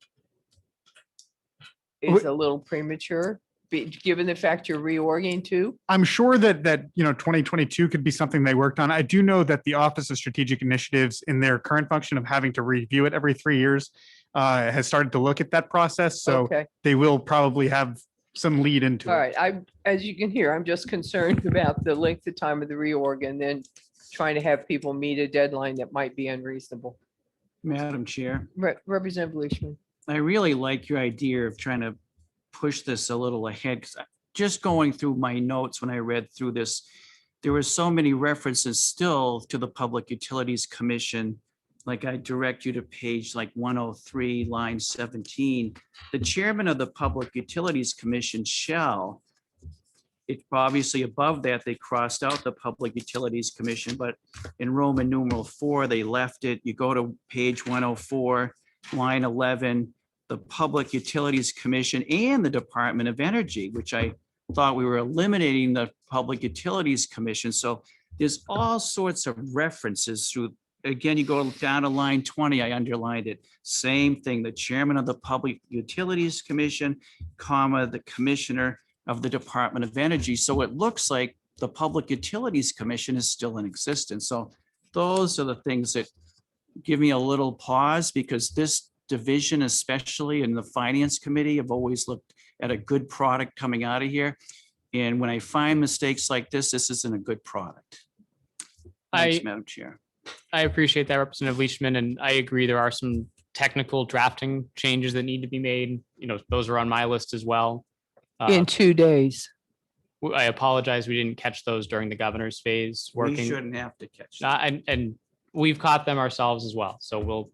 is a little premature, given the fact you're reorging too. I'm sure that 2022 could be something they worked on. I do know that the Office of Strategic Initiatives, in their current function of having to review it every 3 years, has started to look at that process. So Okay. they will probably have some lead into All it. right, as you can hear, I'm just concerned about the length of time of the reorg and then trying to have people meet a deadline that might be unreasonable. Madam Chair, Representative Leishman. I really like your idea of trying to push this a little ahead, because just going through my notes when I read through this, there were so many references still to the Public Utilities Commission. Like I direct you to page like 103, line 17. The chairman of the Public Utilities Commission shall, it's obviously above that, they crossed out the Public Utilities Commission, but in Roman numeral 4, they left it. You go to page 104, line 11, the Public Utilities Commission and the Department of Energy, which I thought we were eliminating the Public Utilities Commission. So there's all sorts of references through, again, you go down to line 20, I underlined it. Same thing, the chairman of the Public Utilities Commission, comma, the commissioner of the Department of Energy. So it looks like the Public Utilities Commission is still in existence. So those are the things that give me a little pause, because this division, especially in the Finance Committee, have always looked at a good product coming out of here. And when I find mistakes like this isn't a good product. Thanks, Madam Chair. I appreciate that, Representative Leishman, and I agree there are some technical drafting changes that need to be made. You know, those are on my list as well. In 2 days. I apologize, we didn't catch those during the governor's phase We working. shouldn't have to catch them. And we've caught them ourselves as well, so we'll.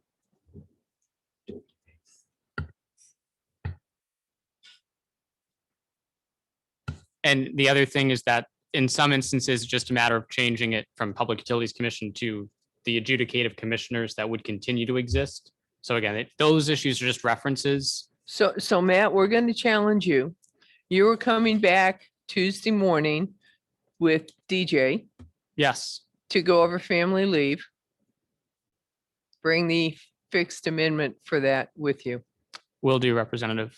And the other thing is that in some instances, it's just a matter of changing it from Public Utilities Commission to the adjudicative commissioners that would continue to exist. So again, those issues are just references. So Matt, we're going to challenge you. You were coming back Tuesday morning with DJ Yes, to go over family leave. Bring the fixed amendment for that with you. will do, Representative.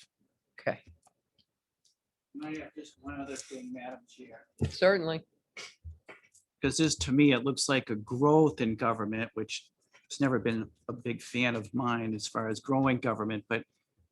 Okay, I have just one other thing, Madam Chair. certainly. Because this, to me, it looks like a growth in government, which has never been a big fan of mine as far as growing government. But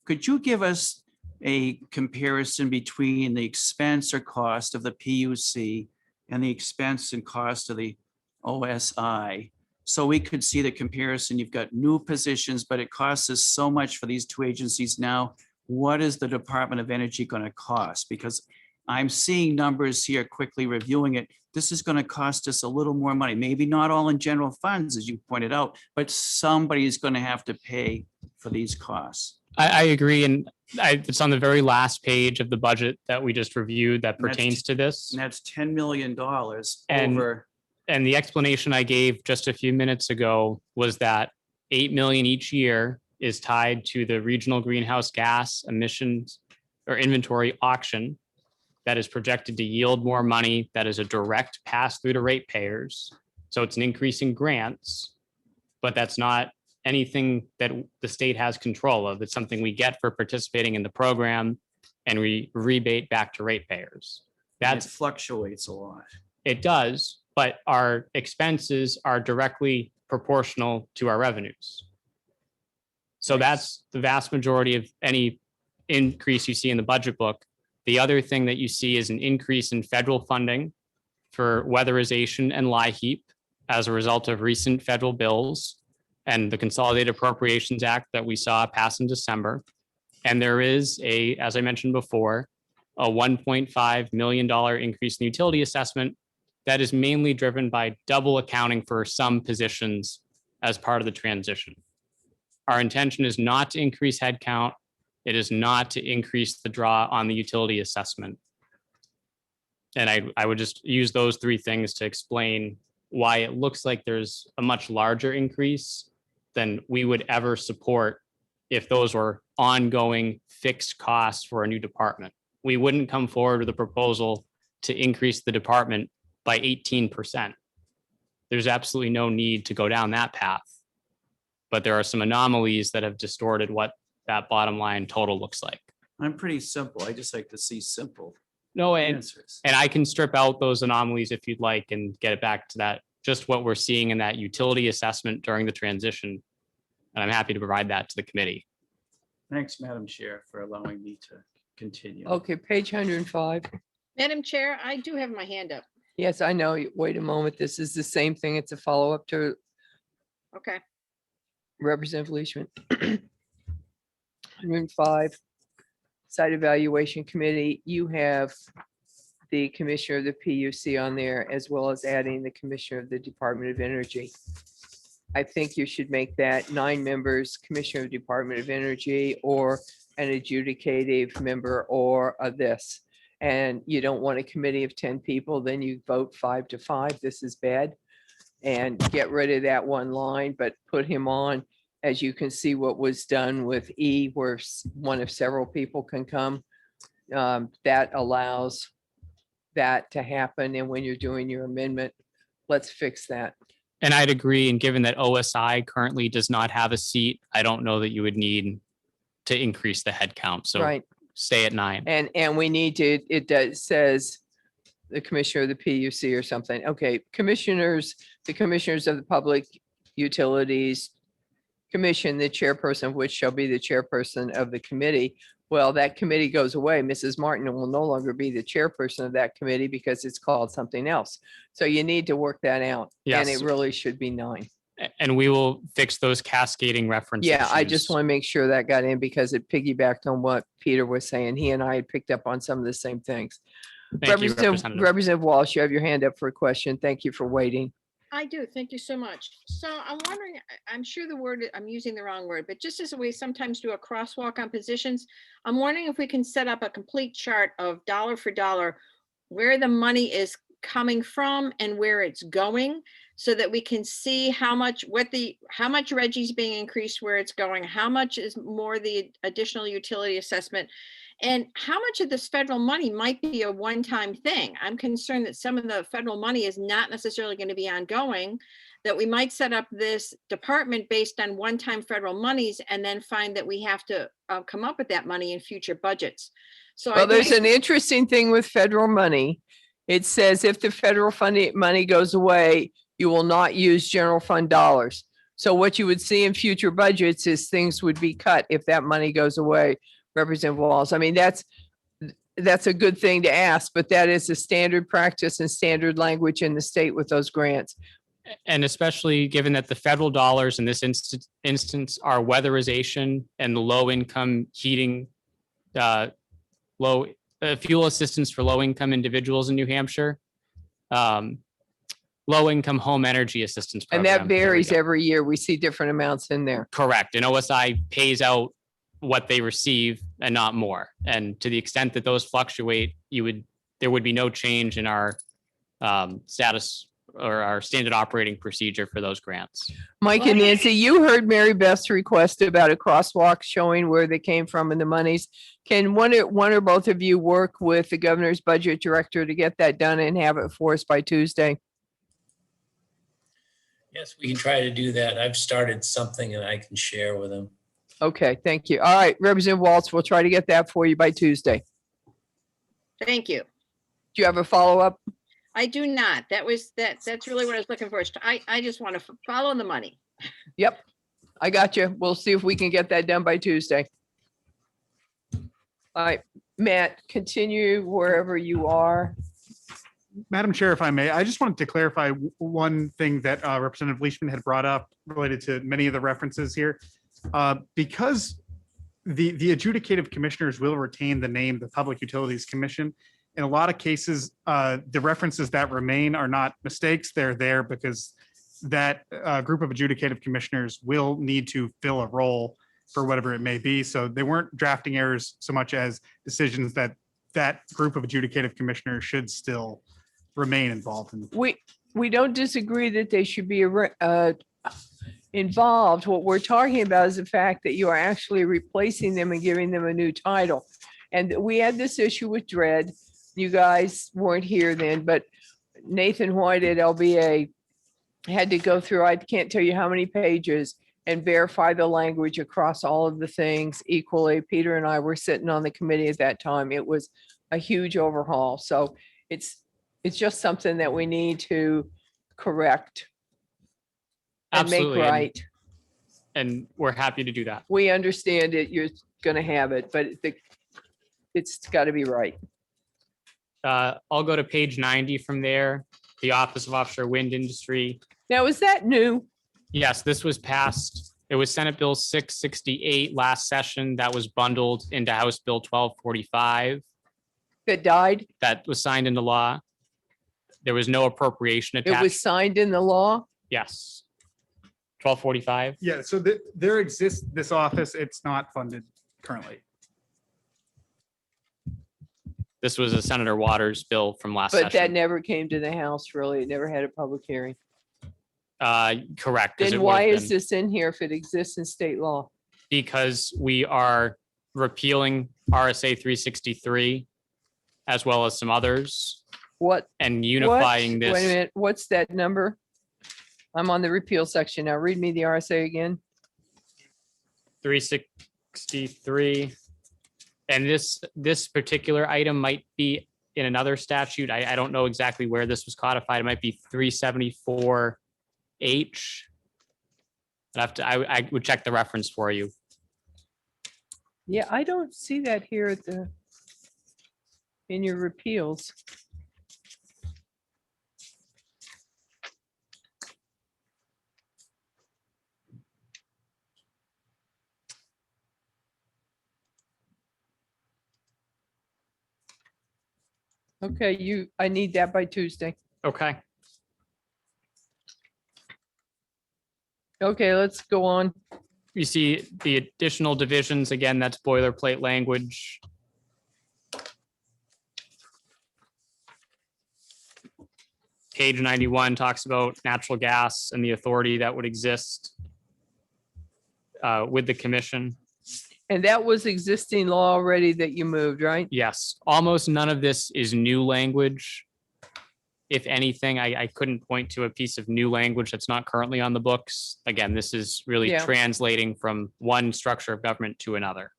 could you give us a comparison between the expense or cost of the PUC and the expense and cost of the OSI? So we could see the comparison. You've got new positions, but it costs us so much for these two agencies now. What is the Department of Energy going to cost? Because I'm seeing numbers here, quickly reviewing it. This is going to cost us a little more money, maybe not all in general funds, as you pointed out, but somebody is going to have to pay for these costs. I agree, and it's on the very last page of the budget that we just reviewed that And that's- pertains to this. And that's $10 million And- over. And the explanation I gave just a few minutes ago was that 8 million each year is tied to the regional greenhouse gas emissions or inventory auction that is projected to yield more money. That is a direct pass through to ratepayers. So it's an increase in grants, but that's not anything that the state has control of. It's something we get for participating in the program, and we rebate back to ratepayers. And That's it fluctuates a lot. It does, but our expenses are directly proportional to our revenues. So that's the vast majority of any increase you see in the budget book. The other thing that you see is an increase in federal funding for weatherization and LIHEAP as a result of recent federal bills and the Consolidated Appropriations Act that we saw pass in December. And there is as I mentioned before, a $1.5 million increase in the utility assessment that is mainly driven by double accounting for some positions as part of the transition. Our intention is not to increase headcount. It is not to increase the draw on the utility assessment. And I would just use those three things to explain why it looks like there's a much larger increase than we would ever support if those were ongoing fixed costs for a new department. We wouldn't come forward with a proposal to increase the department by 18%. There's absolutely no need to go down that path. But there are some anomalies that have distorted what that bottom line total looks like. I'm pretty simple. I just like to see simple No, and answers. I can strip out those anomalies if you'd like and get it back to that, just what we're seeing in that utility assessment during the transition. And I'm happy to provide that to the committee. Thanks, Madam Chair, for allowing me to continue. Okay, page 105. Madam Chair, I do have my hand up. Yes, I know. Wait a moment. This is the same thing. It's a follow-up to Okay. Representative Leishman. 105, Site Evaluation Committee. You have the Commissioner of the PUC on there, as well as adding the Commissioner of the Department of Energy. I think you should make that 9 members, Commissioner of Department of Energy, or an adjudicative member, or this. And you don't want a committee of 10 people, then you vote 5 to 5. This is bad. And get rid of that one line, but put him on. As you can see what was done with E, where one of several people can come. That allows that to happen. And when you're doing your amendment, let's fix that. And I'd agree. And given that OSI currently does not have a seat, I don't know that you would need to increase the head count. So Right. stay at 9. And we need to, it does, says the commissioner of the PUC or something. Okay, commissioners, the commissioners of the Public Utilities Commission, the chairperson of which shall be the chairperson of the committee. Well, that committee goes away. Mrs. Martin will no longer be the chairperson of that committee because it's called something else. So you need to work that out. And Yes. it really should be 9. And we will fix those cascading references. Yeah, I just want to make sure that got in because it piggybacked on what Peter was saying. He and I had picked up on some of the same things. Thank you, Representative. Representative Walsh, you have your hand up for a question. Thank you for waiting. I do. Thank you so much. So I'm wondering, I'm sure the word, I'm using the wrong word, but just as we sometimes do a crosswalk on positions, I'm wondering if we can set up a complete chart of dollar for dollar, where the money is coming from and where it's going, so that we can see how much Reggie's being increased, where it's going, how much is more the additional utility assessment, and how much of this federal money might be a one-time thing. I'm concerned that some of the federal money is not necessarily going to be ongoing, that we might set up this department based on one-time federal monies and then find that we have to come up with that money in future budgets. So Well, there's an interesting thing with federal money. It says if the federal funding money goes away, you will not use general fund dollars. So what you would see in future budgets is things would be cut if that money goes away. Representative Walls. I mean, that's a good thing to ask, but that is a standard practice and standard language in the state with those grants. And especially given that the federal dollars in this instance are weatherization and the low income heating, fuel assistance for low income individuals in New Hampshire. Low income home energy assistance. And program. that There we varies go. every year. We see different amounts in there. Correct. And OSI pays out what they receive and not more. And to the extent that those fluctuate, there would be no change in our status or our standard operating procedure for those grants. Mike and Nancy, you heard Mary Beth's request about a crosswalk showing where they came from and the monies. Can one or both of you work with the governor's budget director to get that done and have it for us by Tuesday? Yes, we can try to do that. I've started something and I can share with them. Okay, thank you. All right, Representative Waltz, we'll try to get that for you by Tuesday. Thank you. Do you have a follow-up? I do not. That's really what I was looking for. I just want to follow the money. Yep, I got you. We'll see if we can get that done by Tuesday. All right, Matt, continue wherever you are. Madam Chair, if I may, I just wanted to clarify one thing that Representative Leishman had brought up related to many of the references here. Because the adjudicative commissioners will retain the name, the Public Utilities Commission. In a lot of cases, the references that remain are not mistakes. They're there because that group of adjudicative commissioners will need to fill a role for whatever it may be. So they weren't drafting errors so much as decisions that that group of adjudicative commissioners should still remain involved in. We don't disagree that they should be involved. What we're talking about is the fact that you are actually replacing them and giving them a new title. And we had this issue with Dred. You guys weren't here then, but Nathan White at LBA had to go through, I can't tell you how many pages, and verify the language across all of the things equally. Peter and I were sitting on the committee at that time. It was a huge overhaul. So it's just something that we need to correct and make Absolutely. right. and we're happy to do that. We understand it. You're gonna have it, but it's gotta be right. I'll go to page 90 from there, the Office of Offshore Wind Industry. Now, is that new? Yes, this was passed. It was Senate Bill 668 last session that was bundled into House Bill 1245 That died? that was signed into law. There was no appropriation It was attached. signed in the law? Yes. 1245. Yeah, so there exists this office. It's not funded currently. This was a Senator Waters bill from last But that session. never came to the House, really. It never had a public hearing. Correct. 'cause it Then would why have is been- this in here if it exists in state law? Because we are repealing RSA 363 as well as some others What? and unifying Wait a this. minute, what's that number? I'm on the repeal section now. Read me the RSA again. 363. And this particular item might be in another statute. I don't know exactly where this was codified. It might be 374H. I would check the reference for you. Yeah, I don't see that here at in your repeals. Okay, I need that by Tuesday. Okay. Okay, let's go on. You see the additional divisions, again, that's boilerplate language. Page 91 talks about natural gas and the authority that would exist with the commission. And that was existing law already that you moved, right? Yes, almost none of this is new language. If anything, I couldn't point to a piece of new language that's not currently on the books. Again, this is really Yeah. translating from one structure of government to another.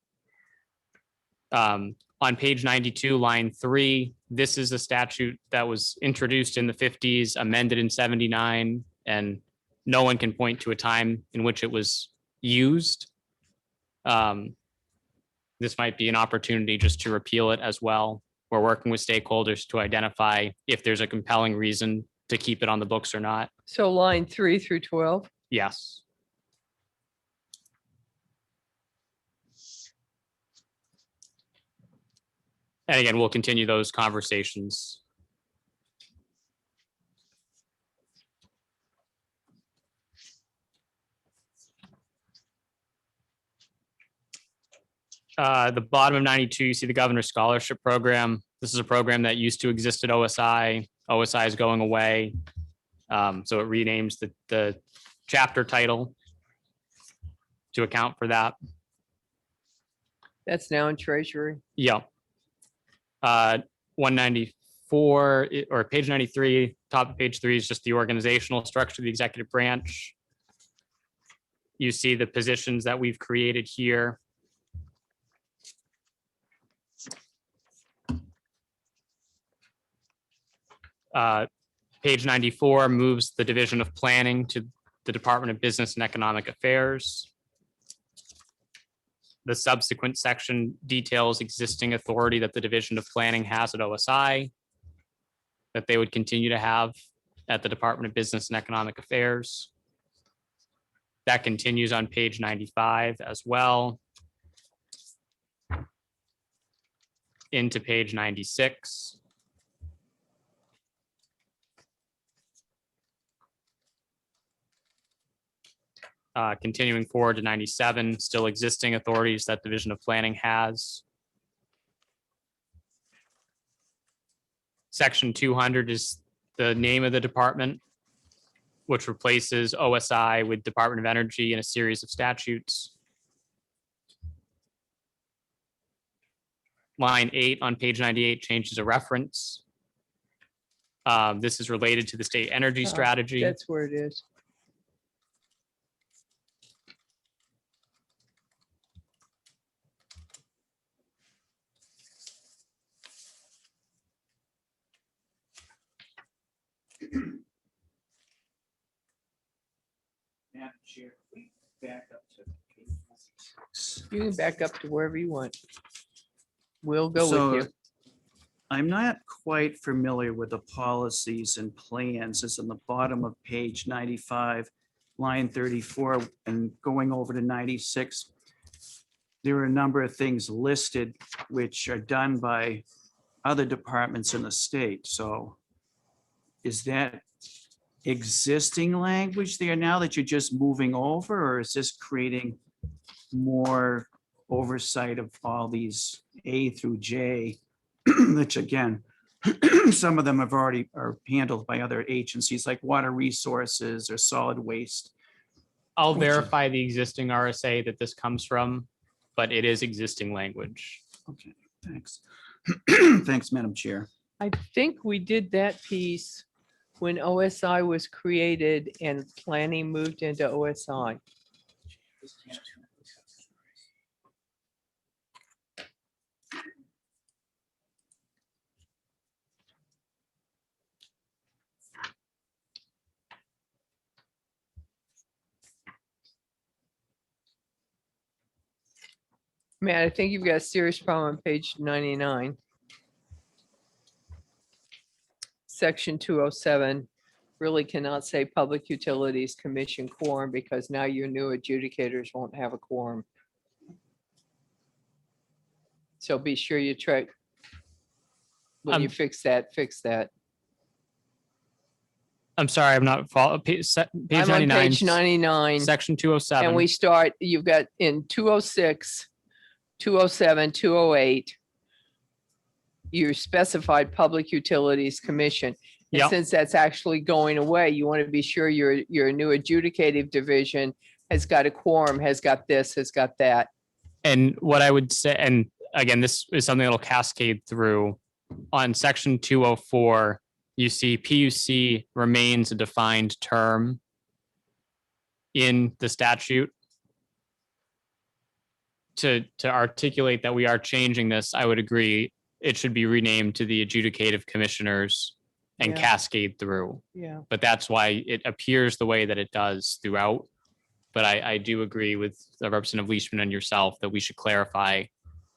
On page 92, line 3, this is a statute that was introduced in the 50s, amended in 79, and no one can point to a time in which it was used. This might be an opportunity just to repeal it as well. We're working with stakeholders to identify if there's a compelling reason to keep it on the books or not. So line 3 through 12. Yes. And again, we'll continue those conversations. The bottom of 92, you see the Governor's Scholarship Program. This is a program that used to exist at OSI. OSI is going away. So it renames the chapter title to account for that. That's now in Treasury. Yeah. 194 or page 93, top of page 3 is just the organizational structure of the executive branch. You see the positions that we've created here. Page 94 moves the Division of Planning to the Department of Business and Economic Affairs. The subsequent section details existing authority that the Division of Planning has at OSI, that they would continue to have at the Department of Business and Economic Affairs. That continues on page 95 as well. Into page 96. Continuing forward to 97, still existing authorities that Division of Planning has. Section 200 is the name of the department, which replaces OSI with Department of Energy in a series of statutes. Line 8 on page 98 changes a reference. This is related to the state energy strategy. That's where it is. Madam Chair, You can back up to wherever you want. We'll go So, with you. I'm not quite familiar with the policies and plans. It's on the bottom of page 95, line 34, and going over to 96. There are a number of things listed which are done by other departments in the state. So is that existing language there now that you're just moving over, or is this creating more oversight of all these A through J, which again, some of them have already are handled by other agencies like water resources or solid waste. I'll Which is- verify the existing RSA that this comes from, but it is existing language. Okay, thanks. Thanks, Madam Chair. I think we did that piece when OSI was created and planning moved into OSI. Matt, I think you've got a serious problem on page 99. Section 207 really cannot say Public Utilities Commission quorum because now your new adjudicators won't have a quorum. So be sure you try, when you fix that, fix that. I'm sorry, I'm not follow, page I'm on 99, page 99. section 207. And we start, you've got in 206, 207, 208, you specified Public Utilities Commission. And Yep. since that's actually going away, you want to be sure your new adjudicative division has got a quorum, has got this, has got that. And what I would say, and again, this is something that'll cascade through on section 204, you see PUC remains a defined term in the statute. To articulate that we are changing this, I would agree, it should be renamed to the adjudicative commissioners and Yeah. cascade through. Yeah. But that's why it appears the way that it does throughout. But I do agree with Representative Leishman and yourself that we should clarify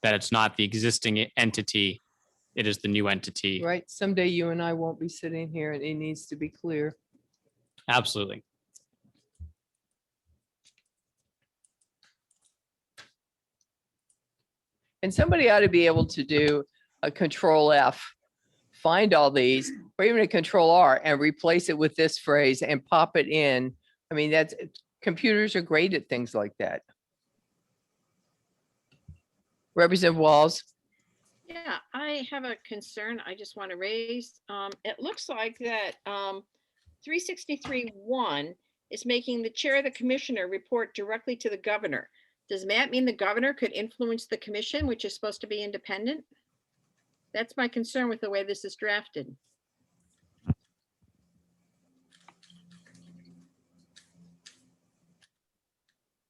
that it's not the existing entity, it is the new entity. Right? Someday you and I won't be sitting here and it needs to be clear. Absolutely. And somebody ought to be able to do a control F, find all these, or even a control R and replace it with this phrase and pop it in. I mean, that's, computers are great at things like that. Representative Walls. Yeah, I have a concern I just want to raise. It looks like that 363.1 is making the chair of the commissioner report directly to the governor. Does that mean the governor could influence the commission, which is supposed to be independent? That's my concern with the way this is drafted.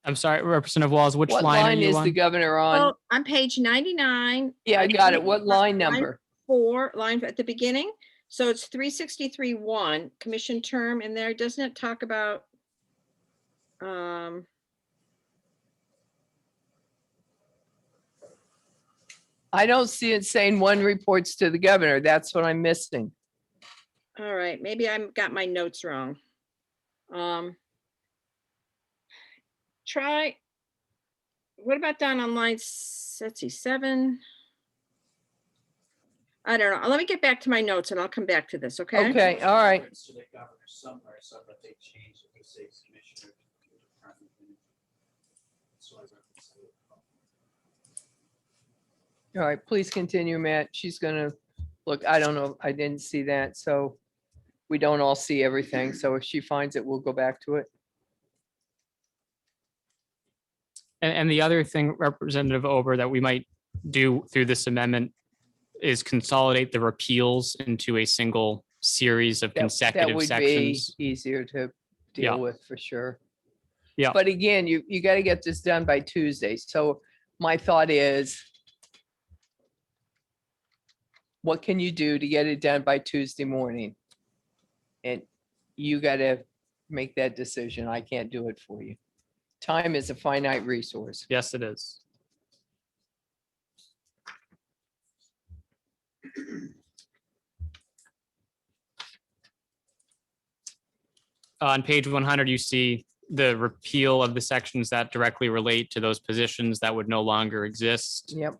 I'm sorry, Representative Walls, which What line are line you is the on? governor on? Well, on page 99. Yeah, I got it. What line number? 4, line at the beginning. So it's 363.1 commission term in there. Doesn't it talk about? I don't see it saying one reports to the governor. That's what I'm missing. All right, maybe I got my notes wrong. Try, what about down on line, let's see, 7? I don't know. Let me get back to my notes and I'll come back to this, okay? Okay, all right. All right, please continue, Matt. She's gonna, look, I don't know, I didn't see that, so we don't all see everything, so if she finds it, we'll go back to it. And the other thing, Representative Ober, that we might do through this amendment is consolidate the repeals into a single series of That consecutive would be sections. easier to Yeah. deal with, for sure. Yeah. But again, you got to get this done by Tuesday, so my thought is, what can you do to get it done by Tuesday morning? And you got to make that decision. I can't do it for you. Time is a finite resource. Yes, it is. On page 100, you see the repeal of the sections that directly relate to those positions that would no longer exist. Yep.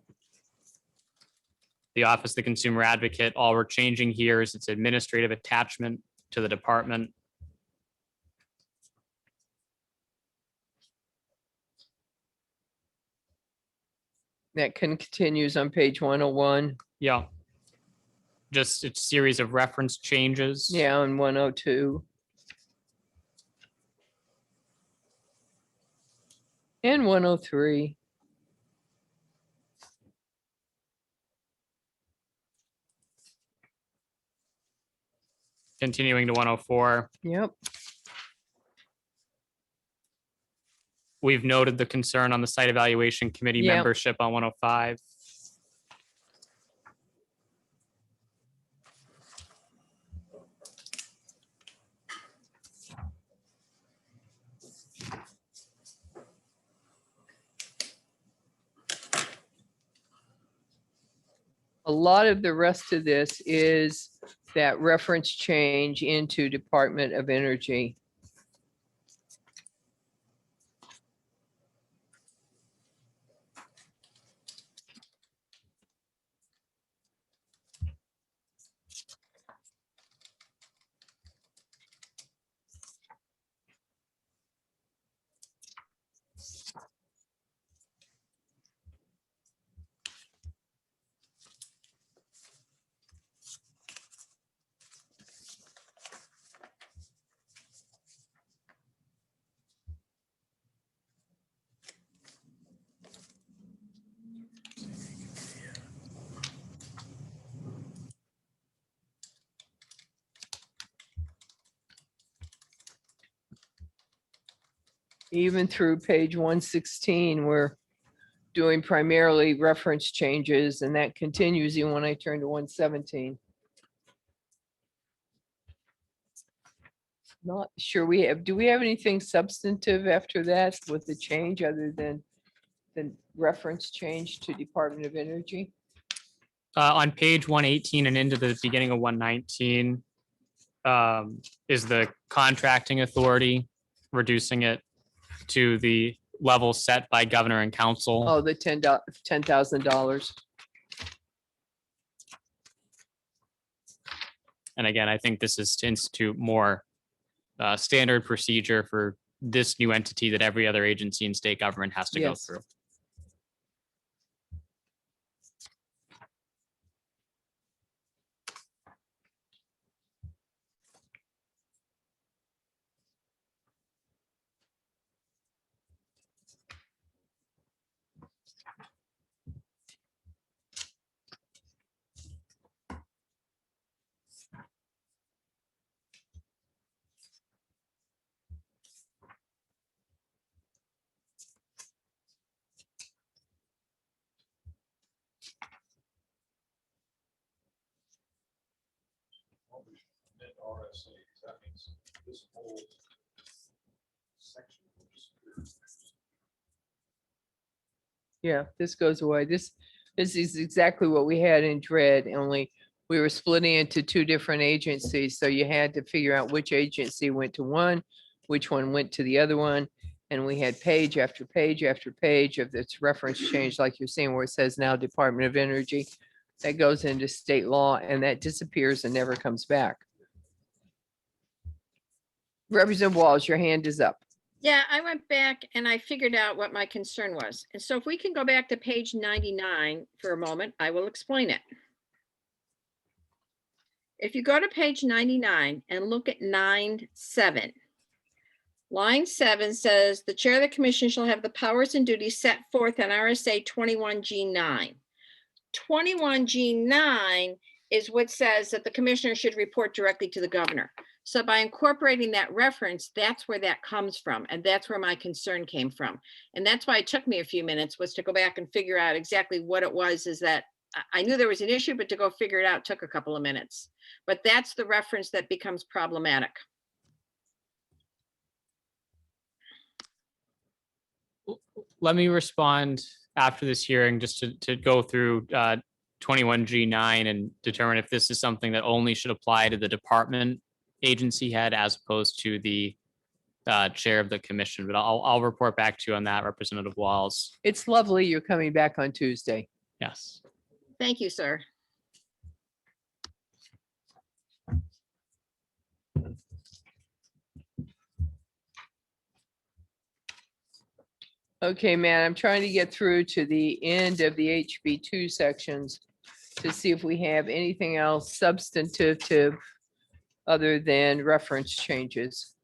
The Office of the Consumer Advocate, all we're changing here is its administrative attachment to the department. That continues on page 101. Yeah. Just a series of reference changes. Yeah, on 102. And 103. Continuing to 104. Yep. We've noted the concern on the site evaluation committee Yep. membership on 105. A lot of the rest of this is that reference change into Department of Energy. Even through page 116, we're doing primarily reference changes, and that continues even when I turn to 117. Not sure do we have anything substantive after that with the change other than the reference change to Department of Energy? On page 118 and into the beginning of 119 is the contracting authority, reducing it to the level set by governor and council. Oh, the $10,000. And again, I think this is to institute more standard procedure for this new entity that every other agency in state government has to go Yes. through. That means this whole section will disappear. Yeah, this goes away. This is exactly what we had in dread, only we were splitting into two different agencies. So you had to figure out which agency went to one, which one went to the other one. And we had page after page after page of this reference change, like you're seeing where it says now Department of Energy. That goes into state law and that disappears and never comes back. Representative Walls, your hand is up. Yeah, I went back and I figured out what my concern was. And so if we can go back to page 99 for a moment, I will explain it. If you go to page 99 and look at line 7 says the chair of the commission shall have the powers and duties set forth in RSA 21G9. 21G9 is what says that the commissioner should report directly to the governor. So by incorporating that reference, that's where that comes from. And that's where my concern came from. And that's why it took me a few minutes, was to go back and figure out exactly what it was, is that I knew there was an issue, but to go figure it out took a couple of minutes. But that's the reference that becomes problematic. let me respond after this hearing just to go through 21G9 and determine if this is something that only should apply to the department agency head as opposed to the chair of the commission. But I'll report back to you on that, Representative Walls. It's lovely you're coming back on Tuesday. Yes. Thank you, sir. Okay, man, I'm trying to get through to the end of the HB2 sections to see if we have anything else substantive other than reference changes.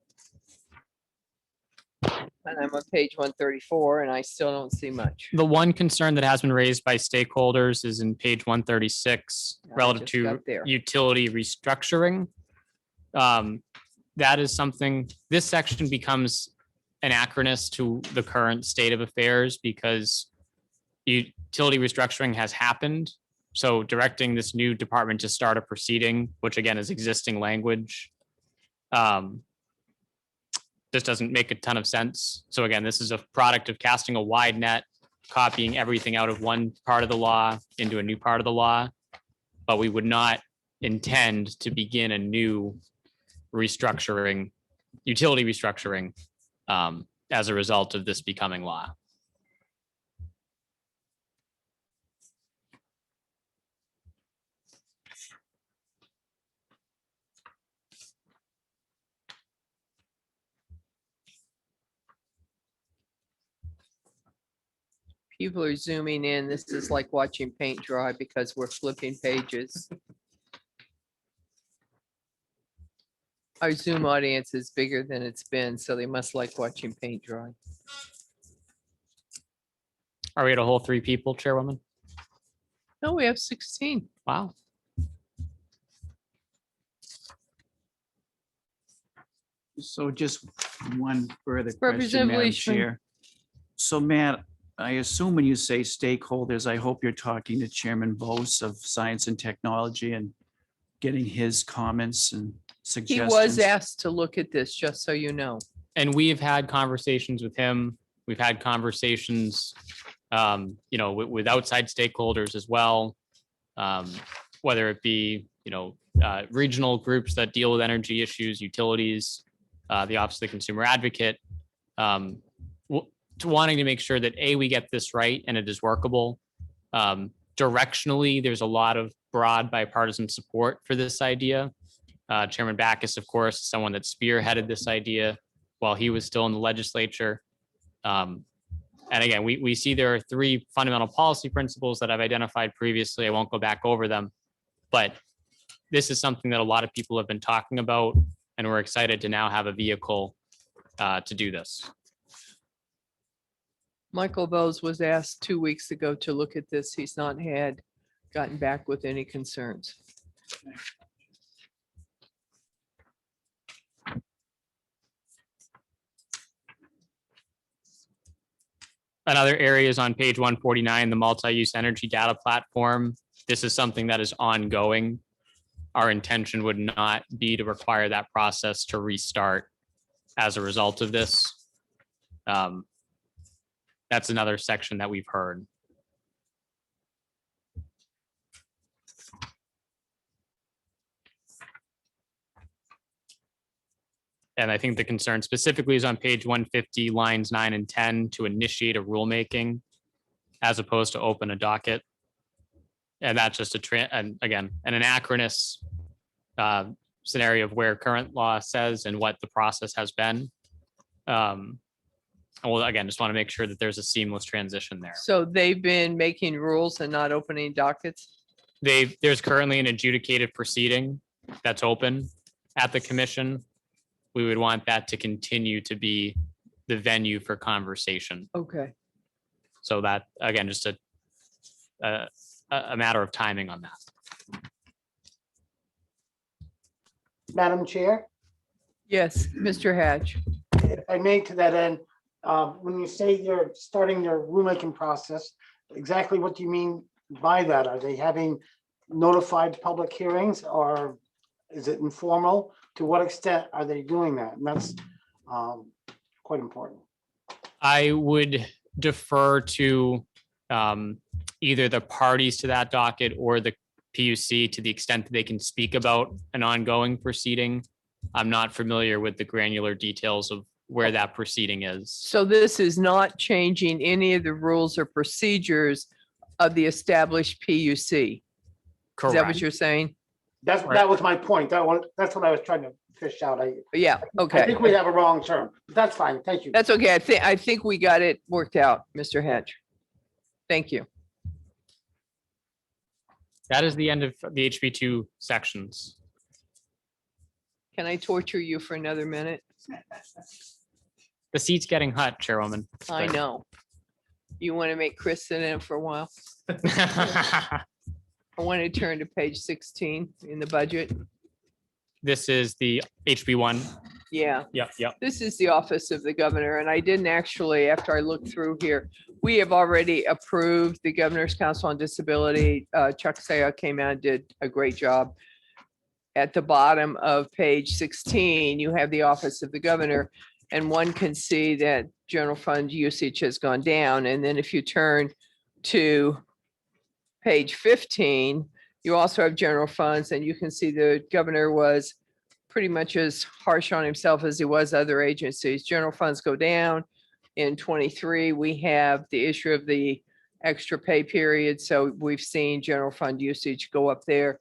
And I'm on page 134 and I still don't see much. The one concern that has been raised by stakeholders is in page 136 relative just to got there. utility restructuring. That is something, this section becomes anachronous to the current state of affairs because utility restructuring has happened. So directing this new department to start a proceeding, which again is existing language, this doesn't make a ton of sense. So again, this is a product of casting a wide net, copying everything out of one part of the law into a new part of the law. But we would not intend to begin a new restructuring, utility restructuring, as a result of this becoming law. People are zooming in. This is like watching paint dry because we're flipping pages. Our Zoom audience is bigger than it's been, so they must like watching paint dry. Are we at a whole 3 people, Chairwoman? No, we have 16. Wow. So just one further question, Representative Madam Leishman. Chair. So Matt, I assume when you say stakeholders, I hope you're talking to Chairman Bose of Science and Technology and getting his comments and He suggestions. was asked to look at this, just so you know. And we've had conversations with him. We've had conversations, with outside stakeholders as well. Whether it be, regional groups that deal with energy issues, utilities, the Office of the Consumer Advocate, wanting to make sure that we get this right and it is workable. Directionally, there's a lot of broad bipartisan support for this idea. Chairman Backus, of course, is someone that spearheaded this idea while he was still in the legislature. And again, we see there are 3 fundamental policy principles that I've identified previously. I won't go back over them, but this is something that a lot of people have been talking about, and we're excited to now have a vehicle to do this. Michael Bose was asked 2 weeks ago to look at this. He's not gotten back with any concerns. Another area is on page 149, the multi-use energy data platform. This is something that is ongoing. Our intention would not be to require that process to restart as a result of this. That's another section that we've heard. And I think the concern specifically is on page 150, lines 9 and 10, to initiate a rulemaking as opposed to open a docket. And that's just an anachronous scenario of where current law says and what the process has been. Well, again, just want to make sure that there's a seamless transition there. So they've been making rules and not opening dockets? There's currently an adjudicated proceeding that's open at the commission. We would want that to continue to be the venue for conversation. Okay. So that, again, just a matter of timing on that. Madam Chair, Yes, Mr. Hatch. if I may, to that end, when you say you're starting your rulemaking process, exactly what do you mean by that? Are they having notified public hearings, or is it informal? To what extent are they doing that? And that's quite important. I would defer to either the parties to that docket or the PUC to the extent that they can speak about an ongoing proceeding. I'm not familiar with the granular details of where that proceeding is. So this is not changing any of the rules or procedures of the established PUC. Is that what Correct. you're saying? That was my point. That's what I was trying to fish out. Yeah, I okay. think we have a wrong term. That's fine. Thank you. That's okay. I think we got it worked out, Mr. Hatch. Thank you. That is the end of the HB2 sections. Can I torture you for another minute? The seat's getting hot, Chairwoman. I know. You want to make Chris sit in it for a while? I want to turn to page 16 in the budget. This is the HB1. Yeah. Yep. This is the office of the governor, and I didn't actually, after I looked through here, we have already approved the Governor's Council on Disability. Chuck Saya came out and did a great job. At the bottom of page 16, you have the office of the governor, and one can see that general fund usage has gone down. And then if you turn to page 15, you also have general funds, and you can see the governor was pretty much as harsh on himself as he was other agencies. General funds go down. In 23, we have the issue of the extra pay period. So we've seen general fund usage go up there.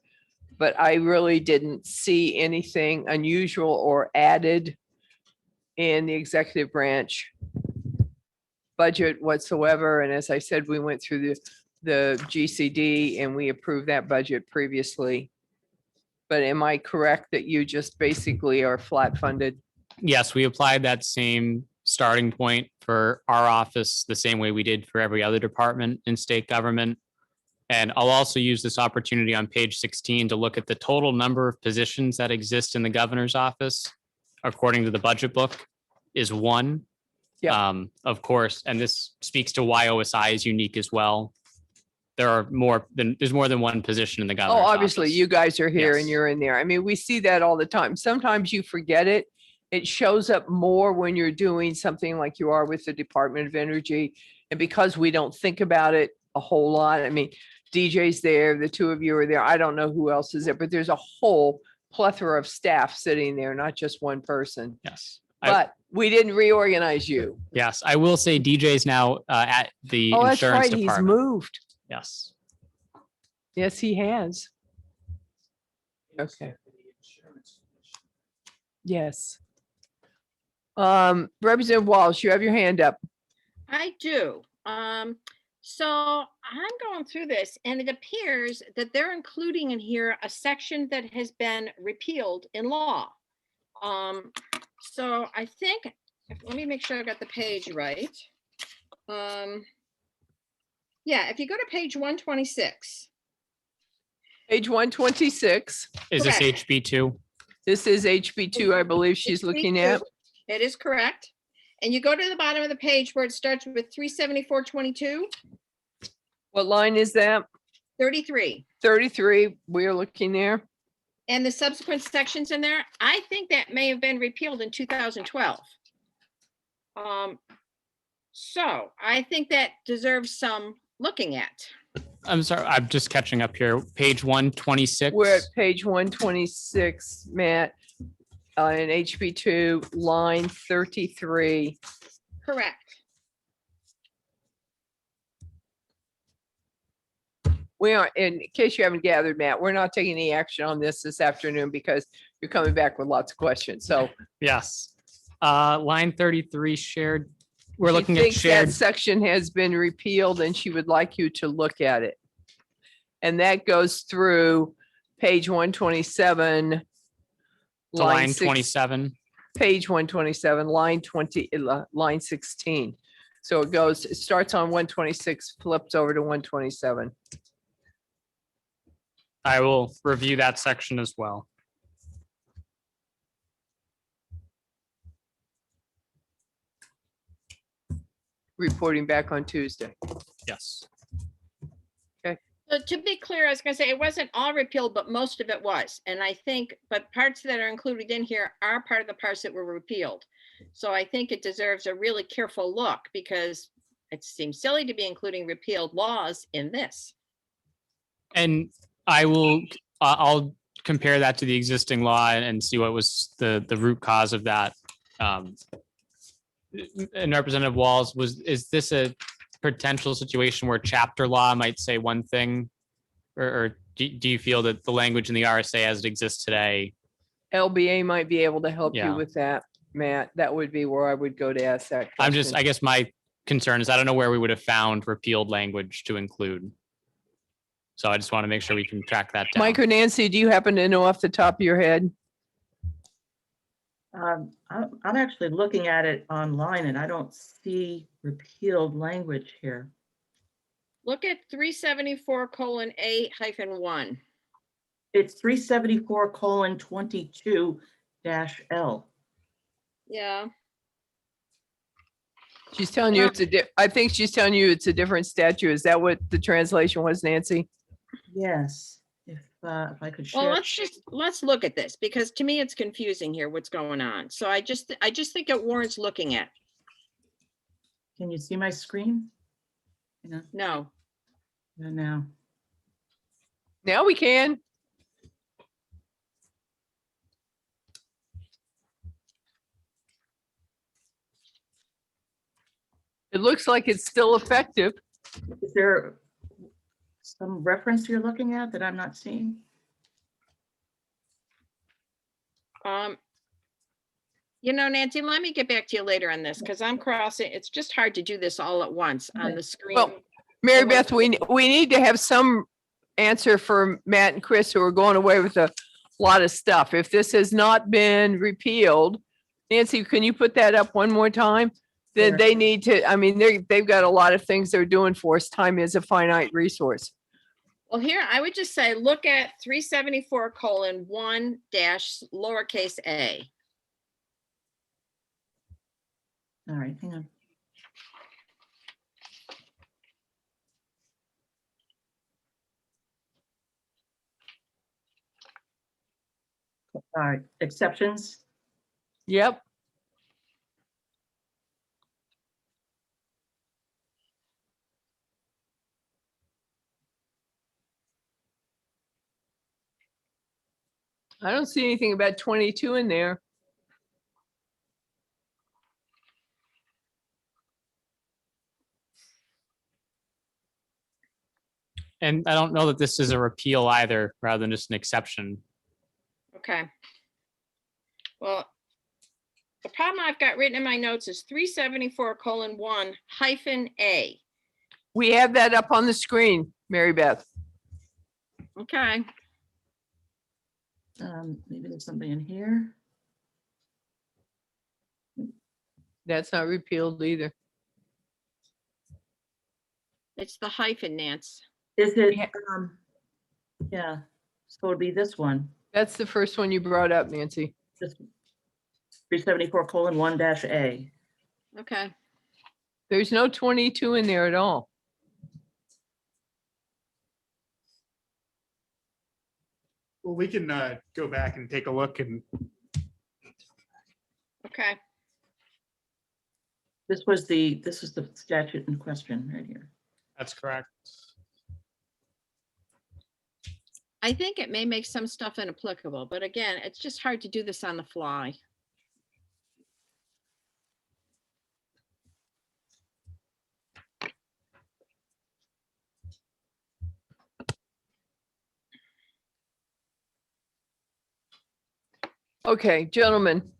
But I really didn't see anything unusual or added in the executive branch budget whatsoever. And as I said, we went through the GCD and we approved that budget previously. But am I correct that you just basically are flat funded? Yes, we applied that same starting point for our office, the same way we did for every other department in state government. And I'll also use this opportunity on page 16 to look at the total number of positions that exist in the governor's office, according to the budget book, is 1. Yeah. Of course, and this speaks to why OSI is unique as well. There's more than one position in the Oh, governor's obviously, office. you guys are here and Yes. you're in there. I mean, we see that all the time. Sometimes you forget it. It shows up more when you're doing something like you are with the Department of Energy. And because we don't think about it a whole lot, I mean, DJ's there, the two of you are there. I don't know who else is there, but there's a whole plethora of staff sitting there, not just one person. Yes. But we didn't reorganize you. Yes, I will say DJ's now at the Oh, that's insurance right. He's department. moved. Yes. Yes, he has. Okay. Yes. Representative Walsh, you have your hand up. I do. So I'm going through this and it appears that they're including in here a section that has been repealed in law. So I think, let me make sure I got the page right. Yeah, if you go to page 126. Page 126. Is this Correct. HB2? This is HB2, I believe she's looking at. It is correct. And you go to the bottom of the page where it starts with 374.22, What line is that? 33. 33, we're looking there. And the subsequent sections in there, I think that may have been repealed in 2012. So I think that deserves some looking at. I'm sorry, I'm just catching up here. Page 126. We're at page 126, Matt, in HB2, line 33. Correct. We are, in case you haven't gathered, Matt, we're not taking any action on this afternoon because you're coming back with lots of questions. So Yes. Line 33 shared. We're she looking at thinks that shared. section has been repealed and she would like you to look at it. And that goes through page 127. To line 6 27. Page 127, line 20, line 16. So it starts on 126, flips over to 127. I will review that section as well. Reporting back on Tuesday. Yes. So to be clear, I was gonna say, it wasn't all repealed, but most of it was. And I think, but parts that are included in here are part of the parts that were repealed. So I think it deserves a really careful look because it seems silly to be including repealed laws in this. And I'll compare that to the existing law and see what was the root cause of that. And Representative Walls, is this a potential situation where chapter law might say one thing? Or do you feel that the language in the RSA as it exists today? LBA might be able to help you Yeah. with that, Matt. That would be where I would go to ask that question. I guess my concern is I don't know where we would have found repealed language to include. So I just want to make sure we can track that down. Mike or Nancy, do you happen to know off the top of your head? I'm actually looking at it online and I don't see repealed language here. Look at 374:A-1. It's 374:22-L. Yeah. She's telling you I think she's telling you it's a different statute. Is that what the translation was, Nancy? Yes, if I could Well, share. let's look at this, because to me it's confusing here what's going on. So I just think it warrants looking at. Can you see my screen? No. No. Now we can. It looks like it's still effective. Is there some reference you're looking at that I'm not seeing? Nancy, let me get back to you later on this, because I'm crossing. It's just hard to do this all at once on the screen. Well, Mary Beth, we need to have some answer for Matt and Chris, who are going away with a lot of stuff. If this has not been repealed, Nancy, can you put that up one more time? Then Sure. they need to, I mean, they've got a lot of things they're doing for us. Time is a finite resource. Well, here, I would just say, look at 374:1-a. All right, hang on. All right, exceptions. Yep. I don't see anything about 22 in there. And I don't know that this is a repeal either, rather than just an exception. Okay. Well, the problem I've got written in my notes is 374:1-A. We have that up on the screen, Mary Beth. Okay. Maybe there's something in here. That's not repealed either. It's the hyphen, Nance. Is it, yeah, so it'd be this one. That's the first one you brought up, Nancy. This 374:1-A. Okay. There's no 22 in there at all. Well, we can go back and take a look and Okay. This is the statute in question right here. That's correct. I think it may make some stuff inapplicable, but again, it's just hard to do this on the fly. Okay, gentlemen.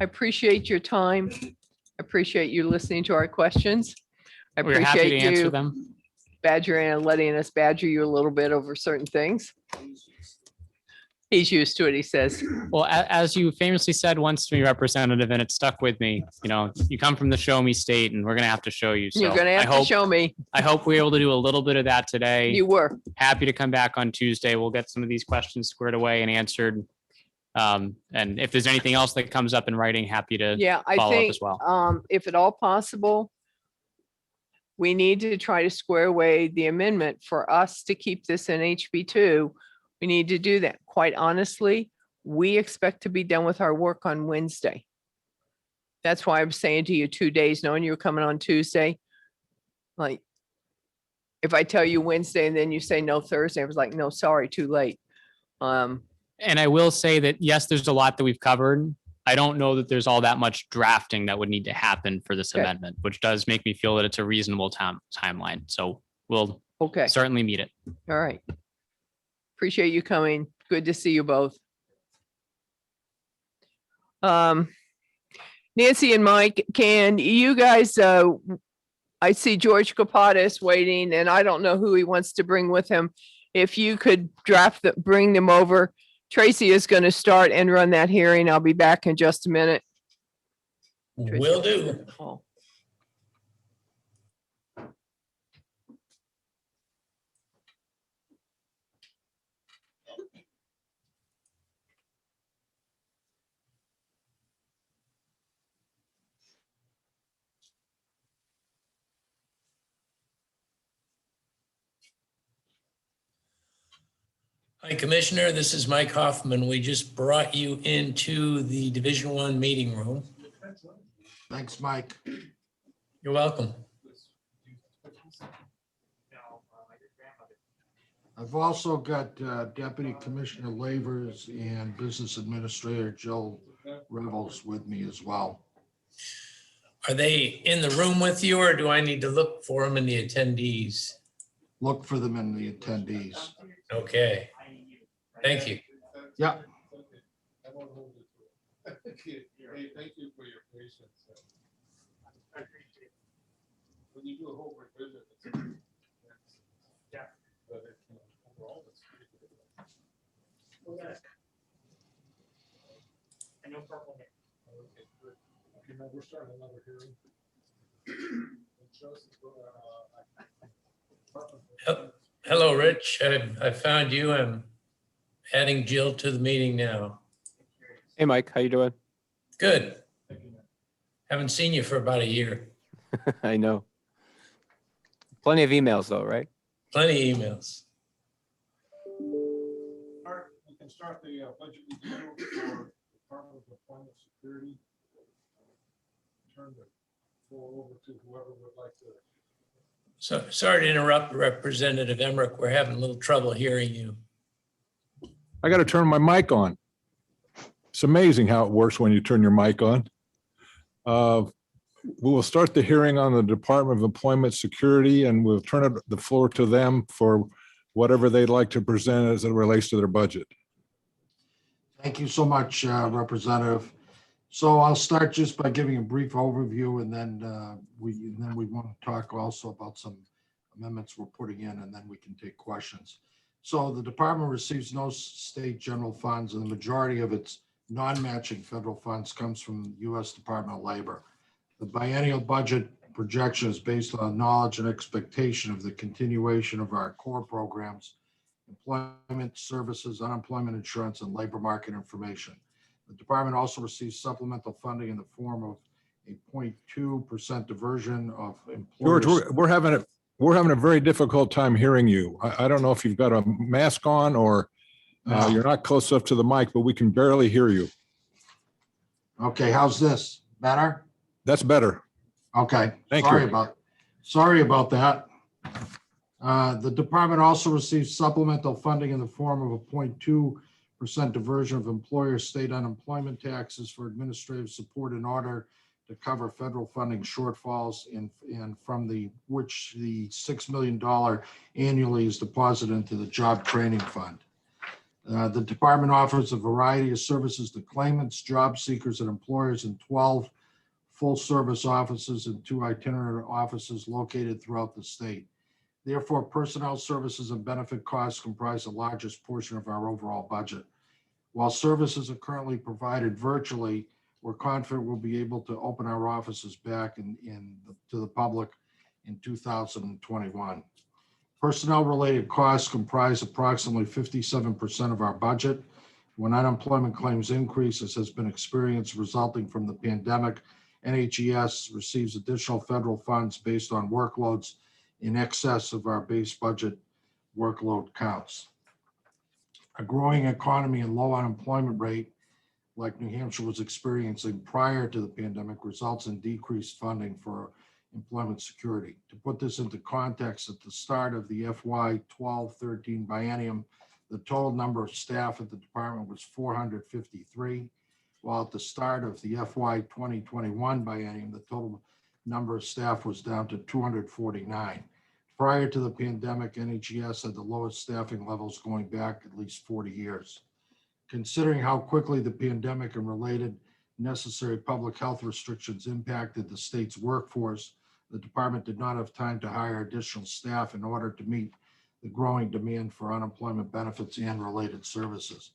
I appreciate your time. I appreciate you listening to our questions. I We're happy to appreciate answer you them. badgering and letting us badger you a little bit over certain things. He's used to it, he says. Well, as you famously said once to me, Representative, and it stuck with me, you come from the show me state and we're going to have to show you. So You're gonna have to show me. I hope we're able to do a little bit of that today. You were. Happy to come back on Tuesday. We'll get some of these questions squared away and answered. And if there's anything else that comes up in writing, happy to Yeah, I follow up think, as well. if at all possible, we need to try to square away the amendment for us to keep this in HB2. We need to do that. Quite honestly, we expect to be done with our work on Wednesday. That's why I'm saying to you 2 days, knowing you were coming on Tuesday. Like, if I tell you Wednesday and then you say no Thursday, I was like, no, sorry, too late. And I will say that, yes, there's a lot that we've covered. I don't know that there's all that much drafting that would need to happen for this Okay. amendment, which does make me feel that it's a reasonable timeline. So we'll Okay, certainly meet it. all right. Appreciate you coming. Good to see you both. Nancy and Mike, can you guys, I see George Kapadas waiting and I don't know who he wants to bring with him. If you could bring them over. Tracy is going to start and run that hearing. I'll be back in just a minute. Will do. Oh. Hi, Commissioner. This is Mike Hoffman. We just brought you into the Division 1 meeting room. Thanks, Mike. You're welcome. I've also got Deputy Commissioner Lavers and Business Administrator Joe Revels with me as well. Are they in the room with you, or do I need to look for them in the attendees? Look for them in the attendees. Okay. Thank you. Yeah. Thank you for your patience. When you do a whole revision, but overall, it's I know purple hair. okay, good. Okay, now we're starting another hearing. Hello, Rich. I found you. I'm adding Jill to the meeting now. Hey, Mike, how you doing? Good. Haven't seen you for about a year. I know. Plenty of emails though, right? Plenty of emails. We can start the budget review for Department of Employment Security. Turn the floor over to whoever would like to. So sorry to interrupt, Representative Emmerich. We're having a little trouble hearing you. I got to turn my mic on. It's amazing how it works when you turn your mic on. We will start the hearing on the Department of Employment Security, and we'll turn the floor to them for whatever they'd like to present as it relates to their budget. Thank you so much, Representative. So I'll start just by giving a brief overview, and then we want to talk also about some amendments we're putting in, and then we can take questions. So the department receives no state general funds, and the majority of its non-matching federal funds comes from the U.S. Department of Labor. The biennial budget projection is based on knowledge and expectation of the continuation of our core programs, employment services, unemployment insurance, and labor market information. The department also receives supplemental funding in the form of a 0.2% diversion of employers. George, we're having a very difficult time hearing you. I don't know if you've got a mask on or you're not close enough to the mic, but we can barely hear you. Okay, how's this? Better? That's better. Okay. Thank Sorry you. about that. The department also receives supplemental funding in the form of a 0.2% diversion of employer state unemployment taxes for administrative support in order to cover federal funding shortfalls and from which the $6 million annually is deposited into the job training fund. The department offers a variety of services to claimants, job seekers, and employers in 12 full-service offices and 2 itinerant offices located throughout the state. Therefore, personnel services and benefit costs comprise the largest portion of our overall budget. While services are currently provided virtually, we're confident we'll be able to open our offices back to the public in 2021. Personnel-related costs comprise approximately 57% of our budget. When unemployment claims increase, as has been experienced resulting from the pandemic, NHES receives additional federal funds based on workloads in excess of our base budget workload counts. A growing economy and low unemployment rate like New Hampshire was experiencing prior to the pandemic, results in decreased funding for employment security. To put this into context, at the start of the FY 12-13 biennium, the total number of staff at the department was 453, while at the start of the FY 2021 biennium, the total number of staff was down to 249. Prior to the pandemic, NHES had the lowest staffing levels going back at least 40 years. Considering how quickly the pandemic and related necessary public health restrictions impacted the state's workforce, the department did not have time to hire additional staff in order to meet the growing demand for unemployment benefits and related services.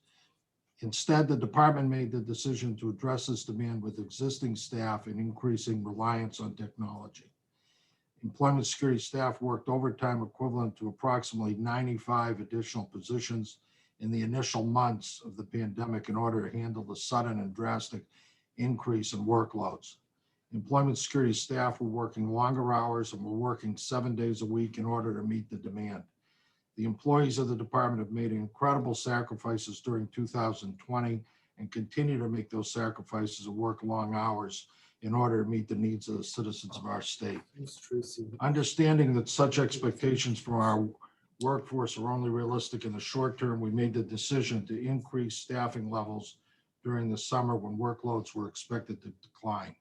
Instead, the department made the decision to address this demand with existing staff and increasing reliance on technology. Employment security staff worked overtime equivalent to approximately 95 additional positions in the initial months of the pandemic in order to handle the sudden and drastic increase in workloads. Employment security staff were working longer hours and were working 7 days a week in order to meet the demand. The employees of the department have made incredible sacrifices during 2020 and continue to make those sacrifices and work long hours in order to meet the needs of the citizens of our state. Understanding that such expectations from our workforce are only realistic in the short term, we made the decision to increase staffing levels during the summer when workloads were expected to decline.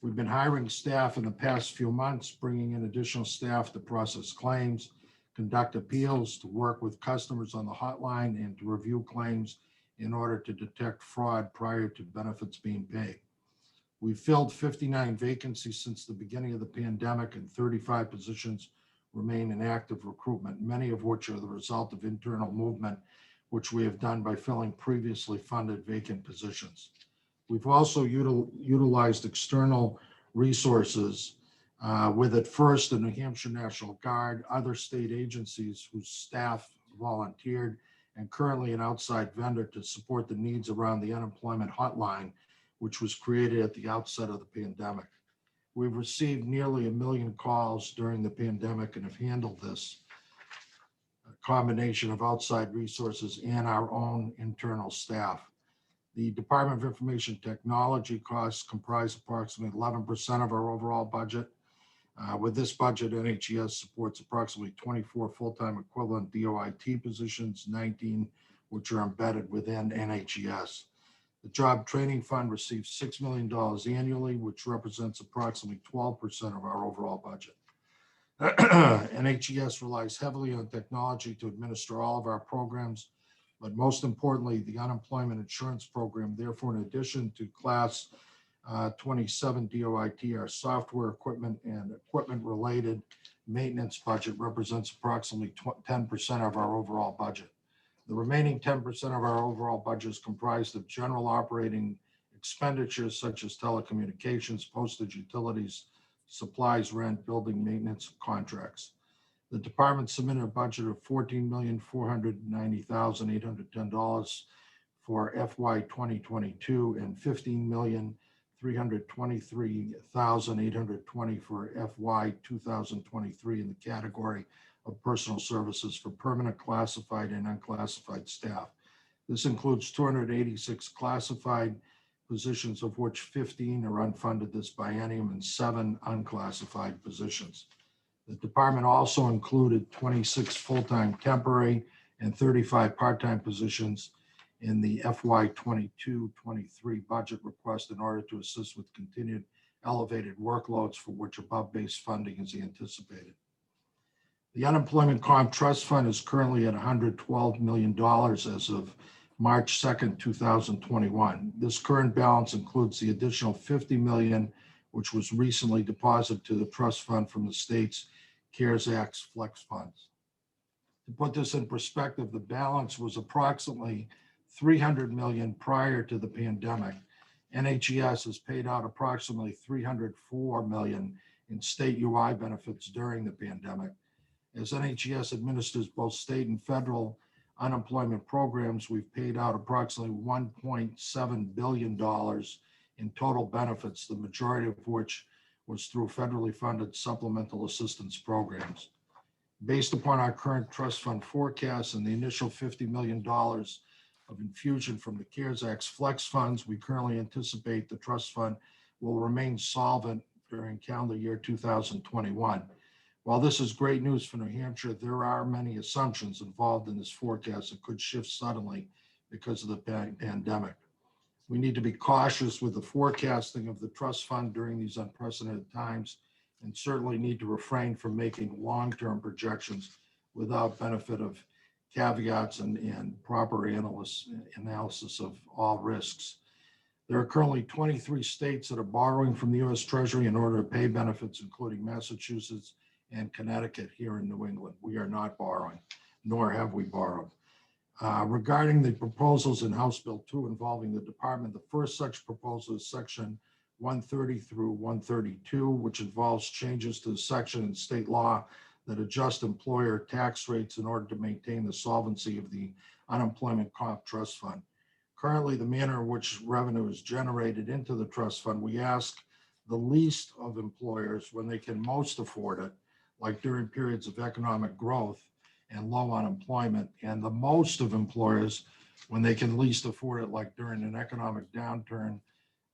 We've been hiring staff in the past few months, bringing in additional staff to process claims, conduct appeals, to work with customers on the hotline, and to review claims in order to detect fraud prior to benefits being paid. We've filled 59 vacancies since the beginning of the pandemic, and 35 positions remain in active recruitment, many of which are the result of internal movement, which we have done by filling previously funded vacant positions. We've also utilized external resources with at first the New Hampshire National Guard, other state agencies whose staff volunteered, and currently an outside vendor to support the needs around the unemployment hotline, which was created at the outset of the pandemic. We've received nearly 1 million calls during the pandemic and have handled this combination of outside resources and our own internal staff. The Department of Information Technology costs comprise approximately 11% of our overall budget. With this budget, NHES supports approximately 24 full-time equivalent DOIT positions, 19 which are embedded within NHES. The Job Training Fund receives $6 million annually, which represents approximately 12% of our overall budget. NHES relies heavily on technology to administer all of our programs, but most importantly, the unemployment insurance program. Therefore, in addition to Class 27 DOIT, our software equipment and equipment-related maintenance budget represents approximately 10% of our overall budget. The remaining 10% of our overall budget is comprised of general operating expenditures such as telecommunications, postage, utilities, supplies, rent, building maintenance, contracts. The department submitted a budget of $14,490,810 for FY 2022 and $15,323,820 for FY 2023 in the category of personal services for permanent classified and unclassified staff. This includes 286 classified positions, of which 15 are unfunded this biennium and 7 unclassified positions. The department also included 26 full-time temporary and 35 part-time positions in the FY 22-23 budget request in order to assist with continued elevated workloads for which above base funding is anticipated. The Unemployment Comp Trust Fund is currently at $112 million as of March 2nd, 2021. This current balance includes the additional $50 million, which was recently deposited to the trust fund from the state's CARES Act flex funds. To put this in perspective, the balance was approximately $300 million prior to the pandemic. NHES has paid out approximately $304 million in state UI benefits during the pandemic. As NHES administers both state and federal unemployment programs, we've paid out approximately $1.7 billion in total benefits, the majority of which was through federally funded supplemental assistance programs. Based upon our current trust fund forecasts and the initial $50 million of infusion from the CARES Act's flex funds. We currently anticipate the trust fund will remain solvent during calendar year 2021. While this is great news for New Hampshire, there are many assumptions involved in this forecast that could shift suddenly because of the pandemic. We need to be cautious with the forecasting of the trust fund during these unprecedented times, and certainly need to refrain from making long-term projections without benefit of caveats and proper analysis of all risks. There are currently 23 states that are borrowing from the U.S. Treasury in order to pay benefits, including Massachusetts and Connecticut here in New England. We are not borrowing, nor have we borrowed. Regarding the proposals in House Bill 2 involving the department, the first such proposal is section 130 through 132, which involves changes to the section in state law that adjust employer tax rates in order to maintain the solvency of the unemployment comp trust fund. Currently, the manner in which revenue is generated into the trust fund, we ask the least of employers when they can most afford it, like during periods of economic growth and low unemployment, and the most of employers when they can least afford it, like during an economic downturn,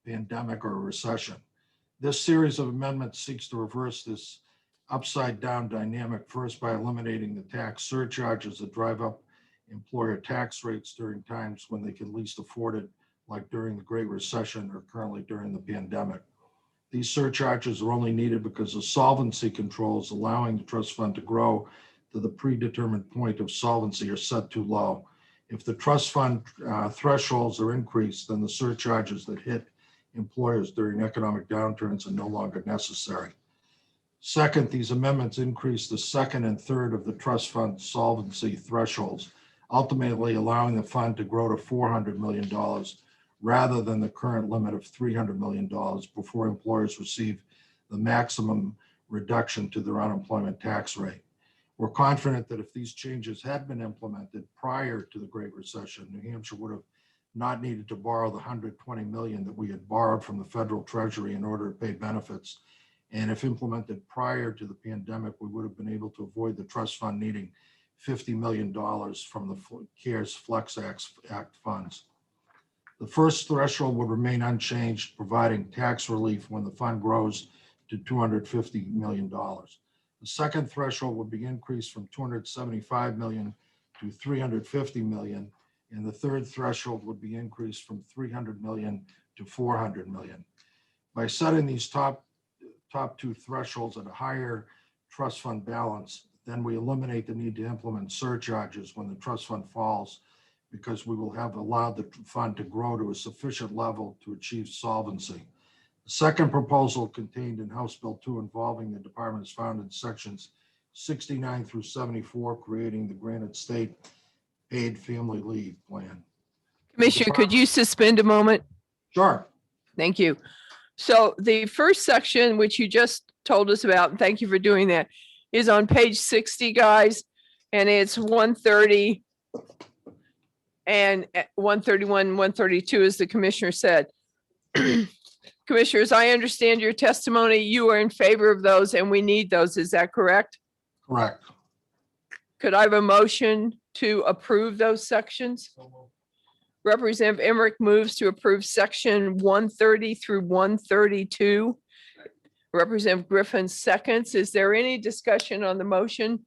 pandemic, or recession. This series of amendments seeks to reverse this upside down dynamic, first by eliminating the tax surcharges that drive up employer tax rates during times when they can least afford it, like during the Great Recession or currently during the pandemic. These surcharges are only needed because the solvency controls allowing the trust fund to grow to the predetermined point of solvency are set too low. If the trust fund thresholds are increased, then the surcharges that hit employers during economic downturns are no longer necessary. Second, these amendments increase the second and third of the trust fund solvency thresholds, ultimately allowing the fund to grow to $400 million rather than the current limit of $300 million before employers receive the maximum reduction to their unemployment tax rate. We're confident that if these changes had been implemented prior to the Great Recession, New Hampshire would have not needed to borrow the $120 million that we had borrowed from the federal treasury in order to pay benefits. And if implemented prior to the pandemic, we would have been able to avoid the trust fund needing $50 million from the CARES Flex Act funds. The first threshold would remain unchanged, providing tax relief when the fund grows to $250 million. The second threshold would be increased from $275 million to $350 million, and the third threshold would be increased from $300 million to $400 million. By setting these top two thresholds at a higher trust fund balance, then we eliminate the need to implement surcharges when the trust fund falls, because we will have allowed the fund to grow to a sufficient level to achieve solvency. The second proposal contained in House Bill 2 involving the department is found in sections 69 through 74, creating the Granite State Paid Family Leave Plan. Commissioner, could you suspend a moment? Sure. Thank you. So the first section, which you just told us about, and thank you for doing that, is on page 60, guys, and it's 130 and 131, 132, as the commissioner said. Commissioners, I understand your testimony. You are in favor of those, and we need those. Is that correct? Correct. Could I have a motion to approve those sections? Representative Emmerich moves to approve section 130 through 132. Representative Griffin seconds. Is there any discussion on the motion?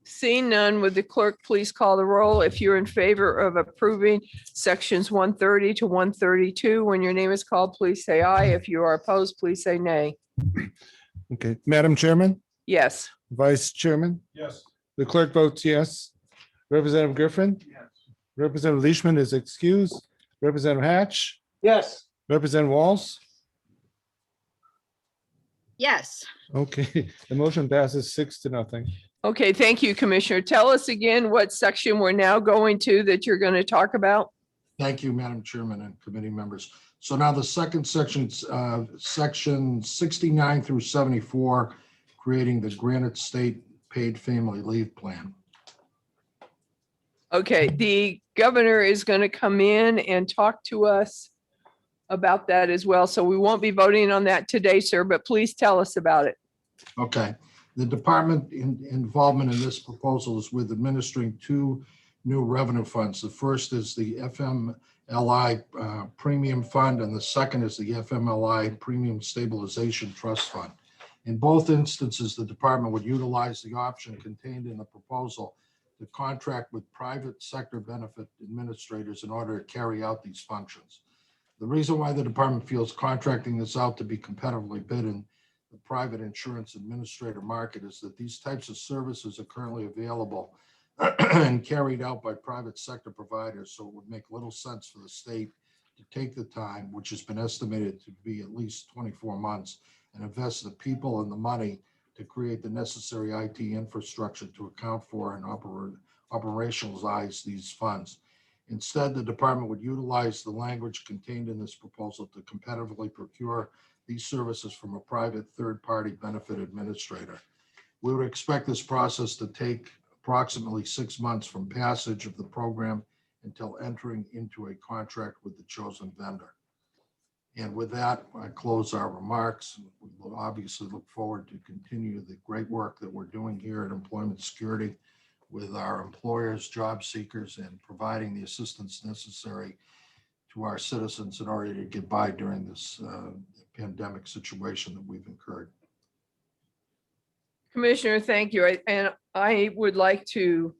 Seeing none, would the clerk please call the roll if you're in favor of approving sections 130 to 132? When your name is called, please say aye. If you are opposed, please say nay. Okay, Madam Chairman, Yes. Vice Chairman, Yes. the clerk votes yes. Representative Griffin? Yes. Representative Leishman is excused. Representative Hatch? Yes. Representative Walls? Yes. Okay, the motion passes 6-0. Okay, thank you, Commissioner. Tell us again what section we're now going to that you're going to talk about. Thank you, Madam Chairman and committee members. So now the second section, section 69 through 74, creating the Granite State Paid Family Leave Plan. Okay, the governor is going to come in and talk to us about that as well. So we won't be voting on that today, sir, but please tell us about it. Okay. The department involvement in this proposal is with administering two new revenue funds. The first is the FMLI Premium Fund, and the second is the FMLI Premium Stabilization Trust Fund. In both instances, the department would utilize the option contained in the proposal to contract with private sector benefit administrators in order to carry out these functions. The reason why the department feels contracting this out to be competitively bid in the private insurance administrator market is that these types of services are currently available and carried out by private sector providers. So it would make little sense for the state to take the time, which has been estimated to be at least 24 months, and invest the people and the money to create the necessary IT infrastructure to account for and operationalize these funds. Instead, the department would utilize the language contained in this proposal to competitively procure these services from a private third-party benefit administrator. We would expect this process to take approximately 6 months from passage of the program until entering into a contract with the chosen vendor. And with that, I close our remarks. We will obviously look forward to continue the great work that we're doing here at Employment Security with our employers, job seekers, and providing the assistance necessary to our citizens in order to get by during this pandemic situation that we've incurred. Commissioner, thank you. And I would like to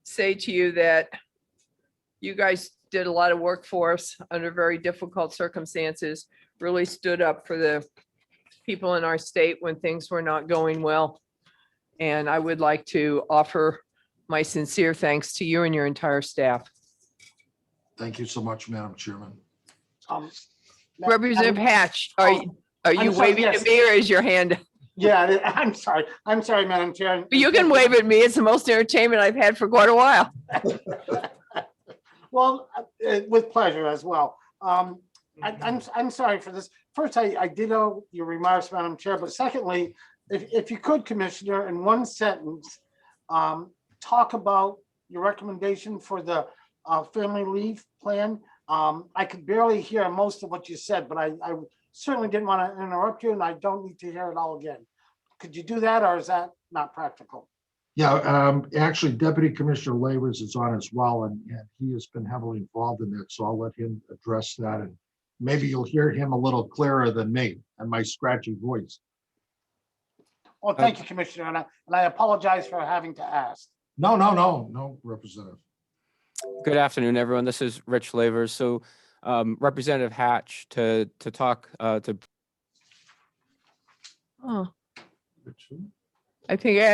say to you that you guys did a lot of work for us under very difficult circumstances, really stood up for the people in our state when things were not going well. And I would like to offer my sincere thanks to you and your entire staff. Thank you so much, Madam Chairman. Representative Hatch, are you I'm sorry, waving yes. at me or is your hand? Yeah, I'm sorry. I'm sorry, Madam Chair. You can wave at me. It's the most entertainment I've had for quite a while. Well, with pleasure as well. I'm sorry for this. First, I did owe your remarks, Madam Chair, but secondly, if you could, Commissioner, in one sentence, talk about your recommendation for the family leave plan. I could barely hear most of what you said, but I certainly didn't want to interrupt you, and I don't need to hear it all again. Could you do that, or is that not practical? Yeah, actually, Deputy Commissioner Lavers is on as well, and he has been heavily involved in that. So I'll let him address that, and maybe you'll hear him a little clearer than me and my scratchy voice. Well, thank you, Commissioner, and I apologize for having to ask. No, Representative. Good afternoon, everyone. This is Rich Lavers. So Representative Hatch to talk to. Oh, I think I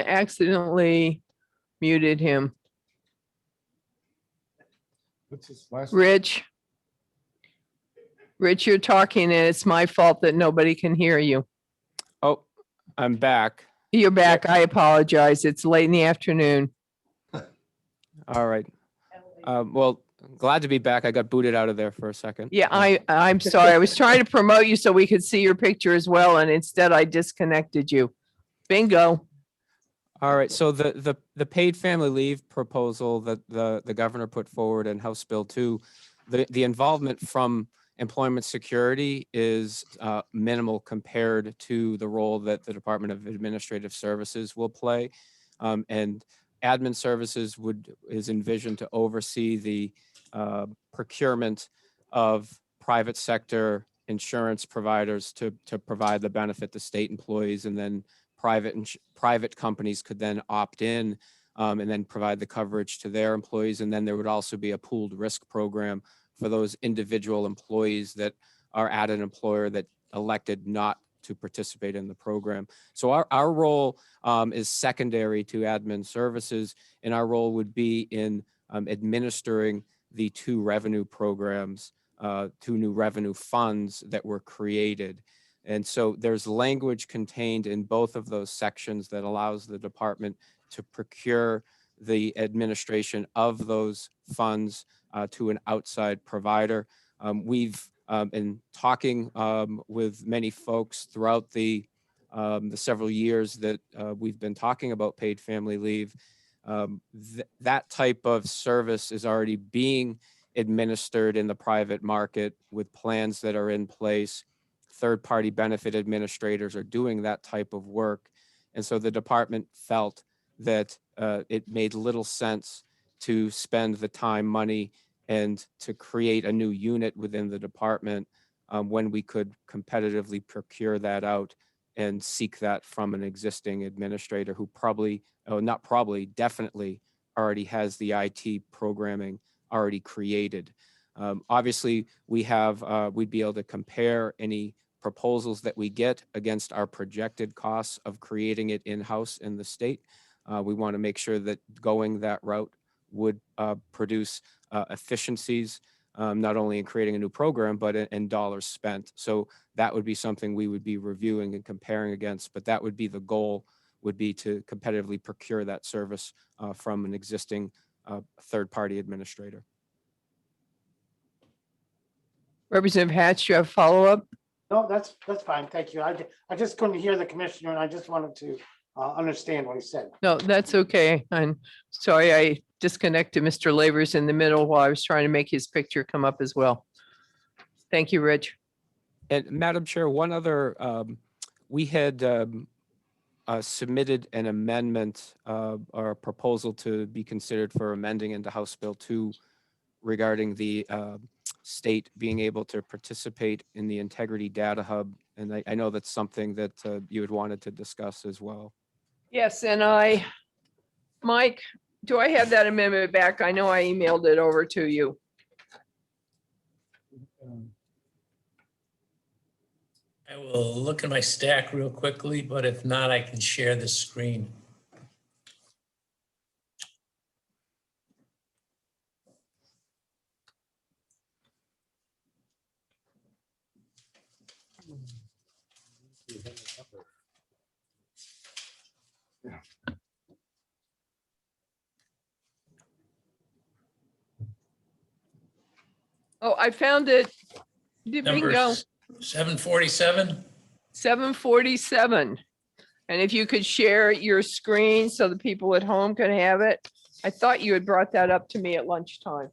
accidentally muted him. What's his last? Rich, you're talking and it's my fault that nobody can hear you. Oh, I'm back. You're back. I apologize. It's late in the afternoon. All right. Well, glad to be back. I got booted out of there for a second. Yeah, I'm sorry. I was trying to promote you so we could see your picture as well, and instead I disconnected you. Bingo. All right. So the paid family leave proposal that the governor put forward in House Bill 2, the involvement from employment security is minimal compared to the role that the Department of Administrative Services will play. And admin services is envisioned to oversee the procurement of private sector insurance providers to provide the benefit to state employees, and then private companies could then opt in and then provide the coverage to their employees. And then there would also be a pooled risk program for those individual employees that are at an employer that elected not to participate in the program. So our role is secondary to admin services, and our role would be in administering the two revenue programs, two new revenue funds that were created. And so there's language contained in both of those sections that allows the department to procure the administration of those funds to an outside provider. We've been talking with many folks throughout the several years that we've been talking about paid family leave. That type of service is already being administered in the private market with plans that are in place. Third-party benefit administrators are doing that type of work. And so the department felt that it made little sense to spend the time, money, and to create a new unit within the department when we could competitively procure that out and seek that from an existing administrator who probably, oh, not probably, definitely already has the IT programming already created. Obviously, we'd be able to compare any proposals that we get against our projected costs of creating it in-house in the state. We want to make sure that going that route would produce efficiencies, not only in creating a new program, but in dollars spent. So that would be something we would be reviewing and comparing against, but that would be the goal, would be to competitively procure that service from an existing third-party administrator. Representative Hatch, you have follow-up? No, that's fine. Thank you. I just couldn't hear the commissioner and I just wanted to understand what he said. No, that's okay. I'm sorry I disconnected Mr. Labors in the middle while I was trying to make his picture come up as well. Thank you, Rich. And Madam Chair, one other, we had submitted an amendment or a proposal to be considered for amending into House Bill 2 regarding the state being able to participate in the Integrity Data Hub. And I know that's something that you had wanted to discuss as well. Yes, and Mike, do I have that amendment back? I know I emailed it over to you. I will look at my stack real quickly, but if not, I can share the screen. Oh, I found it. Number Bingo. 747. 747. And if you could share your screen so the people at home can have it. I thought you had brought that up to me at lunchtime.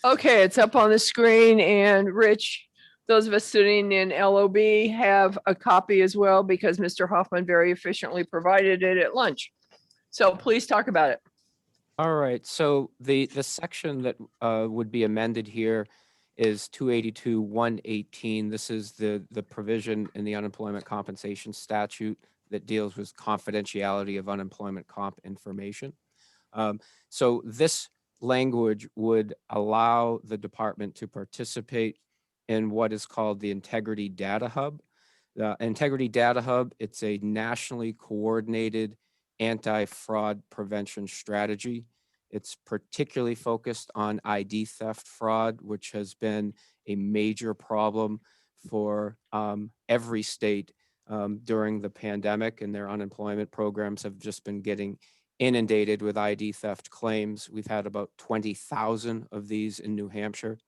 Okay, it's up on the screen, and Rich, those of us sitting in LOB have a copy as well because Mr. Hoffman very efficiently provided it at lunch. So please talk about it. All right, so the section that would be amended here is 282-118. This is the provision in the unemployment compensation statute that deals with confidentiality of unemployment comp information. So this language would allow the department to participate in what is called the Integrity Data Hub. The Integrity Data Hub, it's a nationally coordinated anti-fraud prevention strategy. It's particularly focused on ID theft fraud, which has been a major problem for every state during the pandemic, and their unemployment programs have just been getting inundated with ID theft claims. We've had about 20,000 of these in New Hampshire.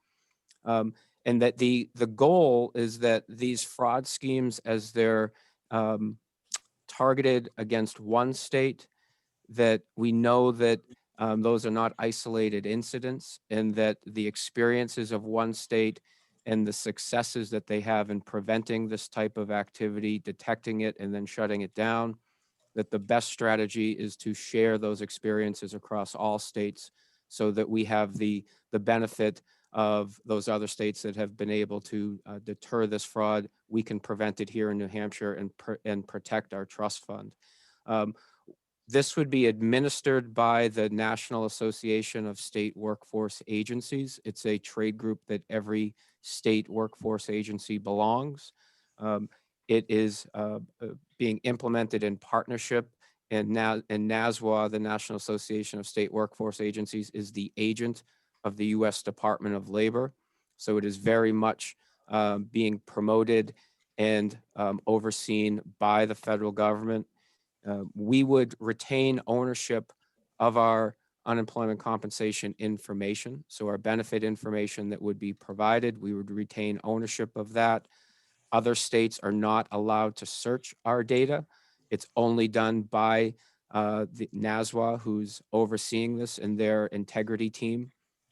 And that the goal is that these fraud schemes, as they're targeted against one state, that we know that those are not isolated incidents, and that the experiences of one state and the successes that they have in preventing this type of activity, detecting it, and then shutting it down, that the best strategy is to share those experiences across all states so that we have the benefit of those other states that have been able to deter this fraud. We can prevent it here in New Hampshire and protect our trust fund. This would be administered by the National Association of State Workforce Agencies. It's a trade group that every state workforce agency belongs. It is being implemented in partnership, and NASWA, the National Association of State Workforce Agencies, is the agent of the U.S. Department of Labor. So it is very much being promoted and overseen by the federal government. We would retain ownership of our unemployment compensation information. So our benefit information that would be provided, we would retain ownership of that. Other states are not allowed to search our data. It's only done by the NASWA, who's overseeing this, and their integrity team,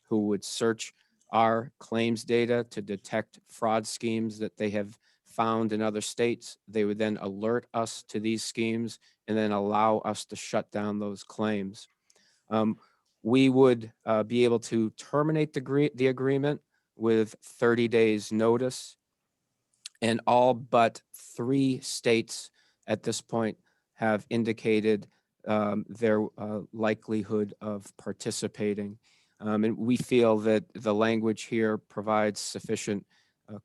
who would search our claims data to detect fraud schemes that they have found in other states, they would then alert us to these schemes and then allow us to shut down those claims. We would be able to terminate the agreement with 30 days notice, and all but 3 states at this point have indicated their likelihood of participating. And we feel that the language here provides sufficient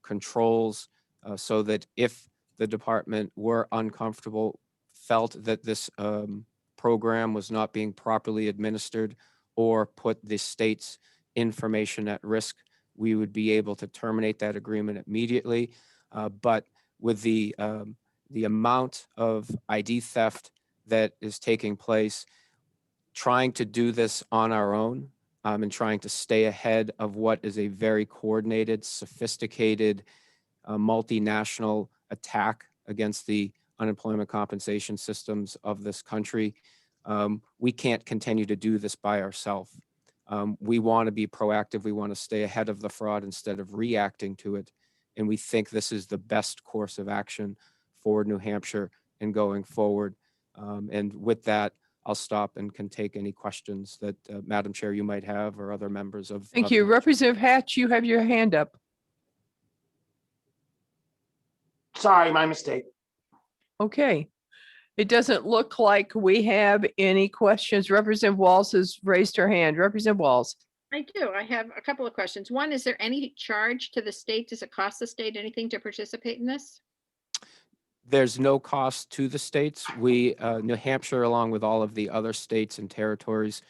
controls so that if the department were uncomfortable, felt that this program was not being properly administered or put the state's information at risk, we would be able to terminate that agreement immediately. But with the amount of ID theft that is taking place, trying to do this on our own and trying to stay ahead of what is a very coordinated, sophisticated, multinational attack against the unemployment compensation systems of this country, we can't continue to do this by ourselves. We want to be proactive. We want to stay ahead of the fraud instead of reacting to it. And we think this is the best course of action for New Hampshire and going forward. And with that, I'll stop and can take any questions that Madam Chair you might have or other members of. Thank of you. the- Representative Hatch, you have your hand up. Sorry, my mistake. Okay. It doesn't look like we have any questions. Representative Walls has raised her hand. Representative Walls. I do. I have a couple of questions. One, is there any charge to the state? Does it cost the state anything to participate in this? There's no cost to the states. We, New Hampshire, along with all of the other states and territories,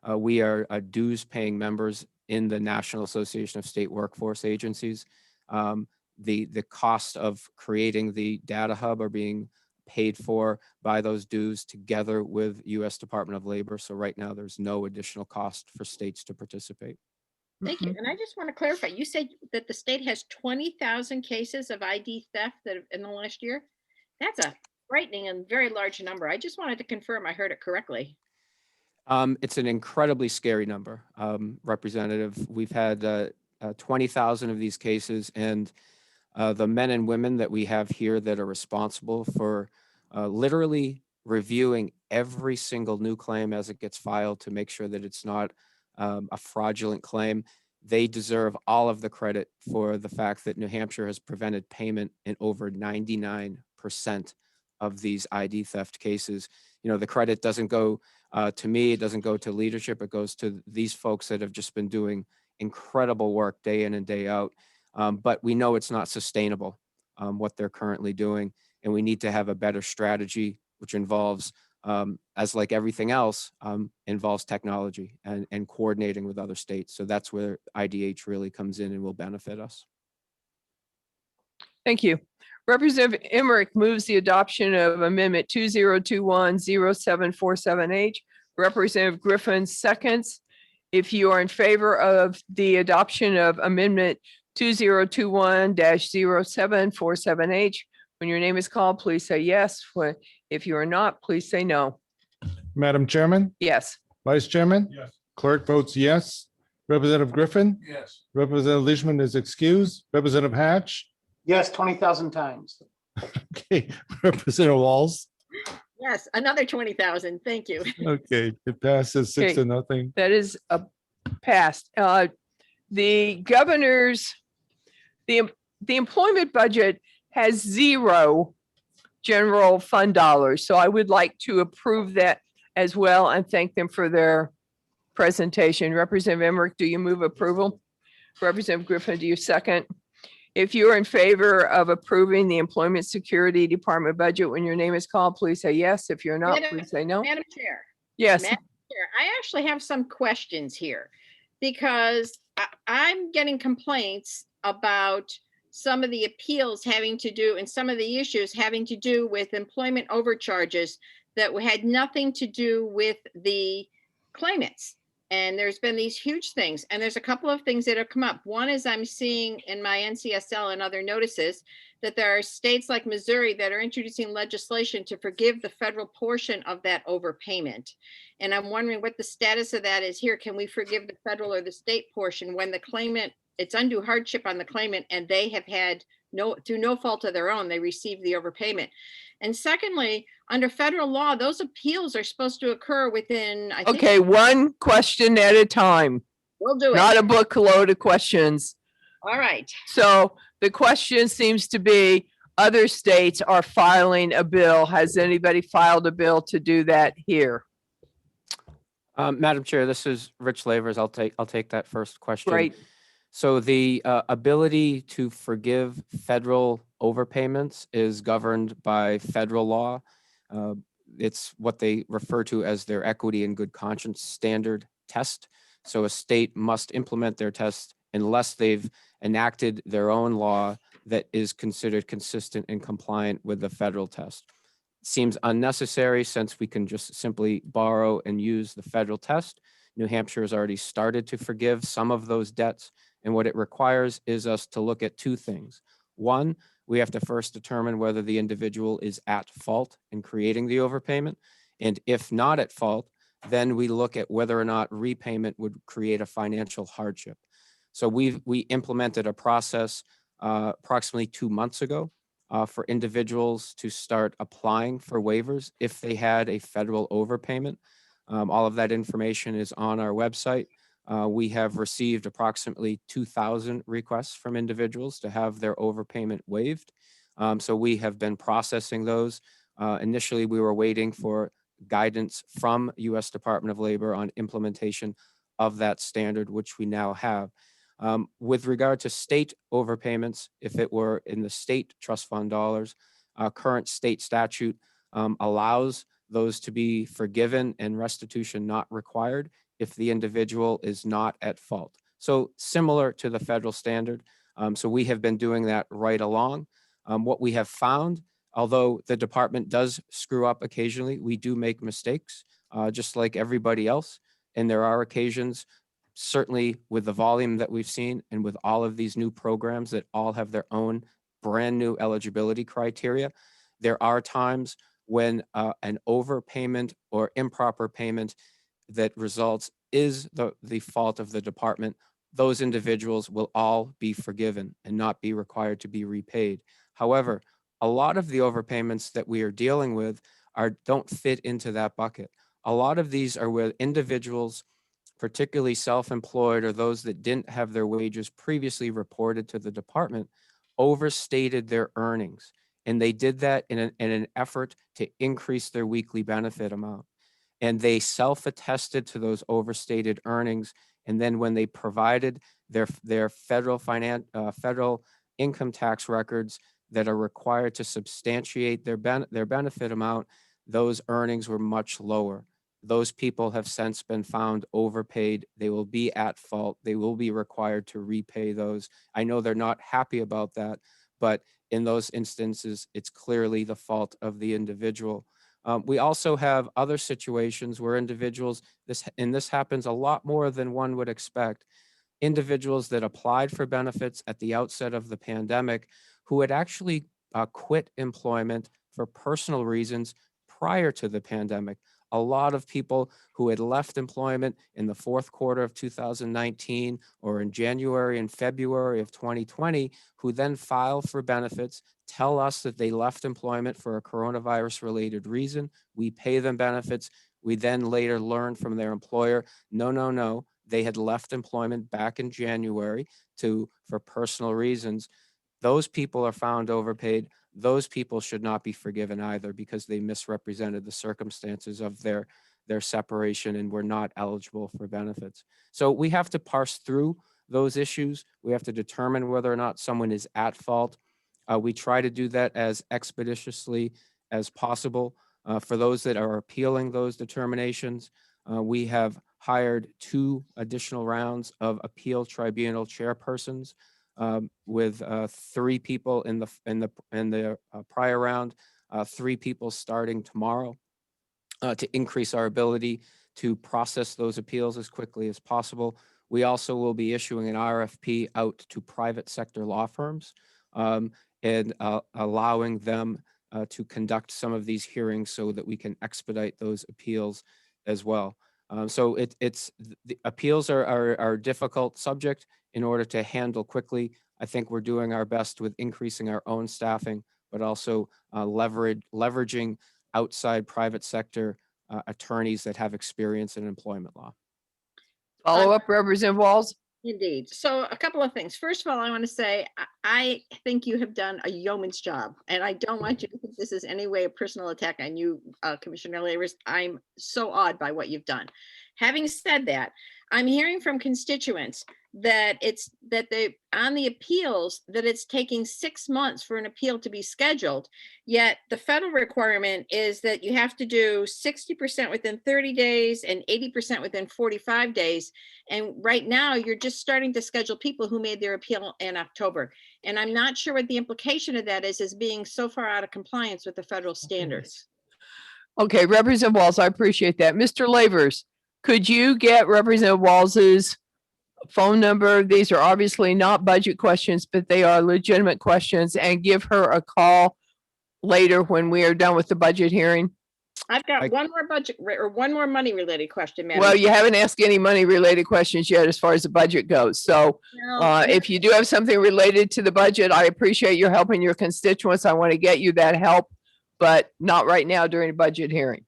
we are dues paying members in the National Association of State Workforce Agencies. The cost of creating the data hub are being paid for by those dues together with U.S. Department of Labor. So right now, there's no additional cost for states to participate. Thank you. And I just want to clarify, you said that the state has 20,000 cases of ID theft that in the last year? That's a frightening and very large number. I just wanted to confirm I heard it correctly. It's an incredibly scary number, Representative. We've had 20,000 of these cases, and the men and women that we have here that are responsible for literally reviewing every single new claim as it gets filed to make sure that it's not a fraudulent claim. They deserve all of the credit for the fact that New Hampshire has prevented payment in over 99% of these ID theft cases. You know, the credit doesn't go to me, it doesn't go to leadership, it goes to these folks that have just been doing incredible work day in and day out. But we know it's not sustainable, what they're currently doing, and we need to have a better strategy, which involves, as like everything else, involves technology and coordinating with other states. So that's where IDH really comes in and will benefit us. Thank you. Representative Emmerich moves the adoption of Amendment 2021-0747H. Representative Griffin seconds. If you are in favor of the adoption of Amendment 2021-0747H, when your name is called, please say yes. If you are not, please say no. Madam Chairman, Yes. Vice Chairman? Yes. Clerk votes yes. Representative Griffin? Yes. Representative Leishman is excused. Representative Hatch? Yes, 20,000 times. Okay. Representative Walls? Yes, another 20,000. Thank you. Okay, it passes 6-0. That is a passed. The governor's, the employment budget has 0 general fund dollars. So I would like to approve that as well and thank them for their presentation. Representative Emmerich, do you move approval? Representative Griffin, do you second? If you are in favor of approving the Employment Security Department budget, when your name is called, please say yes. If you're not, please say no. Madam Chair. Yes. Madam Chair, I actually have some questions here because I'm getting complaints about some of the appeals having to do and some of the issues having to do with employment overcharges that had nothing to do with the claimants. And there's been these huge things, and there's a couple of things that have come up. One is I'm seeing in my NCSL and other notices that there are states like Missouri that are introducing legislation to forgive the federal portion of that overpayment. And I'm wondering what the status of that is here. Can we forgive the federal or the state portion when the claimant, it's undue hardship on the claimant and they have had through no fault of their own, they received the overpayment. And secondly, under federal law, those appeals are supposed to occur within, I think. Okay, one question at a time, We'll do it. not a book load of questions. All right. So the question seems to be, other states are filing a bill. Has anybody filed a bill to do that here? Madam Chair, this is Rich Lavers. I'll take that first question. Great. So the ability to forgive federal overpayments is governed by federal law. It's what they refer to as their equity and good conscience standard test. So a state must implement their test unless they've enacted their own law that is considered consistent and compliant with the federal test. Seems unnecessary since we can just simply borrow and use the federal test. New Hampshire has already started to forgive some of those debts. And what it requires is us to look at two things. One, we have to first determine whether the individual is at fault in creating the overpayment. And if not at fault, then we look at whether or not repayment would create a financial hardship. So we implemented a process approximately 2 months ago for individuals to start applying for waivers if they had a federal overpayment. All of that information is on our website. We have received approximately 2,000 requests from individuals to have their overpayment waived. So we have been processing those. Initially, we were waiting for guidance from U.S. Department of Labor on implementation of that standard, which we now have. With regard to state overpayments, if it were in the state trust fund dollars, current state statute allows those to be forgiven and restitution not required if the individual is not at fault. So similar to the federal standard. So we have been doing that right along. What we have found, although the department does screw up occasionally, we do make mistakes, just like everybody else. And there are occasions, certainly with the volume that we've seen and with all of these new programs that all have their own brand new eligibility criteria, there are times when an overpayment or improper payment that results is the fault of the department. Those individuals will all be forgiven and not be required to be repaid. However, a lot of the overpayments that we are dealing with don't fit into that bucket. A lot of these are where individuals, particularly self-employed or those that didn't have their wages previously reported to the department, overstated their earnings. And they did that in an effort to increase their weekly benefit amount. And they self-attested to those overstated earnings. And then when they provided their federal income tax records that are required to substantiate their benefit amount, those earnings were much lower. Those people have since been found overpaid. They will be at fault. They will be required to repay those. I know they're not happy about that, but in those instances, it's clearly the fault of the individual. We also have other situations where individuals, this happens a lot more than one would expect, individuals that applied for benefits at the outset of the pandemic who had actually quit employment for personal reasons prior to the pandemic. A lot of people who had left employment in the fourth quarter of 2019 or in January and February of 2020, who then file for benefits, tell us that they left employment for a coronavirus related reason. We pay them benefits. We then later learn from their employer, no, they had left employment back in January for personal reasons. Those people are found overpaid. Those people should not be forgiven either because they misrepresented the circumstances of their separation and were not eligible for benefits. So we have to parse through those issues. We have to determine whether or not someone is at fault. We try to do that as expeditiously as possible. For those that are appealing those determinations, we have hired 2 additional rounds of appeal tribunal chairpersons with 3 people in the prior round, 3 people starting tomorrow to increase our ability to process those appeals as quickly as possible. We also will be issuing an RFP out to private sector law firms and allowing them to conduct some of these hearings so that we can expedite those appeals as well. So the appeals are a difficult subject in order to handle quickly. I think we're doing our best with increasing our own staffing, but also leveraging outside private sector attorneys that have experience in employment law. Follow up, Representative Walls? Indeed. So a couple of things. First of all, I want to say, I think you have done a yeoman's job, and I don't want you to think this is any way a personal attack on you, Commissioner Lavers. I'm so awed by what you've done. Having said that, I'm hearing from constituents that on the appeals, that it's taking 6 months for an appeal to be scheduled. Yet the federal requirement is that you have to do 60% within 30 days and 80% within 45 days. And right now you're just starting to schedule people who made their appeal in October. And I'm not sure what the implication of that is being so far out of compliance with the federal standards. Okay, Representative Walls, I appreciate that. Mr. Lavers, could you get Representative Walls's phone number? These are obviously not budget questions, but they are legitimate questions, and give her a call later when we are done with the budget hearing. I've got one more budget or one more money related question, Madam. Well, you haven't asked any money related questions yet as far as the budget goes. So if you do have something related to the budget, I appreciate your helping your constituents. I want to get you that help, but not right now during the budget hearing.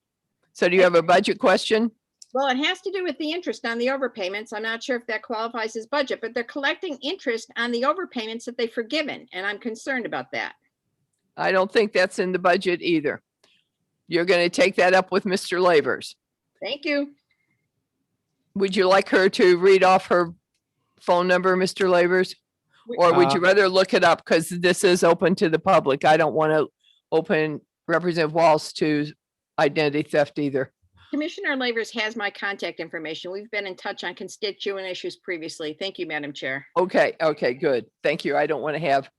So do you have a budget question? Well, it has to do with the interest on the overpayments. I'm not sure if that qualifies as budget, but they're collecting interest on the overpayments that they've forgiven, and I'm concerned about that. I don't think that's in the budget either. You're going to take that up with Mr. Lavers. Thank you. Would you like her to read off her phone number, Mr. Lavers? Or would you rather look it up? Because this is open to the public. I don't want to open Representative Walls to identity theft either. Commissioner Lavers has my contact information. We've been in touch on constituent issues previously. Thank you, Madam Chair. Okay, good. Thank you. I don't want to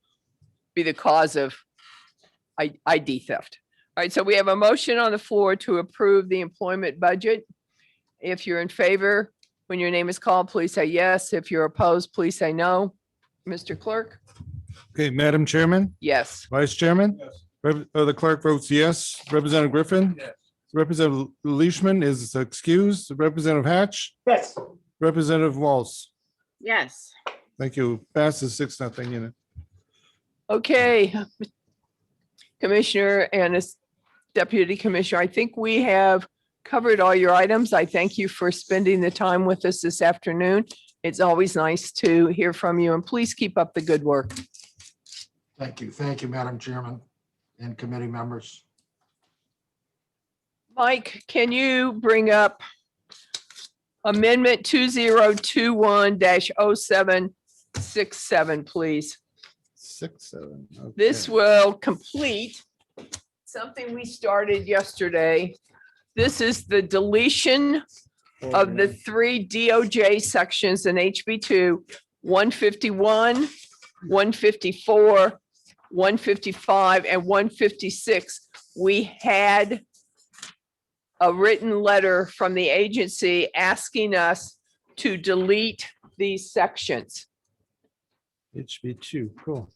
be the cause of ID theft. All right, so we have a motion on the floor to approve the employment budget. If you're in favor, when your name is called, please say yes. If you're opposed, please say no. Mr. Clerk? Okay, Madam Chairman, Yes. Vice Chairman? The clerk votes yes. Representative Griffin? Yes. Representative Leishman is excused. Representative Hatch? Yes. Representative Walls? Yes. Thank you. Passes 6-0 unit. Okay. Commissioner and Deputy Commissioner, I think we have covered all your items. I thank you for spending the time with us this afternoon. It's always nice to hear from you, and please keep up the good work. Thank you. Thank you, Madam Chairman and committee members. Mike, can you bring up Amendment 2021-0767, please? 6-7. Okay. This will complete something we started yesterday. This is the deletion of the 3 DOJ sections in HB2, 151, 154, 155, and 156. We had a written letter from the agency asking us to delete these sections. HB2, cool.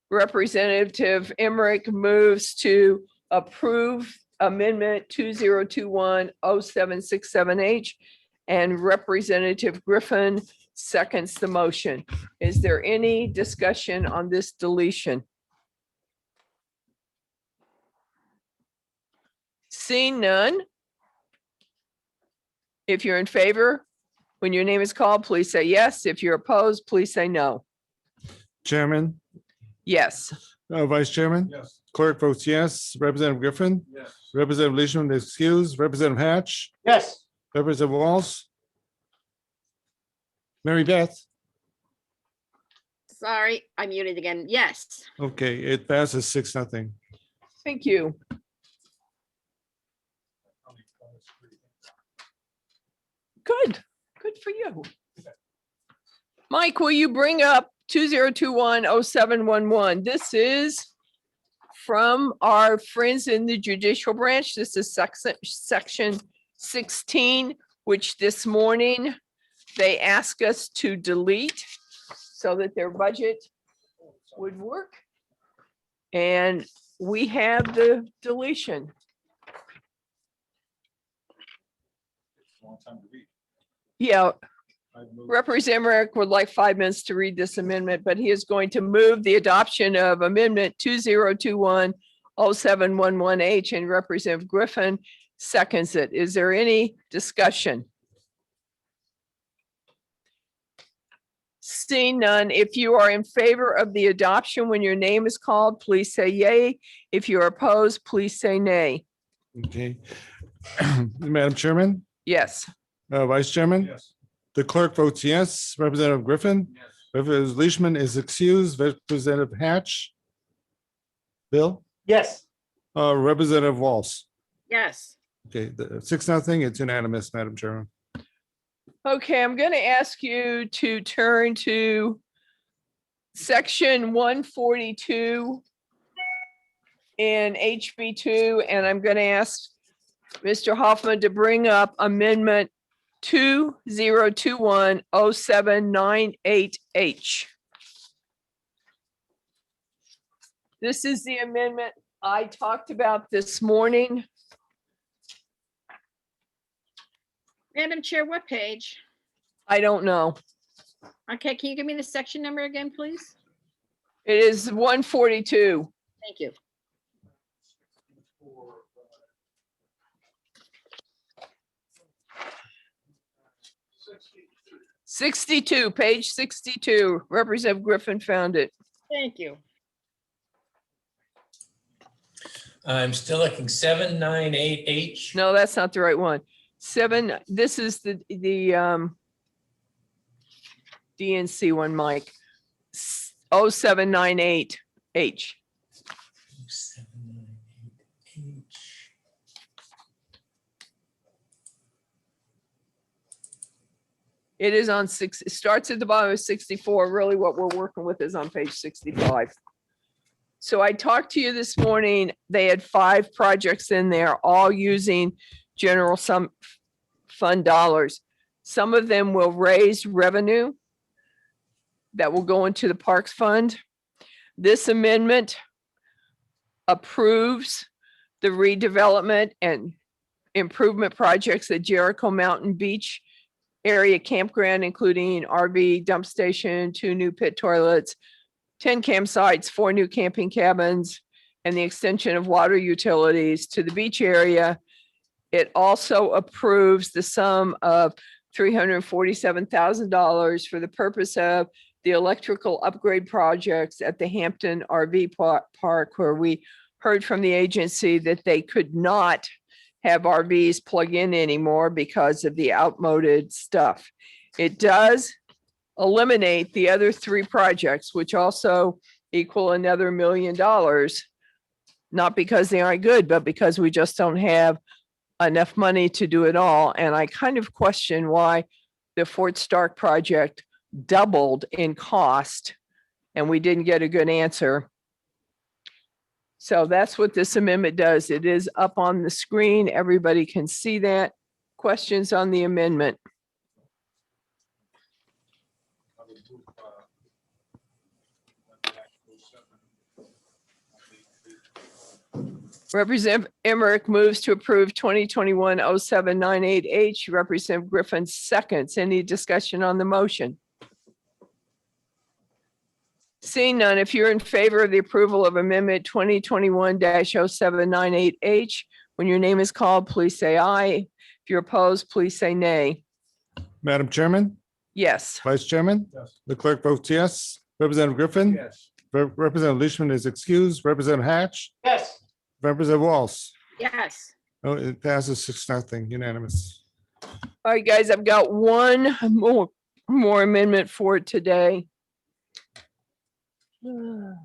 Representative Emmerich moves to approve Amendment 2021-0767H, and Representative Griffin seconds the motion. Is there any discussion on this deletion? Seeing none. If you're in favor, when your name is called, please say yes. If you're opposed, please say no. Chairman, Yes. Vice Chairman? Yes. Clerk votes yes. Representative Griffin? Yes. Representative Leishman is excused. Representative Hatch? Yes. Representative Walls? Mary Beth? Sorry, I muted again. Yes. Okay, it passes 6-0. Thank you. Good for you. Mike, will you bring up 2021-0711? This is from our friends in the Judicial Branch. This is section 16, which this morning they asked us to delete so that their budget would work. And we have the deletion. Long time to read. Yeah, Representative Emmerich would like 5 minutes to read this amendment, but he is going to move the adoption of Amendment 2021-0711H, and Representative Griffin seconds it. Is there any discussion? Seeing none, if you are in favor of the adoption when your name is called, please say yay. If you are opposed, please say nay. Okay. Madam Chairman, Yes. Vice Chairman? Yes. The clerk votes yes. Representative Griffin? Yes. Representative Leishman is excused. Representative Hatch? Bill? Yes. Representative Walsh? Yes. Okay, 6-0, it's unanimous, Madam Chairman. Okay, I'm going to ask you to turn to section 142 in HB2, and I'm going to ask Mr. Hoffman to bring up Amendment 2021-0798H. This is the amendment I talked about this morning. Madam Chair, what page? I don't know. Okay, can you give me the section number again, please? It is 142. Thank you. Page 62. Representative Griffin found it. Thank you. I'm still looking 798H. No, that's not the right one. This is the DNC one, Mike. 0798H. It is on it starts at the bottom of 64. Really what we're working with is on page 65. So I talked to you this morning. They had 5 projects in there, all using general fund dollars. Some of them will raise revenue that will go into the Parks Fund. This amendment approves the redevelopment and improvement projects at Jericho Mountain Beach area campground, including RV dump station, 2 new pit toilets, 10 campsites, 4 new camping cabins, and the extension of water utilities to the beach area. It also approves the sum of $347,000 for the purpose of the electrical upgrade projects at the Hampton RV Park, where we heard from the agency that they could not have RVs plug in anymore because of the outmoded stuff. It does eliminate the other 3 projects, which also equal another $1 million, not because they aren't good, but because we just don't have enough money to do it all. And I kind of question why the Fort Stark project doubled in cost and we didn't get a good answer. So that's what this amendment does. It is up on the screen. Everybody can see that. Questions on the amendment? Representative Emmerich moves to approve 2021-0798H. Representative Griffin seconds. Any discussion on the motion? Seeing none, if you're in favor of the approval of Amendment 2021-0798H, when your name is called, please say aye. If you're opposed, please say nay. Madam Chairman? Yes. Vice Chairman? Yes. The clerk votes yes. Representative Griffin? Yes. Representative Leishman is excused. Representative Hatch? Yes. Representative Walsh? Yes. Oh, it passes 6-0, unanimous. All right, guys, I've got one more amendment for today. And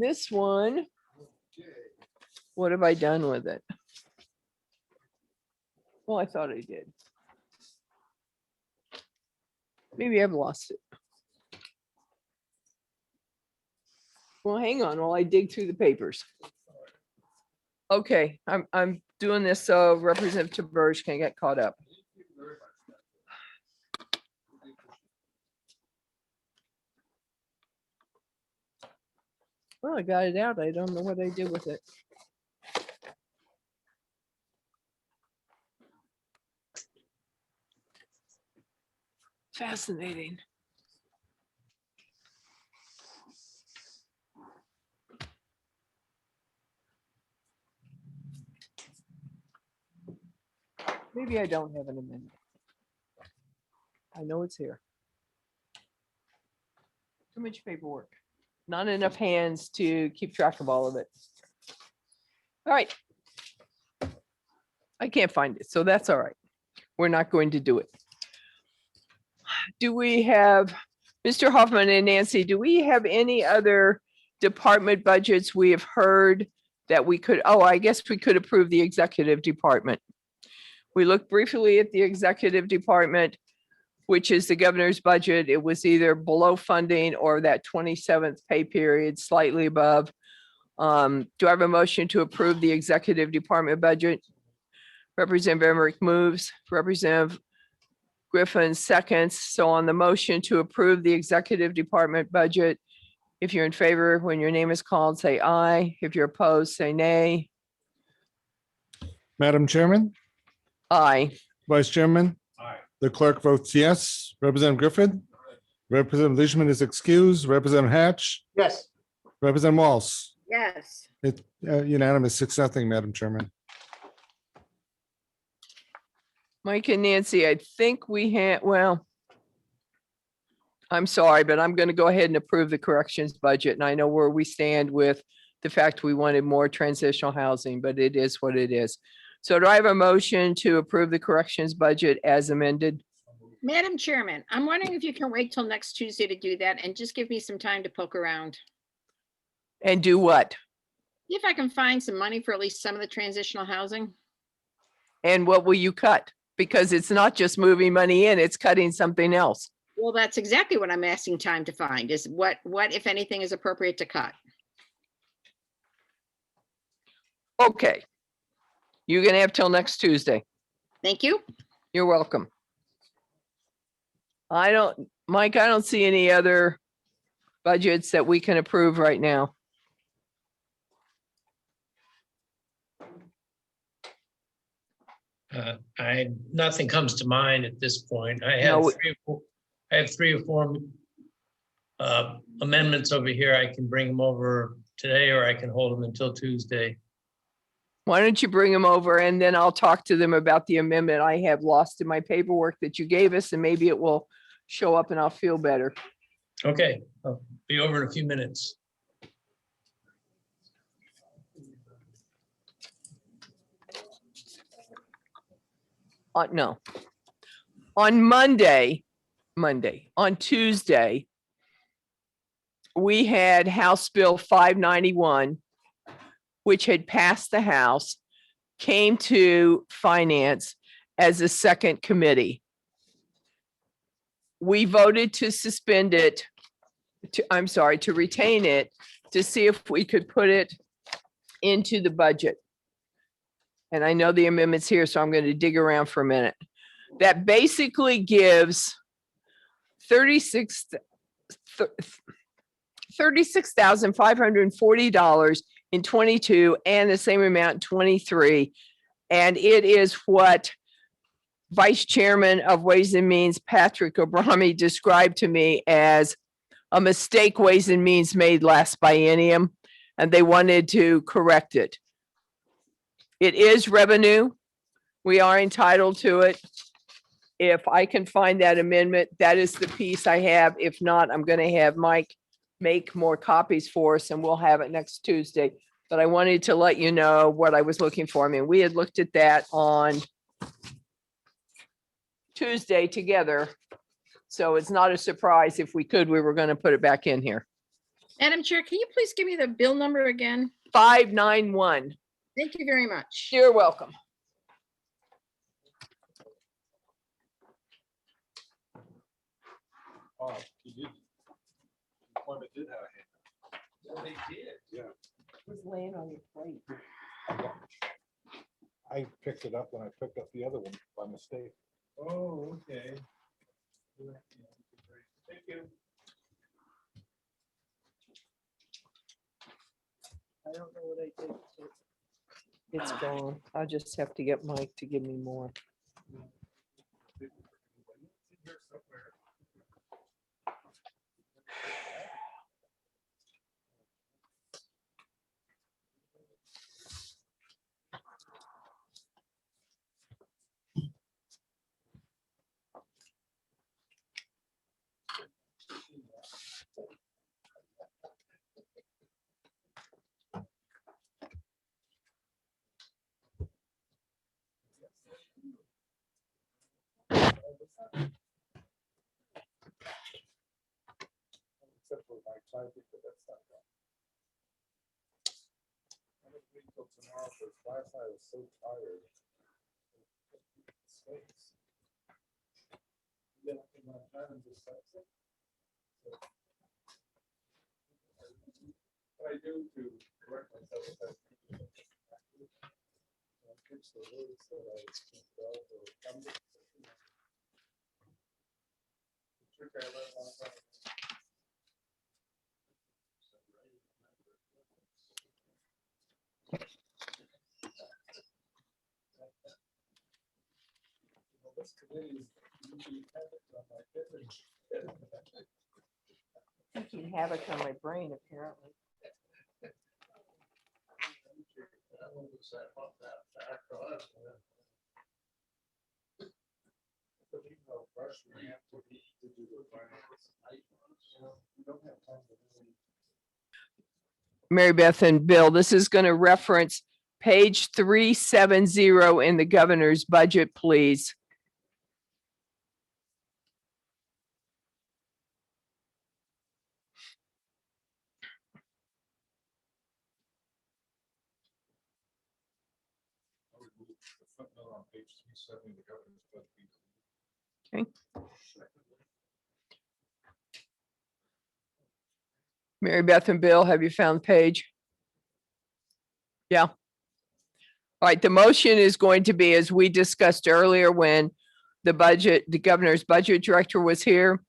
this one, what have I done with it? Well, I thought I did. Maybe I've lost it. Well, hang on while I dig through the papers. Okay, I'm doing this so Representative Taberge can get caught up. Oh, I got it out. I don't know what I did with it. Fascinating. Maybe I don't have an amendment. I know it's here. Too much paperwork. Not enough hands to keep track of all of it. All right. I can't find it, so that's all right. We're not going to do it. Do we have, Mr. Hoffman and Nancy, do we have any other department budgets we have heard that we could, oh, I guess we could approve the executive department. We looked briefly at the executive department, which is the governor's budget. It was either below funding or that 27th pay period, slightly above. Do I have a motion to approve the executive department budget? Representative Emmerich moves, Representative Griffin seconds. So on the motion to approve the executive department budget, if you're in favor, when your name is called, say aye. If you're opposed, say nay. Madam Chairman, Aye. Vice Chairman. Aye. The clerk votes yes. Representative Griffin. Representative Leishman is excused. Representative Hatch. Yes. Representative Walls. Yes. It unanimous 6-0, Madam Chairman. Mike and Nancy, I think we had, well, I'm sorry, but I'm going to go ahead and approve the corrections budget. And I know where we stand with the fact we wanted more transitional housing, but it is what it is. So do I have a motion to approve the corrections budget as amended? Madam Chairman, I'm wondering if you can wait till next Tuesday to do that and just give me some time to poke around. And do what? See if I can find some money for at least some of the transitional housing. And what will you cut? Because it's not just moving money in, it's cutting something else. Well, that's exactly what I'm asking time to find is what, if anything, is appropriate to cut. Okay. You're going to have till next Tuesday. Thank you. You're welcome. Mike, I don't see any other budgets that we can approve right now. Nothing comes to mind at this point. I No, have three or four amendments over here. I can bring them over today, or I can hold them until Tuesday. Why don't you bring them over and then I'll talk to them about the amendment I have lost in my paperwork that you gave us, and maybe it will show up and I'll feel better. Okay, I'll be over in a few minutes. No. On on Tuesday, we had House Bill 591, which had passed the House, came to Finance as a second committee. We voted to suspend it, to retain it, to see if we could put it into the budget. And I know the amendment's here, so I'm going to dig around for a minute. That basically gives $36,540 in 22 and the same amount in 23. And it is what Vice Chairman of Ways and Means, Patrick Obrami, described to me as a mistake Ways and Means made last biennium, and they wanted to correct it. It is revenue. We are entitled to it. If I can find that amendment, that is the piece I have. If not, I'm going to have Mike make more copies for us and we'll have it next Tuesday. But I wanted to let you know what I was looking for. I mean, we had looked at that on Tuesday together. So it's not a surprise. If we could, we were going to put it back in here. Madam Chair, can you please give me the bill number again? 591. Thank you very much. You're welcome. Oh, you did. Employment did have a hand. Well, they did. Yeah. It was laying on your plate. I picked it up when I picked up the other one by mistake. Oh, okay. Thank you. I don't know what I did. It's gone. I'll just have to get Mike to give me more. Except for my typing, but that's not done. I'm gonna wait till tomorrow, because last night I was so tired. Mistakes. Then I came on time and just fixed it. So, what I do to correct myself is I fix the words that I misspelled or numbered. The trick I learned a long time ago. This committee is usually habits on my different. Thinking habits on my brain, apparently. Mary Beth and Bill, this is going to reference page 370 in the governor's budget, please. Okay. Mary Beth and Bill, have you found the page? Yeah. All right, the motion is going to be, as we discussed earlier when the governor's budget director was here,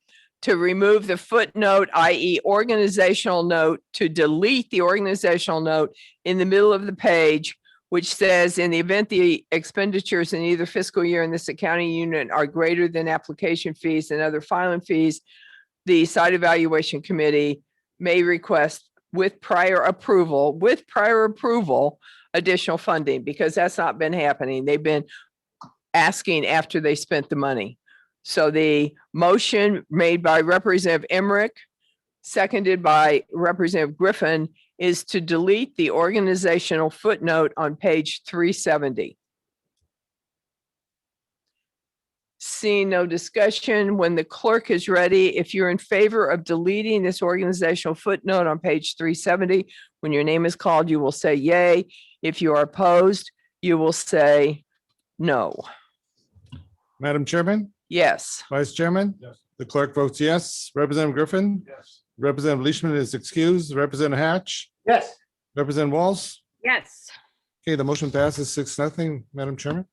to remove the footnote, i.e. organizational note, to delete the organizational note in the middle of the page, which says, in the event the expenditures in either fiscal year in this accounting unit are greater than application fees and other filing fees, the site evaluation committee may request with prior approval, additional funding, because that's not been happening. They've been asking after they spent the money. So the motion made by Representative Emmerich, seconded by Representative Griffin, is to delete the organizational footnote on page 370. Seeing no discussion, when the clerk is ready, if you're in favor of deleting this organizational footnote on page 370, when your name is called, you will say yay. If you are opposed, you will say no. Madam Chairman, Yes. Vice Chairman? Yes. The clerk votes yes. Representative Griffin? Yes. Representative Leishman is excused. Representative Hatch? Yes. Representative Walls? Yes. Okay, the motion passes 6-0, Madam Chairman.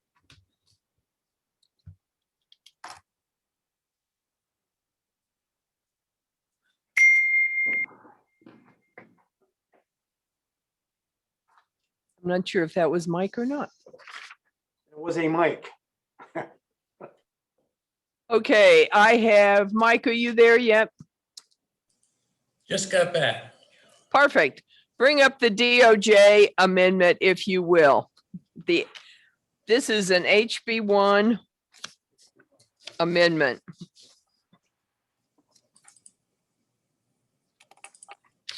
I'm not sure if that was Mike or not. It was a mic. Okay, I have, Mike, are you there yet? Just got back. Perfect. Bring up the DOJ amendment, if you will. This is an HB1 amendment.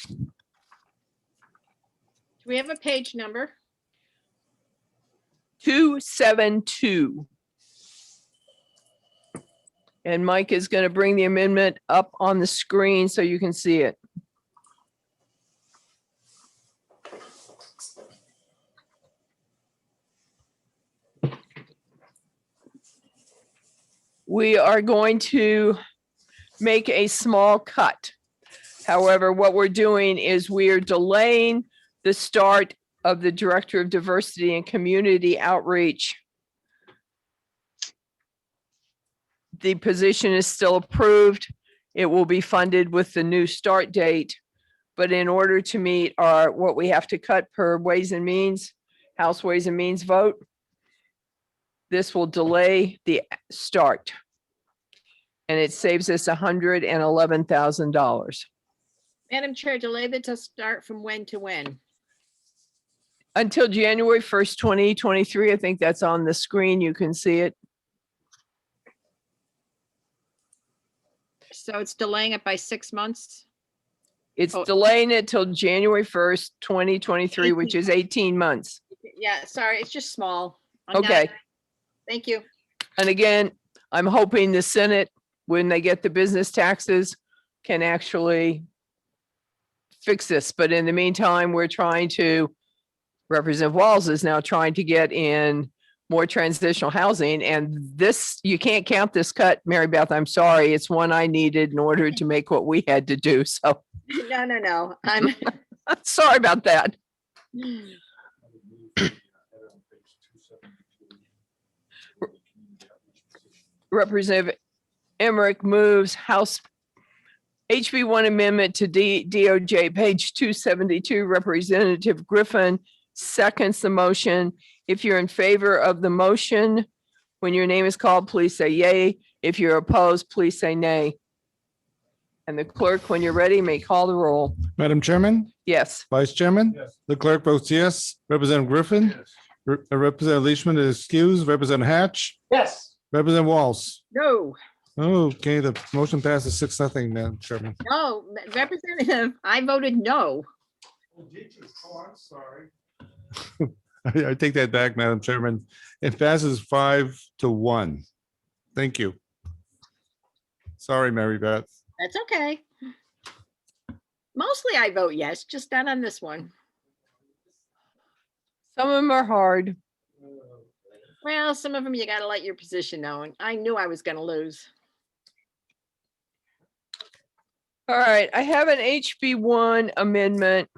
Do we have a page number? 272. And Mike is going to bring the amendment up on the screen so you can see it. We are going to make a small cut. However, what we're doing is we are delaying the start of the Director of Diversity and Community Outreach. The position is still approved. It will be funded with the new start date. But in order to meet what we have to cut per Ways and Means, House Ways and Means vote, this will delay the start. And it saves us $111,000. Madam Chair, delay the to start from when to when? Until January 1st, 2023. I think that's on the screen. You can see it. So it's delaying it by 6 months? It's Oh. delaying it till January 1st, 2023, which is 18 months. Yeah, sorry, it's just small. I'm not- Okay. Thank you. And again, I'm hoping the Senate, when they get the business taxes, can actually fix this. But in the meantime, we're trying to, Representative Walls is now trying to get in more transitional housing. And this, you can't count this cut, Mary Beth, I'm sorry. It's one I needed in order to make what we had to do. So No, I'm. sorry about that. Representative Emmerich moves House HB 1 amendment to DOJ, page 272. Representative Griffin seconds the motion. If you're in favor of the motion, when your name is called, please say yay. If you're opposed, please say nay. And the clerk, when you're ready, may call the roll. Madam Chairman, Yes. Vice Chairman, the clerk votes yes. Representative Griffin, Representative Leishman is excused. Representative Hatch, Yes. Representative Walls. No, Okay, the motion passes 6-0, Madam Chairman. no, Representative, I voted no. Oh, I'm sorry. I take that back, Madam Chairman. It passes 5-1. Thank you. Sorry, Mary Beth. That's okay. Mostly I vote yes, just not on this one. Some of them are hard. Well, some of them you gotta let your position know. I knew I was gonna lose. All right, I have an HB 1 amendment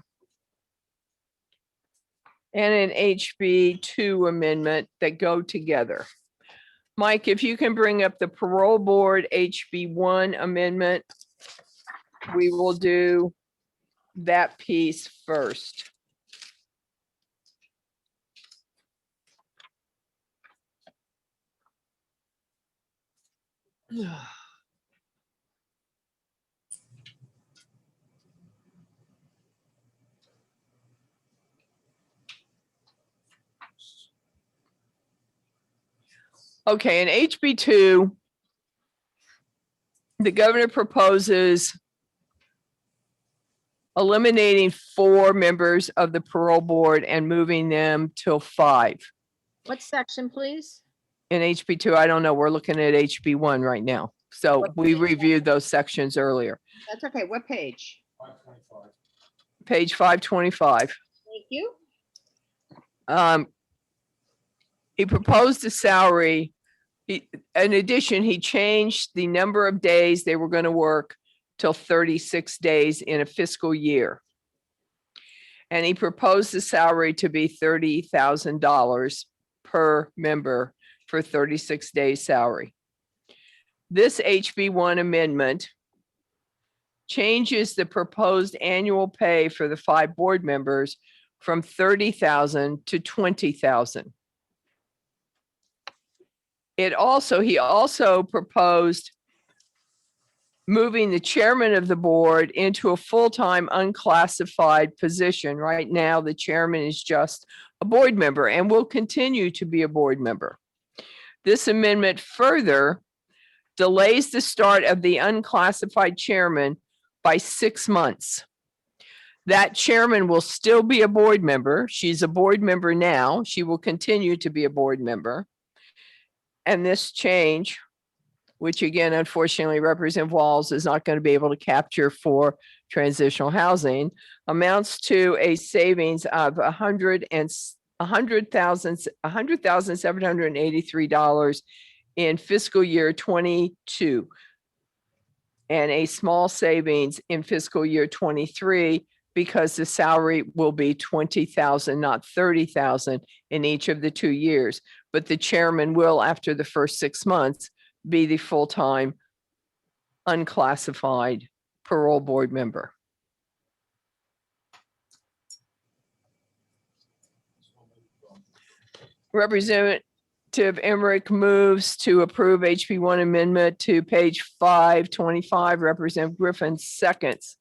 and an HB 2 amendment that go together. Mike, if you can bring up the parole board HB 1 amendment, we will do that piece first. Okay, in HB 2, the governor proposes eliminating 4 members of the parole board and moving them till 5. What section, please? In HB 2, I don't know, we're looking at HB 1 right now. So What we page? reviewed those sections earlier. That's okay. What page? Page 525. Thank you. He proposed a salary. In addition, he changed the number of days they were going to work till 36 days in a fiscal year. And he proposed the salary to be $30,000 per member for 36 days salary. This HB 1 amendment changes the proposed annual pay for the 5 board members from $30,000 to $20,000. He also proposed moving the chairman of the board into a full-time unclassified position. Right now, the chairman is just a board member and will continue to be a board member. This amendment further delays the start of the unclassified chairman by 6 months. That chairman will still be a board member. She's a board member now. She will continue to be a board member. And this change, which again, unfortunately, Representative Walls is not going to be able to capture for transitional housing, amounts to a savings of $100,783 in fiscal year 22, and a small savings in fiscal year 23 because the salary will be $20,000, not $30,000 in each of the 2 years. But the chairman will, after the first 6 months, be the full-time unclassified parole board member. Representative Emmerich moves to approve HB 1 amendment to page 525. Representative Griffin seconds.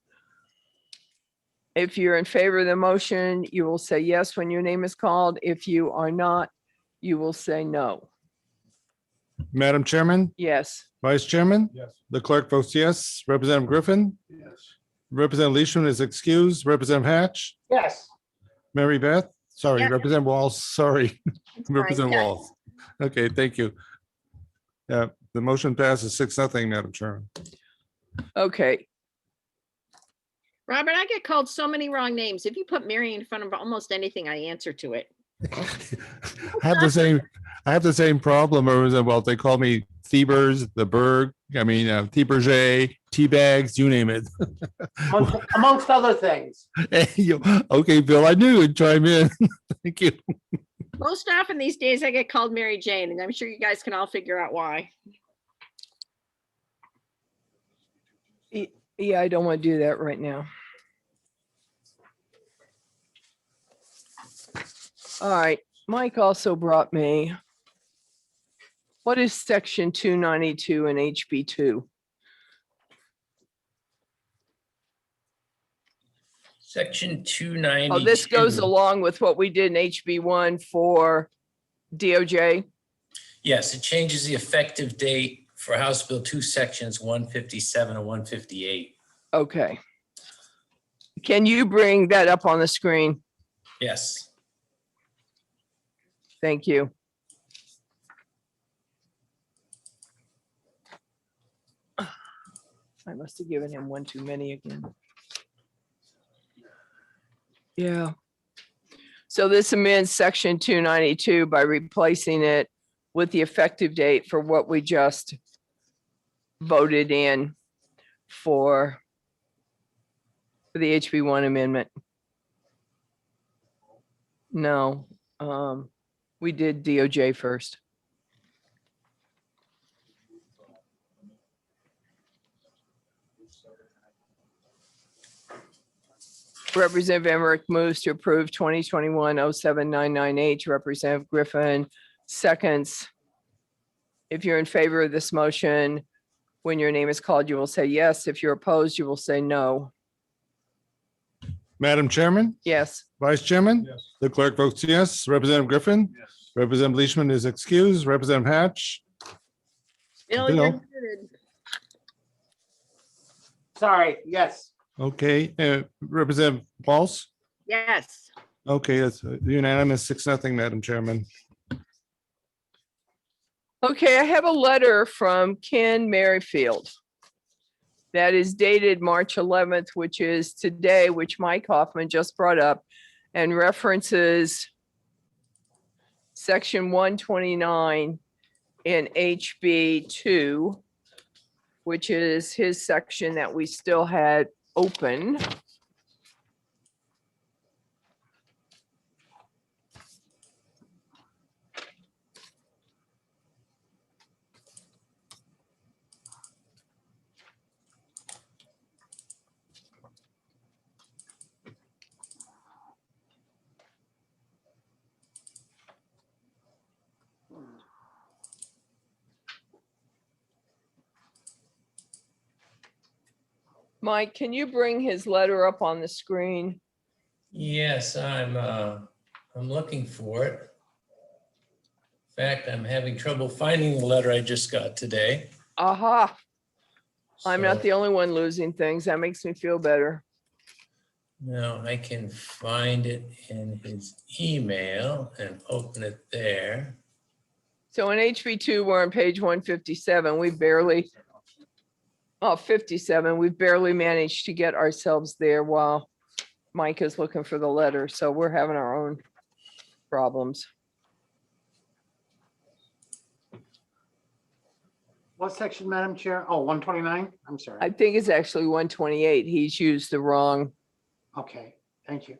If you're in favor of the motion, you will say yes when your name is called. If you are not, you will say no. Madam Chairman, Yes. Vice Chairman, Yes. the clerk votes yes. Representative Griffin, Yes. Representative Leishman is excused. Representative Hatch, Yes. Mary Beth, sorry, Yes. Representative Walls, sorry. It's fine. Representative Yes. Walls. Okay, thank you. The motion passes 6-0, Madam Chairman. Okay, Robert, I get called so many wrong names. If you put Mary in front of almost anything, I answer to it. I have the same problem. Well, they call me Thebers, the Berg, Thiberge, Teabags, you name it. Amongst other things. Okay, Bill, I knew you'd chime in. Thank you. Most often these days I get called Mary Jane, and I'm sure you guys can all figure out why. yeah, I don't want to do that right now. All right, Mike also brought me, what is section 292 in HB 2? Section 292. Oh, this goes along with what we did in HB 1 for DOJ. Yes, it changes the effective date for House Bill 2, sections 157 and 158. Okay. Can you bring that up on the screen? Yes. Thank you. I must have given him one too many again. Yeah. So this amends section 292 by replacing it with the effective date for what we just voted in for the HB1 amendment. No, we did DOJ first. Representative Emmerich moves to approve 2021-0799H. Representative Griffin seconds. If you're in favor of this motion, when your name is called, you will say yes. If you're opposed, you will say no. Madam Chairman, Yes. Vice Chairman, the clerk votes yes. Representative Griffin, Representative Leishman is excused. Representative Hatch, Bill, Bill. you're muted. Sorry, yes. okay, Representative Pauls. Yes. Okay, that's unanimous 6-0, Madam Chairman. Okay, I have a letter from Ken Merrifield that is dated March 11th, which is today, which Mike Hoffman just brought up, and references section 129 in HB 2, which is his section that we still had open. Mike, can you bring his letter up on the screen? Yes, I'm looking for it. In fact, I'm having trouble finding the letter I just got today. Aha. I'm not So- the only one losing things. That makes me feel better. No, I can find it in his email and open it there. So in HB2, we're on page 157. We barely, 57, we've barely managed to get ourselves there while Mike is looking for the letter. So we're having our own problems. What section, Madam Chair? Oh, 129? I'm sorry. I think it's actually 128. He's used the wrong. Okay, thank you.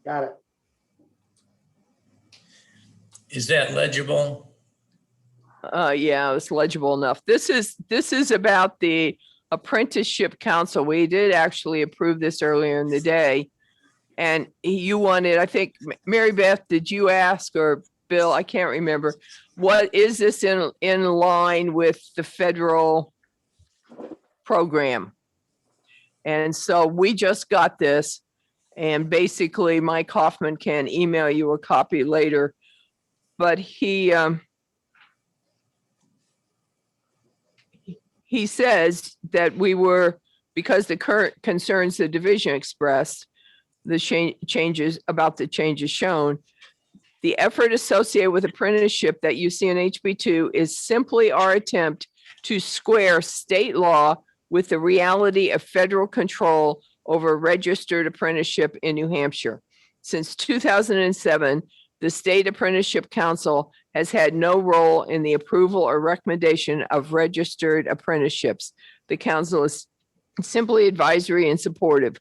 Got it. Is that legible? Yeah, it's legible enough. This is about the Apprenticeship Council. We did actually approve this earlier in the day. And you wanted, I think, Mary Beth, did you ask, or Bill, I can't remember. What is this in line with the federal program? And so we just got this, and basically Mike Hoffman can email you a copy later. But he says that we were, because the current concerns the division expressed, the changes about the changes shown, The effort associated with apprenticeship that you see in HB2 is simply our attempt to square state law with the reality of federal control over registered apprenticeship in New Hampshire. Since 2007, the State Apprenticeship Council has had no role in the approval or recommendation of registered apprenticeships. The council is simply advisory and supportive.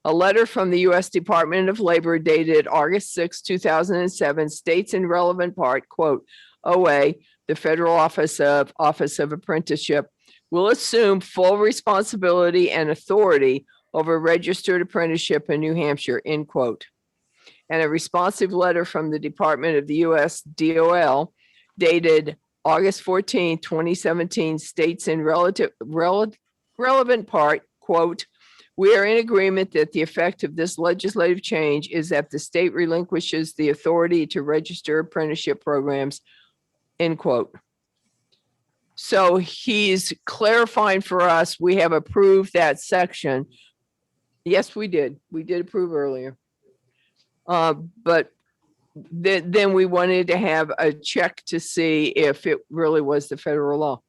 A letter from the U.S. Department of Labor dated August 6, 2007 states in relevant part, quote, OA, the Federal Office of Apprenticeship, will assume full responsibility and authority over registered apprenticeship in New Hampshire, end quote. And a responsive letter from the Department of the U.S. DOL dated August 14, 2017 states in relevant part, quote, we are in agreement that the effect of this legislative change is that the state relinquishes the authority to register apprenticeship programs, end quote. So he's clarifying for us, we have approved that section. Yes, we did. We did approve earlier. But then we wanted to have a check to see if it really was the federal law.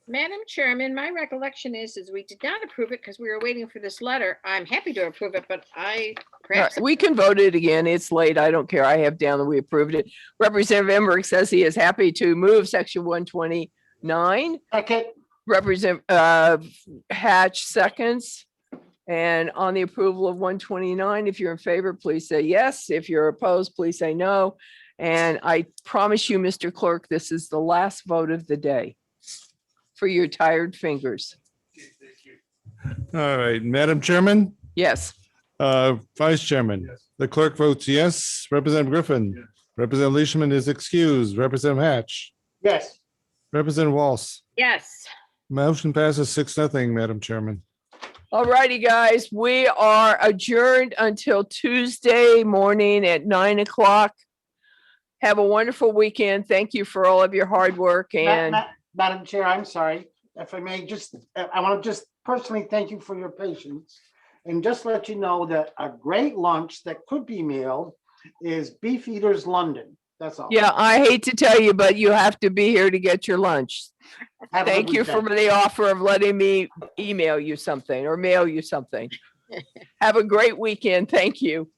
Madam Chairman, my recollection is we did not approve it because we were waiting for this letter. I'm happy to approve it, but perhaps. We can vote it again. It's late. I don't care. I have down that we approved it. Representative Emmerich says he is happy to move section 129. Okay. Representative Hatch seconds. And on the approval of 129, if you're in favor, please say yes. If you're opposed, please say no. And I promise you, Mr. Clerk, this is the last vote of the day for your tired fingers. All right, Madam Chairman, Yes. Vice Chairman, the clerk votes yes. Representative Griffin, Representative Leishman is excused. Representative Hatch, Yes. Representative Walsh. Yes. Motion passes 6-0, Madam Chairman. All righty, guys, we are adjourned until Tuesday morning at 9 o'clock. Have a wonderful weekend. Thank you for all of your hard work and Madam Chair, I'm sorry, if I may I want to just personally thank you for your patience and just let you know that a great lunch that could be mailed is Beef Eaters London. That's all. yeah, I hate to tell you, but you have to be here to get your lunch. Have a good Thank you for weekend. the offer of letting me email you something or mail you something. Have a great weekend. Thank you.